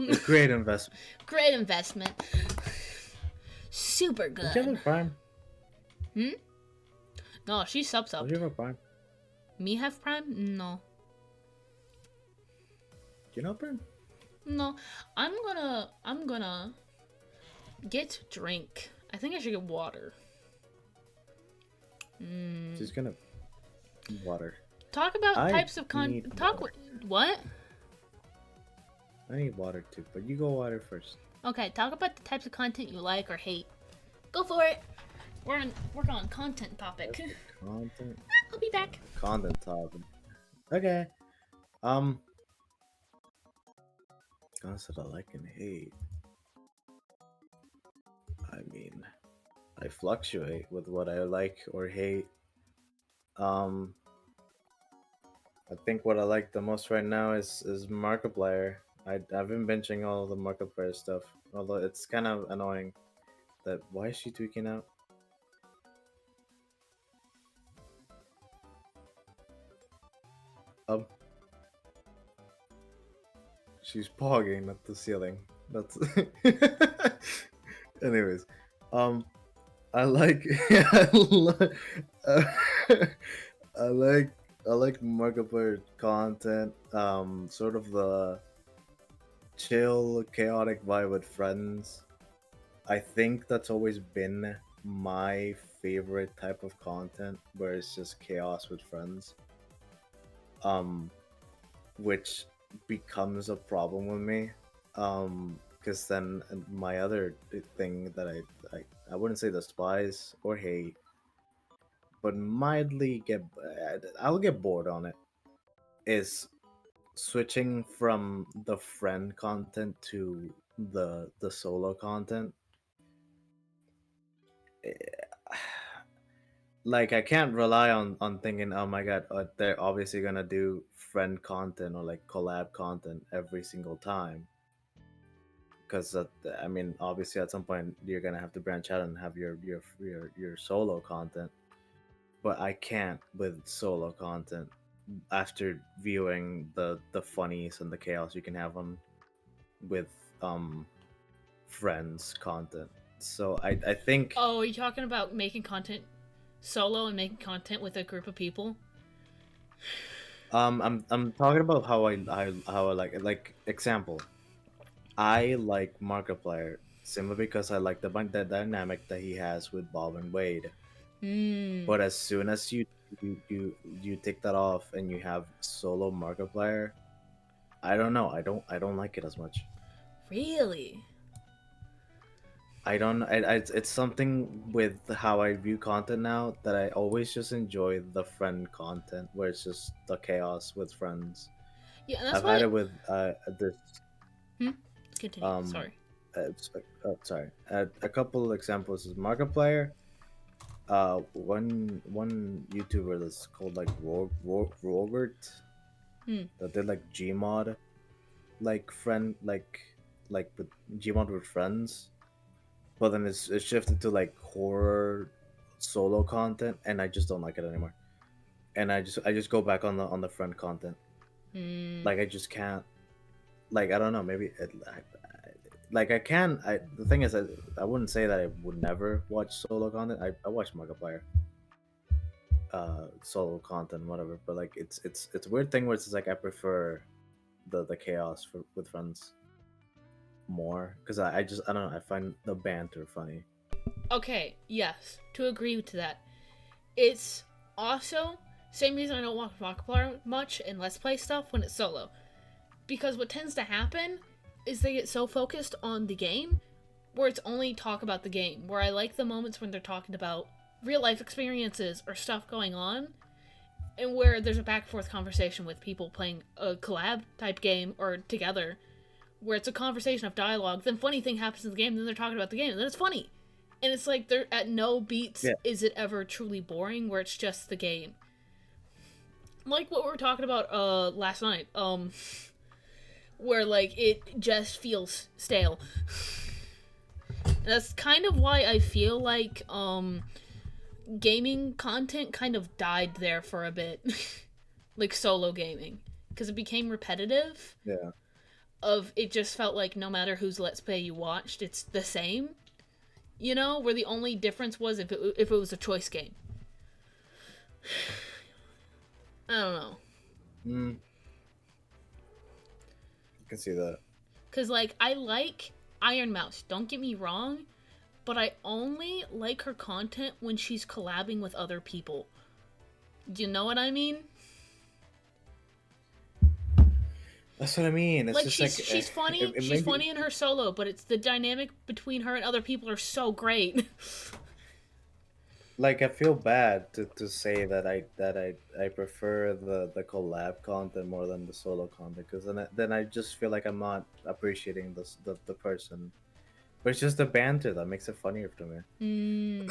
Speaker 2: It's great investment.
Speaker 1: great investment. Super
Speaker 2: Did you have a
Speaker 1: good.
Speaker 2: Prime?
Speaker 1: No, she's sub.
Speaker 2: Did you have a Prime?
Speaker 1: Me have Prime? No.
Speaker 2: Do you know Prime?
Speaker 1: No. I'm gonna get drink. I think I should get water.
Speaker 2: She's gonna water.
Speaker 1: Talk about
Speaker 2: I
Speaker 1: types of
Speaker 2: need
Speaker 1: talk
Speaker 2: water.
Speaker 1: what?
Speaker 2: I need water too, but you go water first.
Speaker 1: Okay, talk about the types of content you like or hate. Go for it. We're on content topic.
Speaker 2: Content.
Speaker 1: I'll be back.
Speaker 2: Content topic. Okay. Concept I like and hate. I mean, I fluctuate with what I like or hate. I think what I like the most right now is Markiplier. I've been benching all the Markiplier stuff, although it's kind of annoying. That why is she tweaking out? She's pogging at the ceiling. That's anyways. I like I like Markiplier content. Sort of the chill, chaotic vibe with friends. I think that's always been my favorite type of content, where it's just chaos with friends. Which becomes a problem with me. Because then my other thing that I wouldn't say despise or hate, but mildly I'll get bored on it, is switching from the friend content to the solo content. Like I can't rely on thinking, oh my god, they're obviously gonna do friend content or like collab content every single time. because I mean, obviously, at some point you're gonna have to branch out and have your solo content. But I can't with solo content after viewing the funnies and the chaos you can have on with friends content. So I think
Speaker 1: Oh, are you talking about making content solo and making content with a group of people?
Speaker 2: I'm talking about how I like it. Like example, I like Markiplier simply because I like the dynamic that he has with Bob and Wade.
Speaker 1: Hmm.
Speaker 2: But as soon as you take that off and you have solo Markiplier, I don't know. I don't like it as much.
Speaker 1: Really?
Speaker 2: I don't. It's something with how I view content now that I always just enjoy the friend content where it's just the chaos with friends.
Speaker 1: Yeah, and that's
Speaker 2: I've had
Speaker 1: why.
Speaker 2: it with this
Speaker 1: Hmm? Continue.
Speaker 2: um
Speaker 1: Sorry.
Speaker 2: sorry a couple examples is Markiplier. One YouTuber that's called like Robert
Speaker 1: Hmm.
Speaker 2: that did like Gmod like friend like with Gmod with friends, but then it's shifted to like horror solo content, and I just don't like it anymore. And I just go back on the friend content.
Speaker 1: Hmm.
Speaker 2: Like I just can't. Like I don't know. Maybe like I can. The thing is, I wouldn't say that I would never watch solo content. I watch Markiplier solo content, whatever. But like it's a weird thing where it's just like I prefer the chaos with friends more because I don't know. I find the banter funny.
Speaker 1: Okay. Yes. To agree to that, it's also same reason I don't watch Rockbar much in Let's Play stuff when it's solo. Because what tends to happen is they get so focused on the game where it's only talk about the game. Where I like the moments when they're talking about real life experiences or stuff going on, and where there's a back and forth conversation with people playing a collab type game or together, where it's a conversation of dialogue. Then funny thing happens in the game, and then they're talking about the game, and then it's funny. And it's like they're at no beats
Speaker 2: Yeah.
Speaker 1: is it ever truly boring where it's just the game. Like what we were talking about last night. Where like it just feels stale. And that's kind of why I feel like gaming content kind of died there for a bit. Like solo gaming, because it became repetitive.
Speaker 2: Yeah.
Speaker 1: Of it just felt like no matter whose Let's Play you watched, it's the same. You know, where the only difference was if it was a choice game. I don't know.
Speaker 2: Mm, I can see that.
Speaker 1: Cause like I like Iron Mouse, don't get me wrong, but I only like her content when she's collabing with other people. Do you know what I mean?
Speaker 2: That's what I mean. It's
Speaker 1: Like
Speaker 2: just
Speaker 1: she's funny,
Speaker 2: it
Speaker 1: she's
Speaker 2: maybe,
Speaker 1: funny in her solo, but it's the dynamic between her and other people are so great.
Speaker 2: like I feel bad to say that I prefer the collab content more than the solo content because then I just feel like I'm not appreciating the person. But it's just the banter that makes it funnier to me.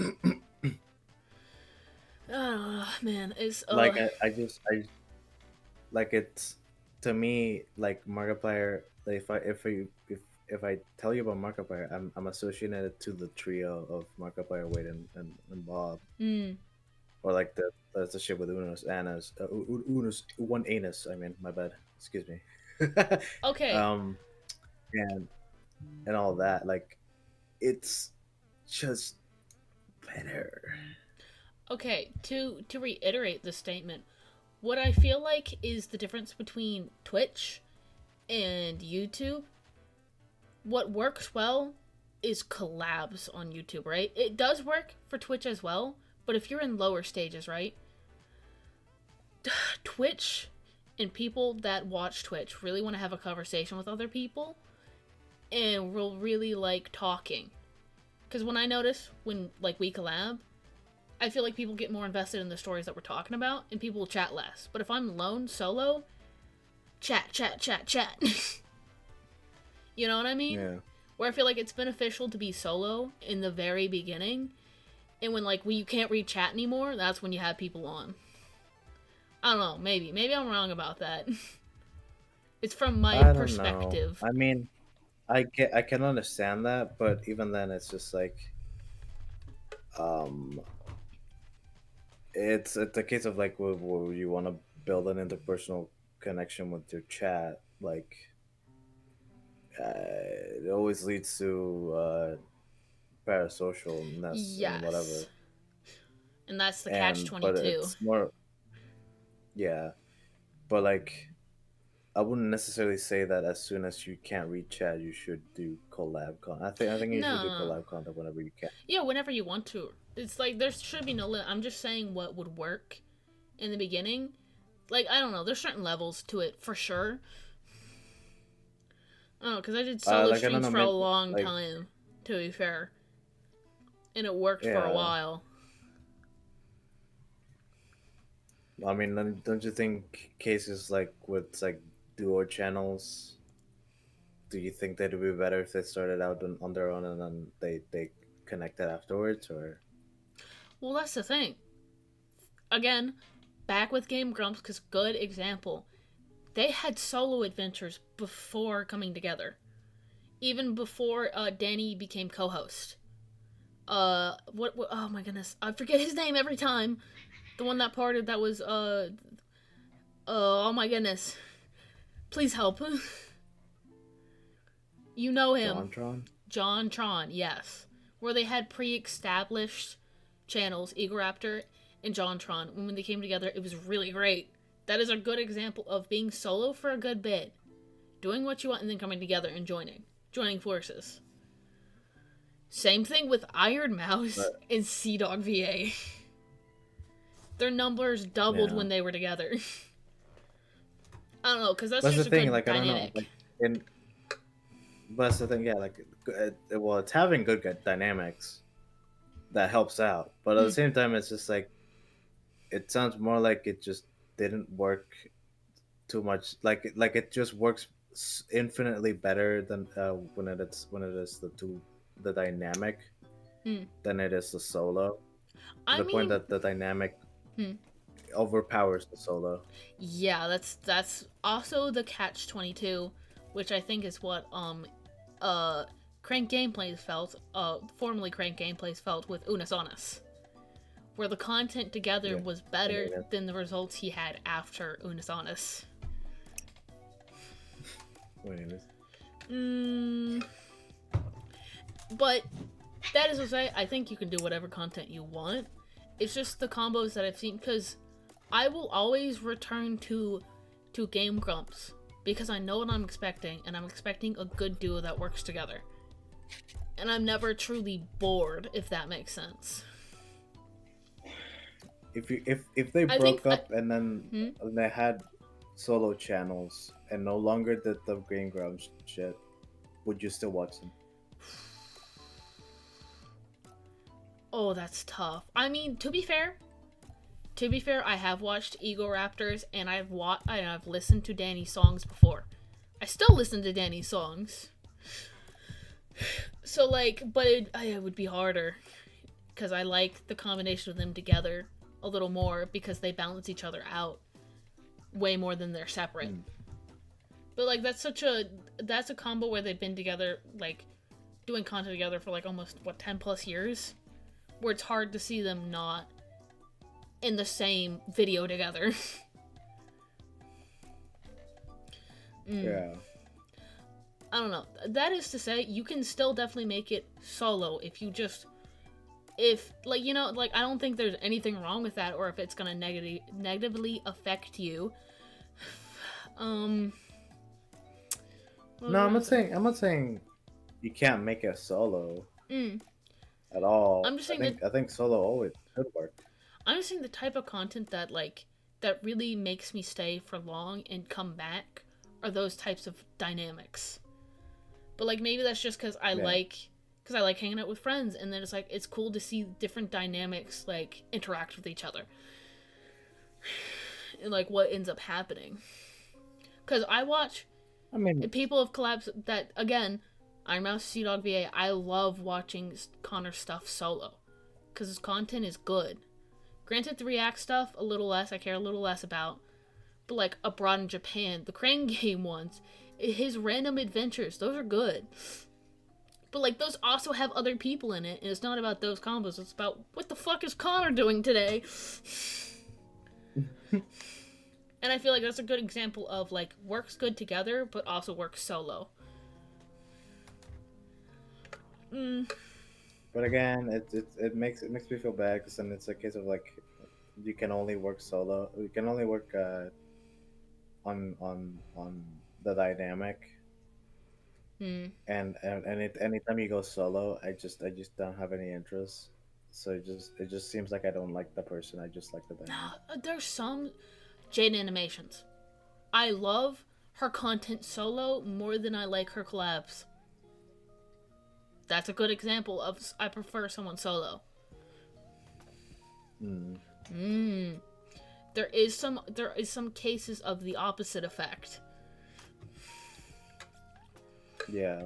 Speaker 1: Oh man, it's
Speaker 2: Like I like it's to me like Markiplier. Like if I tell you about Markiplier, I'm associating it to the trio of Markiplier, Wade, and Bob,
Speaker 1: mm,
Speaker 2: or like that's the shit with Unos, Annas, Unos, one anus. I mean, my bad. Excuse me.
Speaker 1: okay.
Speaker 2: um, and and all that. Like it's just better.
Speaker 1: Okay, to reiterate the statement, what I feel like is the difference between Twitch and YouTube. What works well is collabs on YouTube, right? It does work for Twitch as well, but if you're in lower stages, right? Twitch and people that watch Twitch really want to have a conversation with other people and will really like talking. Because when I notice when like we collab, I feel like people get more invested in the stories that we're talking about and people will chat less. But if I'm alone, solo, chat, chat, chat, chat. You know what I mean?
Speaker 2: Yeah.
Speaker 1: Where I feel like it's beneficial to be solo in the very beginning, and when like when you can't read chat anymore, that's when you have people on. I don't know, maybe I'm wrong about that. It's from my
Speaker 2: I don't know.
Speaker 1: perspective.
Speaker 2: I mean, I can understand that, but even then, it's just like um, it's a case of like where you want to build an interpersonal connection with your chat, like it always leads to parasocialness and
Speaker 1: Yes.
Speaker 2: whatever.
Speaker 1: And that's the catch
Speaker 2: And but
Speaker 1: 22.
Speaker 2: it's more, yeah, but like I wouldn't necessarily say that as soon as you can't read chat, you should do collab content. I think you should do
Speaker 1: No.
Speaker 2: collab content whenever you can.
Speaker 1: Yeah, whenever you want to. It's like there should be no limit. I'm just saying what would work in the beginning. Like, I don't know, there's certain levels to it for sure. I don't know, because I did solo
Speaker 2: Like I don't
Speaker 1: streams
Speaker 2: know,
Speaker 1: for a
Speaker 2: maybe,
Speaker 1: long
Speaker 2: like
Speaker 1: time, to be fair. And it worked for a
Speaker 2: yeah.
Speaker 1: while.
Speaker 2: I mean, don't you think cases like with like duo channels? Do you think that it would be better if they started out on their own and then they connected afterwards, or?
Speaker 1: Well, that's the thing. Again, back with Game Grumps, because good example. They had solo adventures before coming together. Even before Danny became co-host. What oh my goodness, I forget his name every time. The one that parted that was oh my goodness. Please help. You know him.
Speaker 2: JonTron?
Speaker 1: JonTron, yes. Where they had pre-established channels, Egoraptor and JonTron. When they came together, it was really great. That is a good example of being solo for a good bit. Doing what you want and then coming together and joining forces. Same thing with Iron Mouse
Speaker 2: But
Speaker 1: and Sea Dog VA. Their numbers doubled
Speaker 2: yeah,
Speaker 1: when they were together. I don't know, because that's
Speaker 2: that's the
Speaker 1: just a
Speaker 2: thing.
Speaker 1: good
Speaker 2: Like I don't know.
Speaker 1: dynamic.
Speaker 2: Like in but that's the thing. Yeah, like well, it's having good dynamics that helps out, but at the
Speaker 1: Mm,
Speaker 2: same time, it's just like it sounds more like it just didn't work too much. Like it just works infinitely better than when it is the dynamic
Speaker 1: mm.
Speaker 2: than it is the solo. To
Speaker 1: I
Speaker 2: the point
Speaker 1: mean,
Speaker 2: that the dynamic
Speaker 1: hmm,
Speaker 2: overpowers the solo.
Speaker 1: yeah, that's also the catch 22, which I think is what uh Crank Gameplays felt, formerly Crank Gameplays felt with Unis Honest, where the content together
Speaker 2: Yeah,
Speaker 1: was
Speaker 2: I
Speaker 1: better
Speaker 2: mean it.
Speaker 1: than the results he had after Unis Honest.
Speaker 2: I mean,
Speaker 1: Mm, but that is to say, I think you can do whatever content you want. It's just the combos that I've seen, because I will always return to Game Grumps because I know what I'm expecting, and I'm expecting a good duo that works together. And I'm never truly bored, if that makes sense.
Speaker 2: if they
Speaker 1: I think
Speaker 2: broke up and then
Speaker 1: hmm?
Speaker 2: they had solo channels and no longer did the Green Grumps shit, would you still watch them?
Speaker 1: Oh, that's tough. I mean, to be fair, I have watched Egoraptors, and I've listened to Danny's songs before. I still listen to Danny's songs. So like, but it would be harder because I like the combination of them together a little more because they balance each other out way more than they're separate.
Speaker 2: Mm.
Speaker 1: But like that's a combo where they've been together, like doing content together for like almost 10 plus years, where it's hard to see them not in the same video together.
Speaker 2: Yeah.
Speaker 1: I don't know. That is to say, you can still definitely make it solo if like like I don't think there's anything wrong with that, or if it's gonna negatively affect you. What was
Speaker 2: No,
Speaker 1: I
Speaker 2: I'm
Speaker 1: gonna
Speaker 2: not
Speaker 1: say?
Speaker 2: saying you can't make a solo
Speaker 1: Mm.
Speaker 2: at all.
Speaker 1: I'm just saying
Speaker 2: I think solo always should work.
Speaker 1: I'm just saying the type of content that really makes me stay for long and come back are those types of dynamics. But like maybe that's just because
Speaker 2: Yeah.
Speaker 1: I like hanging out with friends, and then it's cool to see different dynamics like interact with each other, and like what ends up happening. Because I watch
Speaker 2: I mean,
Speaker 1: people have collabs that again, Iron Mouse, Sea Dog VA. I love watching Connor stuff solo because his content is good. Granted, the React stuff a little less. I care a little less about, but like abroad in Japan, the Crane Game ones, his random adventures, those are good. But like those also have other people in it, and it's not about those combos. It's about what the fuck is Connor doing today. And I feel like that's a good example of like works good together, but also works solo.
Speaker 3: But again, it makes me feel bad because then it's a case of like you can only work solo. You can only work on the dynamic. And anytime you go solo, I just don't have any interest. So it just seems like I don't like the person. I just like the dynamic.
Speaker 1: There's some Jade Animations. I love her content solo more than I like her collabs. That's a good example of I prefer someone solo. There is some cases of the opposite effect.
Speaker 3: Yeah.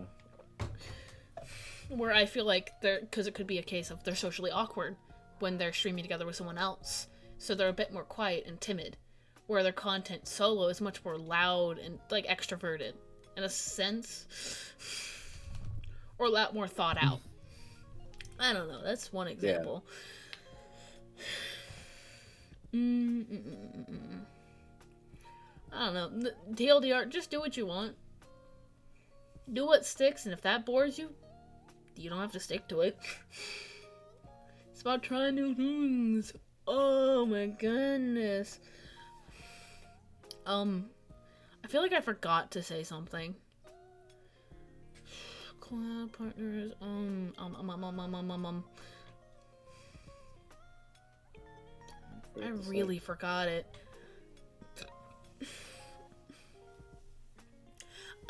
Speaker 1: Where I feel like because it could be a case of they're socially awkward when they're streaming together with someone else, so they're a bit more quiet and timid. Where their content solo is much more loud and like extroverted, in a sense, or a lot more thought out. I don't know. That's one example. Yeah. I don't know. TLDR, just do what you want. Do what sticks, and if that bores you, you don't have to stick to it. It's about trying new things. Oh my goodness. I feel like I forgot to say something. Collab partners, I really forgot it.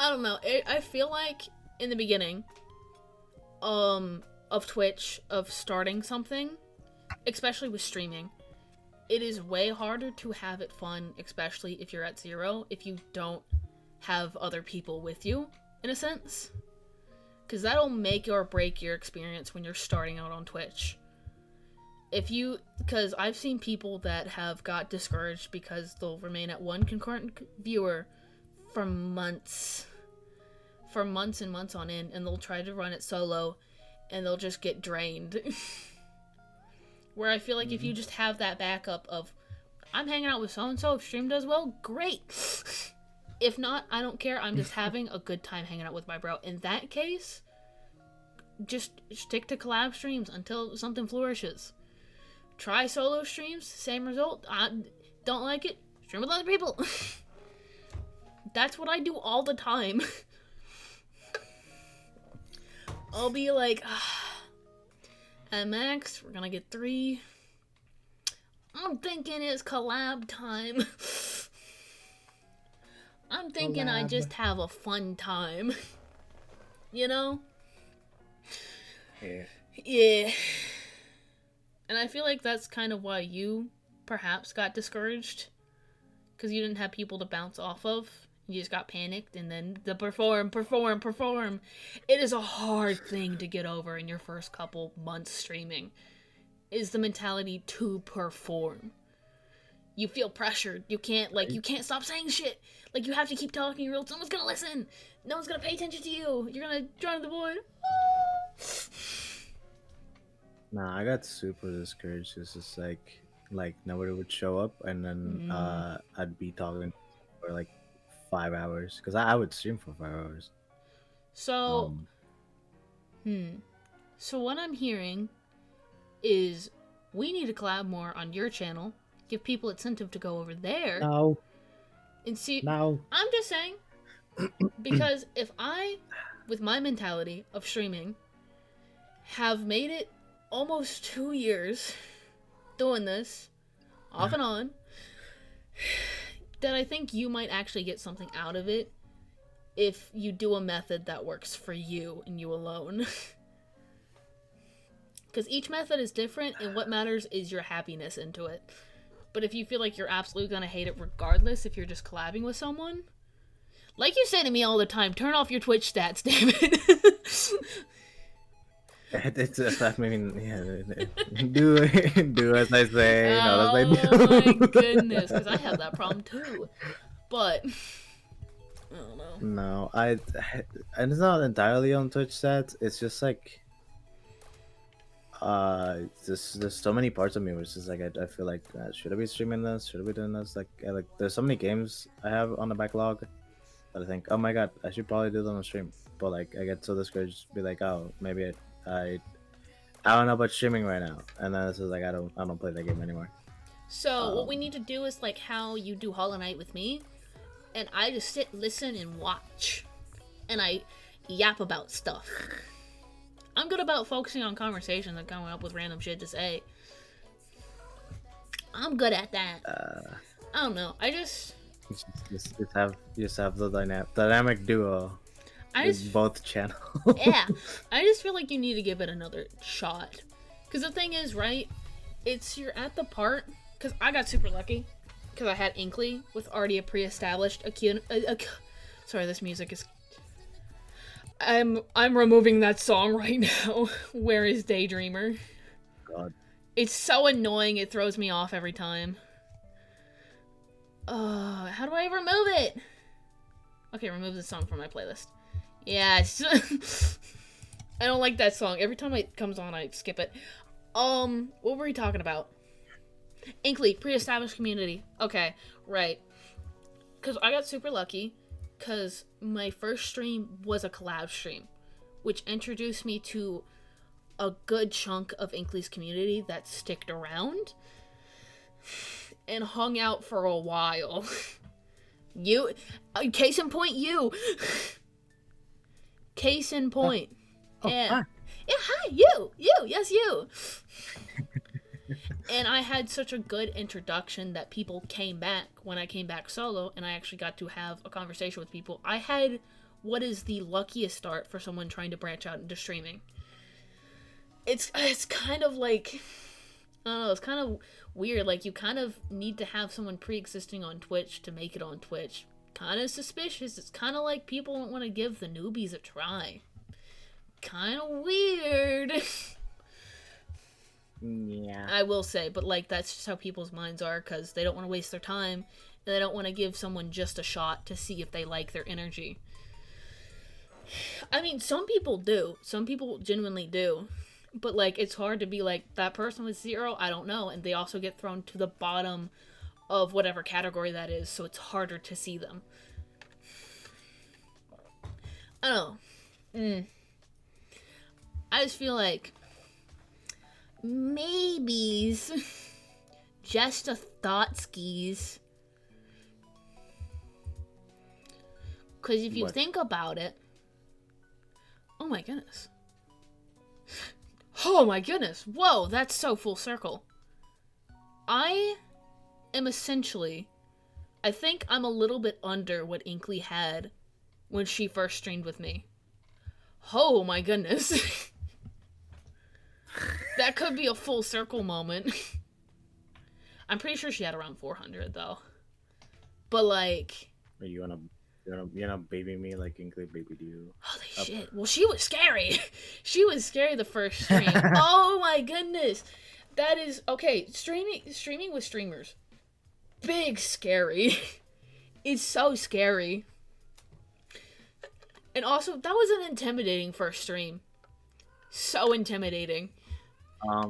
Speaker 1: I don't know. I feel like in the beginning, of Twitch, of starting something, especially with streaming, it is way harder to have it fun, especially if you're at 0, if you don't have other people with you, in a sense. Because that'll make or break your experience when you're starting out on Twitch. Because I've seen people that have got discouraged because they'll remain at one concurrent viewer for months and months on end, and they'll try to run it solo, and they'll just get drained. Where I feel like if you just have that backup of, I'm hanging out with so-and-so, if stream does well, great. If not, I don't care, I'm just having a good time hanging out with my bro. In that case, just stick to collab streams until something flourishes. Try solo streams, same result. I don't like it, stream with other people. That's what I do all the time. I'll be like, at max, we're gonna get 3. I'm thinking it's collab time. I'm thinking I just have a fun time. You know?
Speaker 3: Yeah.
Speaker 1: Yeah. And I feel like that's kind of why you perhaps got discouraged. Because you didn't have people to bounce off of. You just got panicked, and then the perform. It is a hard thing to get over in your first couple months streaming. Is the mentality to perform. You feel pressured. You can't stop saying shit. Like, you have to keep talking, or else someone's gonna listen. No one's gonna pay attention to you. You're gonna join the void.
Speaker 2: Nah, I got super discouraged. It's just like nobody would show up, and then I'd be talking for like 5 hours, because I would stream for 5 hours.
Speaker 1: So, So what I'm hearing is we need to collab more on your channel, give people incentive to go over there.
Speaker 2: No.
Speaker 1: And see.
Speaker 2: No.
Speaker 1: I'm just saying, because if I, with my mentality of streaming, have made it almost 2 years doing this, off and on, then I think you might actually get something out of it if you do a method that works for you and you alone. Because each method is different, and what matters is your happiness into it. But if you feel like you're absolutely gonna hate it regardless if you're just collabing with someone, like you say to me all the time, turn off your Twitch stats, David.
Speaker 2: It's just, I mean, yeah, do as I say, not as I do.
Speaker 1: Oh my goodness, because I have that problem too. But I don't know.
Speaker 2: No, and it's not entirely on Twitch stats. It's just like, there's so many parts of me which is like I feel like, should I be streaming this? Should I be doing this? Like there's so many games I have on the backlog that I think, oh my god, I should probably do them on stream. But like I get so discouraged, be like, oh, maybe I don't know about streaming right now, and then this is like I don't play that game anymore.
Speaker 1: So what we need to do is like how you do Hollow Knight with me, and I just sit, listen, and watch, and I yap about stuff. I'm good about focusing on conversations and coming up with random shit to say. I'm good at that. I don't know. I just
Speaker 2: have the dynamic duo.
Speaker 1: I just
Speaker 2: Both channels.
Speaker 1: yeah. I just feel like you need to give it another shot. Because the thing is, right? You're at the part. Because I got super lucky. Because I had Inkley with already a pre-established sorry, this music is. I'm removing that song right now. Where is Daydreamer?
Speaker 2: God.
Speaker 1: It's so annoying. It throws me off every time. How do I remove it? Okay, remove the song from my playlist. Yes. I don't like that song. Every time it comes on, I skip it. What were we talking about? Inkley, pre-established community. Okay, right. Because I got super lucky. Because my first stream was a collab stream. Which introduced me to a good chunk of Inkley's community that sticked around. And hung out for a while. You... case in point, you... Case in point. Yeah.
Speaker 2: Hi.
Speaker 1: Yeah, hi, you! Yes, you! And I had such a good introduction that people came back when I came back solo, and I actually got to have a conversation with people. I had what is the luckiest start for someone trying to branch out into streaming. It's kind of like... I don't know, it's kind of weird. Like, you kind of need to have someone pre-existing on Twitch to make it on Twitch. Kind of suspicious. It's kind of like people don't want to give the newbies a try. Kind of weird.
Speaker 2: Yeah.
Speaker 1: I will say, but like that's just how people's minds are because they don't want to waste their time and they don't want to give someone just a shot to see if they like their energy. I mean, some people do. Some people genuinely do. But like it's hard to be like that person was 0, I don't know, and they also get thrown to the bottom of whatever category that is, so it's harder to see them. I don't know. I just feel like maybes, just a thought skis. Because if you
Speaker 2: What?
Speaker 1: think about it, oh my goodness. Oh my goodness. Whoa, that's so full circle. I am essentially, I think I'm a little bit under what Inkley had when she first streamed with me. Oh my goodness. That could be a full circle moment. I'm pretty sure she had around 400 though. But like,
Speaker 2: Are you wanna baby me like Inkley babied you?
Speaker 1: holy shit. Well, she was scary. She was scary the first stream. Oh my goodness. That is okay. Streaming with streamers. Big scary. It's so scary. And also, that was an intimidating first stream. So intimidating.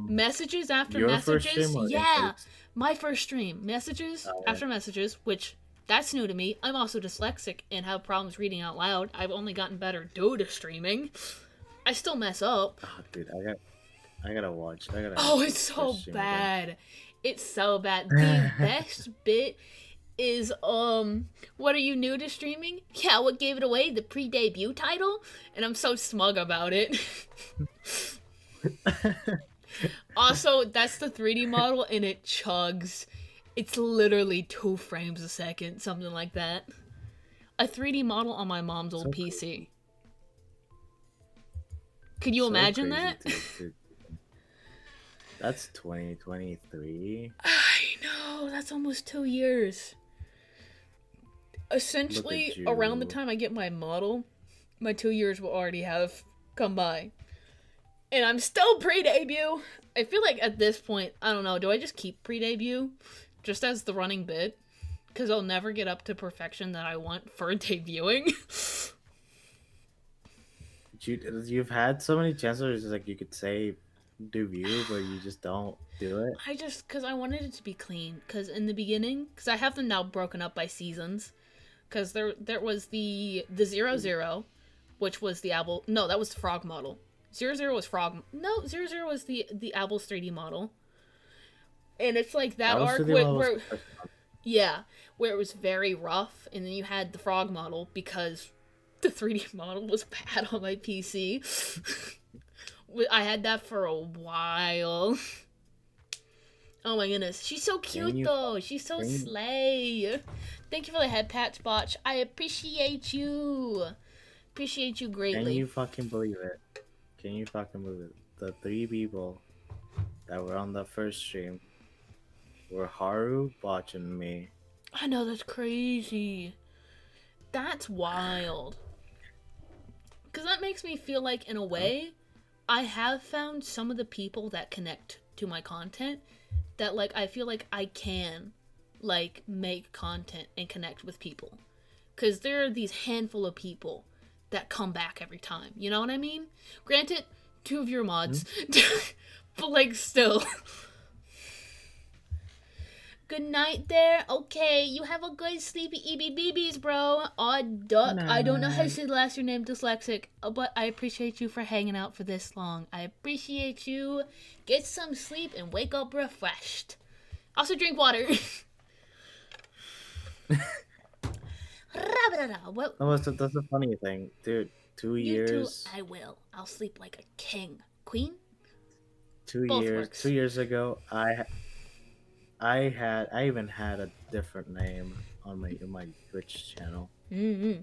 Speaker 1: Messages after
Speaker 2: Your first
Speaker 1: messages.
Speaker 2: stream or
Speaker 1: Yeah,
Speaker 2: Inkley's?
Speaker 1: my first stream. Messages after messages, which that's new to me. I'm also dyslexic and have problems reading out loud. I've only gotten better due to streaming. I still mess up.
Speaker 2: Oh, dude, I gotta watch.
Speaker 1: Oh, it's so bad. It's so bad. The best bit is what are you new to streaming? Yeah, what gave it away? The pre-debut title? And I'm so smug about it. Also, that's the 3D model and it chugs. It's literally 2 frames a second, something like that. A 3D model on my mom's old
Speaker 2: So
Speaker 1: PC. Could you imagine that?
Speaker 2: Dude. That's 2023.
Speaker 1: I know, that's almost 2 years. Essentially,
Speaker 2: you.
Speaker 1: around the time I get my model, my 2 years will already have come by. And I'm still pre-debut. I feel like at this point, I don't know, do I just keep pre-debut? Just as the running bit? because I'll never get up to perfection that I want for debuting.
Speaker 2: You've had so many chances, like you could say, debut, but you just don't do it.
Speaker 1: Because I wanted it to be clean. Because in the beginning, because I have them now broken up by seasons. Because there was the 0-0, which was the Apple. No, that was the Frog model. 0-0 was Frog. No, 0-0 was the Apple's 3D model. And it's like that arc where yeah, where it was very rough, and then you had the Frog model because the 3D model was bad on my PC. I had that for a while. Oh my goodness. She's so cute though. She's so slay. Thank you for the head patch, Botch. I appreciate you. Appreciate you greatly.
Speaker 2: Can you fucking believe it? Can you fucking believe it? The 3 people that were on the first stream were Haru, Botch, and me.
Speaker 1: I know, that's crazy. That's wild. Because that makes me feel like, in a way, I have found some of the people that connect to my content that, like, I feel like I can, like, make content and connect with people. Because there are these handful of people that come back every time. You know what I mean? Granted, 2 of your mods. But, like, still. Good night there. Okay, you have a good sleepy EBBBs, bro. Odd duck. Night. I don't know how to say the last your name, dyslexic. But I appreciate you for hanging out for this long. I appreciate you. Get some sleep and wake up refreshed. Also drink water.
Speaker 2: What? Oh, that's a funny thing, dude. 2 years.
Speaker 1: I will. I'll sleep like a king. Queen?
Speaker 2: 2 years. Works. 2 years ago, I even had a different name on my Twitch channel.
Speaker 1: Mm-hmm.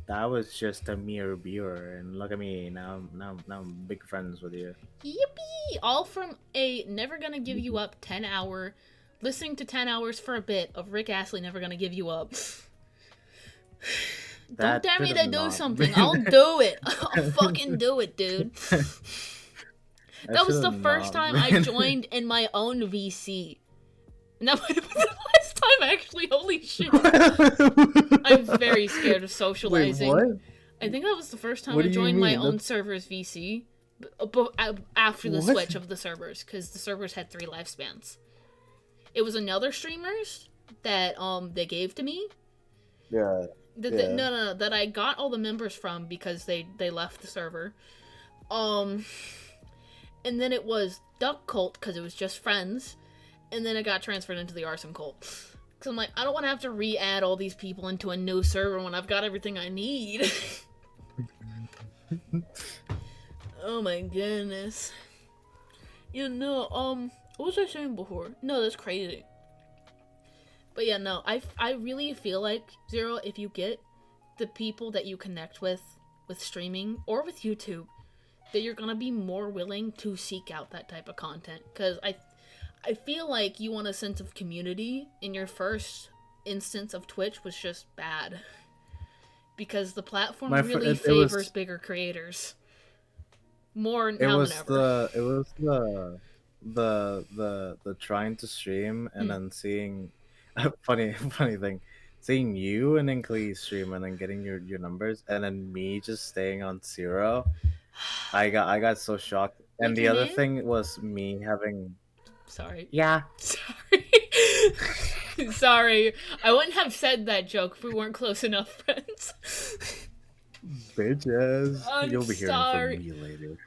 Speaker 2: That was just a mere viewer, and look at me now. I'm big friends with you.
Speaker 1: Yippee! All from a Never Gonna Give You Up 10-hour, listening to 10 hours for a bit of Rick Astley Never Gonna Give You Up. Don't dare me to do something. I'll do it. I'll fucking do it, dude. That was the first time I joined in my own VC. And that might have been the last time, actually. Holy shit. I'm very scared of socializing.
Speaker 2: Wait, what?
Speaker 1: I think that was the first time I joined my own server's VC. After the switch of the servers. Because the servers had 3 lifespans. It was another streamer's that they gave to me.
Speaker 3: Yeah.
Speaker 1: No, that I got all the members from because they left the server. And then it was Duck Cult because it was just friends, and then it got transferred into the Arson Cult. Because I'm like, I don't want to have to re-add all these people into a new server when I've got everything I need. Oh my goodness. You know, what was I saying before? No, that's crazy. But yeah, no, I really feel like, Zero, if you get the people that you connect with streaming or with YouTube, that you're gonna be more willing to seek out that type of content. Because I feel like you want a sense of community, and your first instance of Twitch was just bad. Because the platform really favors bigger creators. More now than ever.
Speaker 2: It was the trying to stream and then seeing funny thing. Seeing you and then Klee stream and then getting your numbers and then me just staying on 0. I got so shocked. And the other thing was me having...
Speaker 1: Sorry.
Speaker 2: Yeah.
Speaker 1: Sorry. Sorry. I wouldn't have said that joke if we weren't close enough friends.
Speaker 2: Bitches.
Speaker 1: You'll be
Speaker 2: hearing from me later.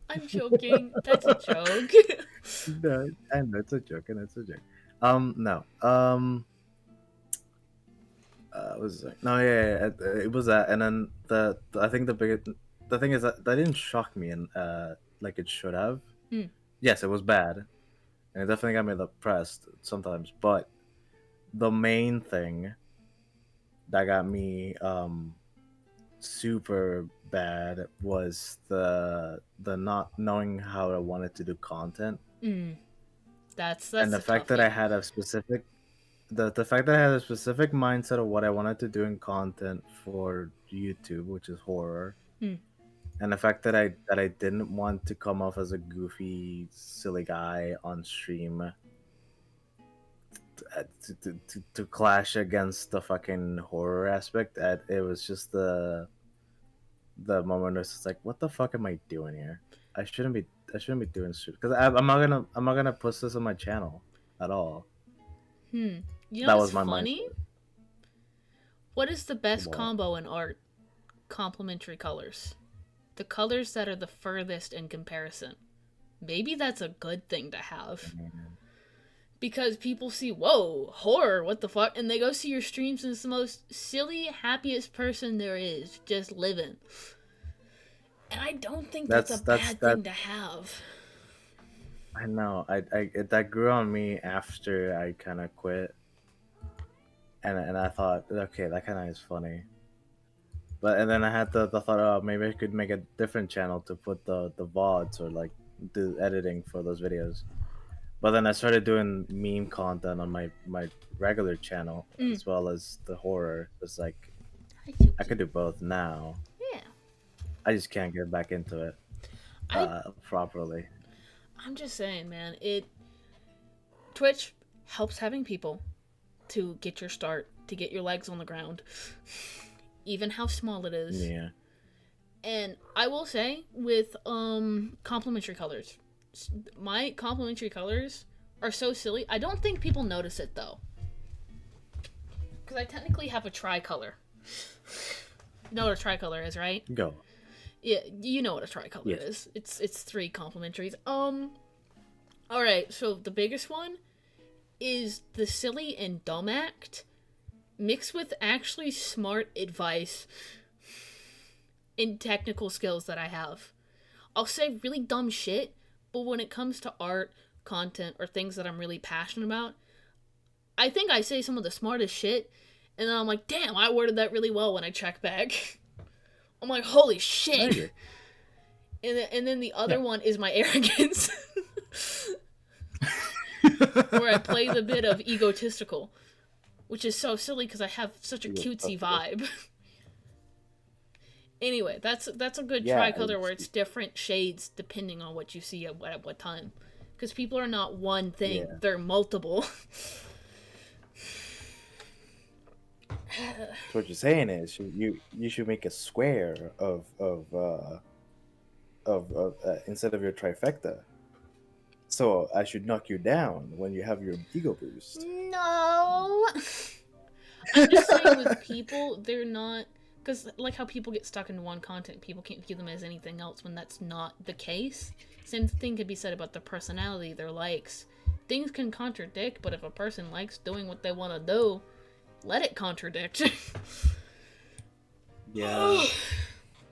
Speaker 1: I'm joking. That's a joke.
Speaker 2: No, I know it's a joke and it's a joke. No. Was it? No, yeah, it was that, and then I think the thing is that didn't shock me and like it should have. Yes, it was bad, and it definitely got me depressed sometimes. But the main thing that got me super bad was the not knowing how I wanted to do content.
Speaker 1: That's
Speaker 2: and the fact that I had a specific. The fact that I had a specific mindset of what I wanted to do in content for YouTube, which is horror, and the fact that I didn't want to come off as a goofy, silly guy on stream, to clash against the fucking horror aspect. It was just the moment where it's just like, what the fuck am I doing here? I shouldn't be doing shit because I'm not gonna post this on my channel at all.
Speaker 1: You know
Speaker 2: That
Speaker 1: what's
Speaker 2: was my
Speaker 1: funny?
Speaker 2: mindset.
Speaker 1: What is the best
Speaker 2: What?
Speaker 1: combo in art? Complementary colors. The colors that are the furthest in comparison. Maybe that's a good thing to have. Because people see, whoa, horror, what the fuck? And they go see your streams and it's the most silly, happiest person there is, just living. And I don't think that's a bad thing to have.
Speaker 2: I know. That grew on me after I kind of quit, and I thought, okay, that kind of is funny. And then I had the thought, oh, maybe I could make a different channel to put the VODs or like do editing for those videos. But then I started doing meme content on my regular channel as well as the horror. It's like I could do both now.
Speaker 1: Yeah.
Speaker 2: I just can't get back into it properly.
Speaker 1: I'm just saying, man. Twitch helps having people to get your start, to get your legs on the ground, even how small it is.
Speaker 2: Yeah.
Speaker 1: And I will say, with complementary colors, my complementary colors are so silly. I don't think people notice it though, because I technically have a tricolor. You know what a tricolor is, right?
Speaker 2: Go.
Speaker 1: Yeah, you know what a tricolor is. It's 3 complementaries. All right. So the biggest one is the silly and dumb act, mixed with actually smart advice and technical skills that I have. I'll say really dumb shit, but when it comes to art, content, or things that I'm really passionate about, I think I say some of the smartest shit, and then I'm like, damn, I worded that really well when I check back. I'm like, holy shit. And then the other one is my arrogance. Where I play the bit of egotistical, which is so silly because I have such a cutesy vibe. Anyway, that's a good tricolor where it's different shades depending on what you see at what time. Because people are not one thing, they're multiple.
Speaker 3: So what you're saying is you should make a square of instead of your trifecta. So I should knock you down when you have your ego boost.
Speaker 1: No. I'm just saying with people, they're not, because like how people get stuck in one content, people can't view them as anything else when that's not the case. Same thing could be said about their personality, their likes. Things can contradict, but if a person likes doing what they want to do, let it contradict.
Speaker 2: Yeah,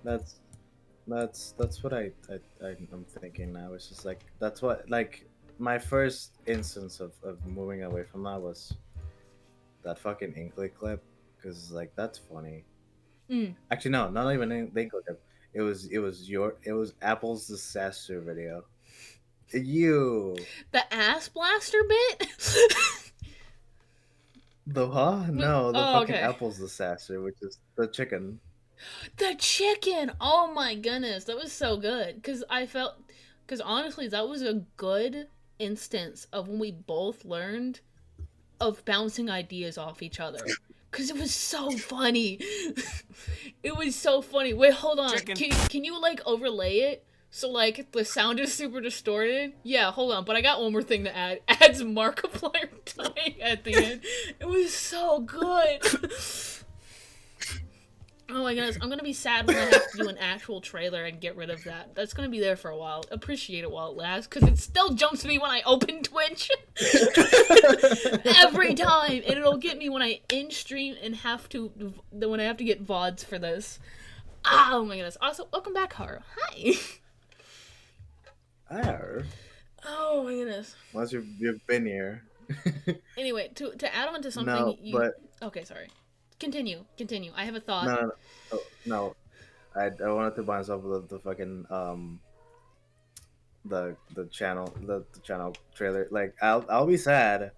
Speaker 2: that's what I'm thinking now. It's just like that's what like my first instance of moving away from that was that fucking Inkly clip because like that's funny. Actually, no, not even the Inkly clip. It was Apple's disaster video.
Speaker 1: The ass blaster bit.
Speaker 2: The fucking
Speaker 1: okay.
Speaker 2: Apple's disaster, which is the chicken.
Speaker 1: The chicken! Oh my goodness, that was so good. Because honestly, that was a good instance of when we both learned of bouncing ideas off each other. Because it was so funny. It was so funny. Wait, hold on. Can you, like, overlay it? So, like, the sound is super distorted? Yeah, hold on. But I got one more thing to add. Adds Markiplier dying at the end. It was so good. Oh my goodness, I'm gonna be sad when I have to do an actual trailer and get rid of that. That's gonna be there for a while. Appreciate it while it lasts, because it still jumps me when I open Twitch. Every time! And it'll get me when I end stream and when I have to get VODs for this. Oh my goodness. Also, welcome back, Haru. Hi!
Speaker 3: Hi.
Speaker 1: Oh my goodness.
Speaker 3: Once you've been here.
Speaker 1: Anyway, to add on to something
Speaker 3: but...
Speaker 1: Okay, sorry. Continue. I have a thought.
Speaker 3: No. I wanted to buy myself the fucking the channel trailer. Like I'll be sad,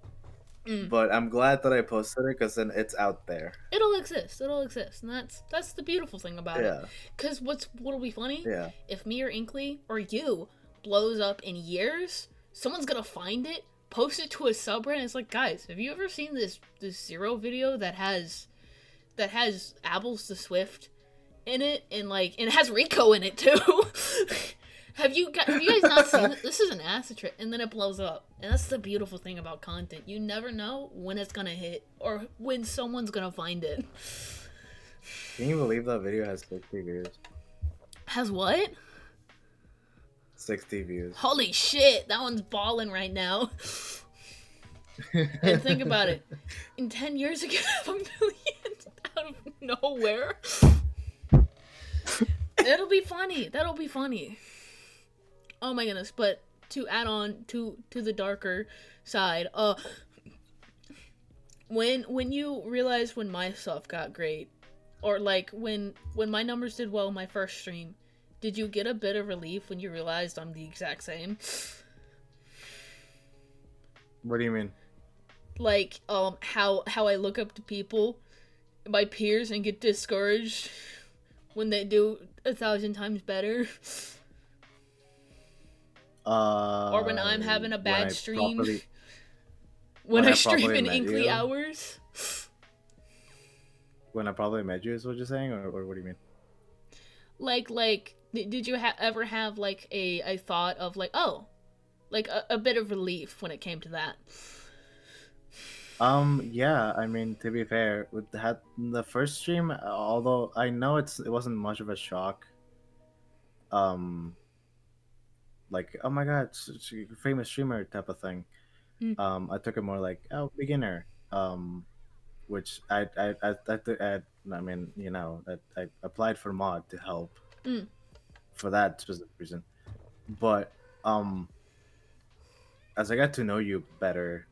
Speaker 3: but I'm glad that I posted it because then it's out there.
Speaker 1: It'll exist, and that's the beautiful thing about it. Because what'll be funny?
Speaker 3: Yeah.
Speaker 1: If me or Inkly or you blows up in years, someone's gonna find it, post it to a subreddit. It's like, guys, have you ever seen this Zero video that has Apples the Swift in it, and like, and it has Rico in it too? Have you guys not seen it? This is an acid trip, and then it blows up. And that's the beautiful thing about content. You never know when it's gonna hit or when someone's gonna find it.
Speaker 2: Can you believe that video has 60 views?
Speaker 1: Has what?
Speaker 2: 60 views.
Speaker 1: Holy shit, that one's balling right now. And think about it. In 10 years, it could have 1 million out of nowhere. That'll be funny. That'll be funny. Oh my goodness. But to add on to the darker side, when you realize when my stuff got great, or like when my numbers did well in my first stream, did you get a bit of relief when you realized I'm the exact same?
Speaker 2: What do you mean?
Speaker 1: Like, how I look up to people, my peers, and get discouraged when they do 1,000 times better. Or when I'm having a bad stream. When I stream in Inkly hours.
Speaker 2: When I probably met you is what you're saying, or what do you mean?
Speaker 1: Like, did you ever have like a thought of like, oh, like a bit of relief when it came to that?
Speaker 2: Yeah, I mean, to be fair, with the first stream, although I know it wasn't much of a shock. Like, oh my god, it's a famous streamer type of thing. I took it more like, oh, beginner. Which I mean, you know, I applied for mod to help for that specific reason. But as I got to know you better,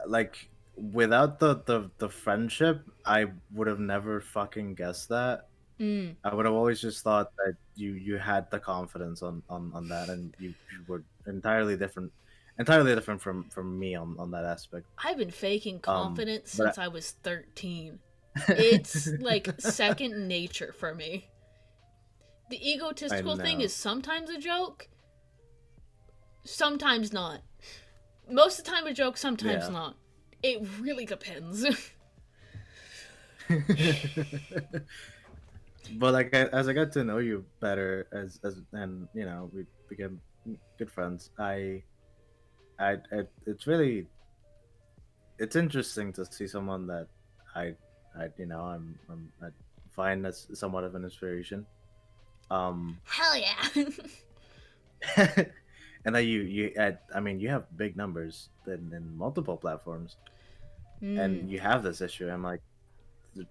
Speaker 2: like without the friendship, I would have never fucking guessed that. I would have always just thought that you had the confidence on that, and you were entirely different from me on that aspect.
Speaker 1: I've been faking confidence since I was 13. It's like second nature for me. The egotistical thing is sometimes a joke, sometimes not. Most of the time a joke, sometimes not. It really depends.
Speaker 2: But like as I got to know you better, as and you know, we became good friends. It's really, it's interesting to see someone that I I find as somewhat of an inspiration.
Speaker 1: Hell yeah.
Speaker 2: And that I mean, you have big numbers in multiple platforms, and you have this issue. I'm like,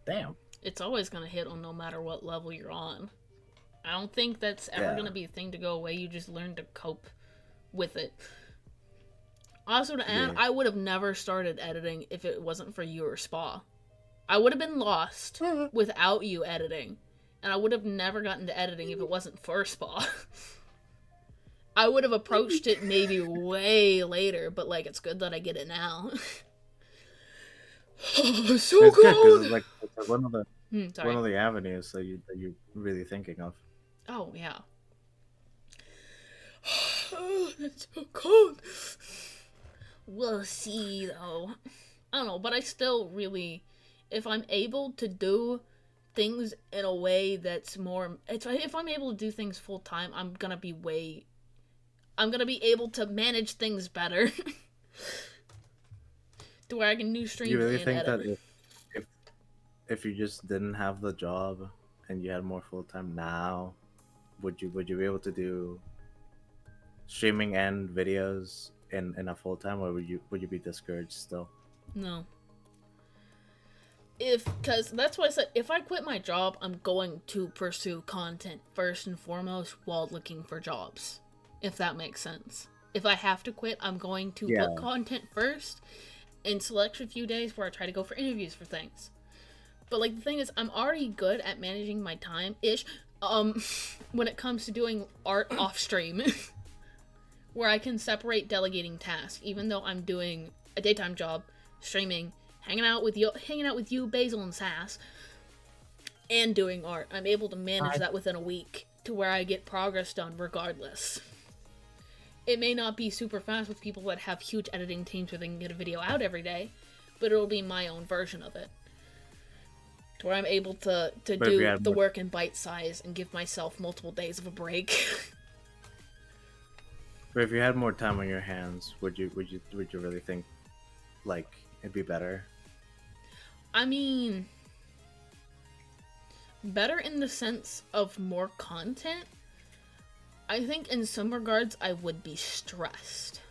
Speaker 2: damn.
Speaker 1: It's always gonna hit on no matter what level you're on. I don't think that's ever gonna be a thing to go away. You just learn to cope with it. Also, to add, I would have never started editing if it wasn't for you or Spa. I would have been lost without you editing, and I would have never gotten to editing if it wasn't for Spa. I would have approached it maybe way later, but like, it's good that I get it now. So
Speaker 2: it's
Speaker 1: cold.
Speaker 2: Good, 'cause it's like one of the
Speaker 1: sorry.
Speaker 2: one of the avenues that you're really thinking of.
Speaker 1: Oh yeah. That's so cold. We'll see though. I don't know, but I still really, if I'm able to do things in a way that's more, if I'm able to do things full time, I'm gonna be able to manage things better. To where I can do streams.
Speaker 2: You really
Speaker 1: and
Speaker 2: think
Speaker 1: edit.
Speaker 2: that if you just didn't have the job and you had more full time now, would you be able to do streaming and videos in a full time, or would you be discouraged still?
Speaker 1: No. Because that's why I said, if I quit my job, I'm going to pursue content first and foremost while looking for jobs. If that makes sense. If I have to quit, I'm going to put content first and select a few days where I try to go for interviews for things. But like, the thing is, I'm already good at managing my time-ish when it comes to doing art off stream. Where I can separate delegating tasks, even though I'm doing a daytime job, streaming, hanging out with you, Basil and Sass, and doing art. I'm able to manage that within a week to where I get progress done regardless. It may not be super fast with people that have huge editing teams where they can get a video out every day, but it'll be my own version of it. To where I'm able to
Speaker 2: But if
Speaker 1: do
Speaker 2: you had
Speaker 1: the
Speaker 2: more-
Speaker 1: work in bite size and give myself multiple days of a break.
Speaker 2: But if you had more time on your hands, would you really think like it'd be better?
Speaker 1: I mean, better in the sense of more content. I think in some regards I would be stressed.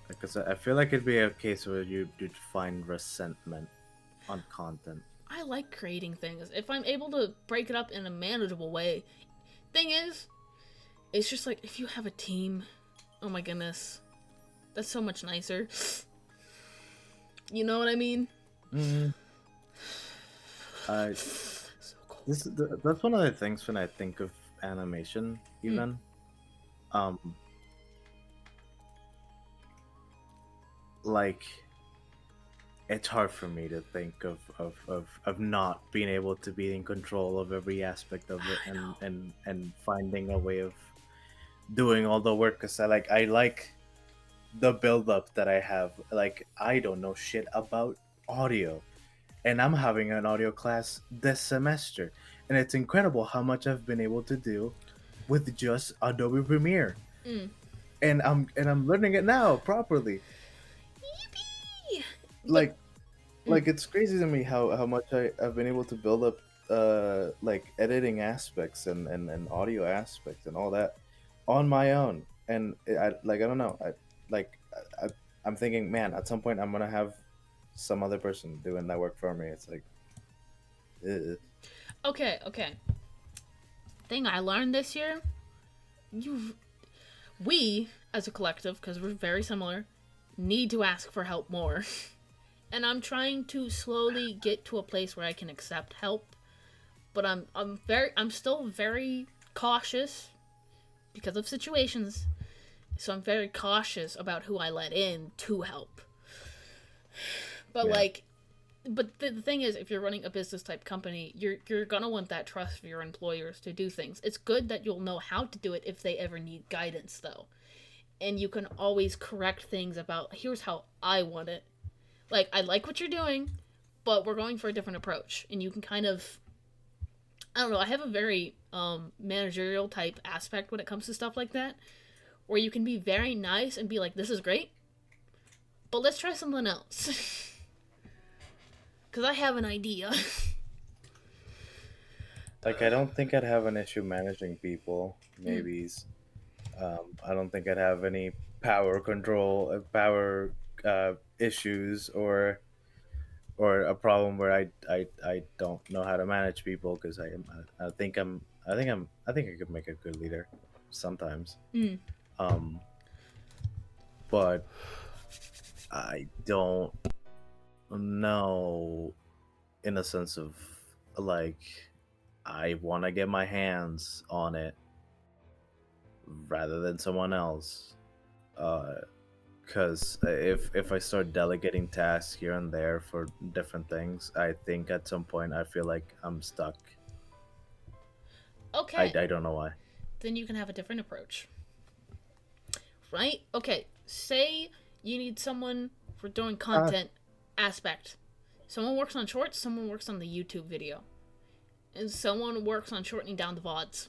Speaker 2: Because I feel like it'd be a case where you'd find resentment on content.
Speaker 1: I like creating things. If I'm able to break it up in a manageable way. Thing is, it's just like if you have a team, oh my goodness. That's so much nicer. You know what I mean?
Speaker 2: I
Speaker 1: So cool.
Speaker 2: that's one of the things when I think of animation, even. Like, it's hard for me to think of not being able to be in control of every aspect of it
Speaker 1: I know.
Speaker 2: and finding a way of doing all the work, because I like the build up that I have. Like, I don't know shit about audio, and I'm having an audio class this semester, and it's incredible how much I've been able to do with just Adobe Premiere.
Speaker 1: Mm.
Speaker 2: And I'm learning it now properly.
Speaker 1: Yippee!
Speaker 3: Like it's crazy to me how much I've been able to build up like editing aspects and audio aspects and all that on my own. And I don't know, I'm thinking, man, at some point I'm gonna have some other person doing that work for me. It's like, ugh.
Speaker 1: Okay. Thing I learned this year, we as a collective, because we're very similar, need to ask for help more. And I'm trying to slowly get to a place where I can accept help, but I'm still very cautious because of situations. So I'm very cautious about who I let in to help. But
Speaker 2: Yeah.
Speaker 1: but the thing is, if you're running a business type company, you're gonna want that trust for your employers to do things. It's good that you'll know how to do it if they ever need guidance, though, and you can always correct things about, here's how I want it. Like, I like what you're doing, but we're going for a different approach, and you can kind of, I don't know. I have a very managerial type aspect when it comes to stuff like that, where you can be very nice and be like, this is great, but let's try something else. Because I have an idea.
Speaker 2: Like, I don't think I'd have an issue managing people. Maybe. I don't think I'd have any power issues or a problem where I don't know how to manage people, because I think I think I could make a good leader sometimes.
Speaker 1: Mm.
Speaker 2: But I don't know, in a sense of, like, I want to get my hands on it rather than someone else. Because if I start delegating tasks here and there for different things, I think at some point I feel like I'm stuck.
Speaker 1: Okay.
Speaker 2: I don't know why.
Speaker 1: Then you can have a different approach. Right? Okay. Say you need someone for doing content aspect. Someone works on shorts, someone works on the YouTube video. And someone works on shortening down the VODs.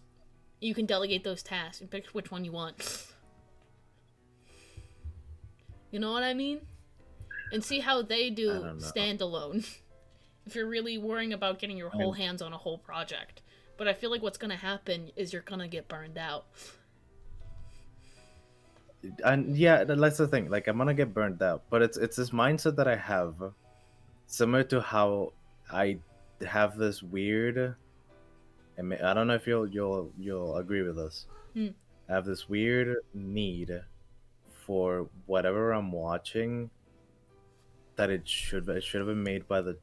Speaker 1: You can delegate those tasks and pick which one you want. You know what I mean? And see how they do
Speaker 2: I don't know.
Speaker 1: standalone. If you're really worrying about getting your whole hands on a whole project. But I feel like what's gonna happen is you're gonna get burned out.
Speaker 2: And yeah, that's the thing. Like, I'm gonna get burned out, but it's this mindset that I have, similar to how I have this weird. I don't know if you'll agree with this.
Speaker 1: Hmm.
Speaker 2: I have this weird need for whatever I'm watching, that it should have been made by the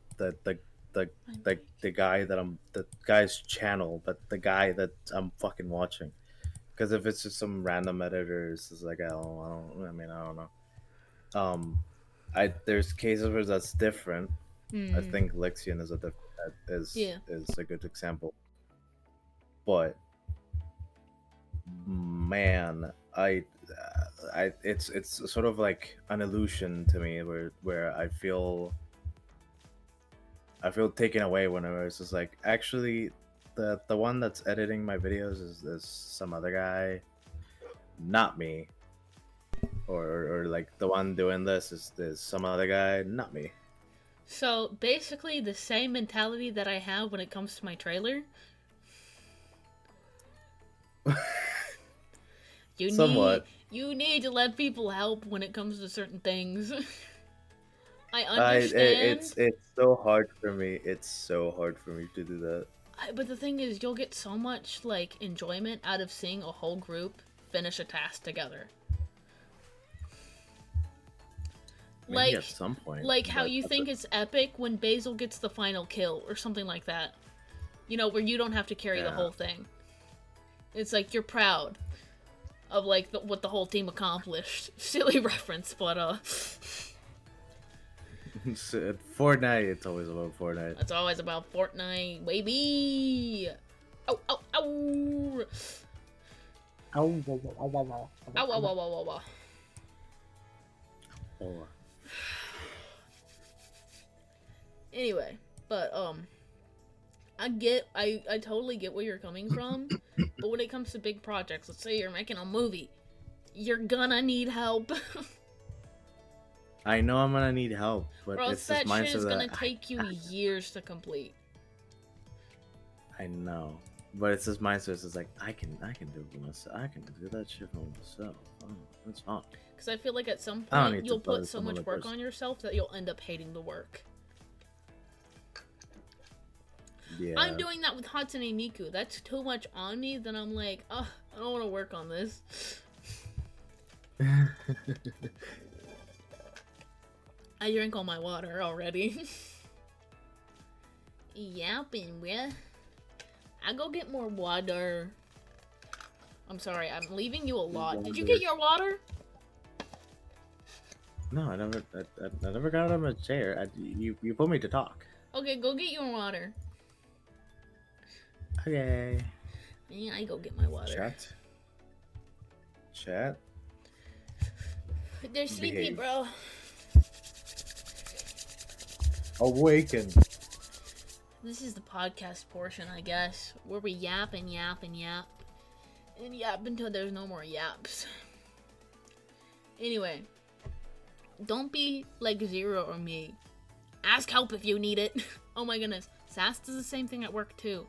Speaker 2: guy the guy's channel, the guy that I'm fucking watching. Because if it's just some random editor, it's just like, I don't know. There's cases where that's different. I think Lexion is
Speaker 1: Yeah.
Speaker 2: is a good example. but man, it's sort of like an illusion to me where I feel taken away whenever it's just like actually the one that's editing my videos is some other guy, not me, or like the one doing this is some other guy, not me.
Speaker 1: So basically, the same mentality that I have when it comes to my trailer. You
Speaker 2: Somewhat.
Speaker 1: you need to let people help when it comes to certain things. I
Speaker 2: I
Speaker 1: understand.
Speaker 2: it's so hard for me. It's so hard for me to do that.
Speaker 1: But the thing is, you'll get so much like enjoyment out of seeing a whole group finish a task together.
Speaker 2: Maybe
Speaker 1: Like,
Speaker 2: at some point.
Speaker 1: like how
Speaker 2: but
Speaker 1: you
Speaker 2: at
Speaker 1: think
Speaker 2: the-
Speaker 1: it's epic when Basil gets the final kill or something like that. You know, where you don't have to carry the
Speaker 2: Yeah.
Speaker 1: whole thing. It's like you're proud of like what the whole team accomplished. Silly reference, but
Speaker 2: So, at Fortnite, it's always about Fortnite.
Speaker 1: it's always about Fortnite, baby. Ow, ow, ow. Ow, ow, ow, ow, ow, ow.
Speaker 2: Oh.
Speaker 1: Anyway, but I totally get where you're coming from, but when it comes to big projects, let's say you're making a movie, you're gonna need help.
Speaker 2: I know I'm gonna need help, but
Speaker 1: Or else
Speaker 2: it's this
Speaker 1: that shit
Speaker 2: mindset
Speaker 1: is gonna
Speaker 2: that
Speaker 1: take you years to complete.
Speaker 2: I know, but it's this mindset. It's like I can do it for myself. I can do that shit for myself. Oh, that's fine.
Speaker 1: Because I feel like at some
Speaker 2: I don't
Speaker 1: point
Speaker 2: need
Speaker 1: you'll
Speaker 2: to bother
Speaker 1: put so
Speaker 2: some
Speaker 1: much
Speaker 2: other
Speaker 1: work
Speaker 2: person.
Speaker 1: on yourself that you'll end up hating the work.
Speaker 2: Yeah.
Speaker 1: I'm doing that with Hatsune Miku. That's too much on me. Then I'm like, ugh, I don't want to work on this. I drank all my water already. Yapping, yeah. I go get more water. I'm sorry, I'm leaving you a lot. Did you get your water?
Speaker 2: No, I never got out of my chair. You put me to talk.
Speaker 1: Okay, go get your water.
Speaker 2: Okay.
Speaker 1: Yeah, I go get my water.
Speaker 2: Chat.
Speaker 1: They're sleepy,
Speaker 3: Behave.
Speaker 1: bro.
Speaker 3: Awaken.
Speaker 1: This is the podcast portion, I guess, where we yap and yap and yap. And yap until there's no more yaps. Anyway, don't be like Zero or me. Ask help if you need it. Oh my goodness. Sass does the same thing at work too.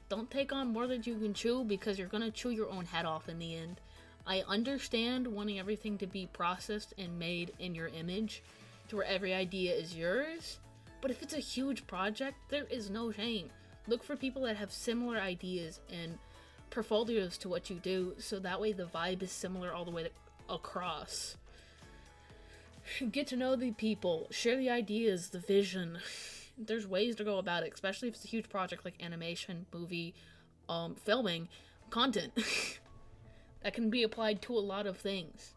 Speaker 1: Don't take on more than you can chew because you're gonna chew your own head off in the end. I understand wanting everything to be processed and made in your image to where every idea is yours, but if it's a huge project, there is no shame. Look for people that have similar ideas and portfolios to what you do, so that way the vibe is similar all the way across. Get to know the people, share the ideas, the vision. There's ways to go about it, especially if it's a huge project like animation, movie, filming, content. That can be applied to a lot of things.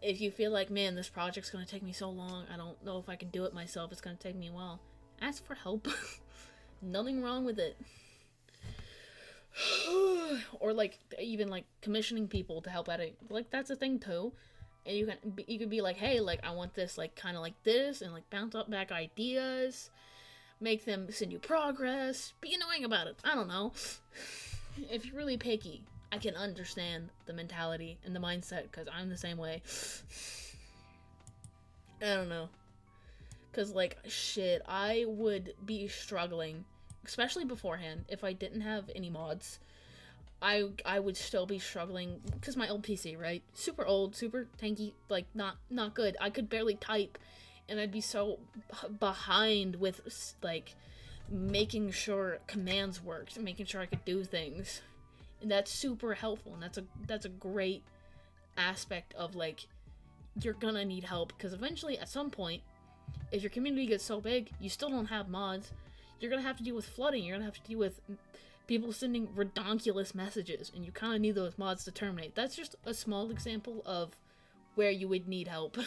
Speaker 1: If you feel like, man, this project's gonna take me so long, I don't know if I can do it myself, it's gonna take me a while, ask for help. Nothing wrong with it. Or like even like commissioning people to help at it, like that's a thing too. And you can be like, hey, like I want this like kind of like this, and like bounce up back ideas, make them send you progress, be annoying about it, I don't know. If you're really picky, I can understand the mentality and the mindset, because I'm the same way. I don't know, because like shit, I would be struggling, especially beforehand, if I didn't have any mods. I would still be struggling because my old PC, right? Super old, super tanky, like not good. I could barely type, and I'd be so behind with like making sure commands worked, making sure I could do things. And that's super helpful, and that's a great aspect of like you're gonna need help, because eventually at some point, if your community gets so big, you still don't have mods, you're gonna have to deal with flooding, you're gonna have to deal with people sending redonkulous messages, and you kind of need those mods to terminate. That's just a small example of where you would need help.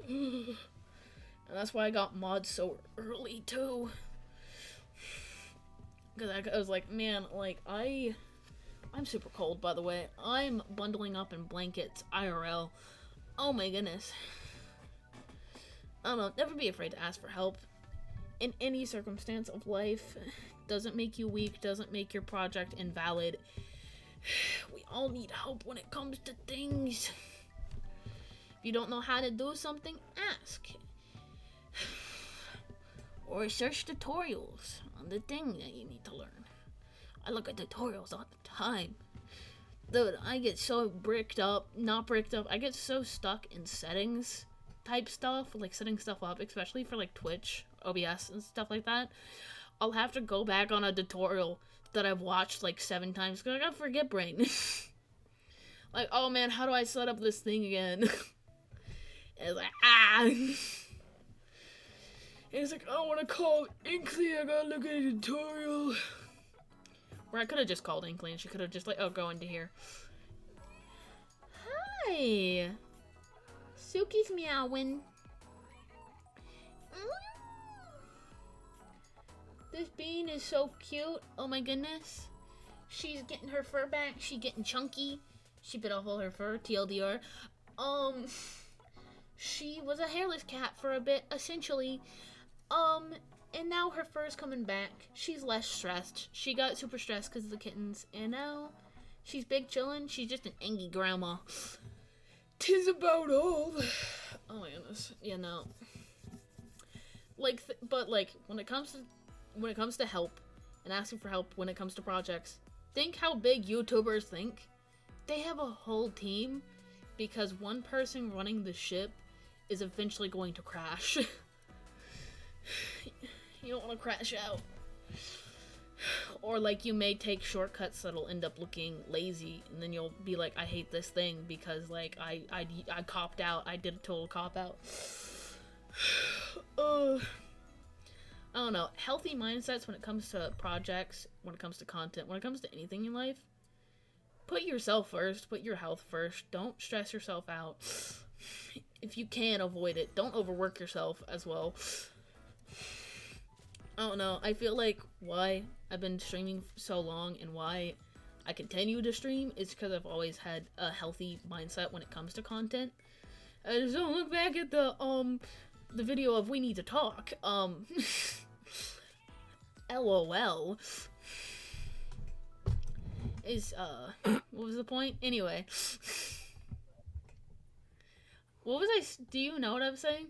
Speaker 1: And that's why I got mods so early too. Because I was like, man, like, I'm super cold, by the way. I'm bundling up in blankets, IRL. Oh my goodness. I don't know, never be afraid to ask for help. In any circumstance of life, doesn't make you weak, doesn't make your project invalid. We all need help when it comes to things. If you don't know how to do something, ask. Or search tutorials on the thing that you need to learn. I look at tutorials all the time. Dude, I get so not bricked up, I get so stuck in settings type stuff, like setting stuff up, especially for like Twitch, OBS, and stuff like that. I'll have to go back on a tutorial that I've watched like 7 times because I got forget brain. Like, oh man, how do I set up this thing again? And it's like, And it's like, I want to call Inkley, I gotta look at a tutorial. Or I could have just called Inkley and she could have just like, oh, go into here. Hi! Suki's meowing. This bean is so cute. Oh my goodness. She's getting her fur back. She's getting chunky. She bit off all her fur, TLDR. She was a hairless cat for a bit, essentially. And now her fur's coming back. She's less stressed. She got super stressed because of the kittens. And now she's big chillin'. She's just an angry grandma. 'Tis about all. Oh my goodness. Yeah, no. Like, but like, when it comes to help and asking for help when it comes to projects, think how big YouTubers think. They have a whole team because one person running the ship is eventually going to crash. You don't want to crash out. Or like you may take shortcuts that'll end up looking lazy and then you'll be like, I hate this thing because like I copped out. I did a total cop out. I don't know. Healthy mindsets when it comes to projects, when it comes to content, when it comes to anything in life. Put yourself first. Put your health first. Don't stress yourself out. If you can, avoid it. Don't overwork yourself as well. I don't know. I feel like why I've been streaming so long and why I continue to stream is because I've always had a healthy mindset when it comes to content. I just don't look back at the video of We Need to Talk. LOL. Is, what was the point? Anyway. What was I, do you know what I was saying?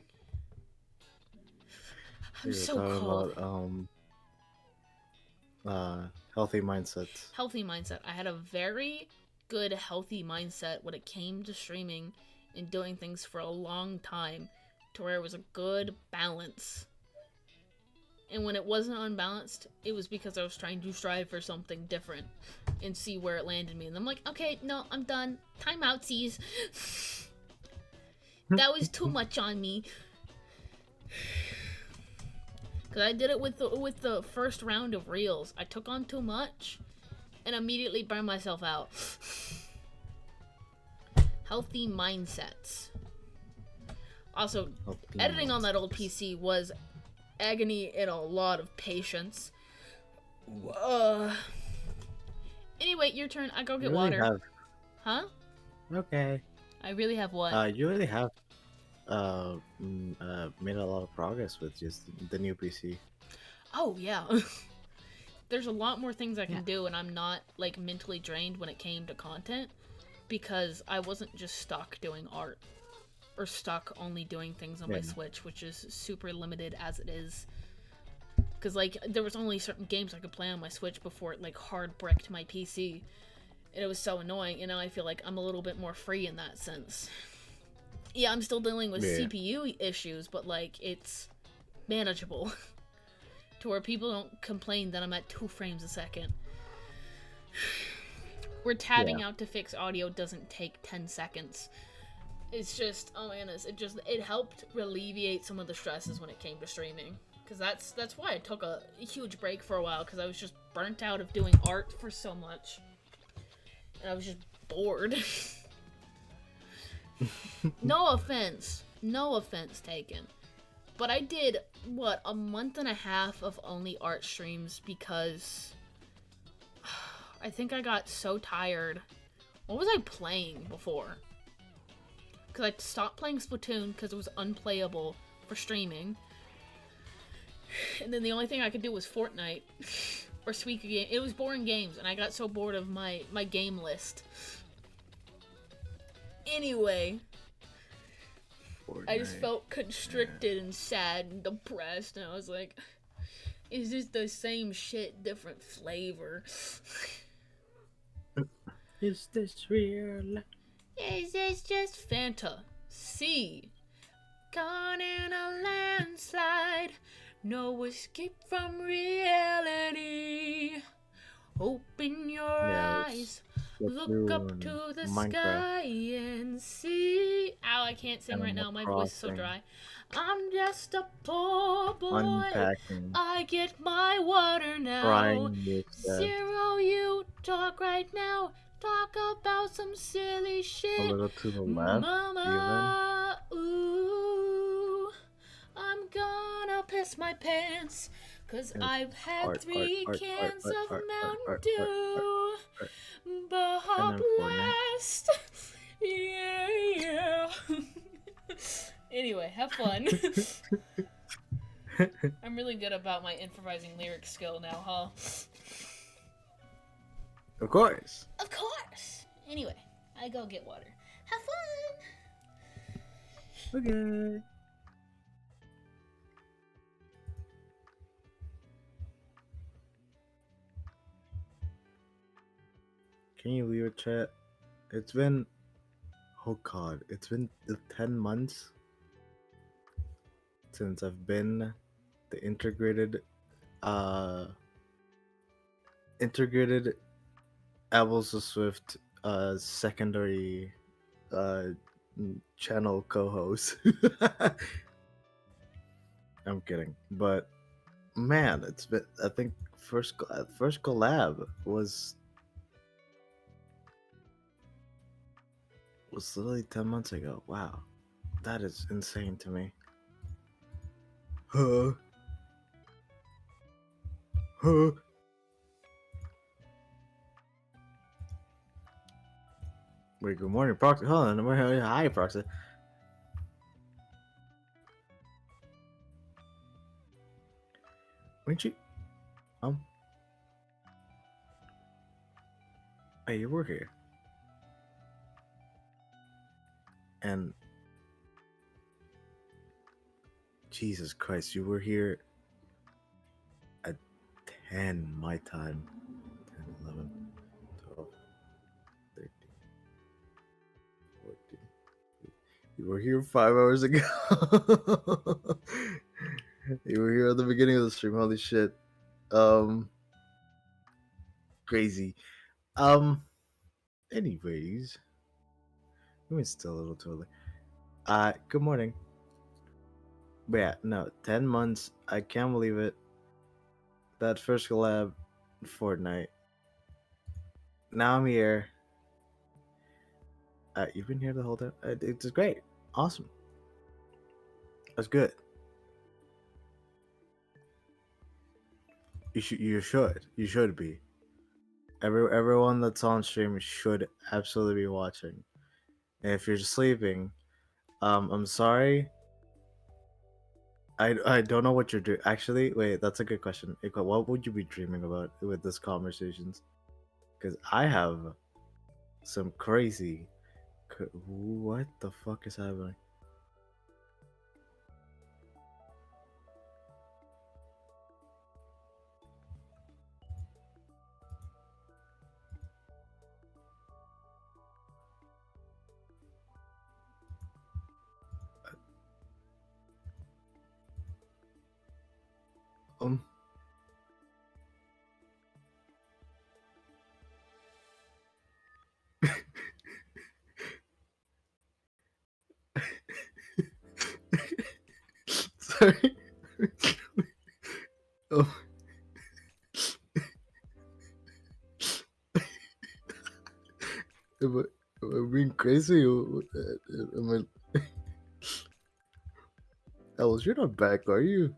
Speaker 1: I'm so cold.
Speaker 2: About, healthy mindsets.
Speaker 1: Healthy mindset. I had a very good healthy mindset when it came to streaming and doing things for a long time to where it was a good balance. And when it wasn't unbalanced, it was because I was trying to strive for something different and see where it landed me. And I'm like, okay, no, I'm done. Time out, C's. That was too much on me. Because I did it with the first round of reels. I took on too much and immediately burned myself out. Healthy mindsets. Also, editing on that old PC was agony and a lot of patience. Anyway, your turn. I go get water. Huh?
Speaker 2: Okay.
Speaker 1: I really have what?
Speaker 2: You really have made a lot of progress with just the new PC.
Speaker 1: Oh yeah. There's a lot more things I can do, and I'm not like mentally drained when it came to content because I wasn't just stuck doing art or stuck only doing things on my Switch, which is super limited as it is. Because like there was only certain games I could play on my Switch before it like hard bricked my PC, and it was so annoying. And now I feel like I'm a little bit more free in that sense. Yeah, I'm still dealing with CPU issues, but like it's manageable to where people don't complain that I'm at 2 frames a second. Where tabbing out to fix audio doesn't take 10 seconds. It's just, oh my goodness, it helped alleviate some of the stresses when it came to streaming. Because that's why I took a huge break for a while, because I was just burnt out of doing art for so much. And I was just bored. No offense taken. But I did, what, a month and a half of only art streams because I think I got so tired. What was I playing before? Because I stopped playing Splatoon because it was unplayable for streaming. And then the only thing I could do was Fortnite. Or Suika game. It was boring games, and I got so bored of my game list. Anyway, I just felt constricted and sad and depressed, and I was like, is this the same shit, different flavor?
Speaker 2: Is this real?
Speaker 1: Is this just fantasy? Gone in a landslide, no escape from reality. Open your eyes, look up to the sky and see. Ow, I can't sing right now, my voice is so dry. I'm just a poor boy,
Speaker 2: Unpacking.
Speaker 1: I get my water now. Zero, you talk right now. Talk about some silly shit.
Speaker 2: A little to the left,
Speaker 1: Mama, ooh, I'm gonna piss my pants, 'cause I've had 3 cans of Mountain Dew. Bob Blast. Yeah. Anyway, have fun. I'm really good about my improvising lyric skill now, huh?
Speaker 2: Of course.
Speaker 1: Of course. Anyway, I go get water. Have fun.
Speaker 2: Okay. Can you leave a chat? It's been, oh god, it's been 10 months since I've been the integrated Apples of Swift secondary channel co-host. I'm kidding, but man, it's been, I think first collab was literally 10 months ago. Wow, that is insane to me. Huh. Wait, good morning, Proxy. Hold on, hi, Proxy. Weren't you? Hey, you were here. And Jesus Christ, you were here at 10 my time. 10, 11, 12, 13, 14. You were here 5 hours ago. You were here at the beginning of the stream. Holy shit. Crazy. Anyways. I mean, it's still a little too early. Good morning. But yeah, no, 10 months. I can't believe it. That first collab, Fortnite. Now I'm here. You've been here the whole time. It's great. Awesome. That's good. You should be. Everyone that's on stream should absolutely be watching. And if you're sleeping, I'm sorry. I don't know what you're doing. Actually, wait, that's a good question. What would you be dreaming about with this conversations? Because I have some crazy. What the fuck is happening? Sorry. Oh. Am I being crazy? Am I... Alice, you're not back, are you?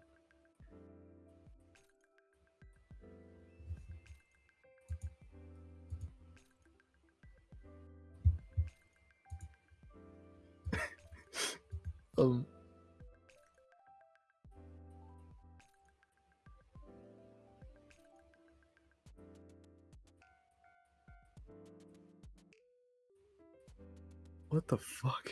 Speaker 3: Um, what the fuck?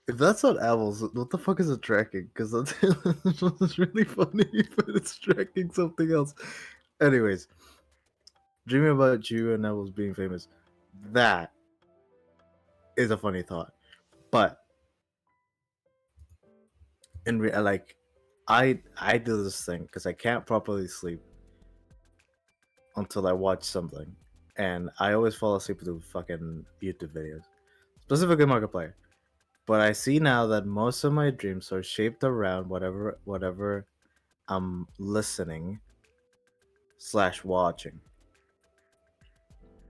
Speaker 3: If that's not apples, what the fuck is it tracking? Because that's really funny, but it's tracking something else. Anyways, dreaming about you and apples being famous. That is a funny thought. But like, I do this thing because I can't properly sleep until I watch something, and I always fall asleep to fucking YouTube videos, specifically Markiplier. But I see now that most of my dreams are shaped around whatever I'm listening slash watching.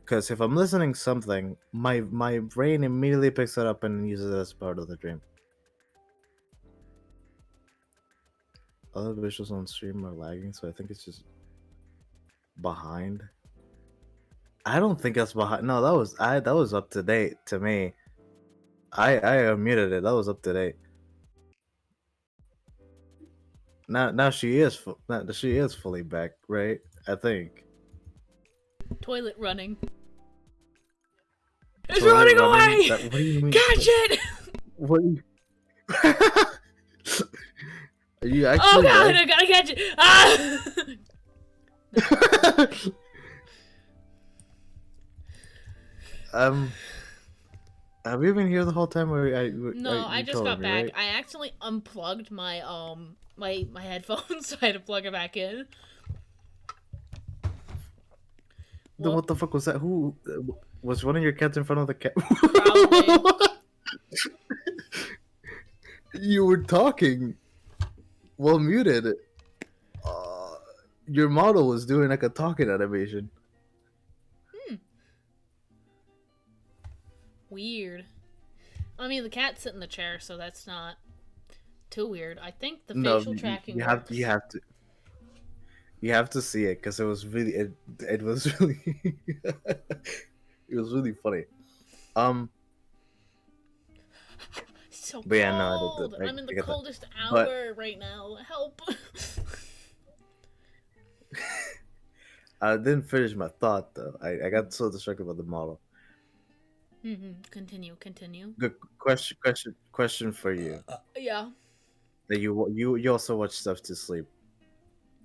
Speaker 3: Because if I'm listening something, my brain immediately picks it up and uses it as part of the dream. Other visuals on stream are lagging, so I think it's just behind. I don't think that's behind. No, that was up to date to me. I unmuted it. That was up to date. Now she is fully back, right? I think.
Speaker 1: Toilet running. It's
Speaker 3: Toilet
Speaker 1: running
Speaker 3: running?
Speaker 1: away!
Speaker 3: What do you mean?
Speaker 1: Catch it!
Speaker 3: What? Are you
Speaker 1: Oh
Speaker 3: actually?
Speaker 1: god, I gotta catch it! Ah!
Speaker 3: Have you been here the whole time? Or
Speaker 1: No, I
Speaker 3: you
Speaker 1: just
Speaker 3: told
Speaker 1: got
Speaker 3: me,
Speaker 1: back.
Speaker 3: right?
Speaker 1: I accidentally unplugged my my headphones, so I had to plug it back in.
Speaker 3: Then what the fuck was that? Who was one of your cats in front of the cat?
Speaker 1: Probably.
Speaker 3: You were talking while muted. Your model was doing like a talking animation.
Speaker 1: Weird. I mean, the cat sit in the chair, so that's not too weird. I think the
Speaker 3: No,
Speaker 1: facial tracking
Speaker 3: you
Speaker 1: works.
Speaker 3: have to see it because it was really it was really it was really funny.
Speaker 1: So
Speaker 3: But yeah,
Speaker 1: cold.
Speaker 3: no,
Speaker 1: I'm in the
Speaker 3: get that.
Speaker 1: coldest
Speaker 3: But-
Speaker 1: hour right now. Help.
Speaker 3: I didn't finish my thought though. I got so distracted by the model.
Speaker 1: Continue.
Speaker 3: Good question for you.
Speaker 1: Yeah.
Speaker 3: That you also watch stuff to sleep.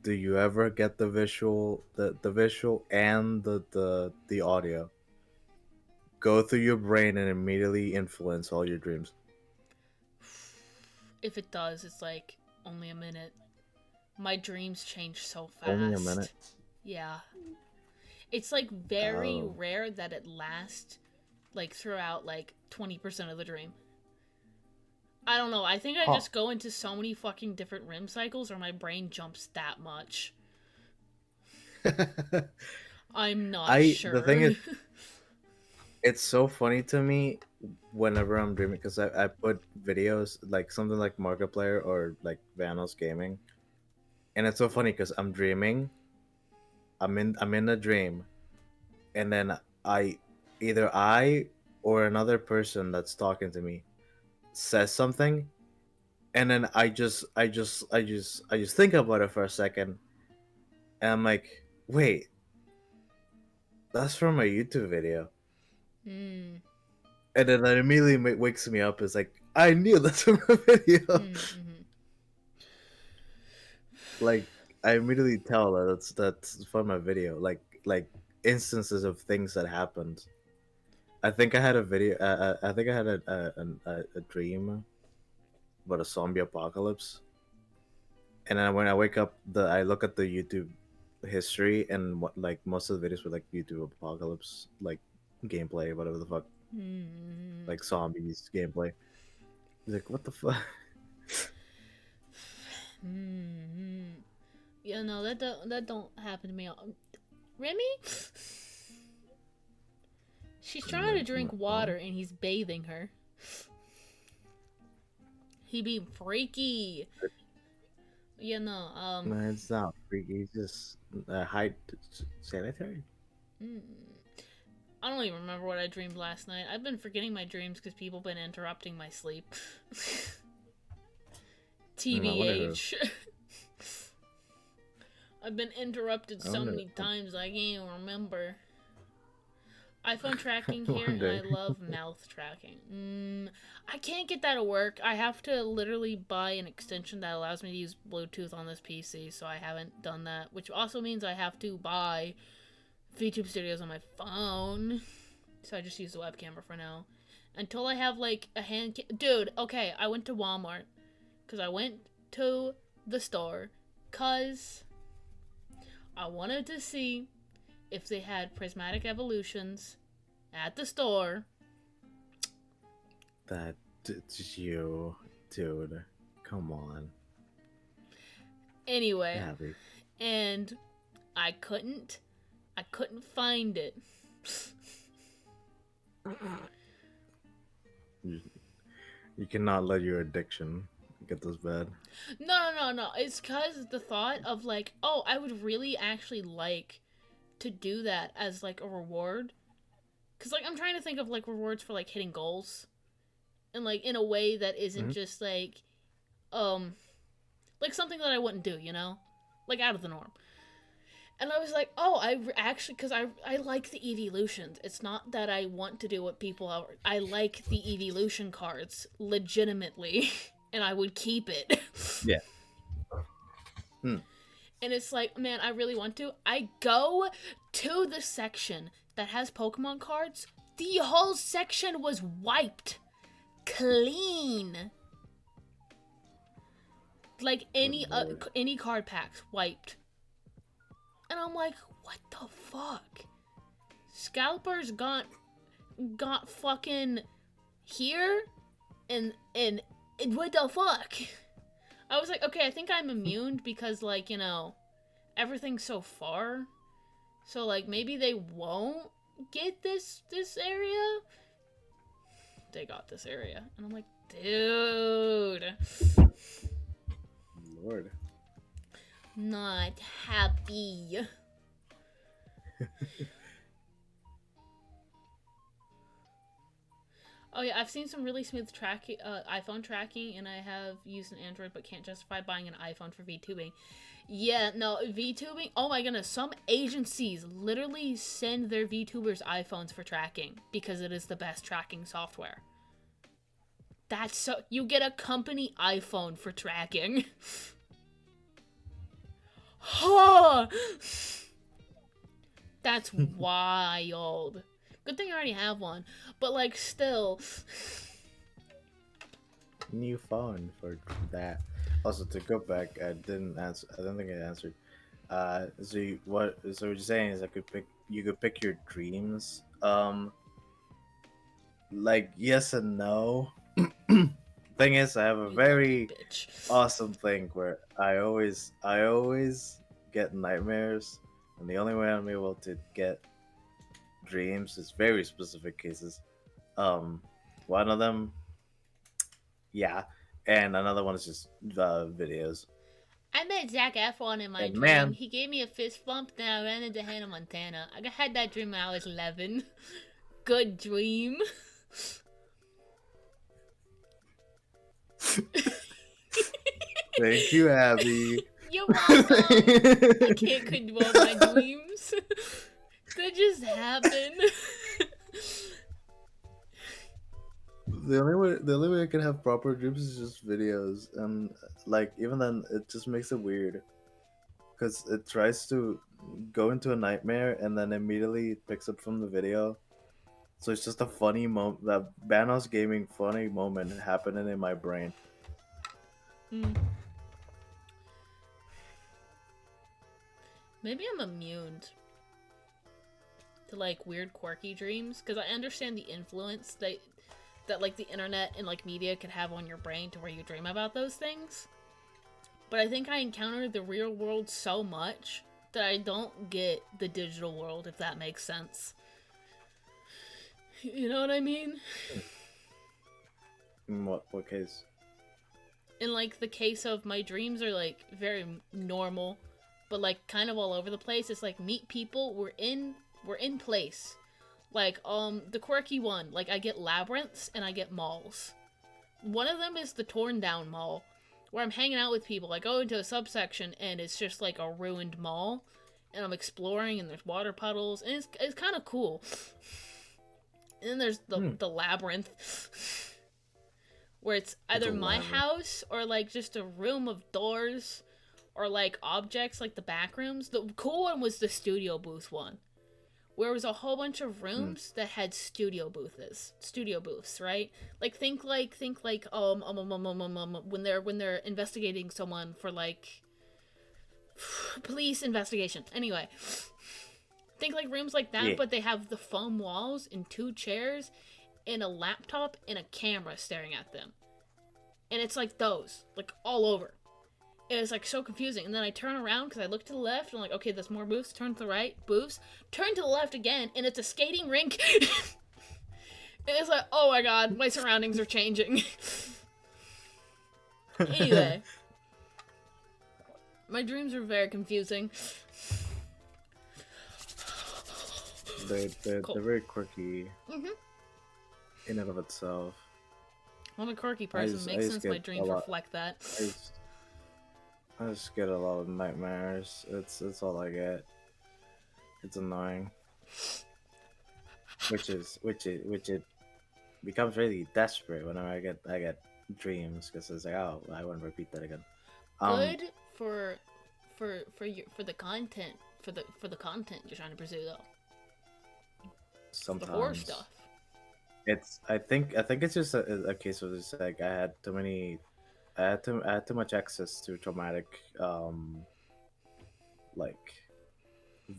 Speaker 3: Do you ever get the visual and the audio go through your brain and immediately influence all your dreams?
Speaker 1: If it does, it's like only a minute. My dreams change so fast.
Speaker 3: Only a minute?
Speaker 1: Yeah. It's like very
Speaker 3: Oh.
Speaker 1: rare that it lasts like throughout like 20% of the dream. I don't know. I think I just go into so many fucking different REM cycles or my brain jumps that much. I'm not sure.
Speaker 3: The thing is, it's so funny to me whenever I'm dreaming because I put videos like something like Markiplier or like Vanos Gaming, and it's so funny because I'm dreaming, I'm in a dream, and then either I or another person that's talking to me says something, and then I just think about it for a second, and I'm like, wait, that's from a YouTube video.
Speaker 1: Mm.
Speaker 3: And then that immediately wakes me up. It's like, I knew that's from a video.
Speaker 1: Mm-hmm.
Speaker 3: Like, I immediately tell that that's from a video. Like instances of things that happened. I think I had a video. I think I had a dream about a zombie apocalypse. And then when I wake up, I look at the YouTube history, and what like most of the videos were like YouTube apocalypse, like gameplay, whatever the fuck.
Speaker 1: Mm-hmm.
Speaker 3: Like zombies gameplay. He's like, what the fuck?
Speaker 1: Mm-hmm. Yeah, no, that don't happen to me. Remy? She's trying to drink water and he's bathing her. He be freaky. Yeah, no.
Speaker 2: No, it's not freaky. It's just height sanitary.
Speaker 1: Mm, I don't even remember what I dreamed last night. I've been forgetting my dreams because people been interrupting my sleep.
Speaker 2: I wonder.
Speaker 1: TBH. I've been interrupted
Speaker 2: I
Speaker 1: so
Speaker 2: wonder.
Speaker 1: many times I can't even remember. iPhone tracking
Speaker 2: I
Speaker 1: here, and I
Speaker 2: wonder.
Speaker 1: love mouth tracking. I can't get that to work. I have to literally buy an extension that allows me to use Bluetooth on this PC, so I haven't done that. Which also means I have to buy VTube Studios on my phone. So I just use the web camera for now. Until I have, like, a hand dude, okay, I went to Walmart. Because I went to the store. Because I wanted to see if they had prismatic evolutions at the store.
Speaker 2: That's you, dude. Come on.
Speaker 1: Anyway,
Speaker 2: Abby.
Speaker 1: and I couldn't find it.
Speaker 2: You cannot let your addiction get this bad.
Speaker 1: No. It's because the thought of, like, oh, I would really actually like to do that as, like, a reward. Because, like, I'm trying to think of, like, rewards for, like, hitting goals. And, like, in a way that isn't just, like something that I wouldn't do, you know? Like, out of the norm. And I was like, oh, actually, because I like the evolutions. It's not that I want to do what people are. I like the evolution cards, legitimately. And I would keep it.
Speaker 2: Yeah.
Speaker 1: And it's like, man, I really want to. I go to the section that has Pokemon cards. The whole section was wiped clean. Like any card packs wiped. And I'm like, what the fuck? Scalpers got fucking here and what the fuck? I was like, okay, I think I'm immune because, like, you know, everything's so far. So, like, maybe they won't get this area. They got this area. And I'm like, dude.
Speaker 2: Lord.
Speaker 1: Not happy. Oh yeah, I've seen some really smooth tracking, iPhone tracking, and I have used an Android but can't justify buying an iPhone for VTubing. Yeah, no, VTubing, oh my goodness, some agencies literally send their VTubers iPhones for tracking because it is the best tracking software. That's so, you get a company iPhone for tracking. Huh! That's wild. Good thing I already have one, but, like, still.
Speaker 2: New phone for that. Also, to go back, I didn't answer. I don't think I answered. So what you're saying is you could pick your dreams. Like yes and no. Thing is, I have a very
Speaker 1: Bitch.
Speaker 2: awesome thing where I always get nightmares, and the only way I'm able to get dreams is very specific cases. One of them, yeah, and another one is just videos.
Speaker 1: I met Zac Efron in my
Speaker 2: And
Speaker 1: dream.
Speaker 2: man,
Speaker 1: He gave me a fist bump, then I ran into Hannah Montana. I had that dream when I was 11. Good dream.
Speaker 2: thank you, Abby.
Speaker 1: You're welcome. I can't control my dreams. They just happen.
Speaker 3: The only way I can have proper dreams is just videos, and like even then, it just makes it weird, because it tries to go into a nightmare and then immediately it picks up from the video. So it's just a funny moment. That Banos Gaming funny moment happening in my brain.
Speaker 1: Maybe I'm immune to, like, weird quirky dreams, because I understand the influence that like the internet and, like, media could have on your brain to where you dream about those things. But I think I encountered the real world so much that I don't get the digital world, if that makes sense. You know what I mean?
Speaker 2: In what case?
Speaker 1: in like the case of my dreams are like very normal, but like kind of all over the place. It's like meet people, we're in place. Like the quirky one, like I get labyrinths and I get malls. One of them is the torn down mall, where I'm hanging out with people. I go into a subsection and it's just like a ruined mall, and I'm exploring and there's water puddles and it's kind of cool. And then there's the labyrinth, where it's either my house or like just a room of doors or like objects like the back rooms. The cool one was the studio booth one, where it was a whole bunch of rooms that had studio booths, right? Like think like when they're investigating someone for like police investigation. Anyway, think like rooms like that, but they have the foam walls and 2 chairs and a laptop and a camera staring at them. And it's like those, like all over. It was like so confusing. And then I turn around because I look to the left and I'm like, okay, there's more booths. Turn to the right, booths. Turn to the left again, and it's a skating rink. And it's like, oh my god, my surroundings are changing. Anyway, my dreams are very confusing.
Speaker 2: They're very quirky in and of itself.
Speaker 1: I'm a quirky person. Makes sense my dreams reflect that.
Speaker 2: I just get a lot of nightmares. It's all I get. It's annoying. Which it becomes really desperate whenever I get dreams, because it's like, oh, I want to repeat that again.
Speaker 1: Good for the content for the content you're trying to pursue though.
Speaker 2: Sometimes
Speaker 1: the horror stuff.
Speaker 2: I think it's just a case of just like I had too much access to traumatic like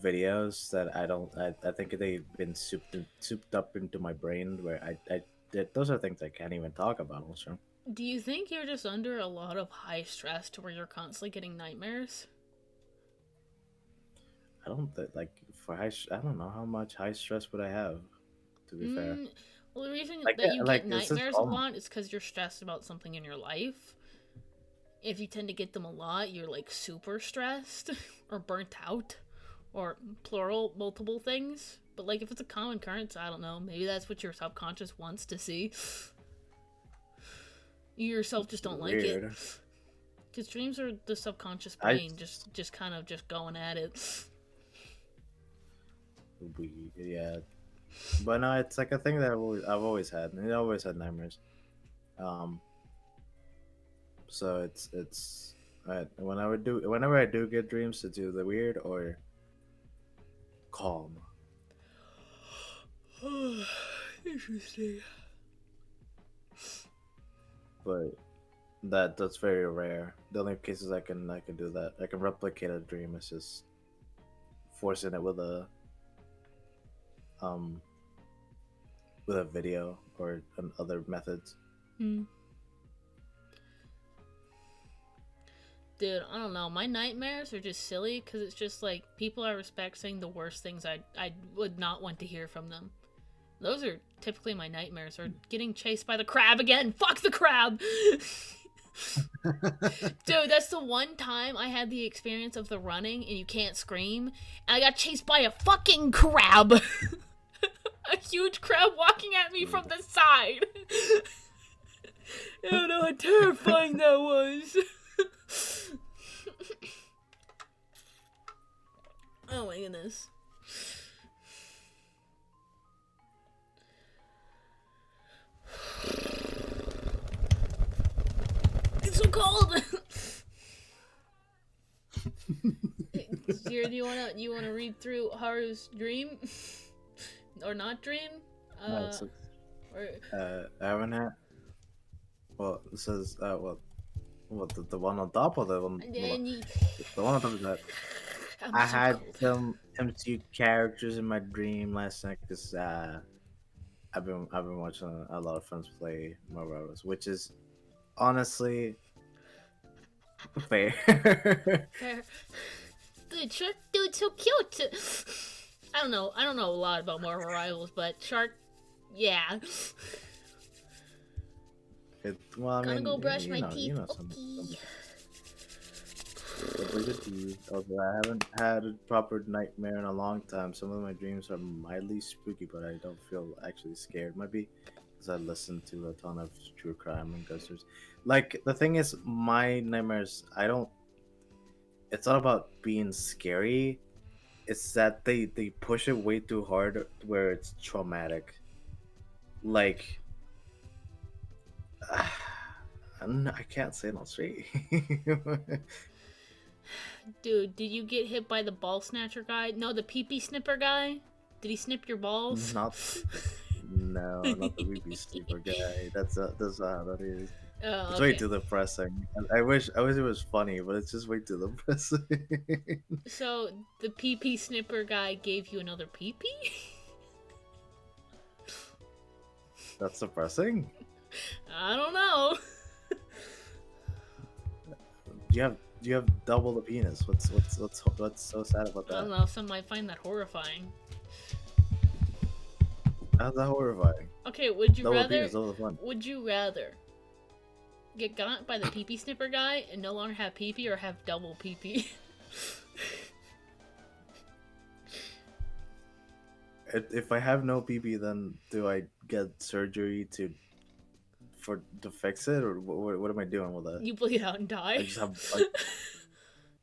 Speaker 2: videos that I think they've been souped up into my brain where those are things I can't even talk about also.
Speaker 1: Do you think you're just under a lot of high stress to where you're constantly getting nightmares?
Speaker 2: I don't don't know how much high stress would I have, to be fair.
Speaker 1: Well, the reason that you get nightmares a lot is because you're stressed about something in your life. If you tend to get them a lot, you're like super stressed or burnt out, or plural, multiple things. But like if it's a common occurrence, I don't know, maybe that's what your subconscious wants to see. You yourself just don't like it. Because dreams are the subconscious brain just kind of just going at it.
Speaker 2: Yeah. But no, it's like a thing that I've always had. I always had nightmares. So it's whenever I do get dreams, it's either weird or calm.
Speaker 1: Interesting.
Speaker 2: But that's very rare. The only cases I can do that, I can replicate a dream, is just forcing it with a video or other methods.
Speaker 1: Dude, I don't know. My nightmares are just silly because it's just like people I respect saying the worst things I would not want to hear from them. Those are typically my nightmares, or getting chased by the crab again. Fuck the crab! Dude, that's the one time I had the experience of the running and you can't scream, and I got chased by a fucking crab! A huge crab walking at me from the side! I don't know how terrifying that was! Oh my goodness. It's so cold. Zero, do you wanna read through Haru's dream? Or not dream?
Speaker 2: I haven't had. Well, this is the one on top, or the one on top of that. I had some MCU characters in my dream last night because I've been watching a lot of friends play Marvel Rivals, which is honestly fair.
Speaker 1: Fair. Dude, Shark dude's so cute. I don't know a lot about Marvel Rivals, but Shark, yeah.
Speaker 2: Well, I
Speaker 1: Gonna
Speaker 2: mean,
Speaker 1: go brush my
Speaker 2: you
Speaker 1: teeth.
Speaker 2: know
Speaker 1: Okay.
Speaker 2: But look at you. Also, I haven't had a proper nightmare in a long time. Some of my dreams are mildly spooky, but I don't feel actually scared. Might be because I listen to a ton of true crime and ghost stories. Like the thing is, my nightmares. I don't. It's not about being scary. It's that they push it way too hard, where it's traumatic. Like, I can't say no straight.
Speaker 1: Dude, did you get hit by the ball snatcher guy? No, the pee-pee snipper guy? Did he snip your balls?
Speaker 2: Not No, not the Weepy Sleeper guy. That's not how that is.
Speaker 1: Oh,
Speaker 2: It's way
Speaker 1: okay.
Speaker 2: too depressing. I wish it was funny, but it's just way too depressing.
Speaker 1: So, the pee-pee snipper guy gave you another pee-pee?
Speaker 2: That's depressing.
Speaker 1: I don't know.
Speaker 2: You have double the penis. What's so sad about
Speaker 1: I don't
Speaker 2: that?
Speaker 1: know, some might find that horrifying.
Speaker 2: How's that horrifying?
Speaker 1: Okay, would you
Speaker 2: Double the
Speaker 1: rather...
Speaker 2: penis, double the fun.
Speaker 1: Would you rather get got by the pee-pee snipper guy and no longer have pee-pee, or have double pee-pee?
Speaker 2: If I have no PP, then do I get surgery to fix it, or what am I doing with that?
Speaker 1: You bleed out and
Speaker 2: I
Speaker 1: die.
Speaker 2: just have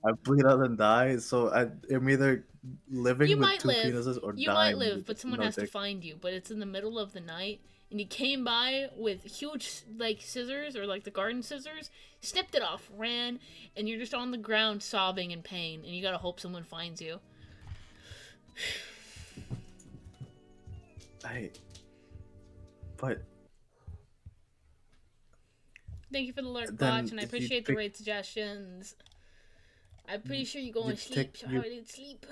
Speaker 2: I bleed out and die, so I'm either living
Speaker 1: You
Speaker 2: with
Speaker 1: might
Speaker 2: two
Speaker 1: live.
Speaker 2: penises or
Speaker 1: You
Speaker 2: dying
Speaker 1: might live,
Speaker 2: with
Speaker 1: but someone
Speaker 2: no
Speaker 1: has to
Speaker 2: dick.
Speaker 1: find you. But it's in the middle of the night, and you came by with huge, like, scissors, or like the garden scissors, snipped it off, ran, and you're just on the ground sobbing in pain, and you gotta hope someone finds you.
Speaker 2: But
Speaker 1: Thank you for the lurk,
Speaker 2: then
Speaker 1: Botch, and I
Speaker 2: if you
Speaker 1: appreciate the
Speaker 2: pick-
Speaker 1: raid suggestions. I'm pretty sure you go
Speaker 2: you
Speaker 1: and sleep.
Speaker 2: pick-
Speaker 1: So
Speaker 2: you-
Speaker 1: how did sleep?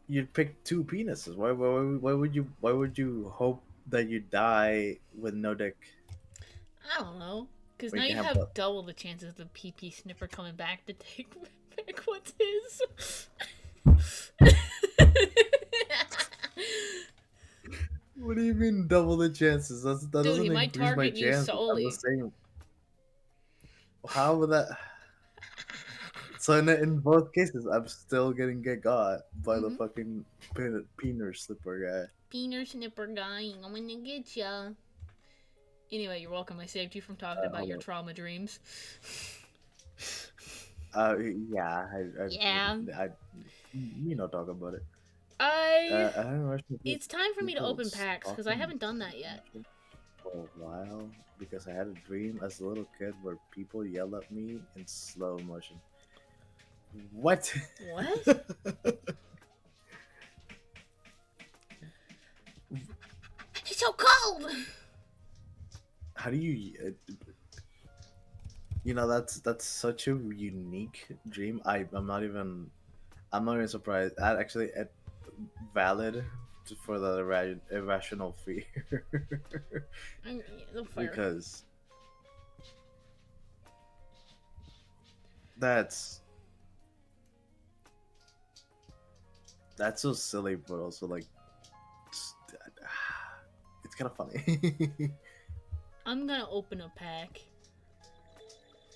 Speaker 2: you'd pick two penises. Why would you hope that you die with no dick?
Speaker 1: I don't know. Because
Speaker 2: We
Speaker 1: now
Speaker 2: can
Speaker 1: you
Speaker 2: have
Speaker 1: have
Speaker 2: both.
Speaker 1: double the chances of the PP snipper coming back to take back what's his.
Speaker 2: What do you mean double the chances? That
Speaker 1: Dude,
Speaker 2: doesn't
Speaker 1: he might
Speaker 2: increase my
Speaker 1: target you
Speaker 2: chance. I'm
Speaker 1: solely.
Speaker 2: the same. How would that? So in both cases, I'm still getting get got by the
Speaker 1: Mhm.
Speaker 2: fucking penis slipper guy.
Speaker 1: Peener snipper guy, I'm gonna get ya. Anyway, you're welcome. I saved you from talking about
Speaker 2: hold
Speaker 1: your
Speaker 2: on.
Speaker 1: trauma dreams.
Speaker 2: Yeah,
Speaker 1: Yeah.
Speaker 2: you know, talk about it.
Speaker 1: I.
Speaker 2: I don't know.
Speaker 1: It's time for me to
Speaker 2: people
Speaker 1: open packs because I
Speaker 2: stalking
Speaker 1: haven't done that yet.
Speaker 2: for a while because I had a dream as a little kid where people yell at me in slow motion. What?
Speaker 1: What? It's so cold.
Speaker 2: How do you? You know, that's such a unique dream. I'm not even surprised. That actually valid for the irrational fear
Speaker 1: The fire.
Speaker 2: because that's so silly, but also like it's kind of funny.
Speaker 1: I'm gonna open a pack.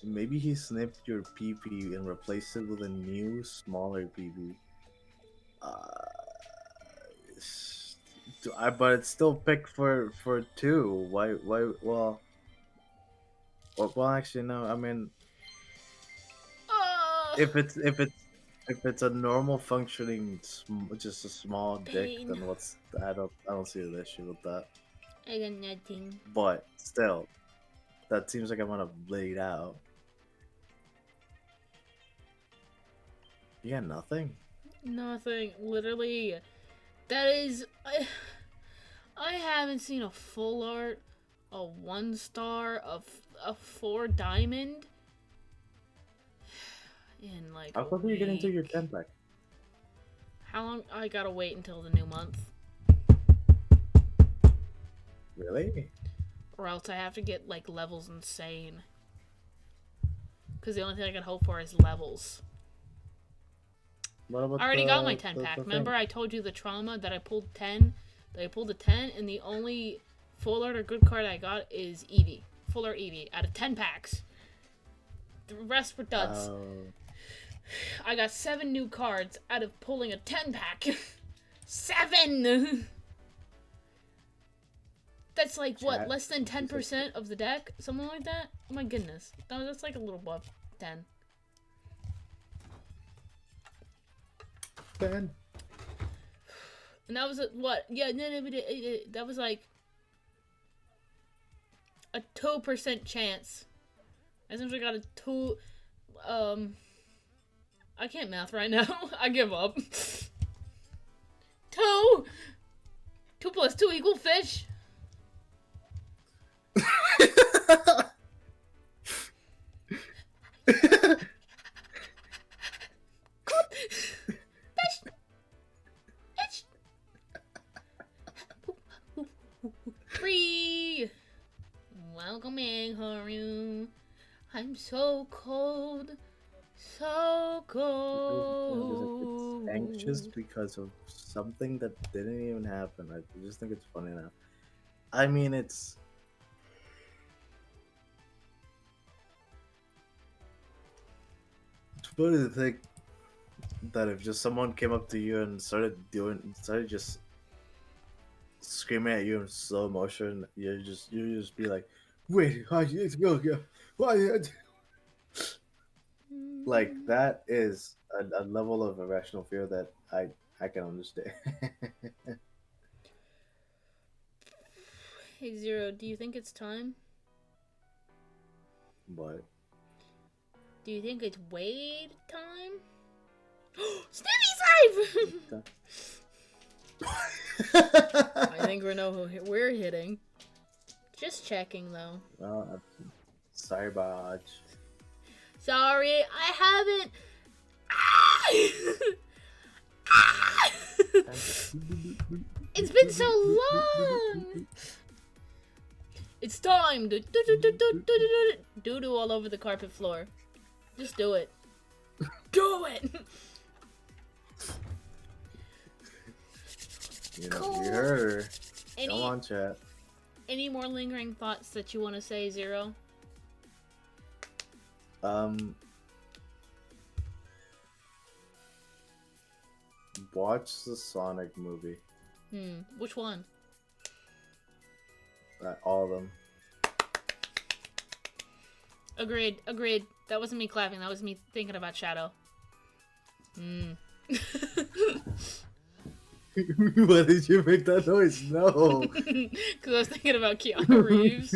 Speaker 2: Maybe he snipped your PP and replaced it with a new, smaller PP. But it's still picked for two. Why? Well, actually, no. I mean, if it's a normal functioning, just a small dick,
Speaker 1: Pain.
Speaker 2: then what's I don't see the issue with that.
Speaker 1: I got nothing.
Speaker 2: But still, that seems like I'm gonna bleed out. You got nothing.
Speaker 1: Nothing. Literally, that is. I haven't seen a full art, a 1 star, a 4 diamond. In like.
Speaker 2: How quickly are you getting to your
Speaker 1: week.
Speaker 2: 10 pack?
Speaker 1: How long? I gotta wait until the new month,
Speaker 2: Really?
Speaker 1: or else I have to get like levels insane. Because the only thing I can hope for is levels.
Speaker 2: What about
Speaker 1: I already got my 10 pack. Remember, I told you the trauma that I pulled 10. That I pulled a 10, and the only full art or good card I got is Eevee. Full art Eevee out of 10 packs. The rest were duds. I got 7 new cards out of pulling a 10 pack. 7! That's like, what,
Speaker 2: Chat.
Speaker 1: less than 10% of the deck? Something like that? Oh my goodness. No, that's like a little above 10.
Speaker 3: Ben.
Speaker 1: And that was a, what? Yeah, that was like a 2% chance. I essentially got a 2, I can't math right now. I give up. 2! 2 plus 2 equal fish. Free! Welcome in, Haru. I'm so cold. So cold.
Speaker 2: It's anxious because of something that didn't even happen. I just think it's funny now. I mean, it's... It's funny to think that if just someone came up to you and started just screaming at you in slow motion, you just be like, wait, I need to go, why? Like, that is a level of irrational fear that I can understand.
Speaker 1: Hey, Zero, do you think it's time?
Speaker 2: But
Speaker 1: Do you think it's Wade time? Snippy's live! I think we know who we're hitting. Just checking, though.
Speaker 2: well, sorry, Baj.
Speaker 1: Sorry, I haven't. Ah! It's been so long. It's time. Doo-doo all over the carpet floor. Just do it. Do it.
Speaker 2: You know,
Speaker 1: Cool.
Speaker 2: you heard her.
Speaker 1: Any
Speaker 2: Come on, chat.
Speaker 1: any more lingering thoughts that you want to say, Zero?
Speaker 2: Watch the Sonic movie.
Speaker 1: Which one?
Speaker 2: All of them.
Speaker 1: Agreed. That wasn't me clapping. That was me thinking about Shadow.
Speaker 2: Why did you make that noise? No.
Speaker 1: Because I was thinking about Keanu Reeves.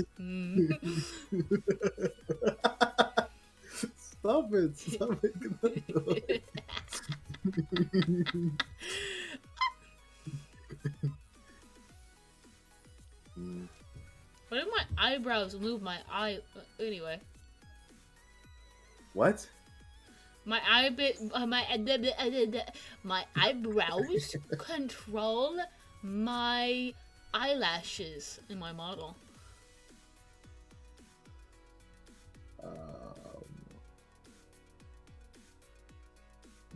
Speaker 2: Stop it. Stop making that noise.
Speaker 1: What if my eyebrows move my eye? Anyway.
Speaker 2: What?
Speaker 1: My my eyebrows control my eyelashes in my model.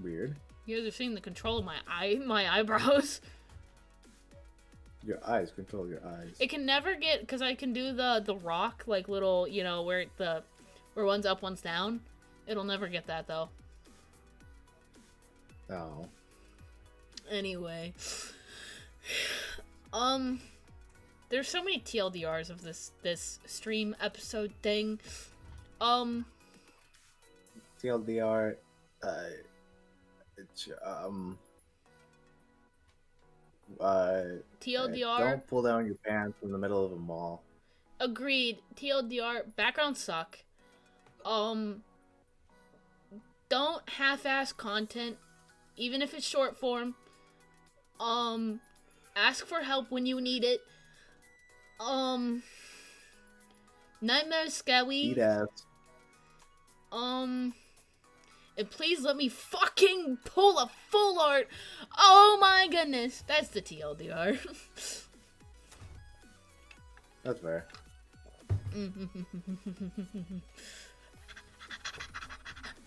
Speaker 2: Weird.
Speaker 1: You guys have seen the control of my eyebrows.
Speaker 2: Your eyes control your eyes.
Speaker 1: It can never get, because I can do the rock, like little, you know, where one's up, one's down. It'll never get that though.
Speaker 2: Oh.
Speaker 1: Anyway, there's so many TLDRs of this stream episode thing.
Speaker 2: TLDR. It's
Speaker 1: TLDR.
Speaker 2: Don't pull down your pants in the middle of a mall.
Speaker 1: Agreed. TLDR. Backgrounds suck. Don't half-ass content, even if it's short form. Ask for help when you need it. Nightmare Scowy.
Speaker 2: Eat ass.
Speaker 1: And please let me fucking pull a full art. Oh my goodness. That's the TLDR.
Speaker 2: That's fair.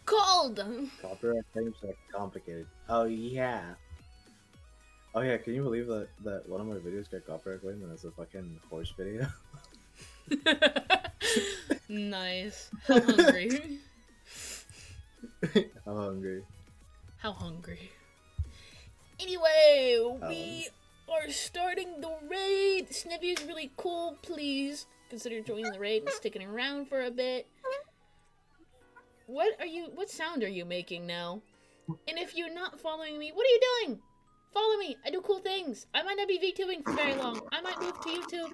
Speaker 1: Cold.
Speaker 2: Copyright claims are complicated. Oh yeah. Oh yeah, can you believe that one of my videos got copyright claimed and it's a fucking horse video?
Speaker 1: Nice. How hungry?
Speaker 2: I'm hungry.
Speaker 1: How hungry? Anyway, we are starting the raid. Snivy is really cool. Please consider joining the raid and sticking around for a bit. What sound are you making now? And if you're not following me, what are you doing? Follow me. I do cool things. I might not be VTubing for very long. I might move to YouTube.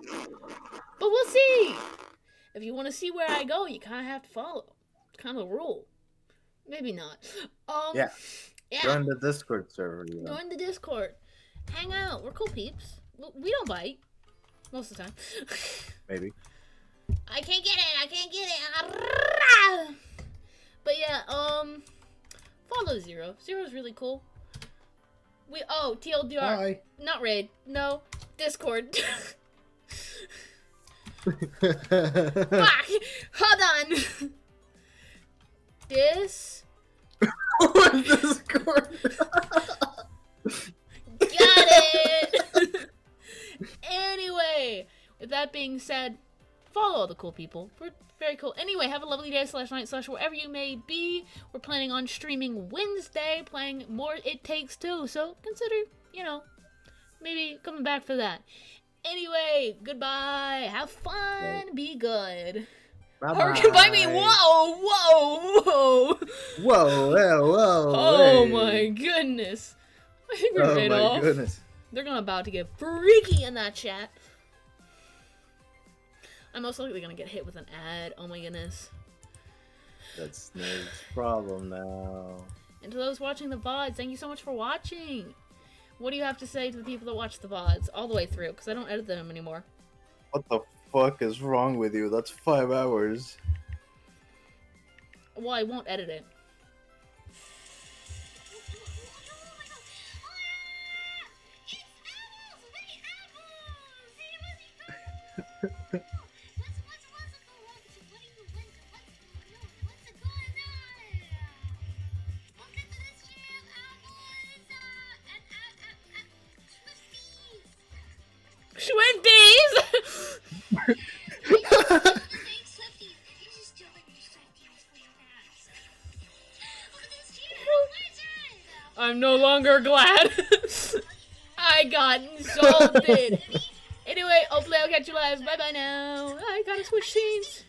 Speaker 1: But we'll see. If you want to see where I go, you kind of have to follow. It's kind of a rule. Maybe not.
Speaker 2: Yeah.
Speaker 1: Yeah.
Speaker 2: Join the Discord server. You know.
Speaker 1: Join the Discord. Hang out. We're cool peeps. We don't bite. Most of the time.
Speaker 2: Maybe.
Speaker 1: I can't get it. I can't get it. But yeah, follow Zero. Zero's really cool. TLDR.
Speaker 3: Hi.
Speaker 1: Not raid. No. Discord. Fuck. Hold on.
Speaker 3: Discord.
Speaker 1: Got it. Anyway, with that being said, follow all the cool people. We're very cool. Anyway, have a lovely day /night/ wherever you may be. We're planning on streaming Wednesday, playing more It Takes Two. So consider, maybe coming back for that. Anyway, goodbye. Have fun. Be good. Hurricane by me. Whoa, whoa, whoa.
Speaker 3: Whoa.
Speaker 1: Oh
Speaker 3: hey.
Speaker 1: my goodness. I think we're
Speaker 3: Oh
Speaker 1: right
Speaker 3: my
Speaker 1: off.
Speaker 3: goodness.
Speaker 1: They're about to get freaky in that chat. I'm most likely gonna get hit with an ad. Oh my goodness.
Speaker 2: That's Snake's problem now.
Speaker 1: And to those watching the VODs, thank you so much for watching. What do you have to say to the people that watch the VODs all the way through? Because I don't edit them anymore.
Speaker 3: What the fuck is wrong with you? That's 5 hours.
Speaker 1: Well, I won't edit it. Schwinties! I'm no longer glad. I got insulted. Anyway, hopefully I'll catch you live. Bye bye now. I gotta switch scenes.